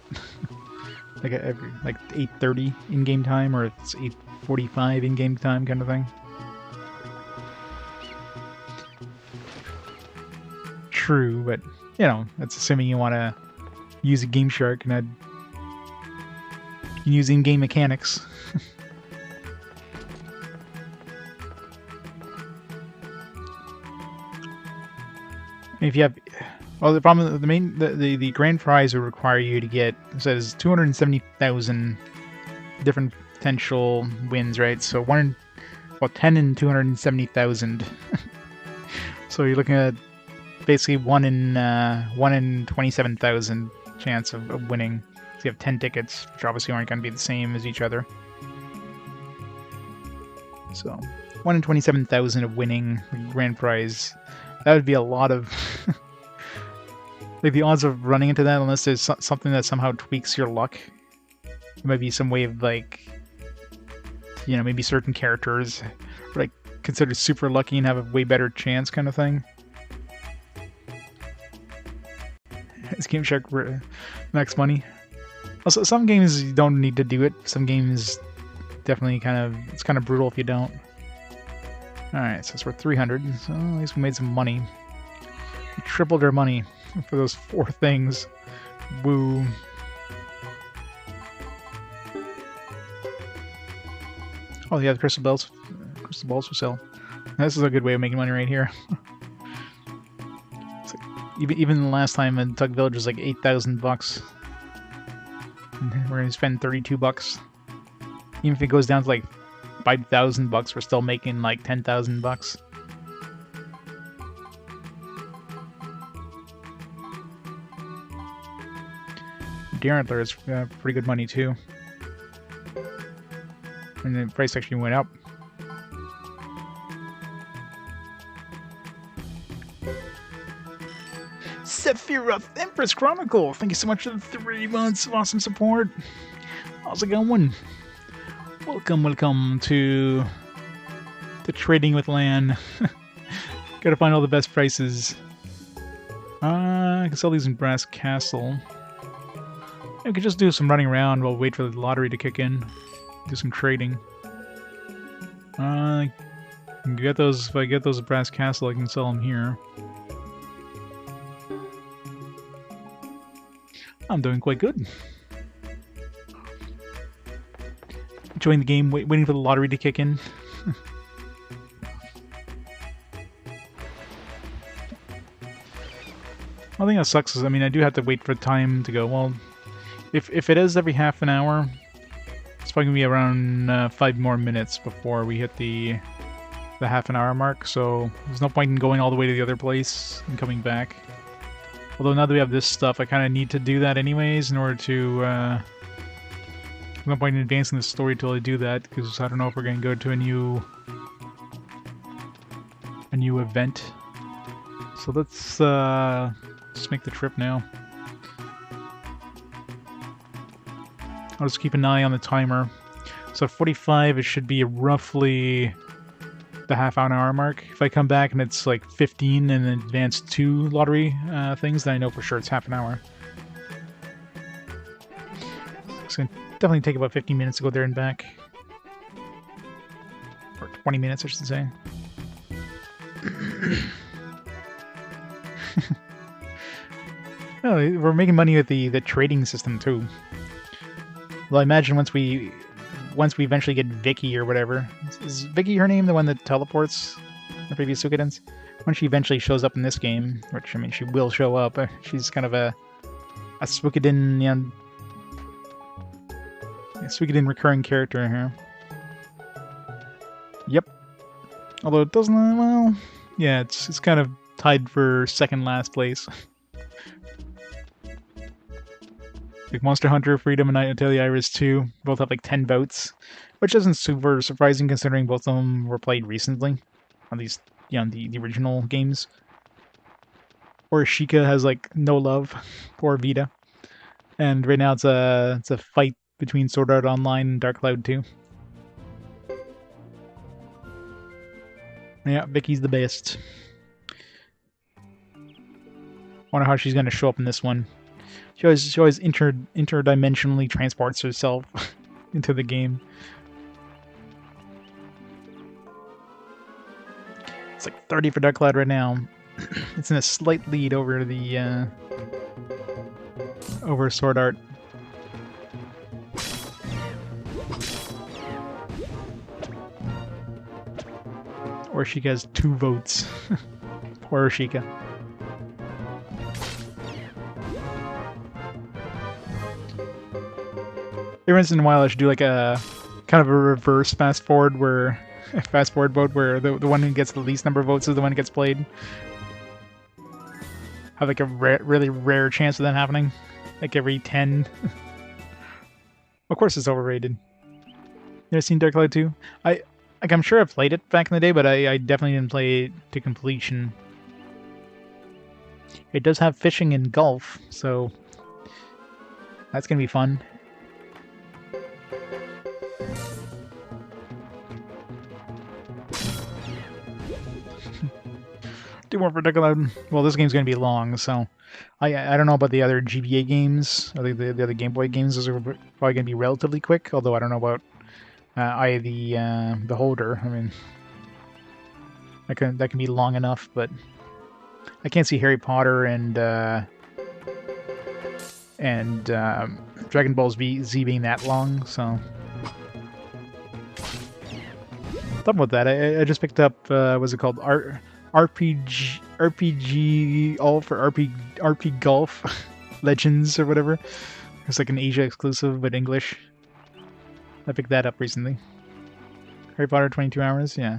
Like, every, like 8:30 in-game time, or if it's 8:45 in-game time kind of thing. True, but, you know, that's assuming you want to use a Game Shark, and you can use in-game mechanics. If you have, well, the problem, the grand prize will require you to get, it says 270,000 different potential wins, right? So 10 in 270,000. So you're looking at basically 1 in 27,000 chance of winning. So you have 10 tickets, which obviously aren't going to be the same as each other. So 1 in 27,000 of winning the grand prize. That would be a lot of... like the odds of running into that, unless there's something that somehow tweaks your luck. There might be some way of like, you know, maybe certain characters are like considered super lucky and have a way better chance kind of thing. This game check max money. Also, some games you don't need to do it. Some games definitely it's kind of brutal if you don't. Alright, so it's worth 300, so at least we made some money. We tripled our money for those 4 things. Woo. Oh yeah, the crystal balls for sale. This is a good way of making money right here. It's like, even the last time in Tug Village was like 8,000 bucks. We're gonna spend 32 bucks. Even if it goes down to like 5,000 bucks, we're still making like 10,000 bucks. Deer Antler is pretty good money too. And the price actually went up. Sephiroth Empress Chronicle! Thank you so much for the 3 months of awesome support. How's it going? Welcome to the Trading with Lan. Gotta find all the best prices. I can sell these in Brass Castle. I could just do some running around while we wait for the lottery to kick in. Do some trading. If I get those at Brass Castle, I can sell them here. I'm doing quite good. Enjoying the game, waiting for the lottery to kick in. One thing that sucks is, I mean, I do have to wait for time to go. Well, if it is every half an hour, it's probably gonna be around 5 more minutes before we hit the half an hour mark. So there's no point in going all the way to the other place and coming back. Although now that we have this stuff, I kind of need to do that anyways in order to... there's no point in advancing the story till I do that, because I don't know if we're going to go to a new event. So let's make the trip now. I'll just keep an eye on the timer. So at 45, it should be roughly the half an hour mark. If I come back and it's like 15 and then advance 2 lottery things, then I know for sure it's half an hour. It's going to definitely take about 15 minutes to go there and back. Or 20 minutes, I should say. Oh, we're making money with the trading system too. Well, I imagine once we eventually get Vicky or whatever. Is Vicky her name, the one that teleports in the previous Suikodens? When she eventually shows up in this game, which, I mean, she will show up. She's kind of a Suikoden, you know, Suikoden recurring character here. Yep. Although it doesn't, well, yeah, it's kind of tied for second last place. Like Monster Hunter, Freedom, and Night of the Iris 2 both have like 10 votes, which isn't super surprising considering both of them were played recently, at least, you know, the original games. Or Sheikah has like no love for Vita, and right now it's a fight between Sword Art Online and Dark Cloud 2. Yeah, Vicky's the best. Wonder how she's gonna show up in this one. She always interdimensionally transports herself into the game. It's like 30 for Dark Cloud right now. It's in a slight lead over the over Sword Art. Or Sheikah has 2 votes. Poor Sheikah. Every once in a while, I should do like a kind of a reverse fast forward vote where the one who gets the least number of votes is the one who gets played. Have like a really rare chance of that happening, like every 10. Of course, it's overrated. You ever seen Dark Cloud 2? I Like, I'm sure I played it back in the day, but I definitely didn't play it to completion. It does have fishing and golf, so that's gonna be fun. Do more particular. Well, this game's gonna be long, so I don't know about the other GBA games. I think the other Game Boy games, those are probably gonna be relatively quick. Although I don't know about the Beholder. I mean, that can be long enough, but I can't see Harry Potter and Dragon Ball Z being that long. So, talking about that, I just picked up what's it called? RPG all for RP Golf Legends or whatever. It's like an Asia exclusive but English. I picked that up recently. Harry Potter 22 hours, yeah.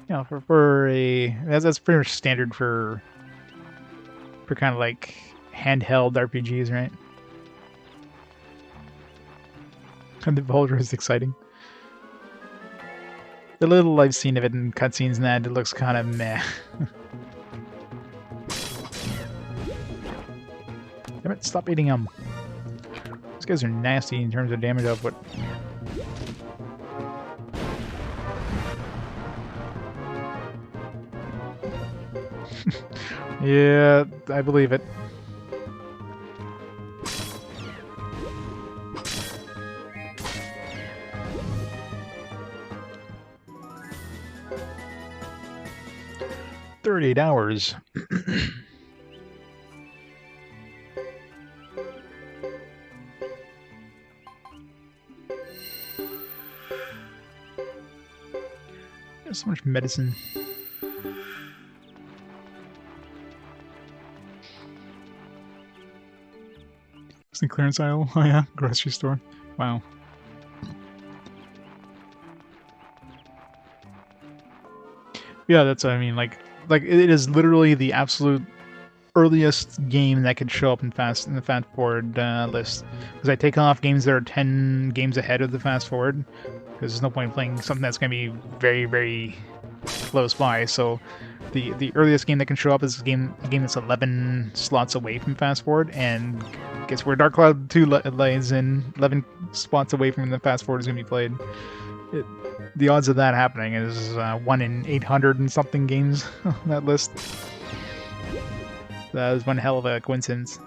Yeah, for a that's pretty much standard for kind of like handheld RPGs, right? And the Beholder is exciting. The little I've seen of it in cutscenes and that, it looks kind of meh. Damn it, stop eating them. These guys are nasty in terms of damage output. Yeah, I believe it. "38 hours. There's so much medicine. It's the clearance aisle. Oh yeah, grocery store. Wow. Yeah, that's what I mean. Like it is literally the absolute earliest game that could show up in the fast forward list. Because I take off games that are 10 games ahead of the fast forward. Because there's no point in playing something that's going to be very, very close by. So the earliest game that can show up is a game that's 11 slots away from fast forward, and guess where Dark Cloud 2 lies in 11 spots away from the fast forward is going to be played. The odds of that happening is 1 in 800 and something games on that list. That was one hell of a coincidence.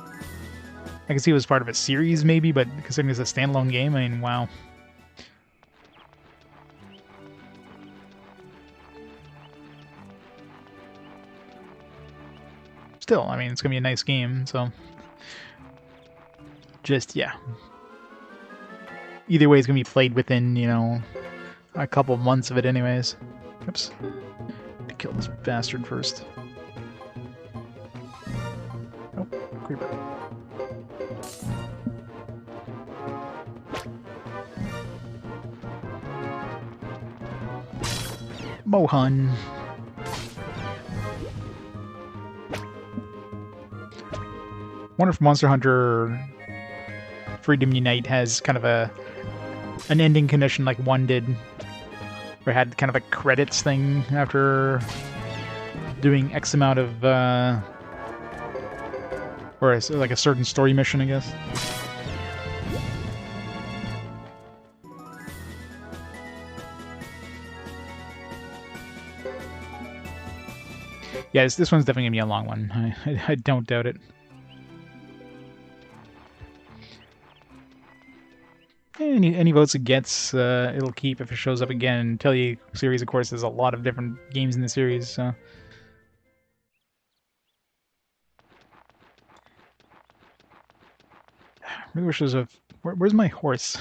I can see it was part of a series maybe, but considering it's a standalone game, I mean, wow. Still, I mean, it's going to be a nice game, so... Just, yeah. Either way, it's going to be played within, you know, a couple months of it anyways. Oops. To kill this bastard first. Oh, creeper. Mohan. Wonder if Monster Hunter Freedom Unite has kind of an ending condition like 1 did, where it had kind of a credits thing after doing X amount of or like a certain story mission, I guess. Yeah, this one's definitely gonna be a long one. I don't doubt it. Any votes it gets, it'll keep if it shows up again. And tell you series, of course, there's a lot of different games in the series, so... I really wish there's a... Where's my horse?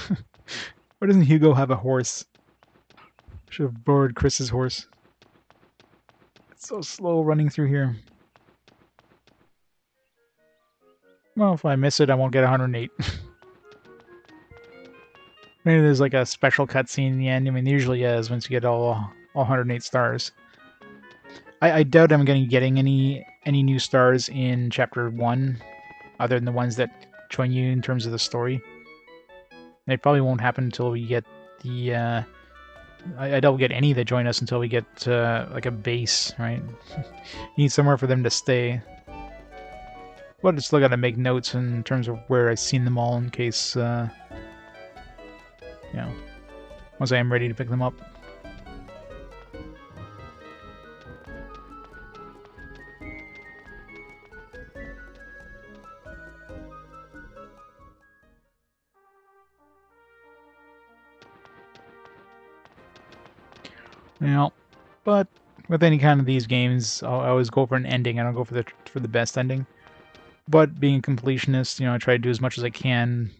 Why doesn't Hugo have a horse? Should have borrowed Chris's horse. It's so slow running through here. Well, if I miss it, I won't get 108. Maybe there's like a special cutscene in the end. I mean, there usually is once you get all 108 stars. I doubt I'm going to be getting any new stars in Chapter 1, other than the ones that join you in terms of the story. And it probably won't happen until we get the I doubt we'll get any that join us until we get like a base, right? You need somewhere for them to stay. But I still got to make notes in terms of where I've seen them all in case, you know, once I am ready to pick them up. Yeah, but with any kind of these games, I always go for an ending. I don't go for the best ending. But being a completionist, you know, I try to do as much as I can.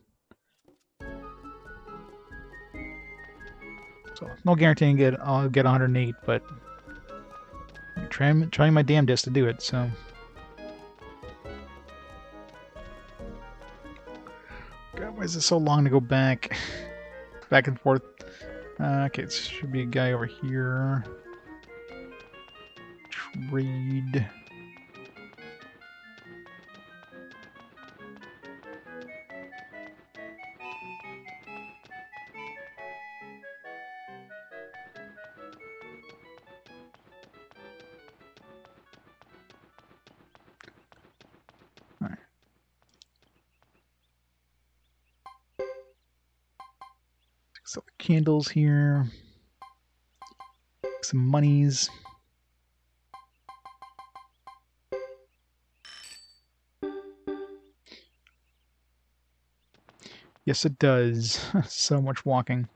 So no guaranteeing I'll get 108, but I'm trying my damnedest to do it. So. God, why is it so long to go back and forth? Okay, it should be a guy over here. Trade. All right. Sell the candles here. Some monies. Yes, it does. So much walking.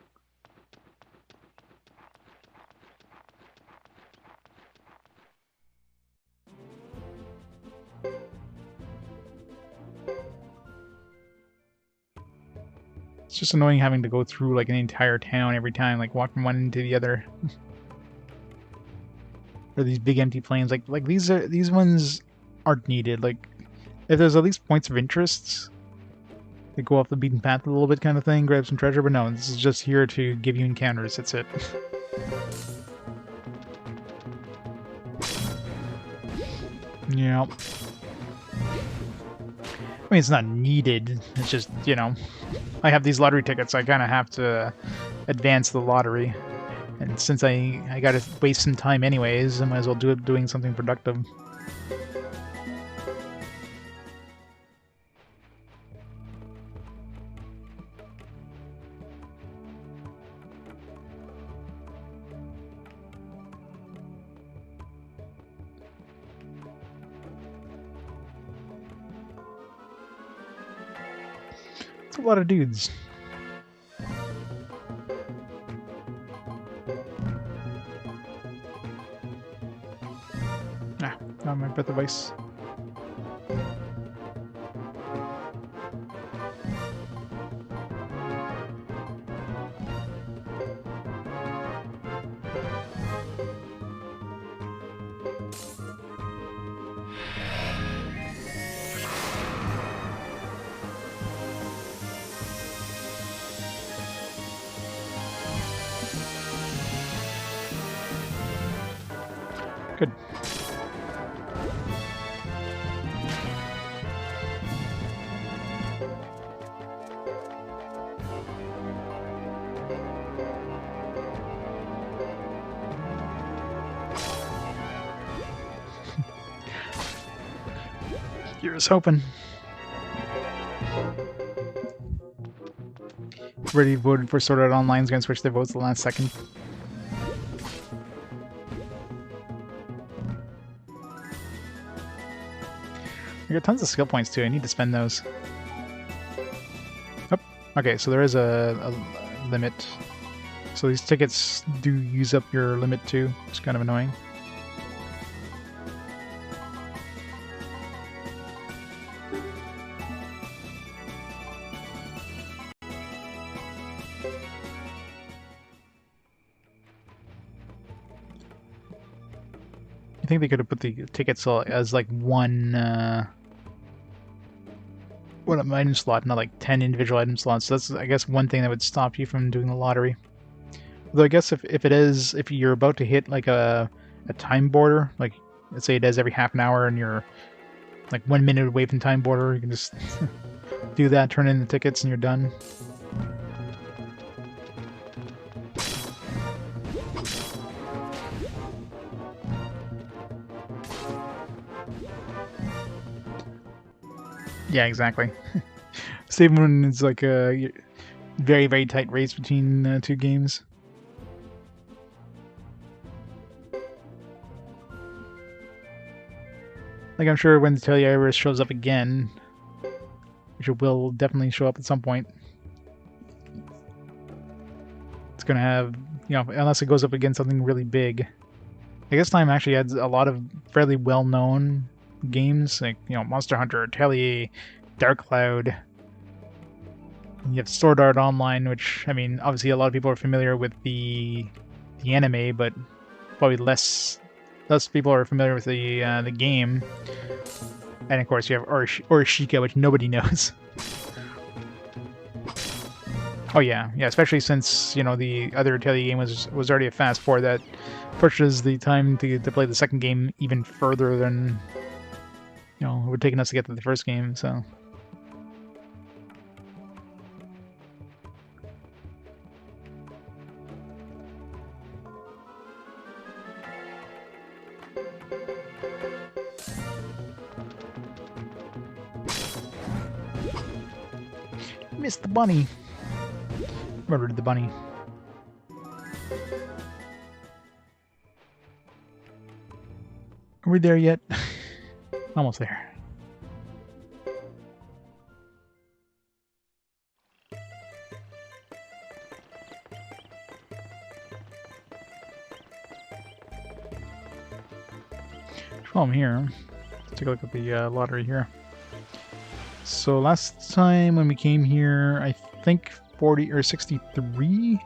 It's just annoying having to go through like an entire town every time, like walk from one end to the other. Or these big empty plains, like these ones aren't needed. Like if there's at least points of interest, they go off the beaten path a little bit, kind of thing, grab some treasure. But no, this is just here to give you encounters. That's it. Yeah. I mean, it's not needed. It's just, you know, I have these lottery tickets. I kind of have to advance the lottery. And since I got to waste some time anyways, I might as well do it doing something productive. It's a lot of dudes. Not my breath of ice. Good. Here's hoping. Everybody voted for Sword Art Online is going to switch their votes the last second. I got tons of skill points too. I need to spend those. Oh, okay, so there is a limit. So these tickets do use up your limit too. It's kind of annoying. I think they could have put the tickets as like one item slot, not like 10 individual item slots. So that's, I guess, one thing that would stop you from doing the lottery. Although I guess if you're about to hit like a time border, like let's say it is every half an hour and you're like 1 minute away from time border, you can just do that, turn in the tickets, and you're done. Yeah, exactly. Same when it's like a very, very tight race between two games. Like, I'm sure when the Televirus shows up again, which it will definitely show up at some point, it's going to have, you know, unless it goes up against something really big. I guess Time actually adds a lot of fairly well-known games, like, you know, Monster Hunter, Atelier, Dark Cloud. You have Sword Art Online, which, I mean, obviously a lot of people are familiar with the anime, but probably less people are familiar with the game. And of course, you have Orishika, which nobody knows. Oh yeah, especially since, you know, the other Atelier game was already a fast forward that pushes the time to play the second game even further than, you know, it would take us to get to the first game. So. Missed the bunny. Murdered the bunny. Are we there yet? Almost there. While I'm here, let's take a look at the lottery here. So last time when we came here, I think 40 or 63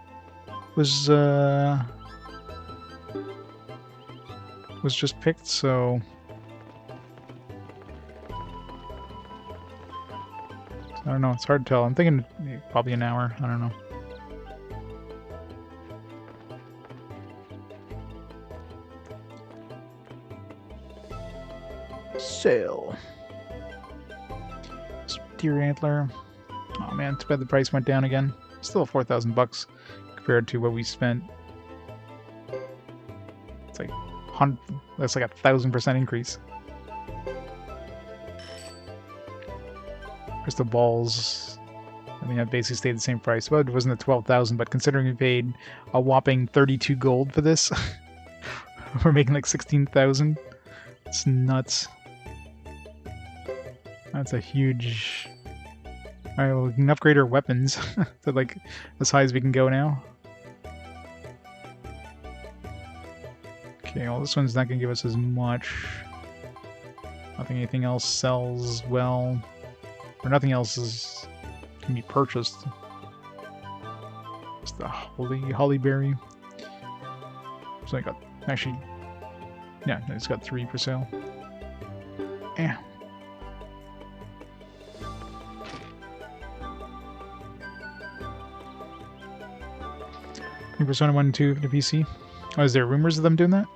was just picked, so I don't know, it's hard to tell. I'm thinking probably an hour, I don't know. Sale. Deer antler. Oh man, too bad the price went down again. Still $4,000 compared to what we spent. It's like that's like 1,000% increase. Crystal balls. I mean, that basically stayed the same price. Well, it wasn't at 12,000, but considering we paid a whopping 32 gold for this, we're making like 16,000. It's nuts. That's a huge. Alright, well, we can upgrade our weapons to like as high as we can go now. Okay, well, this one's not going to give us as much. I don't think anything else sells well. Or nothing else can be purchased. It's the Hollyberry. So I got, actually, yeah, it's got 3 for sale. Yeah. Persona 1 and 2 to PC. Oh, is there rumors of them doing that?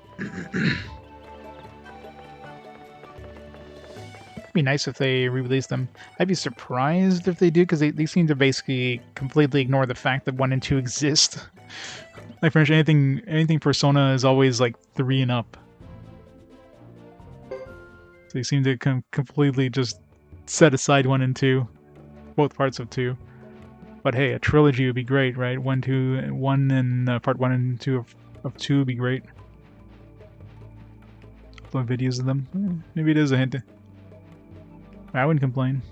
It'd be nice if they re-release them. I'd be surprised if they do, because they seem to basically completely ignore the fact that 1 and 2 exist. Like, for instance, anything Persona is always like 3 and up. So they seem to completely just set aside 1 and 2. Both parts of 2. But hey, a trilogy would be great, right? 1 and part 1 and 2 of 2 would be great. Upload videos of them. Maybe it is a hint. I wouldn't complain.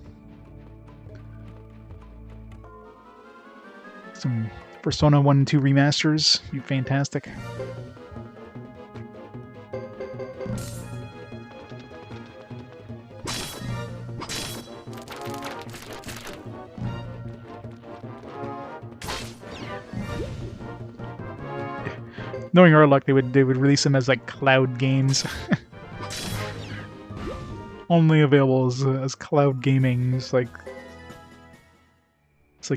Some Persona 1 and 2 remasters would be fantastic. Knowing our luck, they would release them as like cloud games. Only available as cloud gaming. It's like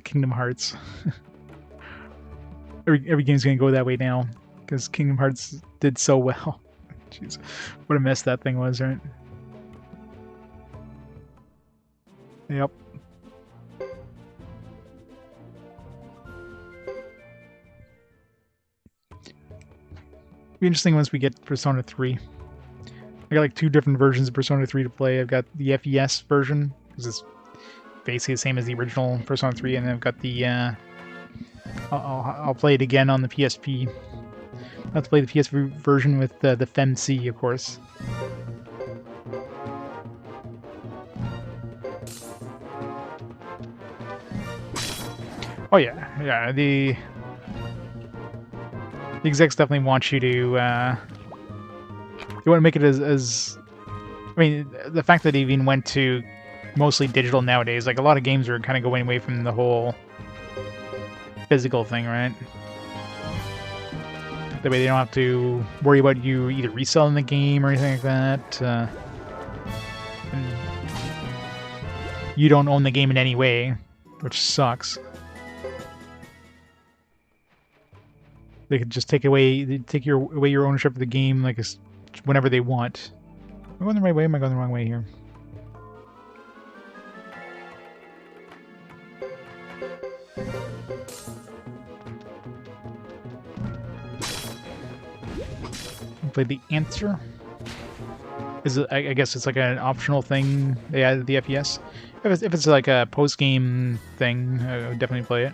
Kingdom Hearts. every game's gonna go that way now because Kingdom Hearts did so well. Jeez, what a mess that thing was, right? Yep. Be interesting once we get Persona 3. I got like 2 different versions of Persona 3 to play. I've got the FES version, because it's basically the same as the original Persona 3, and then I've got the I'll play it again on the PSP. I'll have to play the PSP version with the FemC, of course. Oh yeah, the execs definitely want you to they want to make it as I mean, the fact that it even went to mostly digital nowadays, like a lot of games are kind of going away from the whole physical thing, right? That way they don't have to worry about you either reselling the game or anything like that. And you don't own the game in any way, which sucks. They could just take away your ownership of the game like whenever they want. Am I going the right way? Am I going the wrong way here? Play the answer. Is it? I guess it's like an optional thing they added the FPS. If it's like a post game thing, I would definitely play it.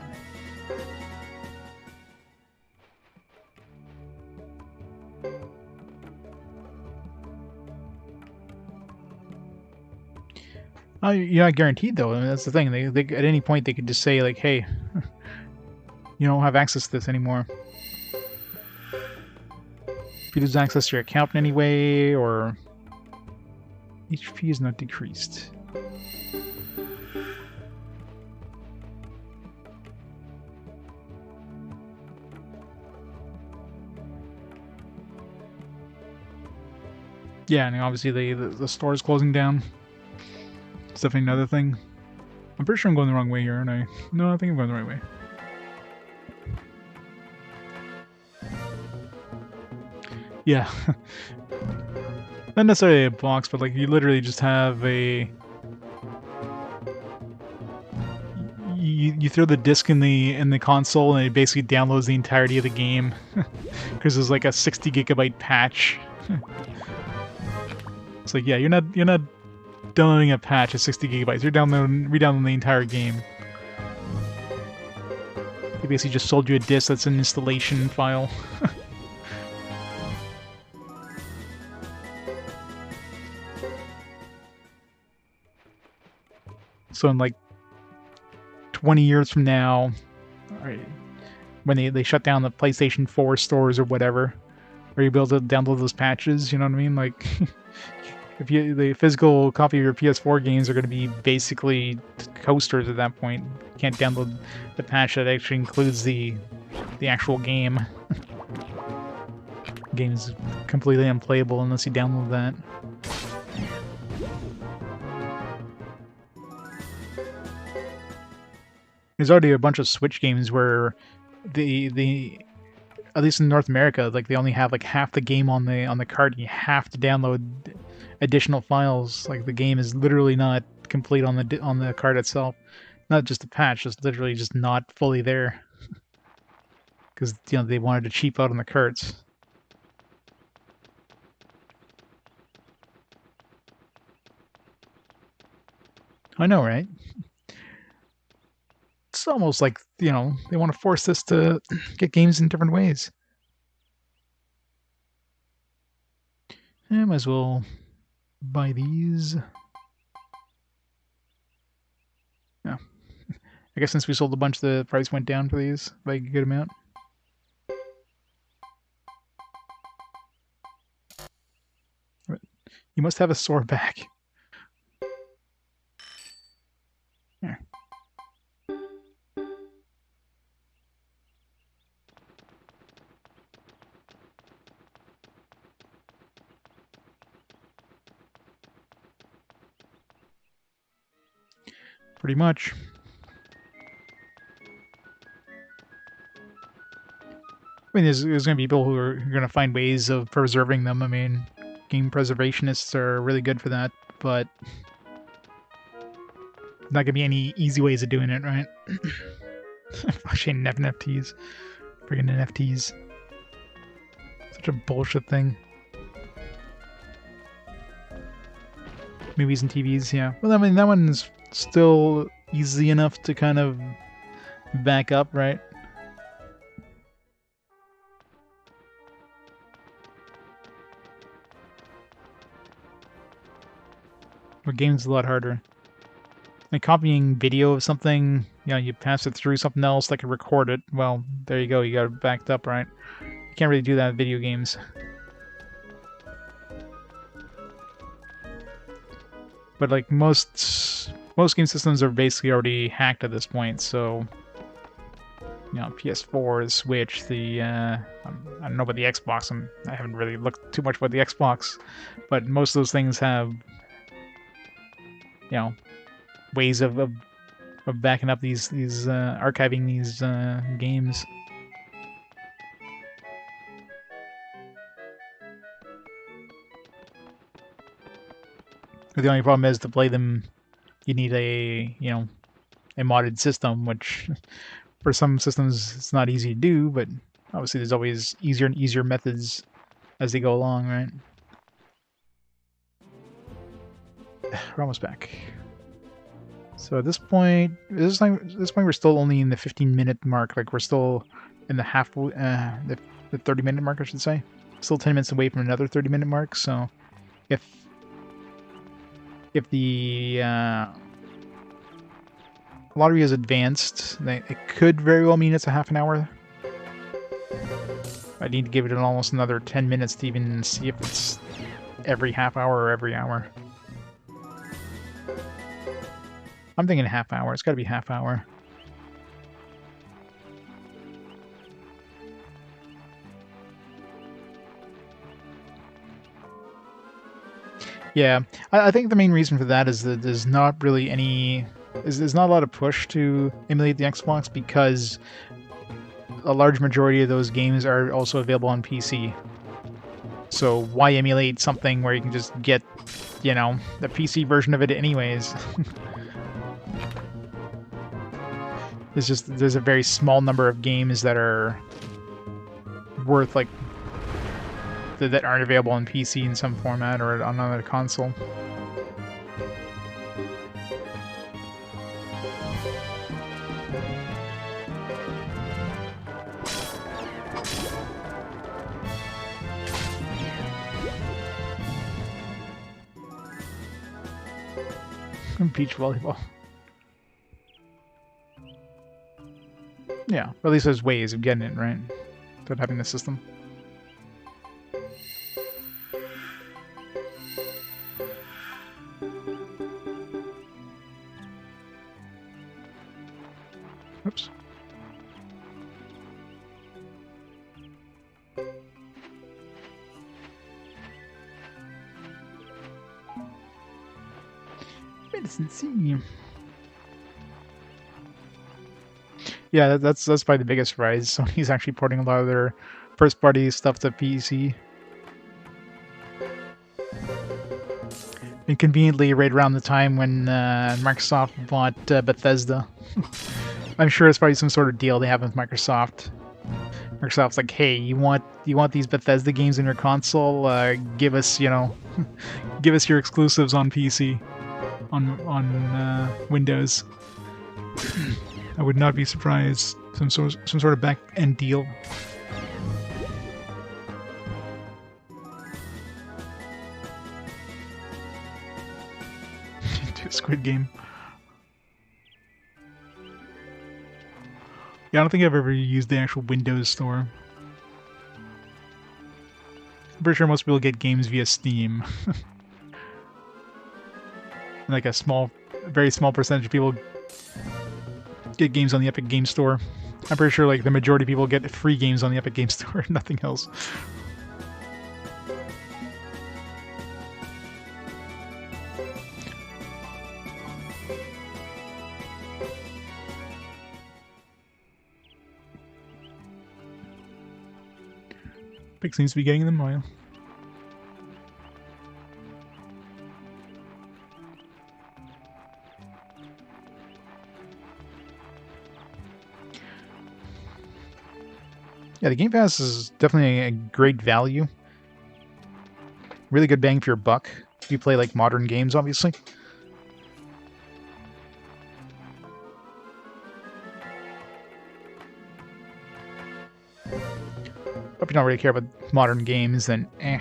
You're not guaranteed though. I mean, that's the thing. They at any point they could just say like, "Hey, you don't have access to this anymore." If you lose access to your account in any way, or HP is not decreased. Yeah, and obviously the store is closing down. It's definitely another thing. I'm pretty sure I'm going the wrong way here, aren't I? No, I think I'm going the right way. Yeah. Not necessarily a box, but like you literally just have a... You throw the disc in the console and it basically downloads the entirety of the game. Because there's like a 60 gigabyte patch. It's like, yeah, you're not downloading a patch of 60 gigabytes. You're re-downloading the entire game. They basically just sold you a disc that's an installation file. So in like 20 years from now, when they shut down the PlayStation 4 stores or whatever, are you able to download those patches? You know what I mean? Like, if the physical copy of your PS4 games are going to be basically coasters at that point. You can't download the patch that actually includes the actual game. The game is completely unplayable unless you download that. There's already a bunch of Switch games where the at least in North America, like they only have like half the game on the cart. You have to download additional files. Like the game is literally not complete on the cart itself. Not just a patch, just literally just not fully there. Because they wanted to cheap out on the carts. I know, right? It's almost like, they want to force us to get games in different ways. I might as well buy these. Yeah. I guess since we sold a bunch, the price went down for these by a good amount. You must have a sore back. Here. Pretty much. I mean, there's going to be people who are going to find ways of preserving them. I mean, game preservationists are really good for that, but not going to be any easy ways of doing it, right? Actually, NFTs. Friggin' NFTs. Such a bullshit thing. Movies and TVs, yeah. Well, I mean, that one's still easy enough to kind of back up, right? But games a lot harder. Like copying video of something, you know, you pass it through something else that can record it. Well, there you go. You got it backed up, right? You can't really do that in video games. But like most game systems are basically already hacked at this point, so you know, PS4, the Switch, the I don't know about the Xbox. I haven't really looked too much about the Xbox, but most of those things have, you know, ways of backing up these archiving these games. But the only problem is to play them, you need a modded system, which for some systems it's not easy to do. But obviously, there's always easier and easier methods as they go along, right? We're almost back. So at this point, we're still only in the 15-minute mark. Like we're still in the the 30-minute mark, I should say. Still 10 minutes away from another 30-minute mark. So if the lottery is advanced, it could very well mean it's a half an hour. I need to give it almost another 10 minutes to even see if it's every half hour or every hour. I'm thinking half hour. It's got to be half hour. Yeah, I think the main reason for that is that there's not really there's not a lot of push to emulate the Xbox because a large majority of those games are also available on PC. So why emulate something where you can just get, you know, the PC version of it anyways? There's a very small number of games that are worth like that aren't available on PC in some format or on another console. Beach volleyball. Yeah, at least there's ways of getting it, right? Without having the system. Oops. Medicine C. Yeah, that's probably the biggest rise. Sony's actually porting a lot of their first-party stuff to PC. And conveniently, right around the time when Microsoft bought Bethesda. I'm sure it's probably some sort of deal they have with Microsoft. Microsoft's like, hey, you want these Bethesda games in your console? Give us, you know, give us your exclusives on PC, on Windows. I would not be surprised. Some sort of back end deal. Squid Game. Yeah, I don't think I've ever used the actual Windows Store. I'm pretty sure most people get games via Steam. Like a very small percentage of people get games on the Epic Game Store. I'm pretty sure like the majority of people get free games on the Epic Game Store, nothing else. Epic seems to be getting them well. Yeah, the Game Pass is definitely a great value. Really good bang for your buck. if you play like modern games, obviously. If you don't really care about modern games, then eh.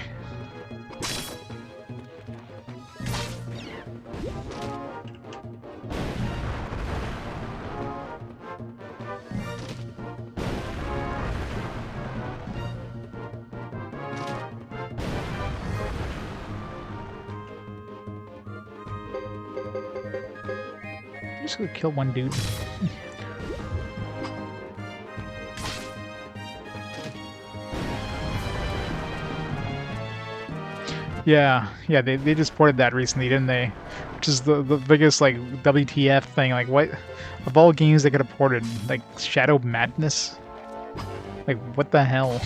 I'm just gonna kill one dude. Yeah, they just ported that recently, didn't they? Which is the biggest, like, WTF thing. Like, what? Of all games they could have ported, like, Shadow Madness? Like, what the hell?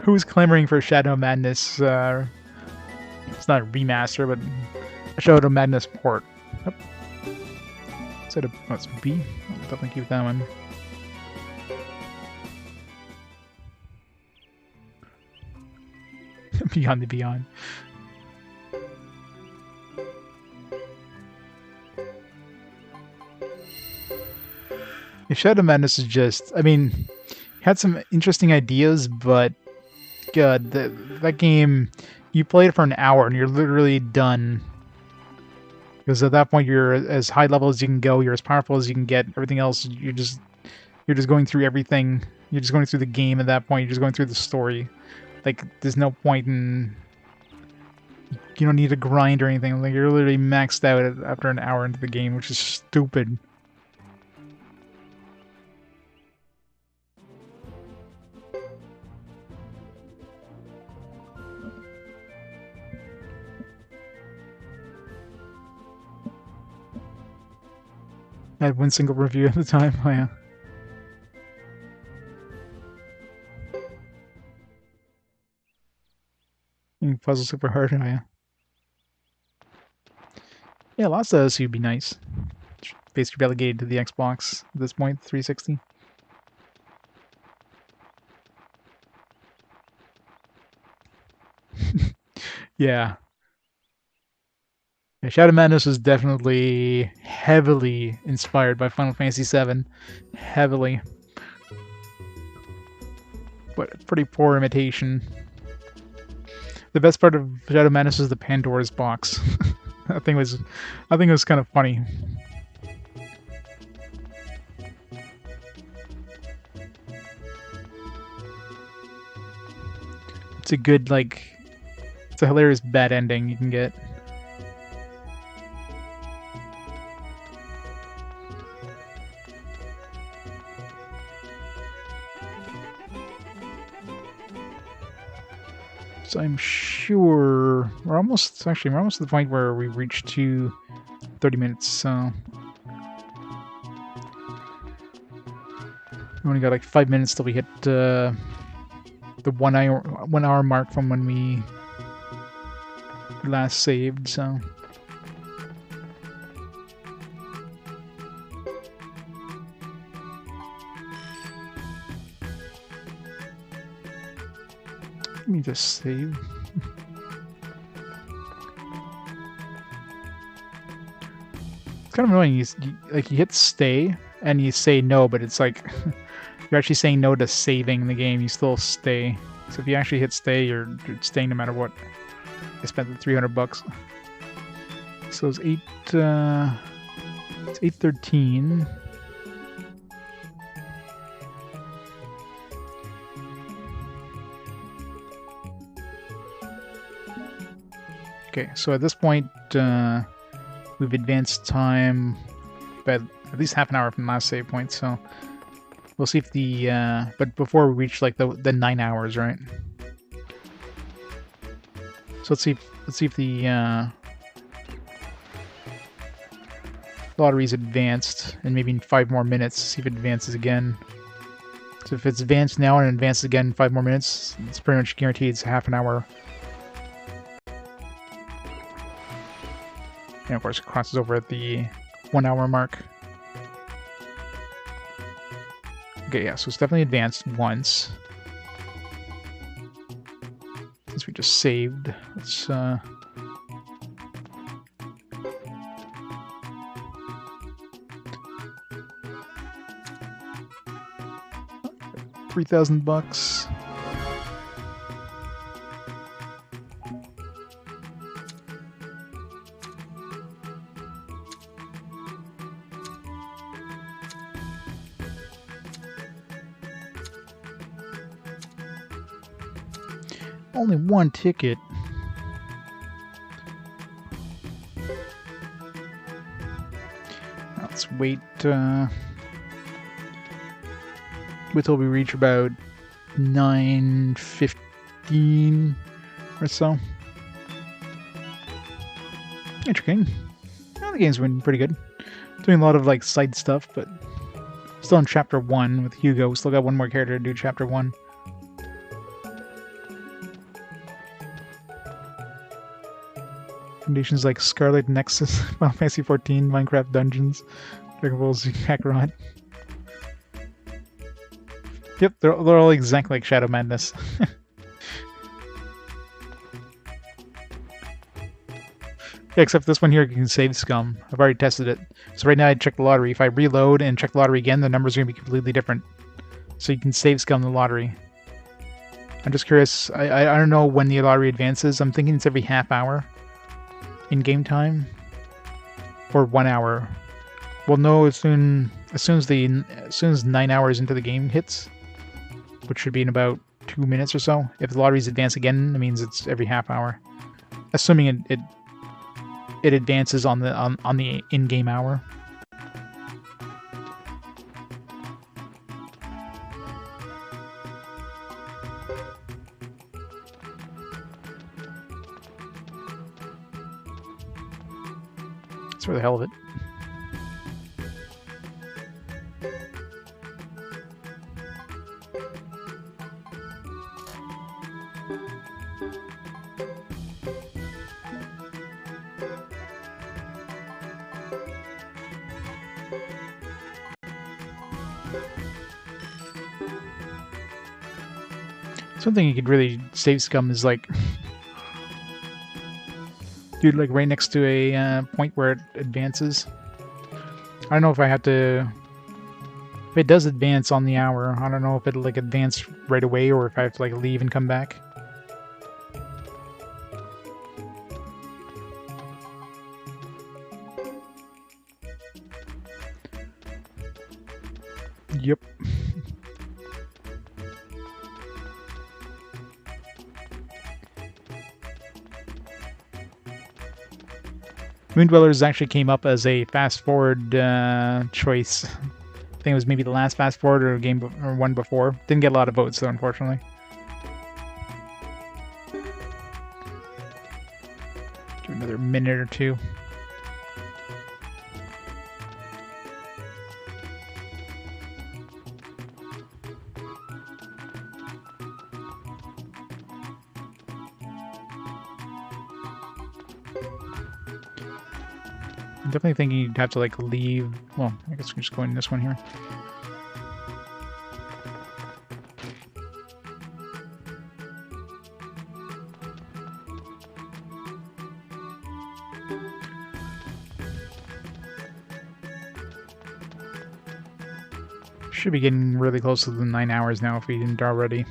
Who's clamoring for Shadow Madness? It's not a remaster, but a Shadow Madness port. Yep. Instead of, oh, it's B? I'll definitely keep that one. Beyond the Beyond. Yeah, Shadow Madness is just, I mean, had some interesting ideas, but God, that game, you play it for an hour and you're literally done. Because at that point you're as high level as you can go, you're as powerful as you can get, everything else, you're just going through everything. You're just going through the game at that point, you're just going through the story. Like, there's no point in... You don't need to grind or anything. Like, you're literally maxed out after an hour into the game, which is stupid. I had one single review at the time. Oh, yeah. Puzzle super hard. Oh, yeah. Yeah, lots of those would be nice. Basically relegated to the Xbox at this point, 360. Yeah. Yeah, Shadow Madness was definitely heavily inspired by Final Fantasy VII. Heavily. But pretty poor imitation. The best part of Shadow Madness is the Pandora's box. I think it was kind of funny. It's a good, like, it's a hilarious bad ending you can get. So I'm sure we're almost to the point where we reached 30 minutes, so we only got like 5 minutes till we hit the 1 hour mark from when we last saved, so let me just save. It's kind of annoying. You hit stay and you say no, but it's like you're actually saying no to saving the game. You still stay. So if you actually hit stay, you're staying no matter what. I spent the $300. So it's 8:13. Okay, so at this point, we've advanced time by at least half an hour from the last save point, so we'll see if the, but before we reach, like, the 9 hours, right? So let's see if the, lottery's advanced, and maybe in 5 more minutes, see if it advances again. So if it's advanced now and advances again in 5 more minutes, it's pretty much guaranteed it's half an hour. And of course it crosses over at the 1 hour mark. Okay, yeah, so it's definitely advanced once. Since we just saved, let's $3,000. Only one ticket. Let's wait till we reach about 9:15 or so. Interesting. Well, the game's been pretty good. Doing a lot of like side stuff, but still in chapter 1 with Hugo. We still got one more character to do chapter 1. Conditions like Scarlet Nexus, Final Fantasy XIV, Minecraft Dungeons, Dragon Ball Z Kakarot. Yep, they're all exactly like Shadow Madness. Yeah, except this one here you can save scum. I've already tested it. So right now I checked the lottery. If I reload and check the lottery again, the numbers are going to be completely different. So you can save scum the lottery. I'm just curious. I don't know when the lottery advances. I'm thinking it's every half hour in game time, or 1 hour. We'll know as soon as 9 hours into the game hits, which should be in about 2 minutes or so. If the lotteries advance again, it means it's every half hour, assuming it advances on the in-game hour. It's for the hell of it. Something you could really save scum is like, dude, like right next to a point where it advances. I don't know if I have to. If it does advance on the hour, I don't know if it'll like advance right away or if I have to like leave and come back. Yep. Moondwellers actually came up as a fast-forward choice. I think it was maybe the last fast-forward or or one before. Didn't get a lot of votes though, unfortunately. Do another minute or two. I'm definitely thinking you'd have to like leave. Well, I guess we're just going this one here. Should be getting really close to the 9 hours now if we didn't already.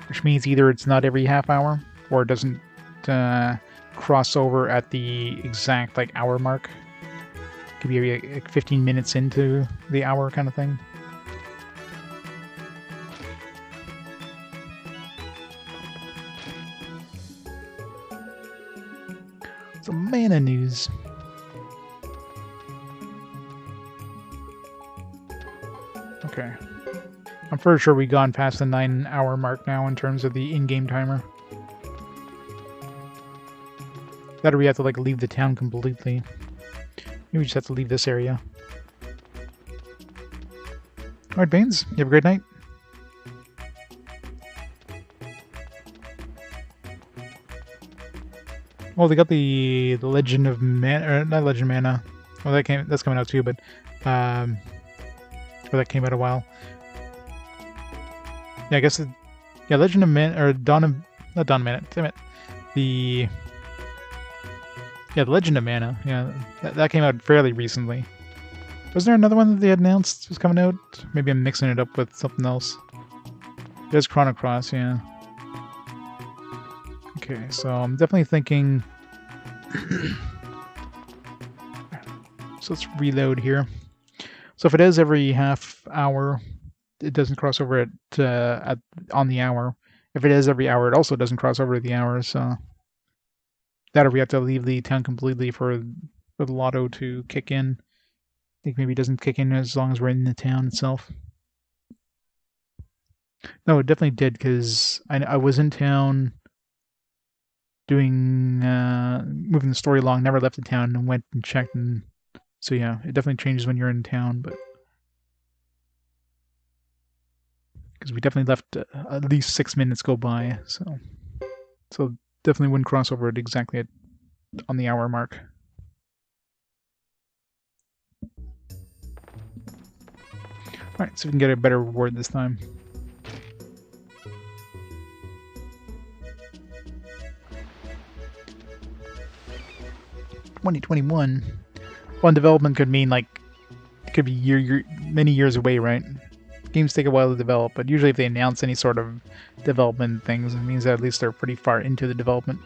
Which means either it's not every half hour or it doesn't cross over at the exact like hour mark. Could be like 15 minutes into the hour kind of thing. Some mana news. Okay. I'm pretty sure we've gone past the 9 hour mark now in terms of the in-game timer. That or we have to like leave the town completely. Maybe we just have to leave this area. Alright, Baines, you have a great night. Well, they got the Legend of Mana, or not Legend of Mana. Well, that's coming out too, but or that came out a while. Yeah, I guess yeah, Legend of Mana or not Dawn of Mana. Damn it, the Legend of Mana. Yeah, that came out fairly recently. Was there another one that they had announced was coming out? Maybe I'm mixing it up with something else. There's Chrono Cross, yeah. Okay, so I'm definitely thinking... So let's reload here. So if it is every half hour, it doesn't cross over on the hour. If it is every hour, it also doesn't cross over to the hour, so... That or we have to leave the town completely for the lotto to kick in. I think maybe it doesn't kick in as long as we're in the town itself. No, it definitely did, because I was in town doing... moving the story along, never left the town, and went and checked, and... So yeah, it definitely changes when you're in town, but... Because we definitely left at least 6 minutes go by, so definitely wouldn't cross over it exactly on the hour mark. Alright, so we can get a better reward this time. $2021. Well, development could mean, like, it could be many years away, right? Games take a while to develop, but usually if they announce any sort of development things, it means that at least they're pretty far into the development.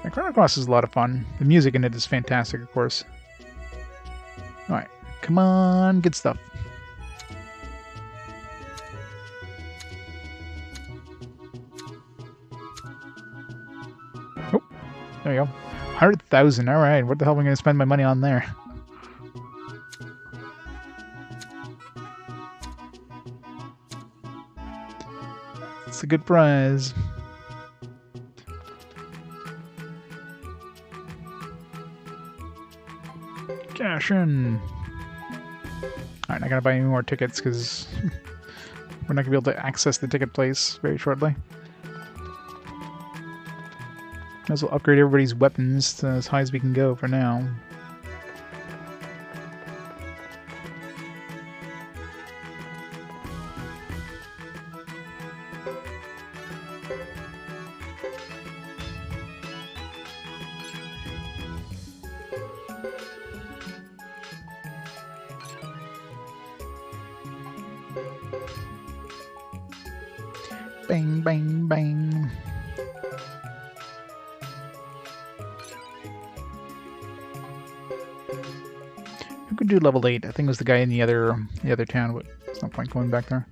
And Chrono Cross is a lot of fun. The music in it is fantastic, of course. Alright, come on, good stuff. Oh, there you go. 100,000, alright, what the hell am I going to spend my money on there? It's a good prize. Cash in. Alright, not gonna buy any more tickets because we're not gonna be able to access the ticket place very shortly. Might as well upgrade everybody's weapons to as high as we can go for now. Bang, bang, bang. Who could do level 8? I think it was the guy in the other town, but there's no point going back there.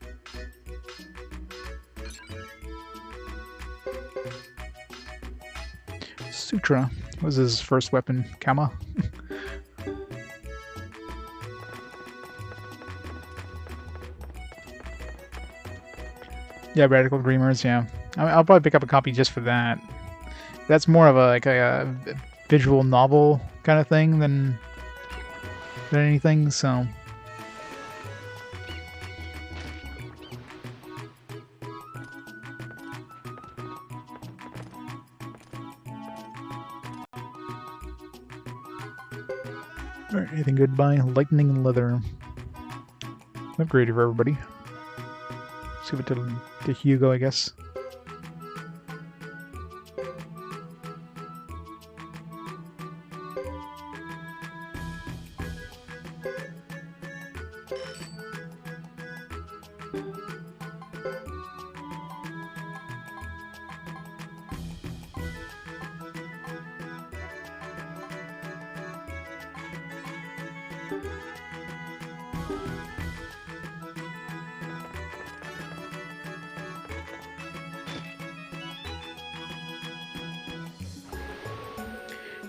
Sutra was his first weapon. Kama. Yeah, Radical Dreamers, yeah. I'll probably pick up a copy just for that. That's more of a visual novel kind of thing than anything, so... Alright, anything good to buy? Lightning Leather. Upgraded for everybody. Let's give it to Hugo, I guess.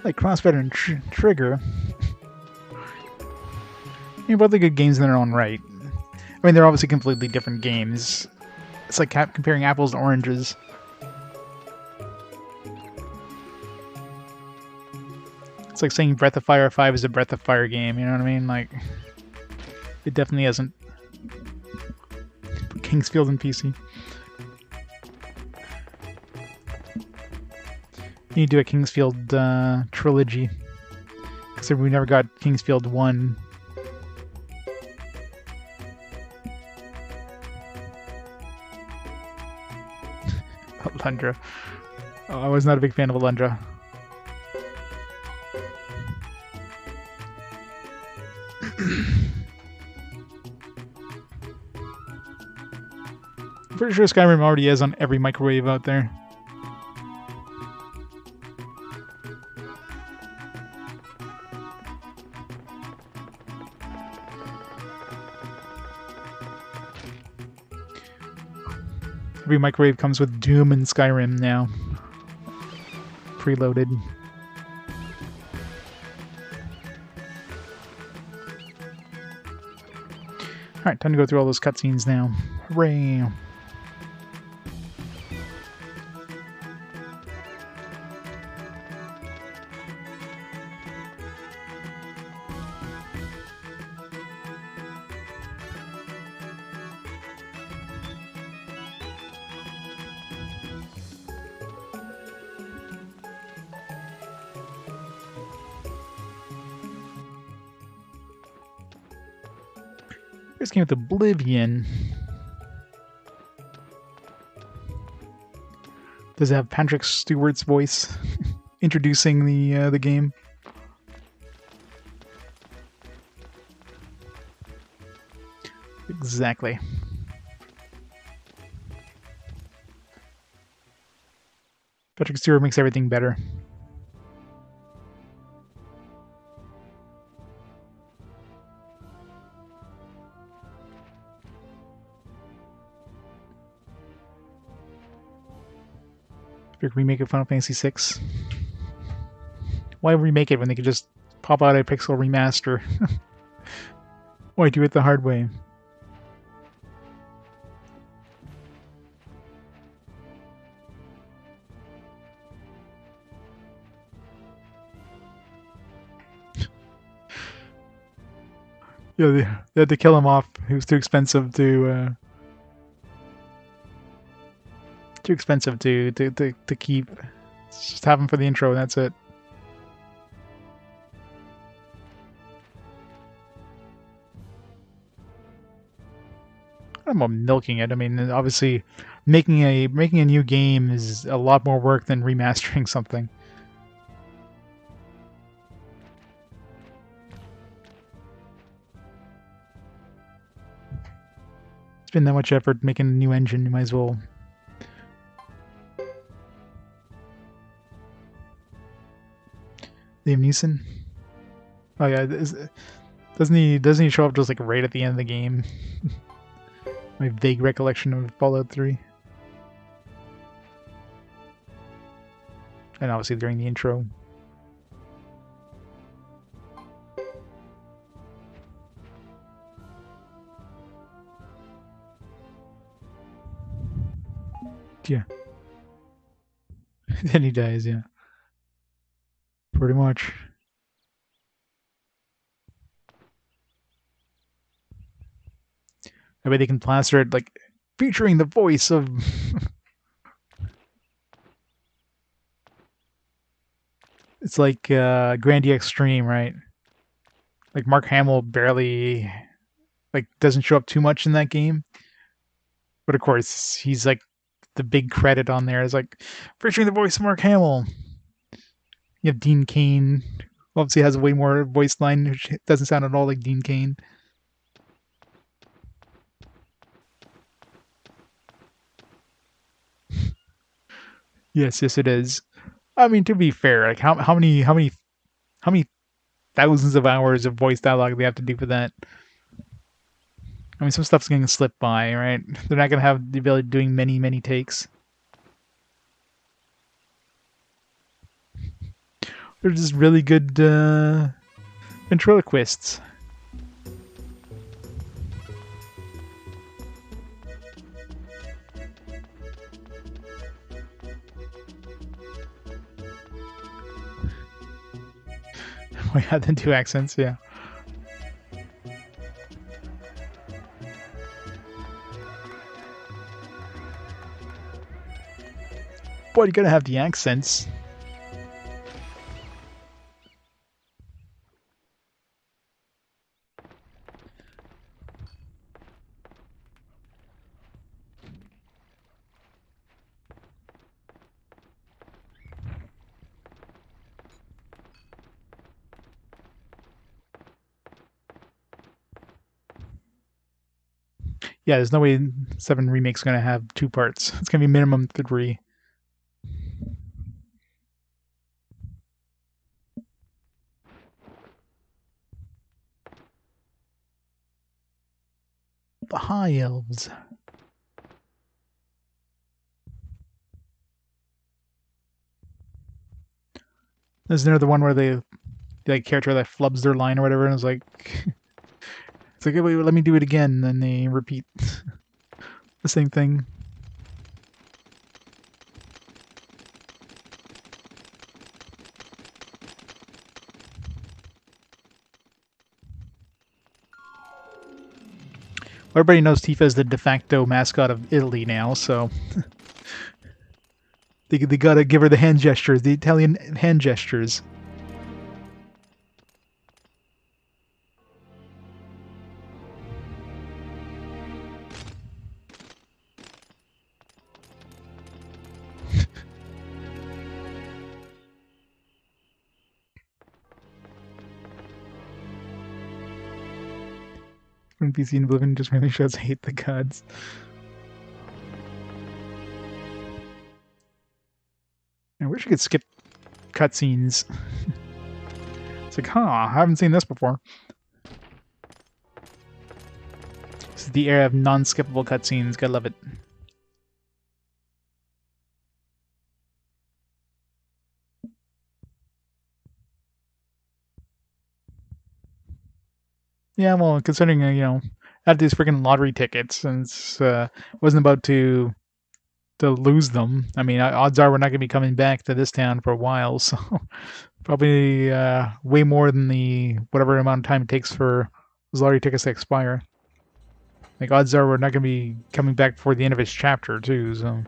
Like Crossfire and Trigger. They're both good games in their own right. I mean, they're obviously completely different games. It's like comparing apples to oranges. It's like saying Breath of Fire 5 is a Breath of Fire game, you know what I mean? Like, it definitely isn't. Put Kingsfield and PC. You need to do a Kingsfield trilogy. Because we never got Kingsfield 1. Alundra. Oh, I was not a big fan of Alundra. Pretty sure Skyrim already is on every microwave out there. Every microwave comes with Doom and Skyrim now. Preloaded. Alright, time to go through all those cutscenes now. Hooray! First game with Oblivion. Does it have Patrick Stewart's voice introducing the game? Exactly. Patrick Stewart makes everything better. Big remake of Final Fantasy VI. Why remake it when they could just pop out a pixel remaster? Why do it the hard way? Yeah, they had to kill him off. He was too expensive to keep. Just have him for the intro and that's it. I'm milking it. I mean, obviously, making a new game is a lot more work than remastering something. It's been that much effort making a new engine, you might as well. Liam Neeson? Oh yeah, doesn't he show up just like right at the end of the game? My vague recollection of Fallout 3. And obviously during the intro. Yeah. Then he dies, yeah. Pretty much. I bet they can plaster it like featuring the voice of it's like Grandy Extreme, right? Like Mark Hamill barely doesn't show up too much in that game. But of course, he's like the big credit on there is like featuring the voice of Mark Hamill. You have Dean Cain, obviously has way more voice line, which doesn't sound at all like Dean Cain. Yes, it is. I mean, to be fair, like how many thousands of hours of voice dialogue they have to do for that? I mean, some stuff's going to slip by, right? They're not going to have the ability of doing many takes. They're just really good ventriloquists. We had the two accents, yeah. Boy, you gotta have the accents. Yeah, there's no way 7 Remake's gonna have 2 parts. It's gonna be minimum 3. The High Elves. There's another one where the character that flubs their line or whatever, and it's like, wait, let me do it again, and then they repeat the same thing. Everybody knows Tifa is the de facto mascot of Italy now, so they gotta give her the hand gestures, the Italian hand gestures. When PC and Oblivion just really shows hate the gods. I wish you could skip cutscenes. It's like, huh, I haven't seen this before. This is the era of non-skippable cutscenes. Gotta love it. Yeah, well, considering, you know, I had these freaking lottery tickets, and wasn't about to lose them. I mean, odds are we're not going to be coming back to this town for a while, so probably way more than the whatever amount of time it takes for those lottery tickets to expire. Like, odds are we're not going to be coming back before the end of its chapter, too, so.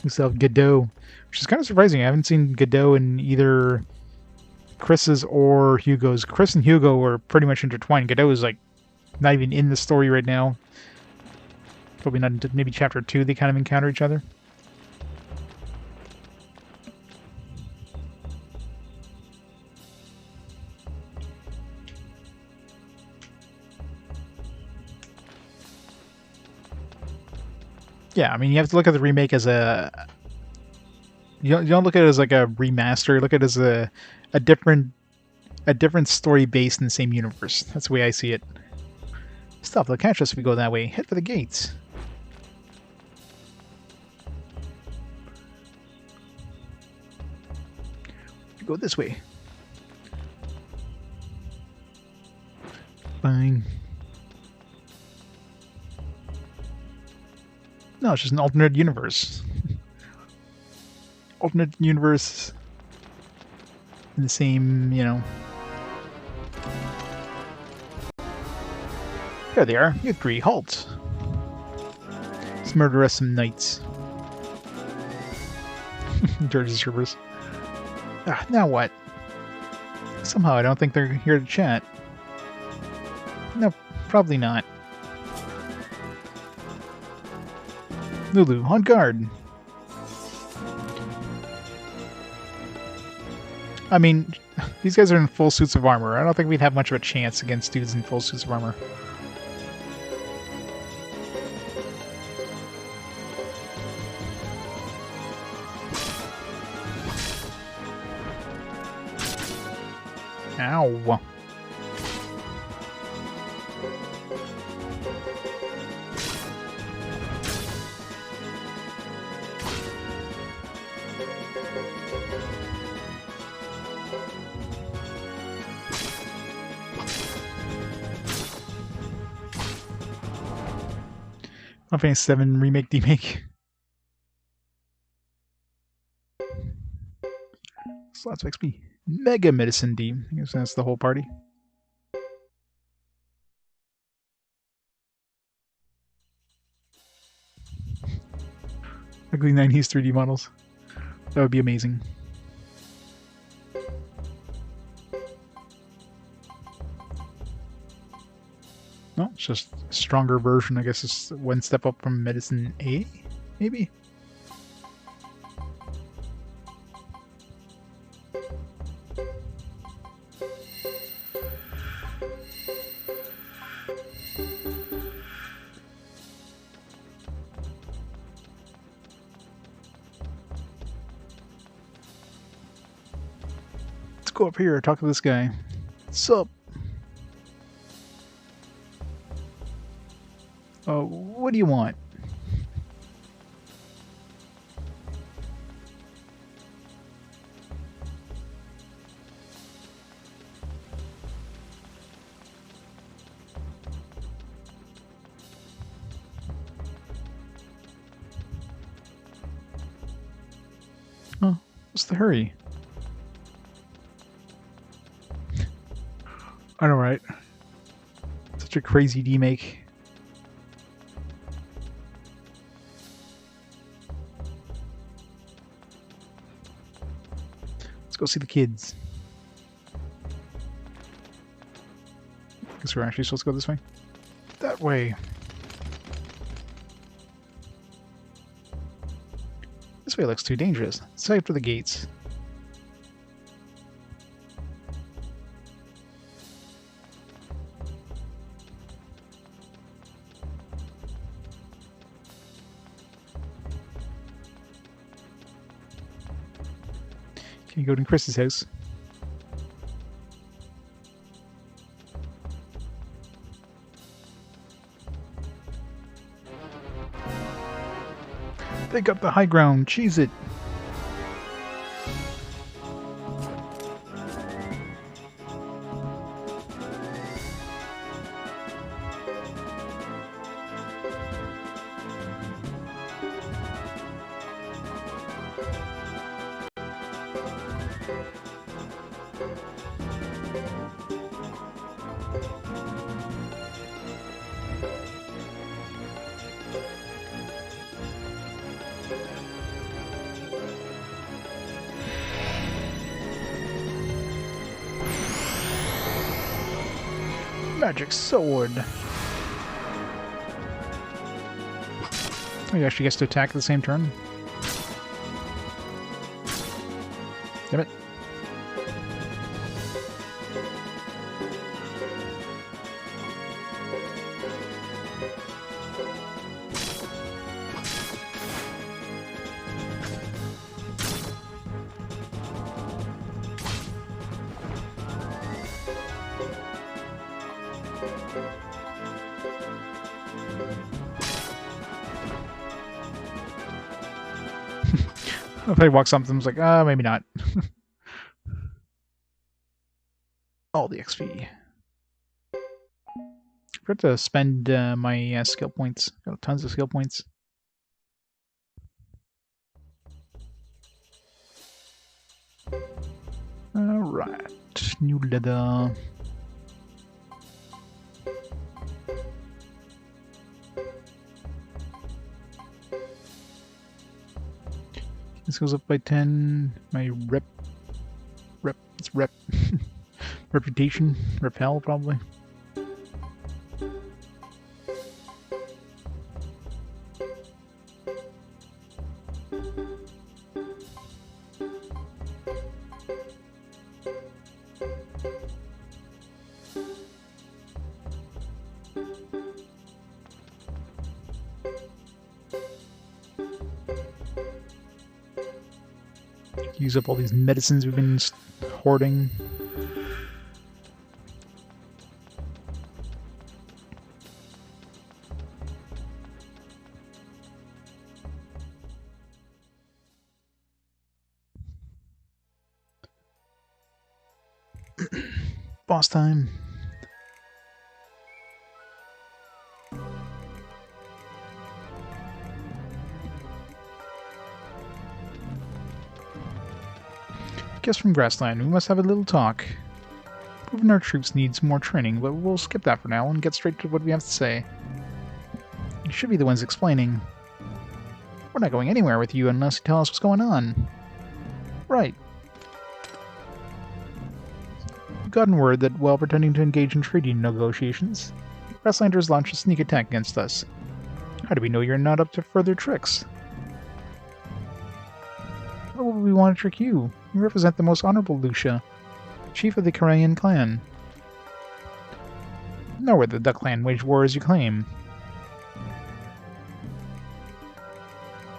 We still have Geddoe, which is kind of surprising. I haven't seen Geddoe in either Chris's or Hugo's. Chris and Hugo were pretty much intertwined. Geddoe is, like, not even in the story right now. Probably not until maybe chapter 2 they kind of encounter each other. Yeah, I mean, you have to look at the remake as a... You don't look at it as like a remaster. You look at it as a different story based in the same universe. That's the way I see it. Stop, they'll catch us if we go that way. Head for the gates. We go this way. Fine. No, it's just an alternate universe. Alternate universe in the same, you know. There they are. You agree. Halt. Let's murder us some knights. Dirty servers. Ah, now what? Somehow I don't think they're here to chat. No, probably not. Lulu, on guard. I mean, these guys are in full suits of armor. I don't think we'd have much of a chance against dudes in full suits of armor. Ow. Final Fantasy 7 Remake Demake. Slots of XP. Mega Medicine D. I guess that's the whole party. Ugly 90s 3D models. That would be amazing. No, it's just a stronger version. I guess it's one step up from Medicine A, maybe? go up here, talk to this guy. Sup? What do you want? Oh, what's the hurry? I know, right? Such a crazy demake. Let's go see the kids. Guess we're actually supposed to go this way. That way. This way looks too dangerous. Let's head for the gates. Can you go to Chris's house? They got the high ground. Cheese it. Magic sword. Oh, he actually gets to attack at the same turn. Damn it. If I walk something, I was like, maybe not. All the XP. I forgot to spend my skill points. Got tons of skill points. Alright, new leather. This goes up by 10. My it's reputation, repel probably. Use up all these medicines we've been hoarding. Boss time. Guess from Grassland, we must have a little talk. Proving our troops needs more training, but we'll skip that for now and get straight to what we have to say. You should be the ones explaining. We're not going anywhere with you unless you tell us what's going on. Right. We've gotten word that while pretending to engage in treaty negotiations, Grasslanders launched a sneak attack against us. How do we know you're not up to further tricks? Why would we want to trick you? You represent the most honorable Lucia, chief of the Korean clan. Nowhere the Duck clan waged war as you claim.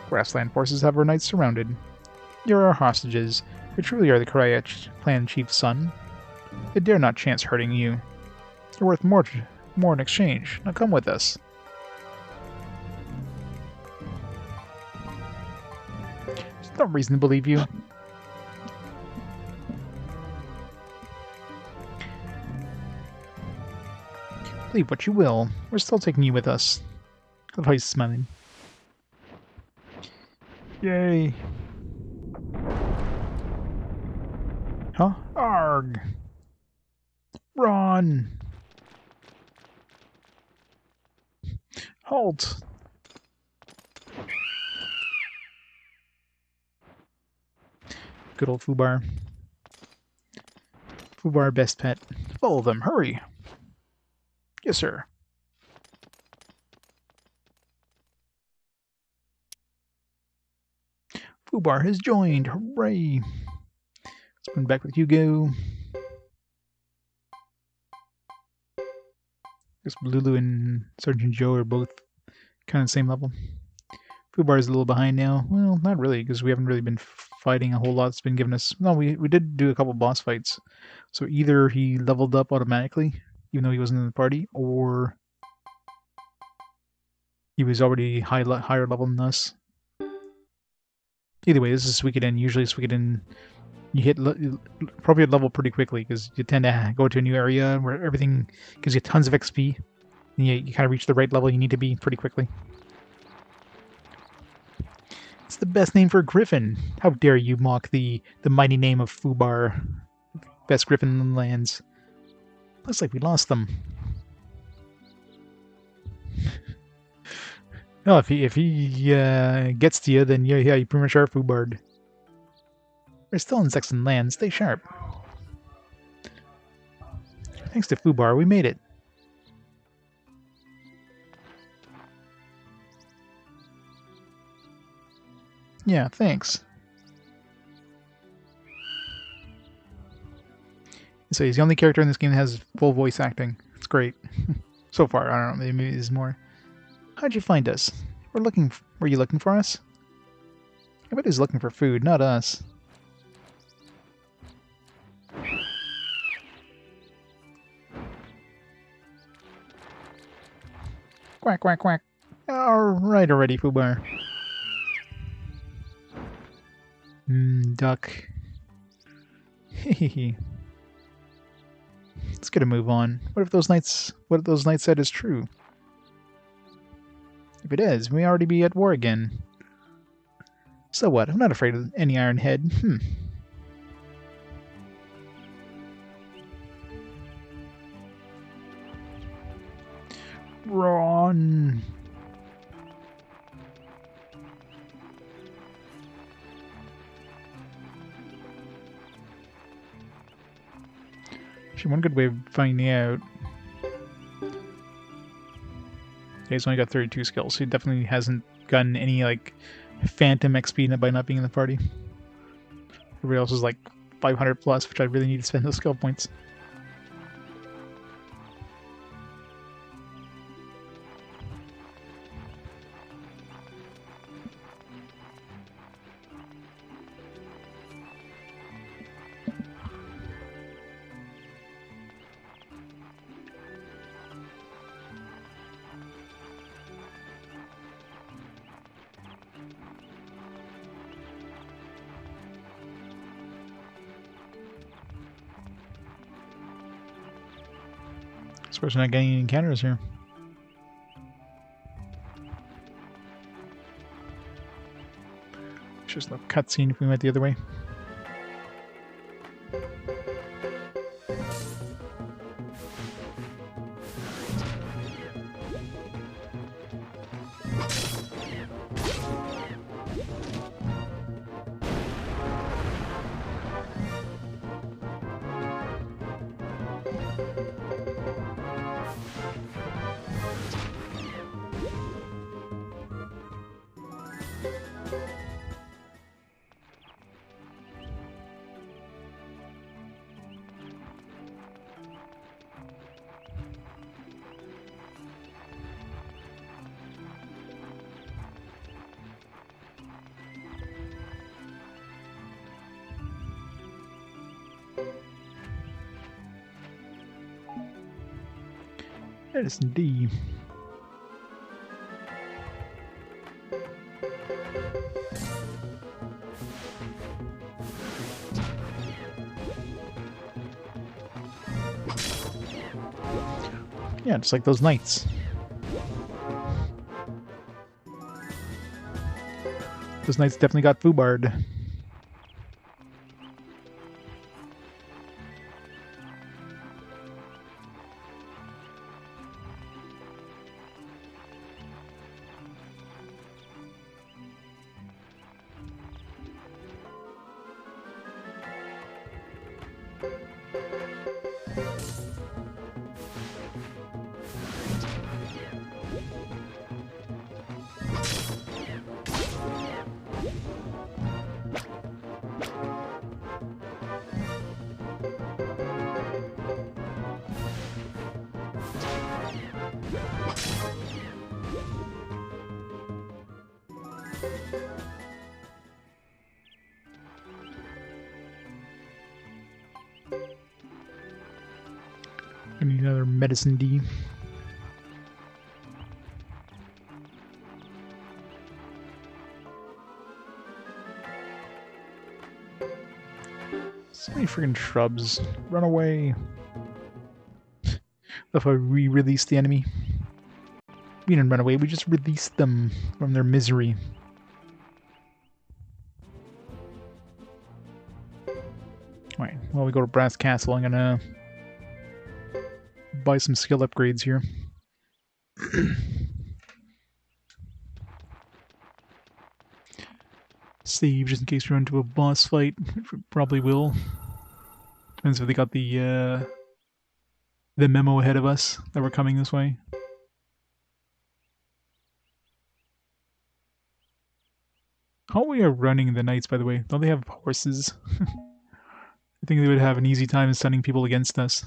Grassland forces have our knights surrounded. You're our hostages. You truly are the Karaya clan chief's son. They dare not chance hurting you. You're worth more in exchange. Now come with us. There's no reason to believe you. Believe what you will. We're still taking you with us. I love how he's smiling. Yay. Huh? Arg! Run! Halt! Good old Fubar. Fubar, best pet. Follow them, hurry! Yes, sir. Fubar has joined, hooray! Let's run back with Hugo. I guess Lulu and Sergeant Joe are both kind of the same level. Fubar is a little behind now. Well, not really, because we haven't really been fighting a whole lot. It's been giving us... No, we did do a couple boss fights. So either he leveled up automatically, even though he wasn't in the party, or he was already higher level than us. Either way, this is Suikoden. Usually Suikoden, you hit appropriate level pretty quickly, because you tend to go to a new area where everything gives you tons of XP, and you kind of reach the right level you need to be pretty quickly. It's the best name for a griffin. How dare you mock the mighty name of Fubar, best griffin in the lands. Looks like we lost them. No, if he gets to you, then yeah, you pretty much are Fubar'd. We're still in Zexen land. Stay sharp. Thanks to Fubar, we made it. Yeah, thanks. So he's the only character in this game that has full voice acting. It's great. So far, I don't know, maybe there's more. How'd you find us? Were you looking for us? Everybody's looking for food, not us. Quack, quack, quack. Alright already, Fubar. Duck. Hehehe. Let's get a move on. What if those knights said is true? If it is, we already be at war again. So what? I'm not afraid of any Iron Head. Run! Actually, one good way of finding out. He's only got 32 skills. He definitely hasn't gotten any like phantom XP by not being in the party. Everybody else is like 500 plus, which I really need to spend those skill points. Suppose we're not getting any encounters here. It's just a cutscene if we went the other way. Medicine D. Yeah, just like those knights. Those knights definitely got foobarred. I need another medicine D. So many freaking shrubs. Run away. If we release the enemy. We didn't run away, we just released them from their misery. Alright, well, we go to Brass Castle. I'm gonna buy some skill upgrades here. Save just in case we run into a boss fight, which we probably will. Depends if they got the memo ahead of us that we're coming this way. How we are running the knights, by the way? Don't they have horses? I think they would have an easy time sending people against us.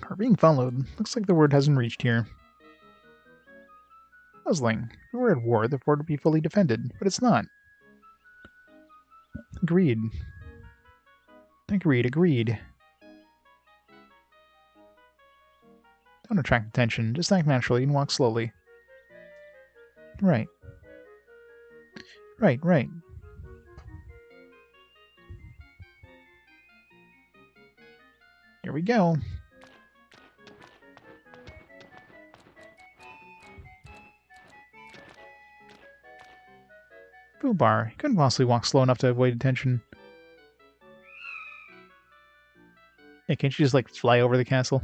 Are being followed. Looks like the word hasn't reached here. Puzzling. If we were at war, the fort would be fully defended, but it's not. Agreed. Agreed, agreed. Don't attract attention. Just act naturally and walk slowly. Right. Right, right. Here we go. Foobar. He couldn't possibly walk slow enough to avoid attention. Yeah, can't you just, like, fly over the castle?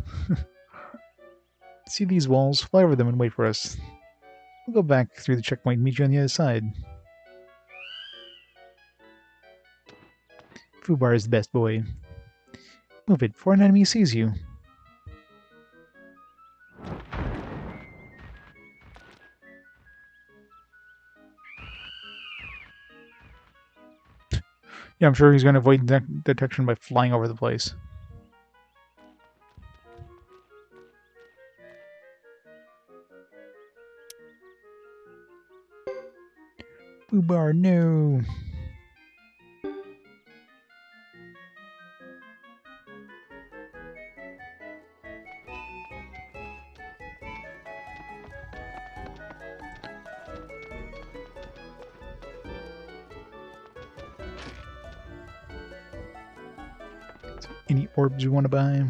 See these walls? Fly over them and wait for us. We'll go back through the checkpoint and meet you on the other side. Foobar is the best boy. Move it before an enemy sees you. Yeah, I'm sure he's going to avoid detection by flying over the place. Foobar, no! Any orbs you want to buy?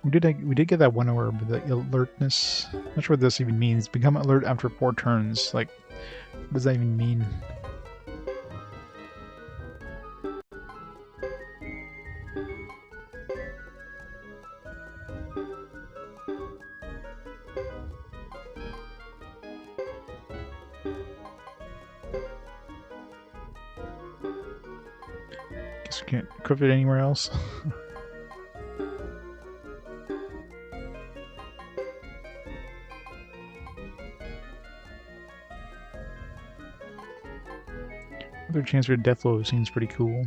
We did get that one orb, the alertness. Not sure what this even means. Become alert after 4 turns. Like, what does that even mean? Guess we can't equip it anywhere else. Other chance for death blow seems pretty cool.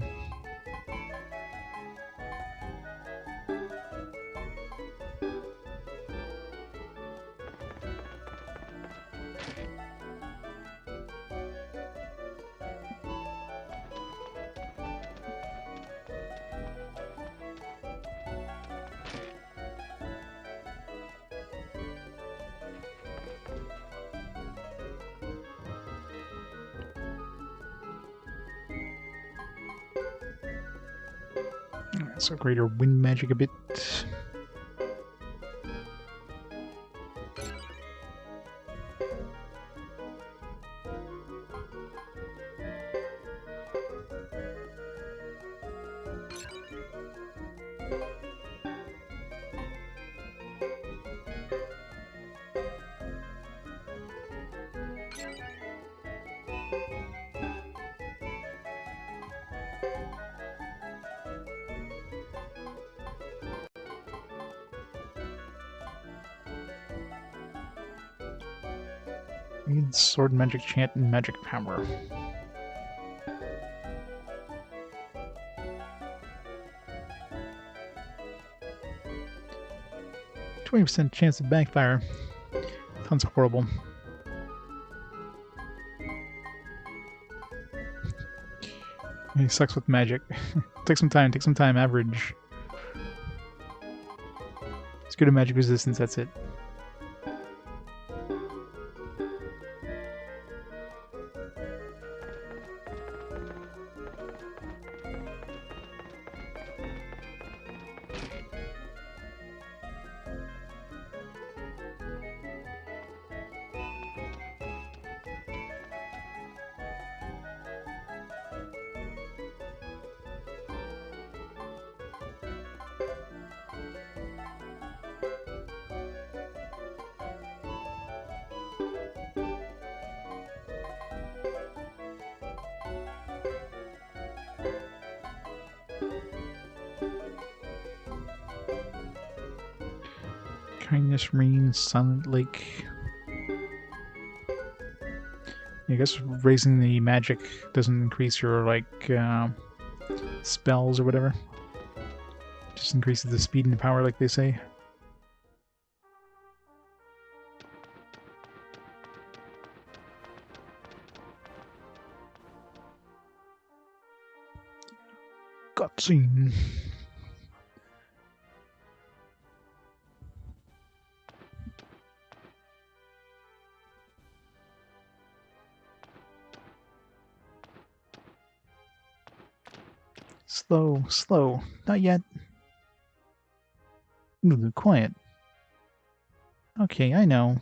So greater wind magic a bit. Sword magic chant and magic power. 20% chance of backfire. Sounds horrible. He sucks with magic. Take some time, average. It's good at magic resistance, that's it. Kindness Rain, Silent Lake. I guess raising the magic doesn't increase your, like, spells or whatever. Just increases the speed and the power, like they say. Cutscene. Slow, slow. Not yet. Ooh, quiet. Okay, I know.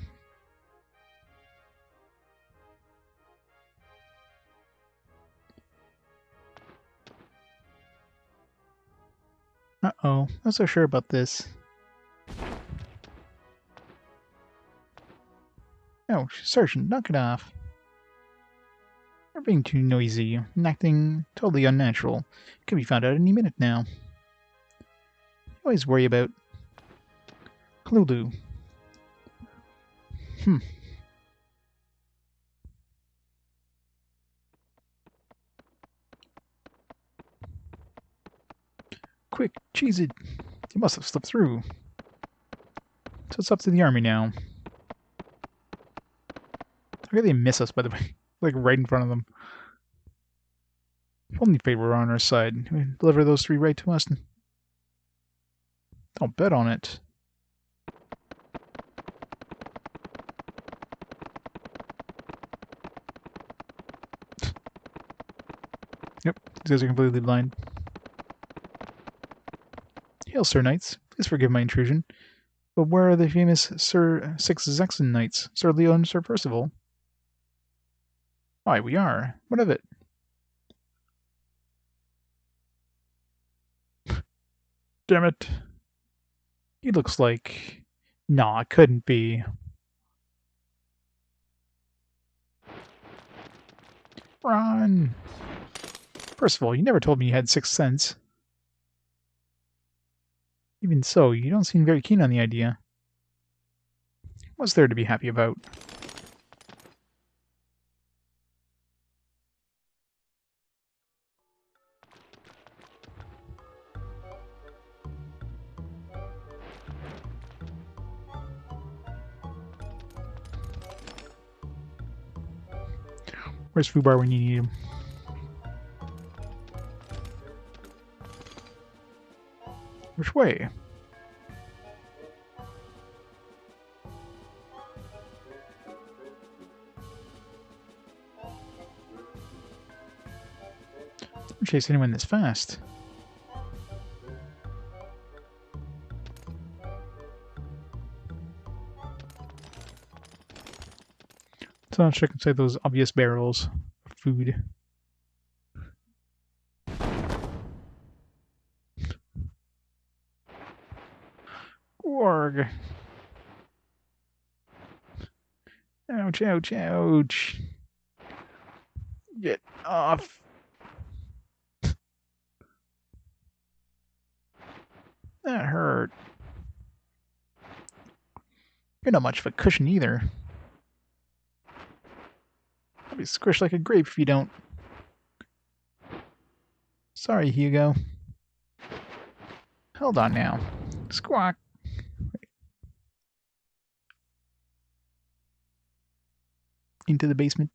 Uh-oh, not so sure about this. Oh, Sergeant, knock it off. You're being too noisy and acting totally unnatural. Could be found out any minute now. You always worry about Lulu. Quick, cheese it! You must have slipped through. So it's up to the army now. How could they miss us, by the way? Like, right in front of them. If only fate were on our side. We'd deliver those three right to us. Don't bet on it. Yep, these guys are completely blind. Hail, Sir Knights. Please forgive my intrusion. But where are the famous six Zexen Knights? Sir Leo and Sir Percival? Why, we are. What of it? Damn it. He looks like... Nah, it couldn't be. Run! Percival, you never told me you had 6th sense. Even so, you don't seem very keen on the idea. What's there to be happy about? Where's Fubar when you need him? Which way? Don't chase anyone this fast. So I'll check inside those obvious barrels of food. Org. Ouch, ouch, ouch. Get off. That hurt. You're not much of a cushion either. I'll be squished like a grape if you don't. Sorry, Hugo. Hold on now. Squawk. Into the basement.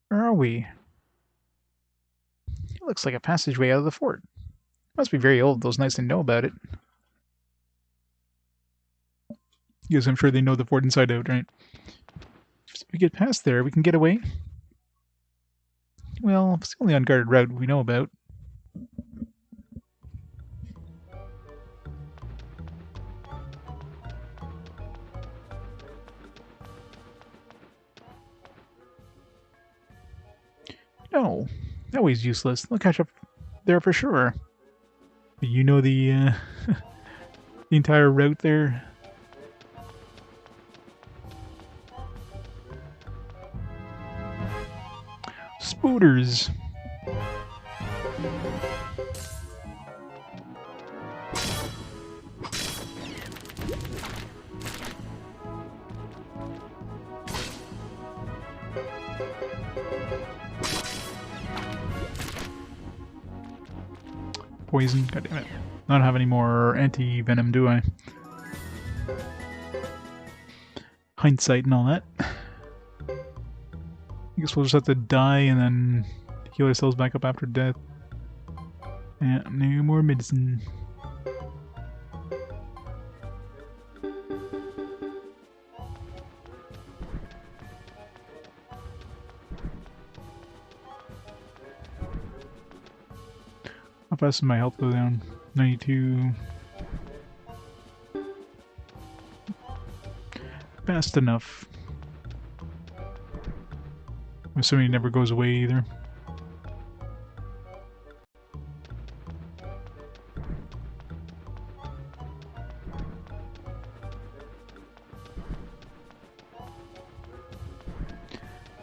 Where are we? It looks like a passageway out of the fort. Must be very old. Those knights didn't know about it. Yes, I'm sure they know the fort inside out, right? If we get past there, we can get away. Well, it's the only unguarded route we know about. No, that way's useless. They'll catch up there for sure. But you know the entire route there. Spooters. Poison. God damn it. I don't have any more anti-venom, do I? Hindsight and all that. I guess we'll just have to die and then heal ourselves back up after death. Yeah, no more medicine. How fast does my health go down? 92. Fast enough. I'm assuming it never goes away either.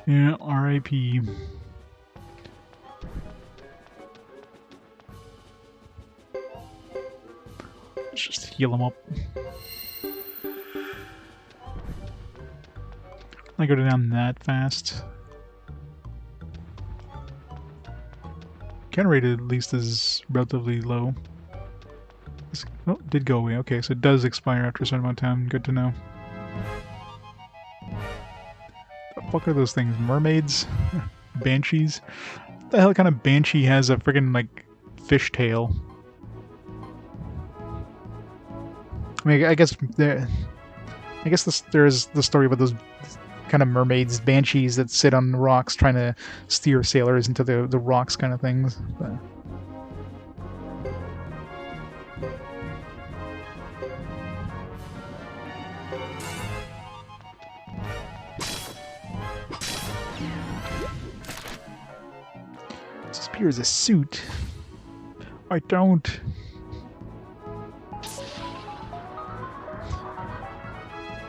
Yeah, R.I.P. Let's just heal him up. I go down that fast. Counter rate at least is relatively low. Oh, it did go away. Okay, so it does expire after a certain amount of time. Good to know. What the fuck are those things? Mermaids? Banshees? What the hell kind of banshee has a friggin' like fish tail? I mean, I guess there's the story about those kind of mermaids, banshees that sit on rocks trying to steer sailors into the rocks kind of things. But this spear is a suit. I don't.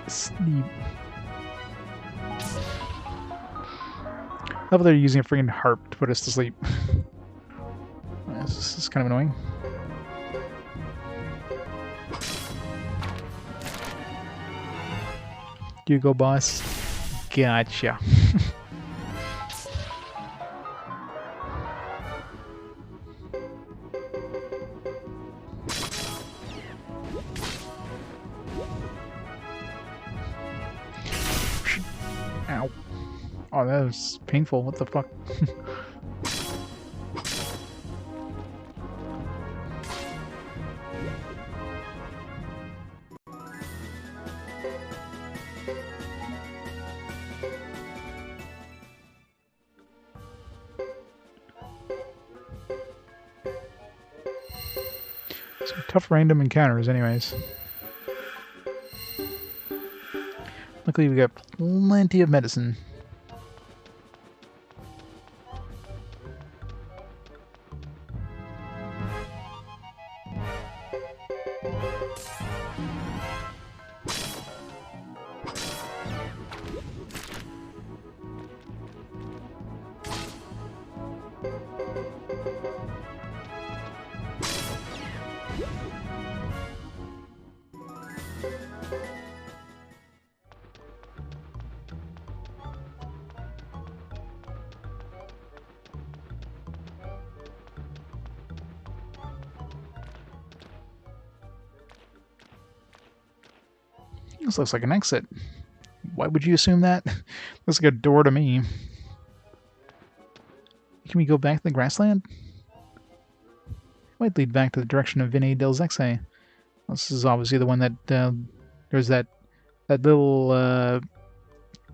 Sleep. I love they're using a freaking harp to put us to sleep. This is kind of annoying. Hugo boss. Gotcha. Ow. Oh, that was painful. What the fuck? Some tough random encounters, anyways. Luckily, we got plenty of medicine. This looks like an exit. Why would you assume that? Looks like a door to me. Can we go back to the Grassland? Might lead back to the direction of Vinay del Zexe. This is obviously the one that there's that little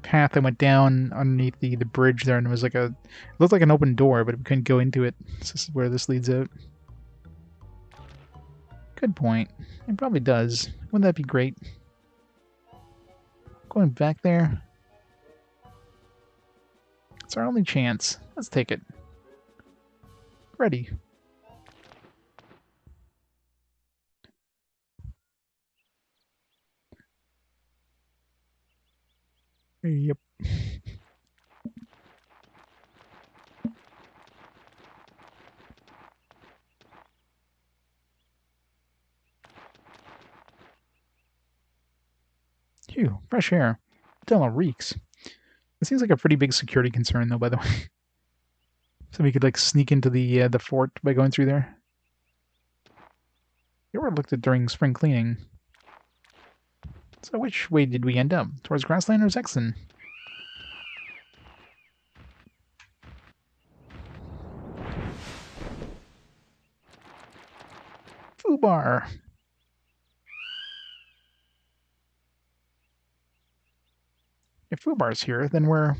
path that went down underneath the bridge there, and it was like it looked like an open door, but we couldn't go into it. So this is where this leads out. Good point. It probably does. Wouldn't that be great? Going back there. It's our only chance. Let's take it. Ready. Yep. Phew, fresh air. Della reeks. It seems like a pretty big security concern, though, by the way. So we could, like, sneak into the fort by going through there. You were looked at during spring cleaning. So which way did we end up? Towards Grassland or Zexen? Foobar! If Foobar's here, then we're...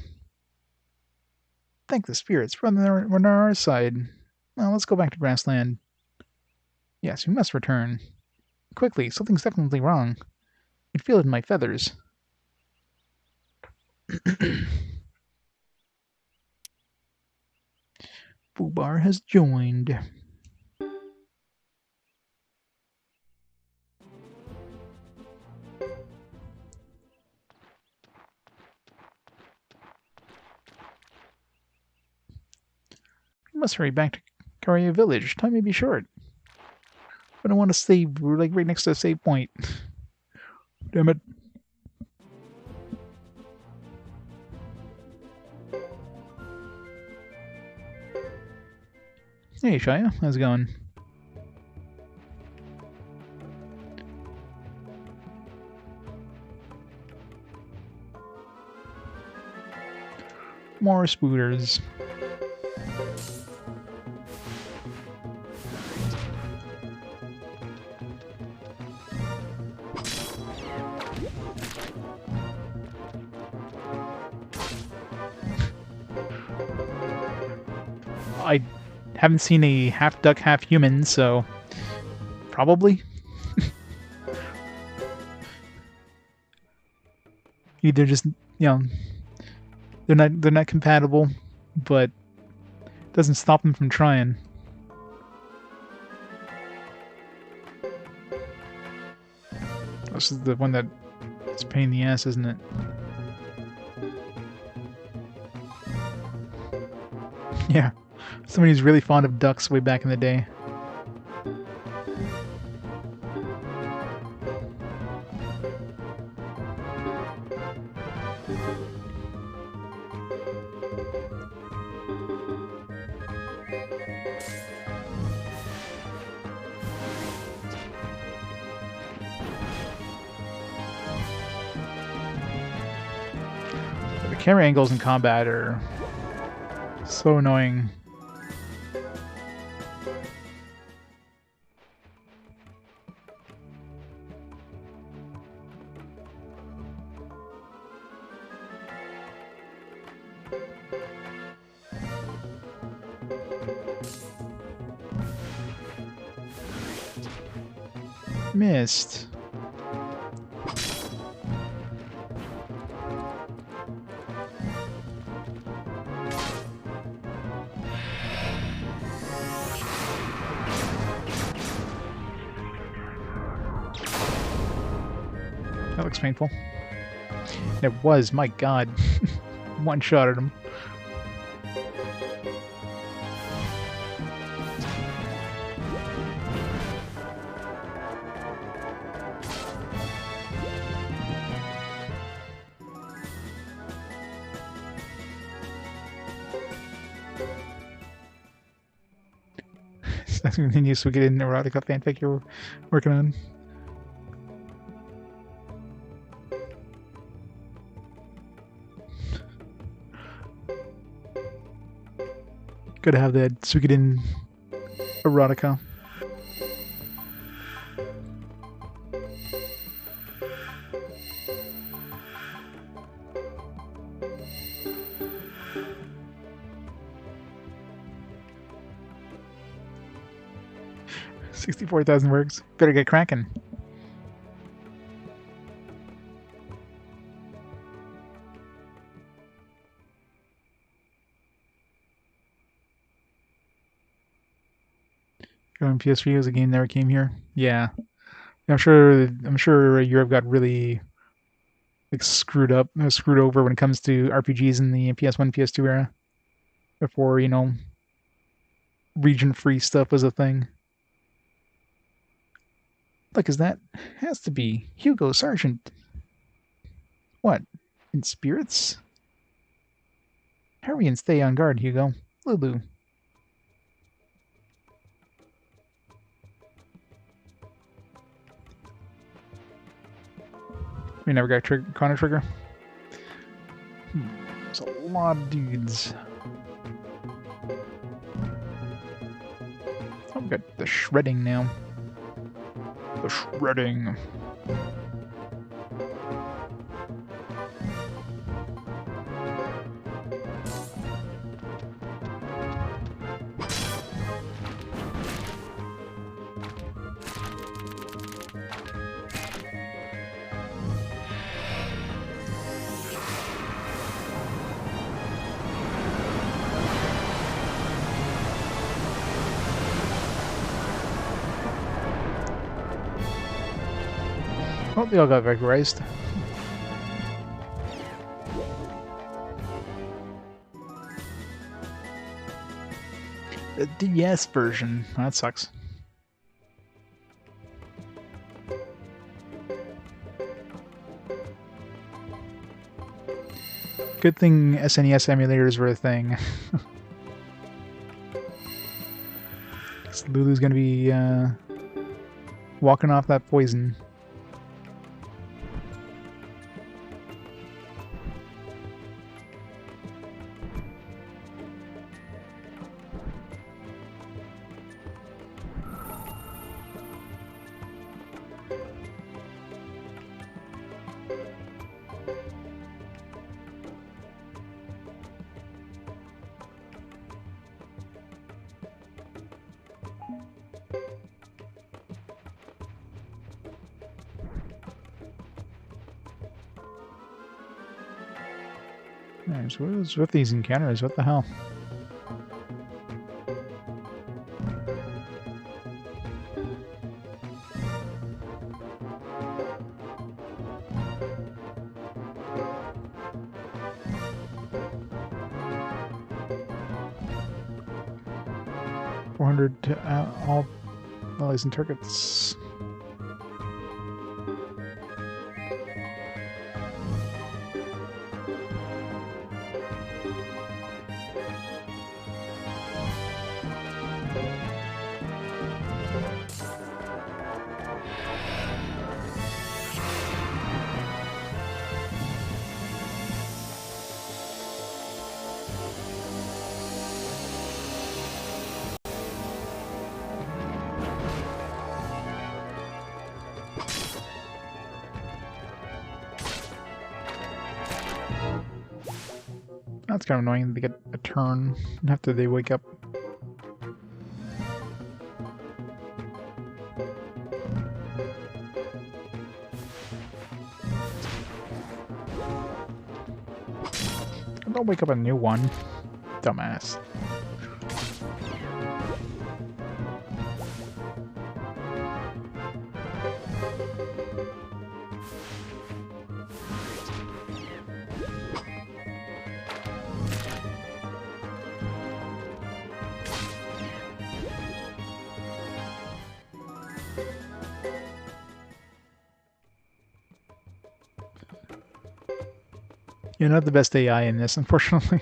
Thank the spirits, we're on our side. Well, let's go back to Grassland. Yes, we must return. Quickly, something's definitely wrong. I can feel it in my feathers. Foobar has joined. We must hurry back to Karia village. Time may be short. I don't want to stay like right next to the save point. Damn it. Hey Shia, how's it going? More spooters. I haven't seen a half duck, half human, so probably. Either just, they're not compatible, but it doesn't stop them from trying. This is the one that it's a pain in the ass, isn't it? Yeah. Somebody who's really fond of ducks way back in the day. The camera angles in combat are so annoying. Missed. That looks painful. It was, my god. One shot at him. That's the new Suikoden erotica fanfic you're working on. Gotta have that Suikoden erotica. $64,000 works. Better get cracking. Going PS3 was a game never came here. Yeah, I'm sure Europe got really like screwed over when it comes to RPGs in the PS1, PS2 era. Before, you know, region-free stuff was a thing. Look, is that has to be Hugo Sergeant? What? In spirits? Hurry and stay on guard, Hugo. Lulu. We never got Chrono Trigger. There's a lot of dudes. Oh, we got the shredding now. The shredding. Oh, they all got vaporized. The DS version. That sucks. Good thing SNES emulators were a thing. Lulu's gonna be walking off that poison. So what is with these encounters? What the hell? $400 to all allies and targets. That's kind of annoying. They get a turn after they wake up. Don't wake up a new one. Dumbass. You're not the best AI in this, unfortunately.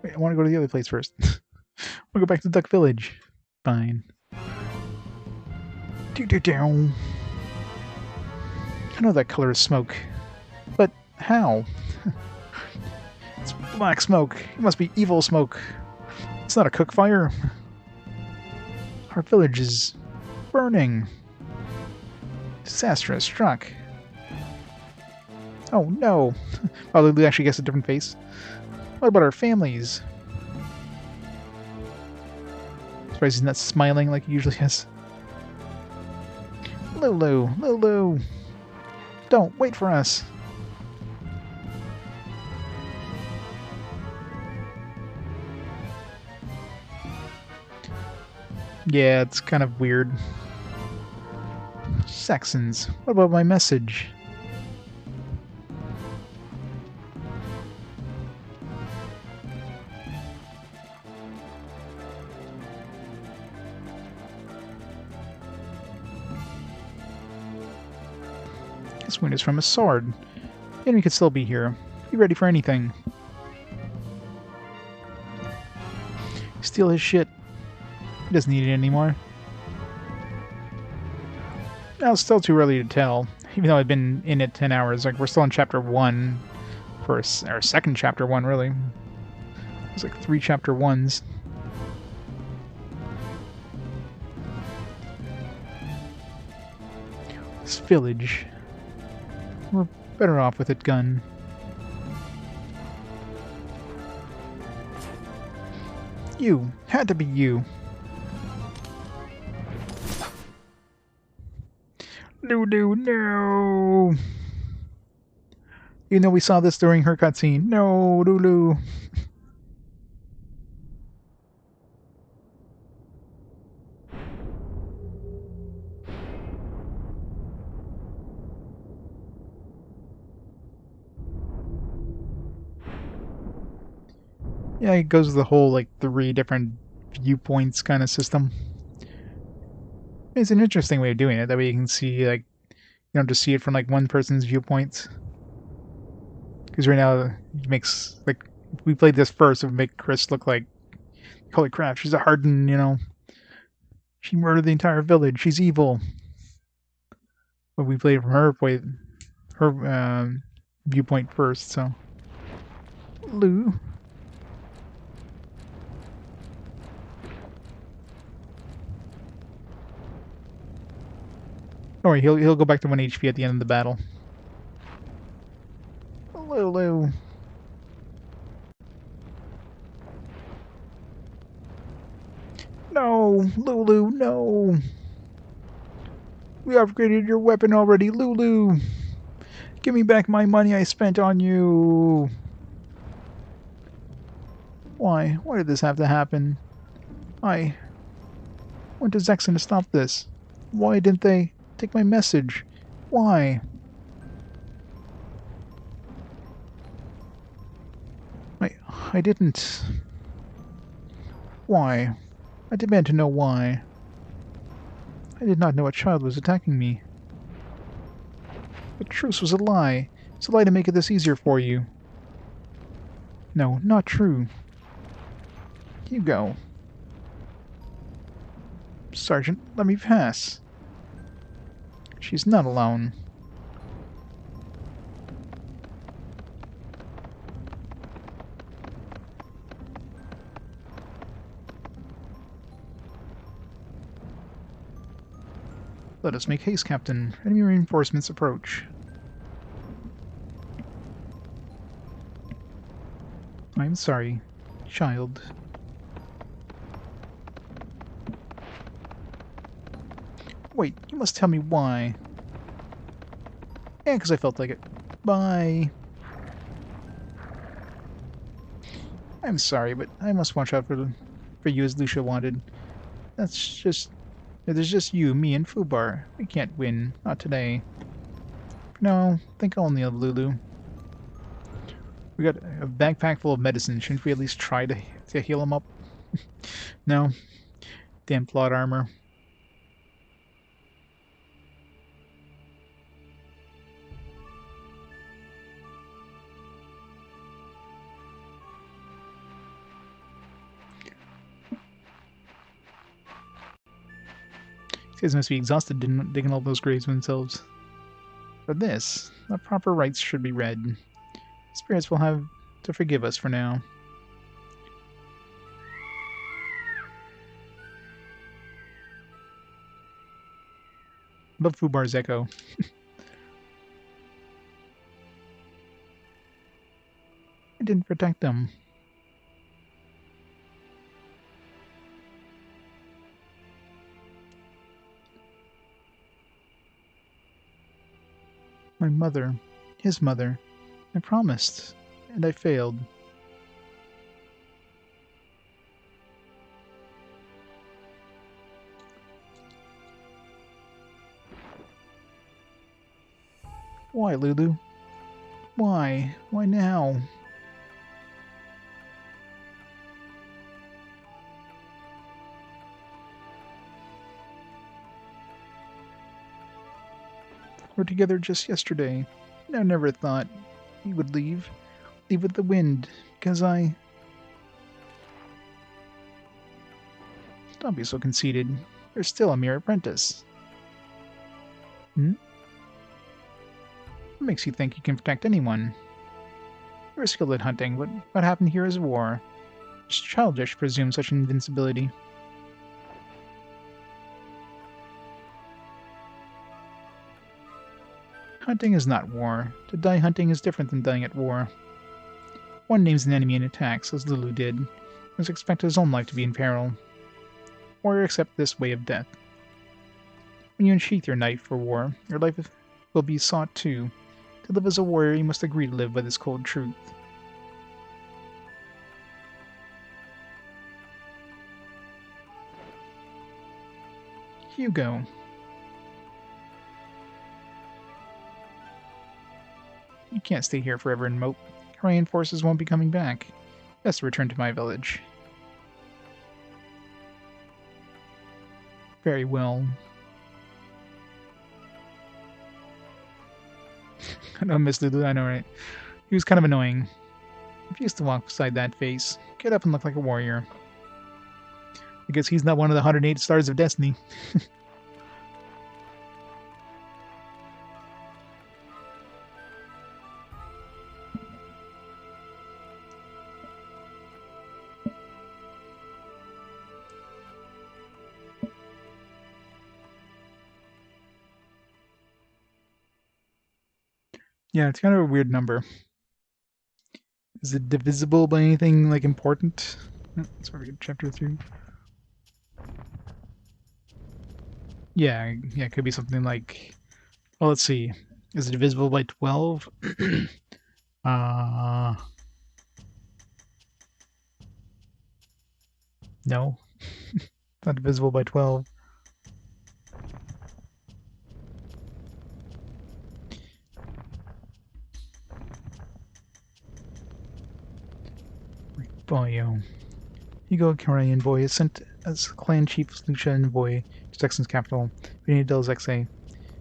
Wait, I want to go to the other place first. We'll go back to Duck Village. Fine. I know that color is smoke. But how? It's black smoke. It must be evil smoke. It's not a cook fire. Our village is burning. Disaster has struck. Oh no. Oh, Lulu actually gets a different face. What about our families? Surprised he's not smiling like he usually is. Lulu, Lulu! Don't wait for us! Yeah, it's kind of weird. Zexens, what about my message? This wound is from a sword. The enemy could still be here. Be ready for anything. Steal his shit. He doesn't need it anymore. Now, it's still too early to tell. Even though I've been in it 10 hours. Like, we're still in chapter 1. For our second chapter 1, really. It's like 3 chapter 1s. This village. We're better off with it gun. You. Had to be you. No. Even though we saw this during her cutscene. No, Lulu. Yeah, it goes with the whole, like, 3 different viewpoints kind of system. It's an interesting way of doing it. That way you can see, like, you don't just see it from, like, one person's viewpoints. Because right now, it makes, like, if we played this first, it would make Chris look like, holy crap, she's a hardened, you know, she murdered the entire village, she's evil. But we played from her viewpoint first, so. Lou. Don't worry, he'll go back to 1 HP at the end of the battle. Lulu. No, Lulu, no. We upgraded your weapon already, Lulu. Give me back my money I spent on you. Why? Why did this have to happen? I went to Zexen to stop this. Why didn't they take my message? Why? I didn't. Why? I demand to know why. I did not know a child was attacking me. The truce was a lie. It's a lie to make it this easier for you. No, not true. Hugo. Sergeant, let me pass. She's not alone. Let us make haste, Captain. Enemy reinforcements approach. I'm sorry, child. Wait, you must tell me why. Yeah, because I felt like it. Bye. I'm sorry, but I must watch out for you as Lucia wanted. That's just... There's just you, me, and Fubar. We can't win. Not today. For now, think only of Lulu. We got a backpack full of medicine. Shouldn't we at least try to heal him up? No. Damn plot armor. These guys must be exhausted digging all those graves themselves. For this, the proper rites should be read. Spirits will have to forgive us for now. Love Fubar's echo. I didn't protect them. My mother, his mother. I promised, and I failed. Why, Lulu? Why? Why now? We're together just yesterday. I never thought you would leave. Leave with the wind, because I... Don't be so conceited. You're still a mere apprentice. Hmm? What makes you think you can protect anyone? You're skilled at hunting. What happened here is war. It's childish to presume such invincibility. Hunting is not war. To die hunting is different than dying at war. One names an enemy and attacks, as Lulu did, and must expect his own life to be in peril. Warrior accept this way of death. When you unsheath your knife for war, your life will be sought too. To live as a warrior, you must agree to live by this cold truth. Hugo. You can't stay here forever and mope. Korean forces won't be coming back. Best to return to my village. Very well. I know, Miss Lulu, I know, right? He was kind of annoying. If you used to walk beside that face, get up and look like a warrior. I guess he's not one of the 108 stars of destiny. Yeah, it's kind of a weird number. Is it divisible by anything, like, important? Sorry, chapter 3. Yeah, it could be something like... Well, let's see. Is it divisible by 12? No. Not divisible by 12. Boyo. Hugo, a Korean boy, is sent as clan chief Lucia Envoy to Zexen's capital, Trinity Sight.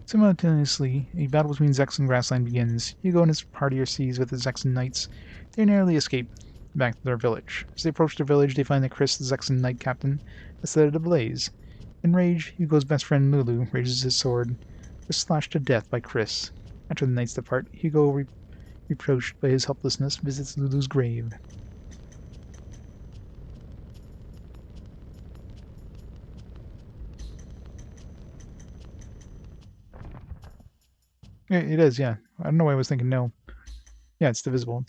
Simultaneously, a battle between Zexen and Grassland begins. Hugo and his party are seized with the Zexen Knights. They narrowly escape back to their village. As they approach their village, they find that Chris, the Zexen Knight captain, has set it ablaze. Enraged, Hugo's best friend Lulu raises his sword, is slashed to death by Chris. After the knights depart, Hugo, reproached by his helplessness, visits Lulu's grave. It is, yeah. I don't know why I was thinking no. Yeah, it's divisible.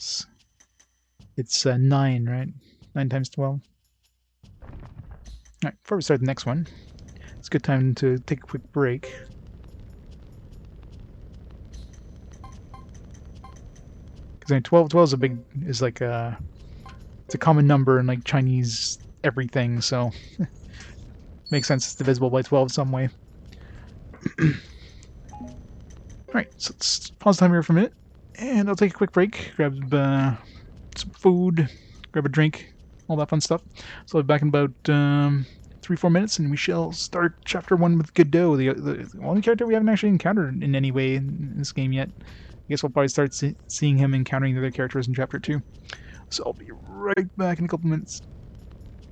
It's 9, right? 9 times 12. Alright, before we start the next one, it's a good time to take a quick break. Because I mean, 12 is like it's a common number in like Chinese everything, so makes sense it's divisible by 12 some way. Alright, so let's pause the time here for a minute, and I'll take a quick break, grab some food, grab a drink, all that fun stuff. So I'll be back in about 3-4 minutes, and we shall start Chapter 1 with Geddoe, the only character we haven't actually encountered in any way in this game yet. I guess we'll probably start seeing him encountering the other characters in Chapter 2. So I'll be right back in a couple minutes.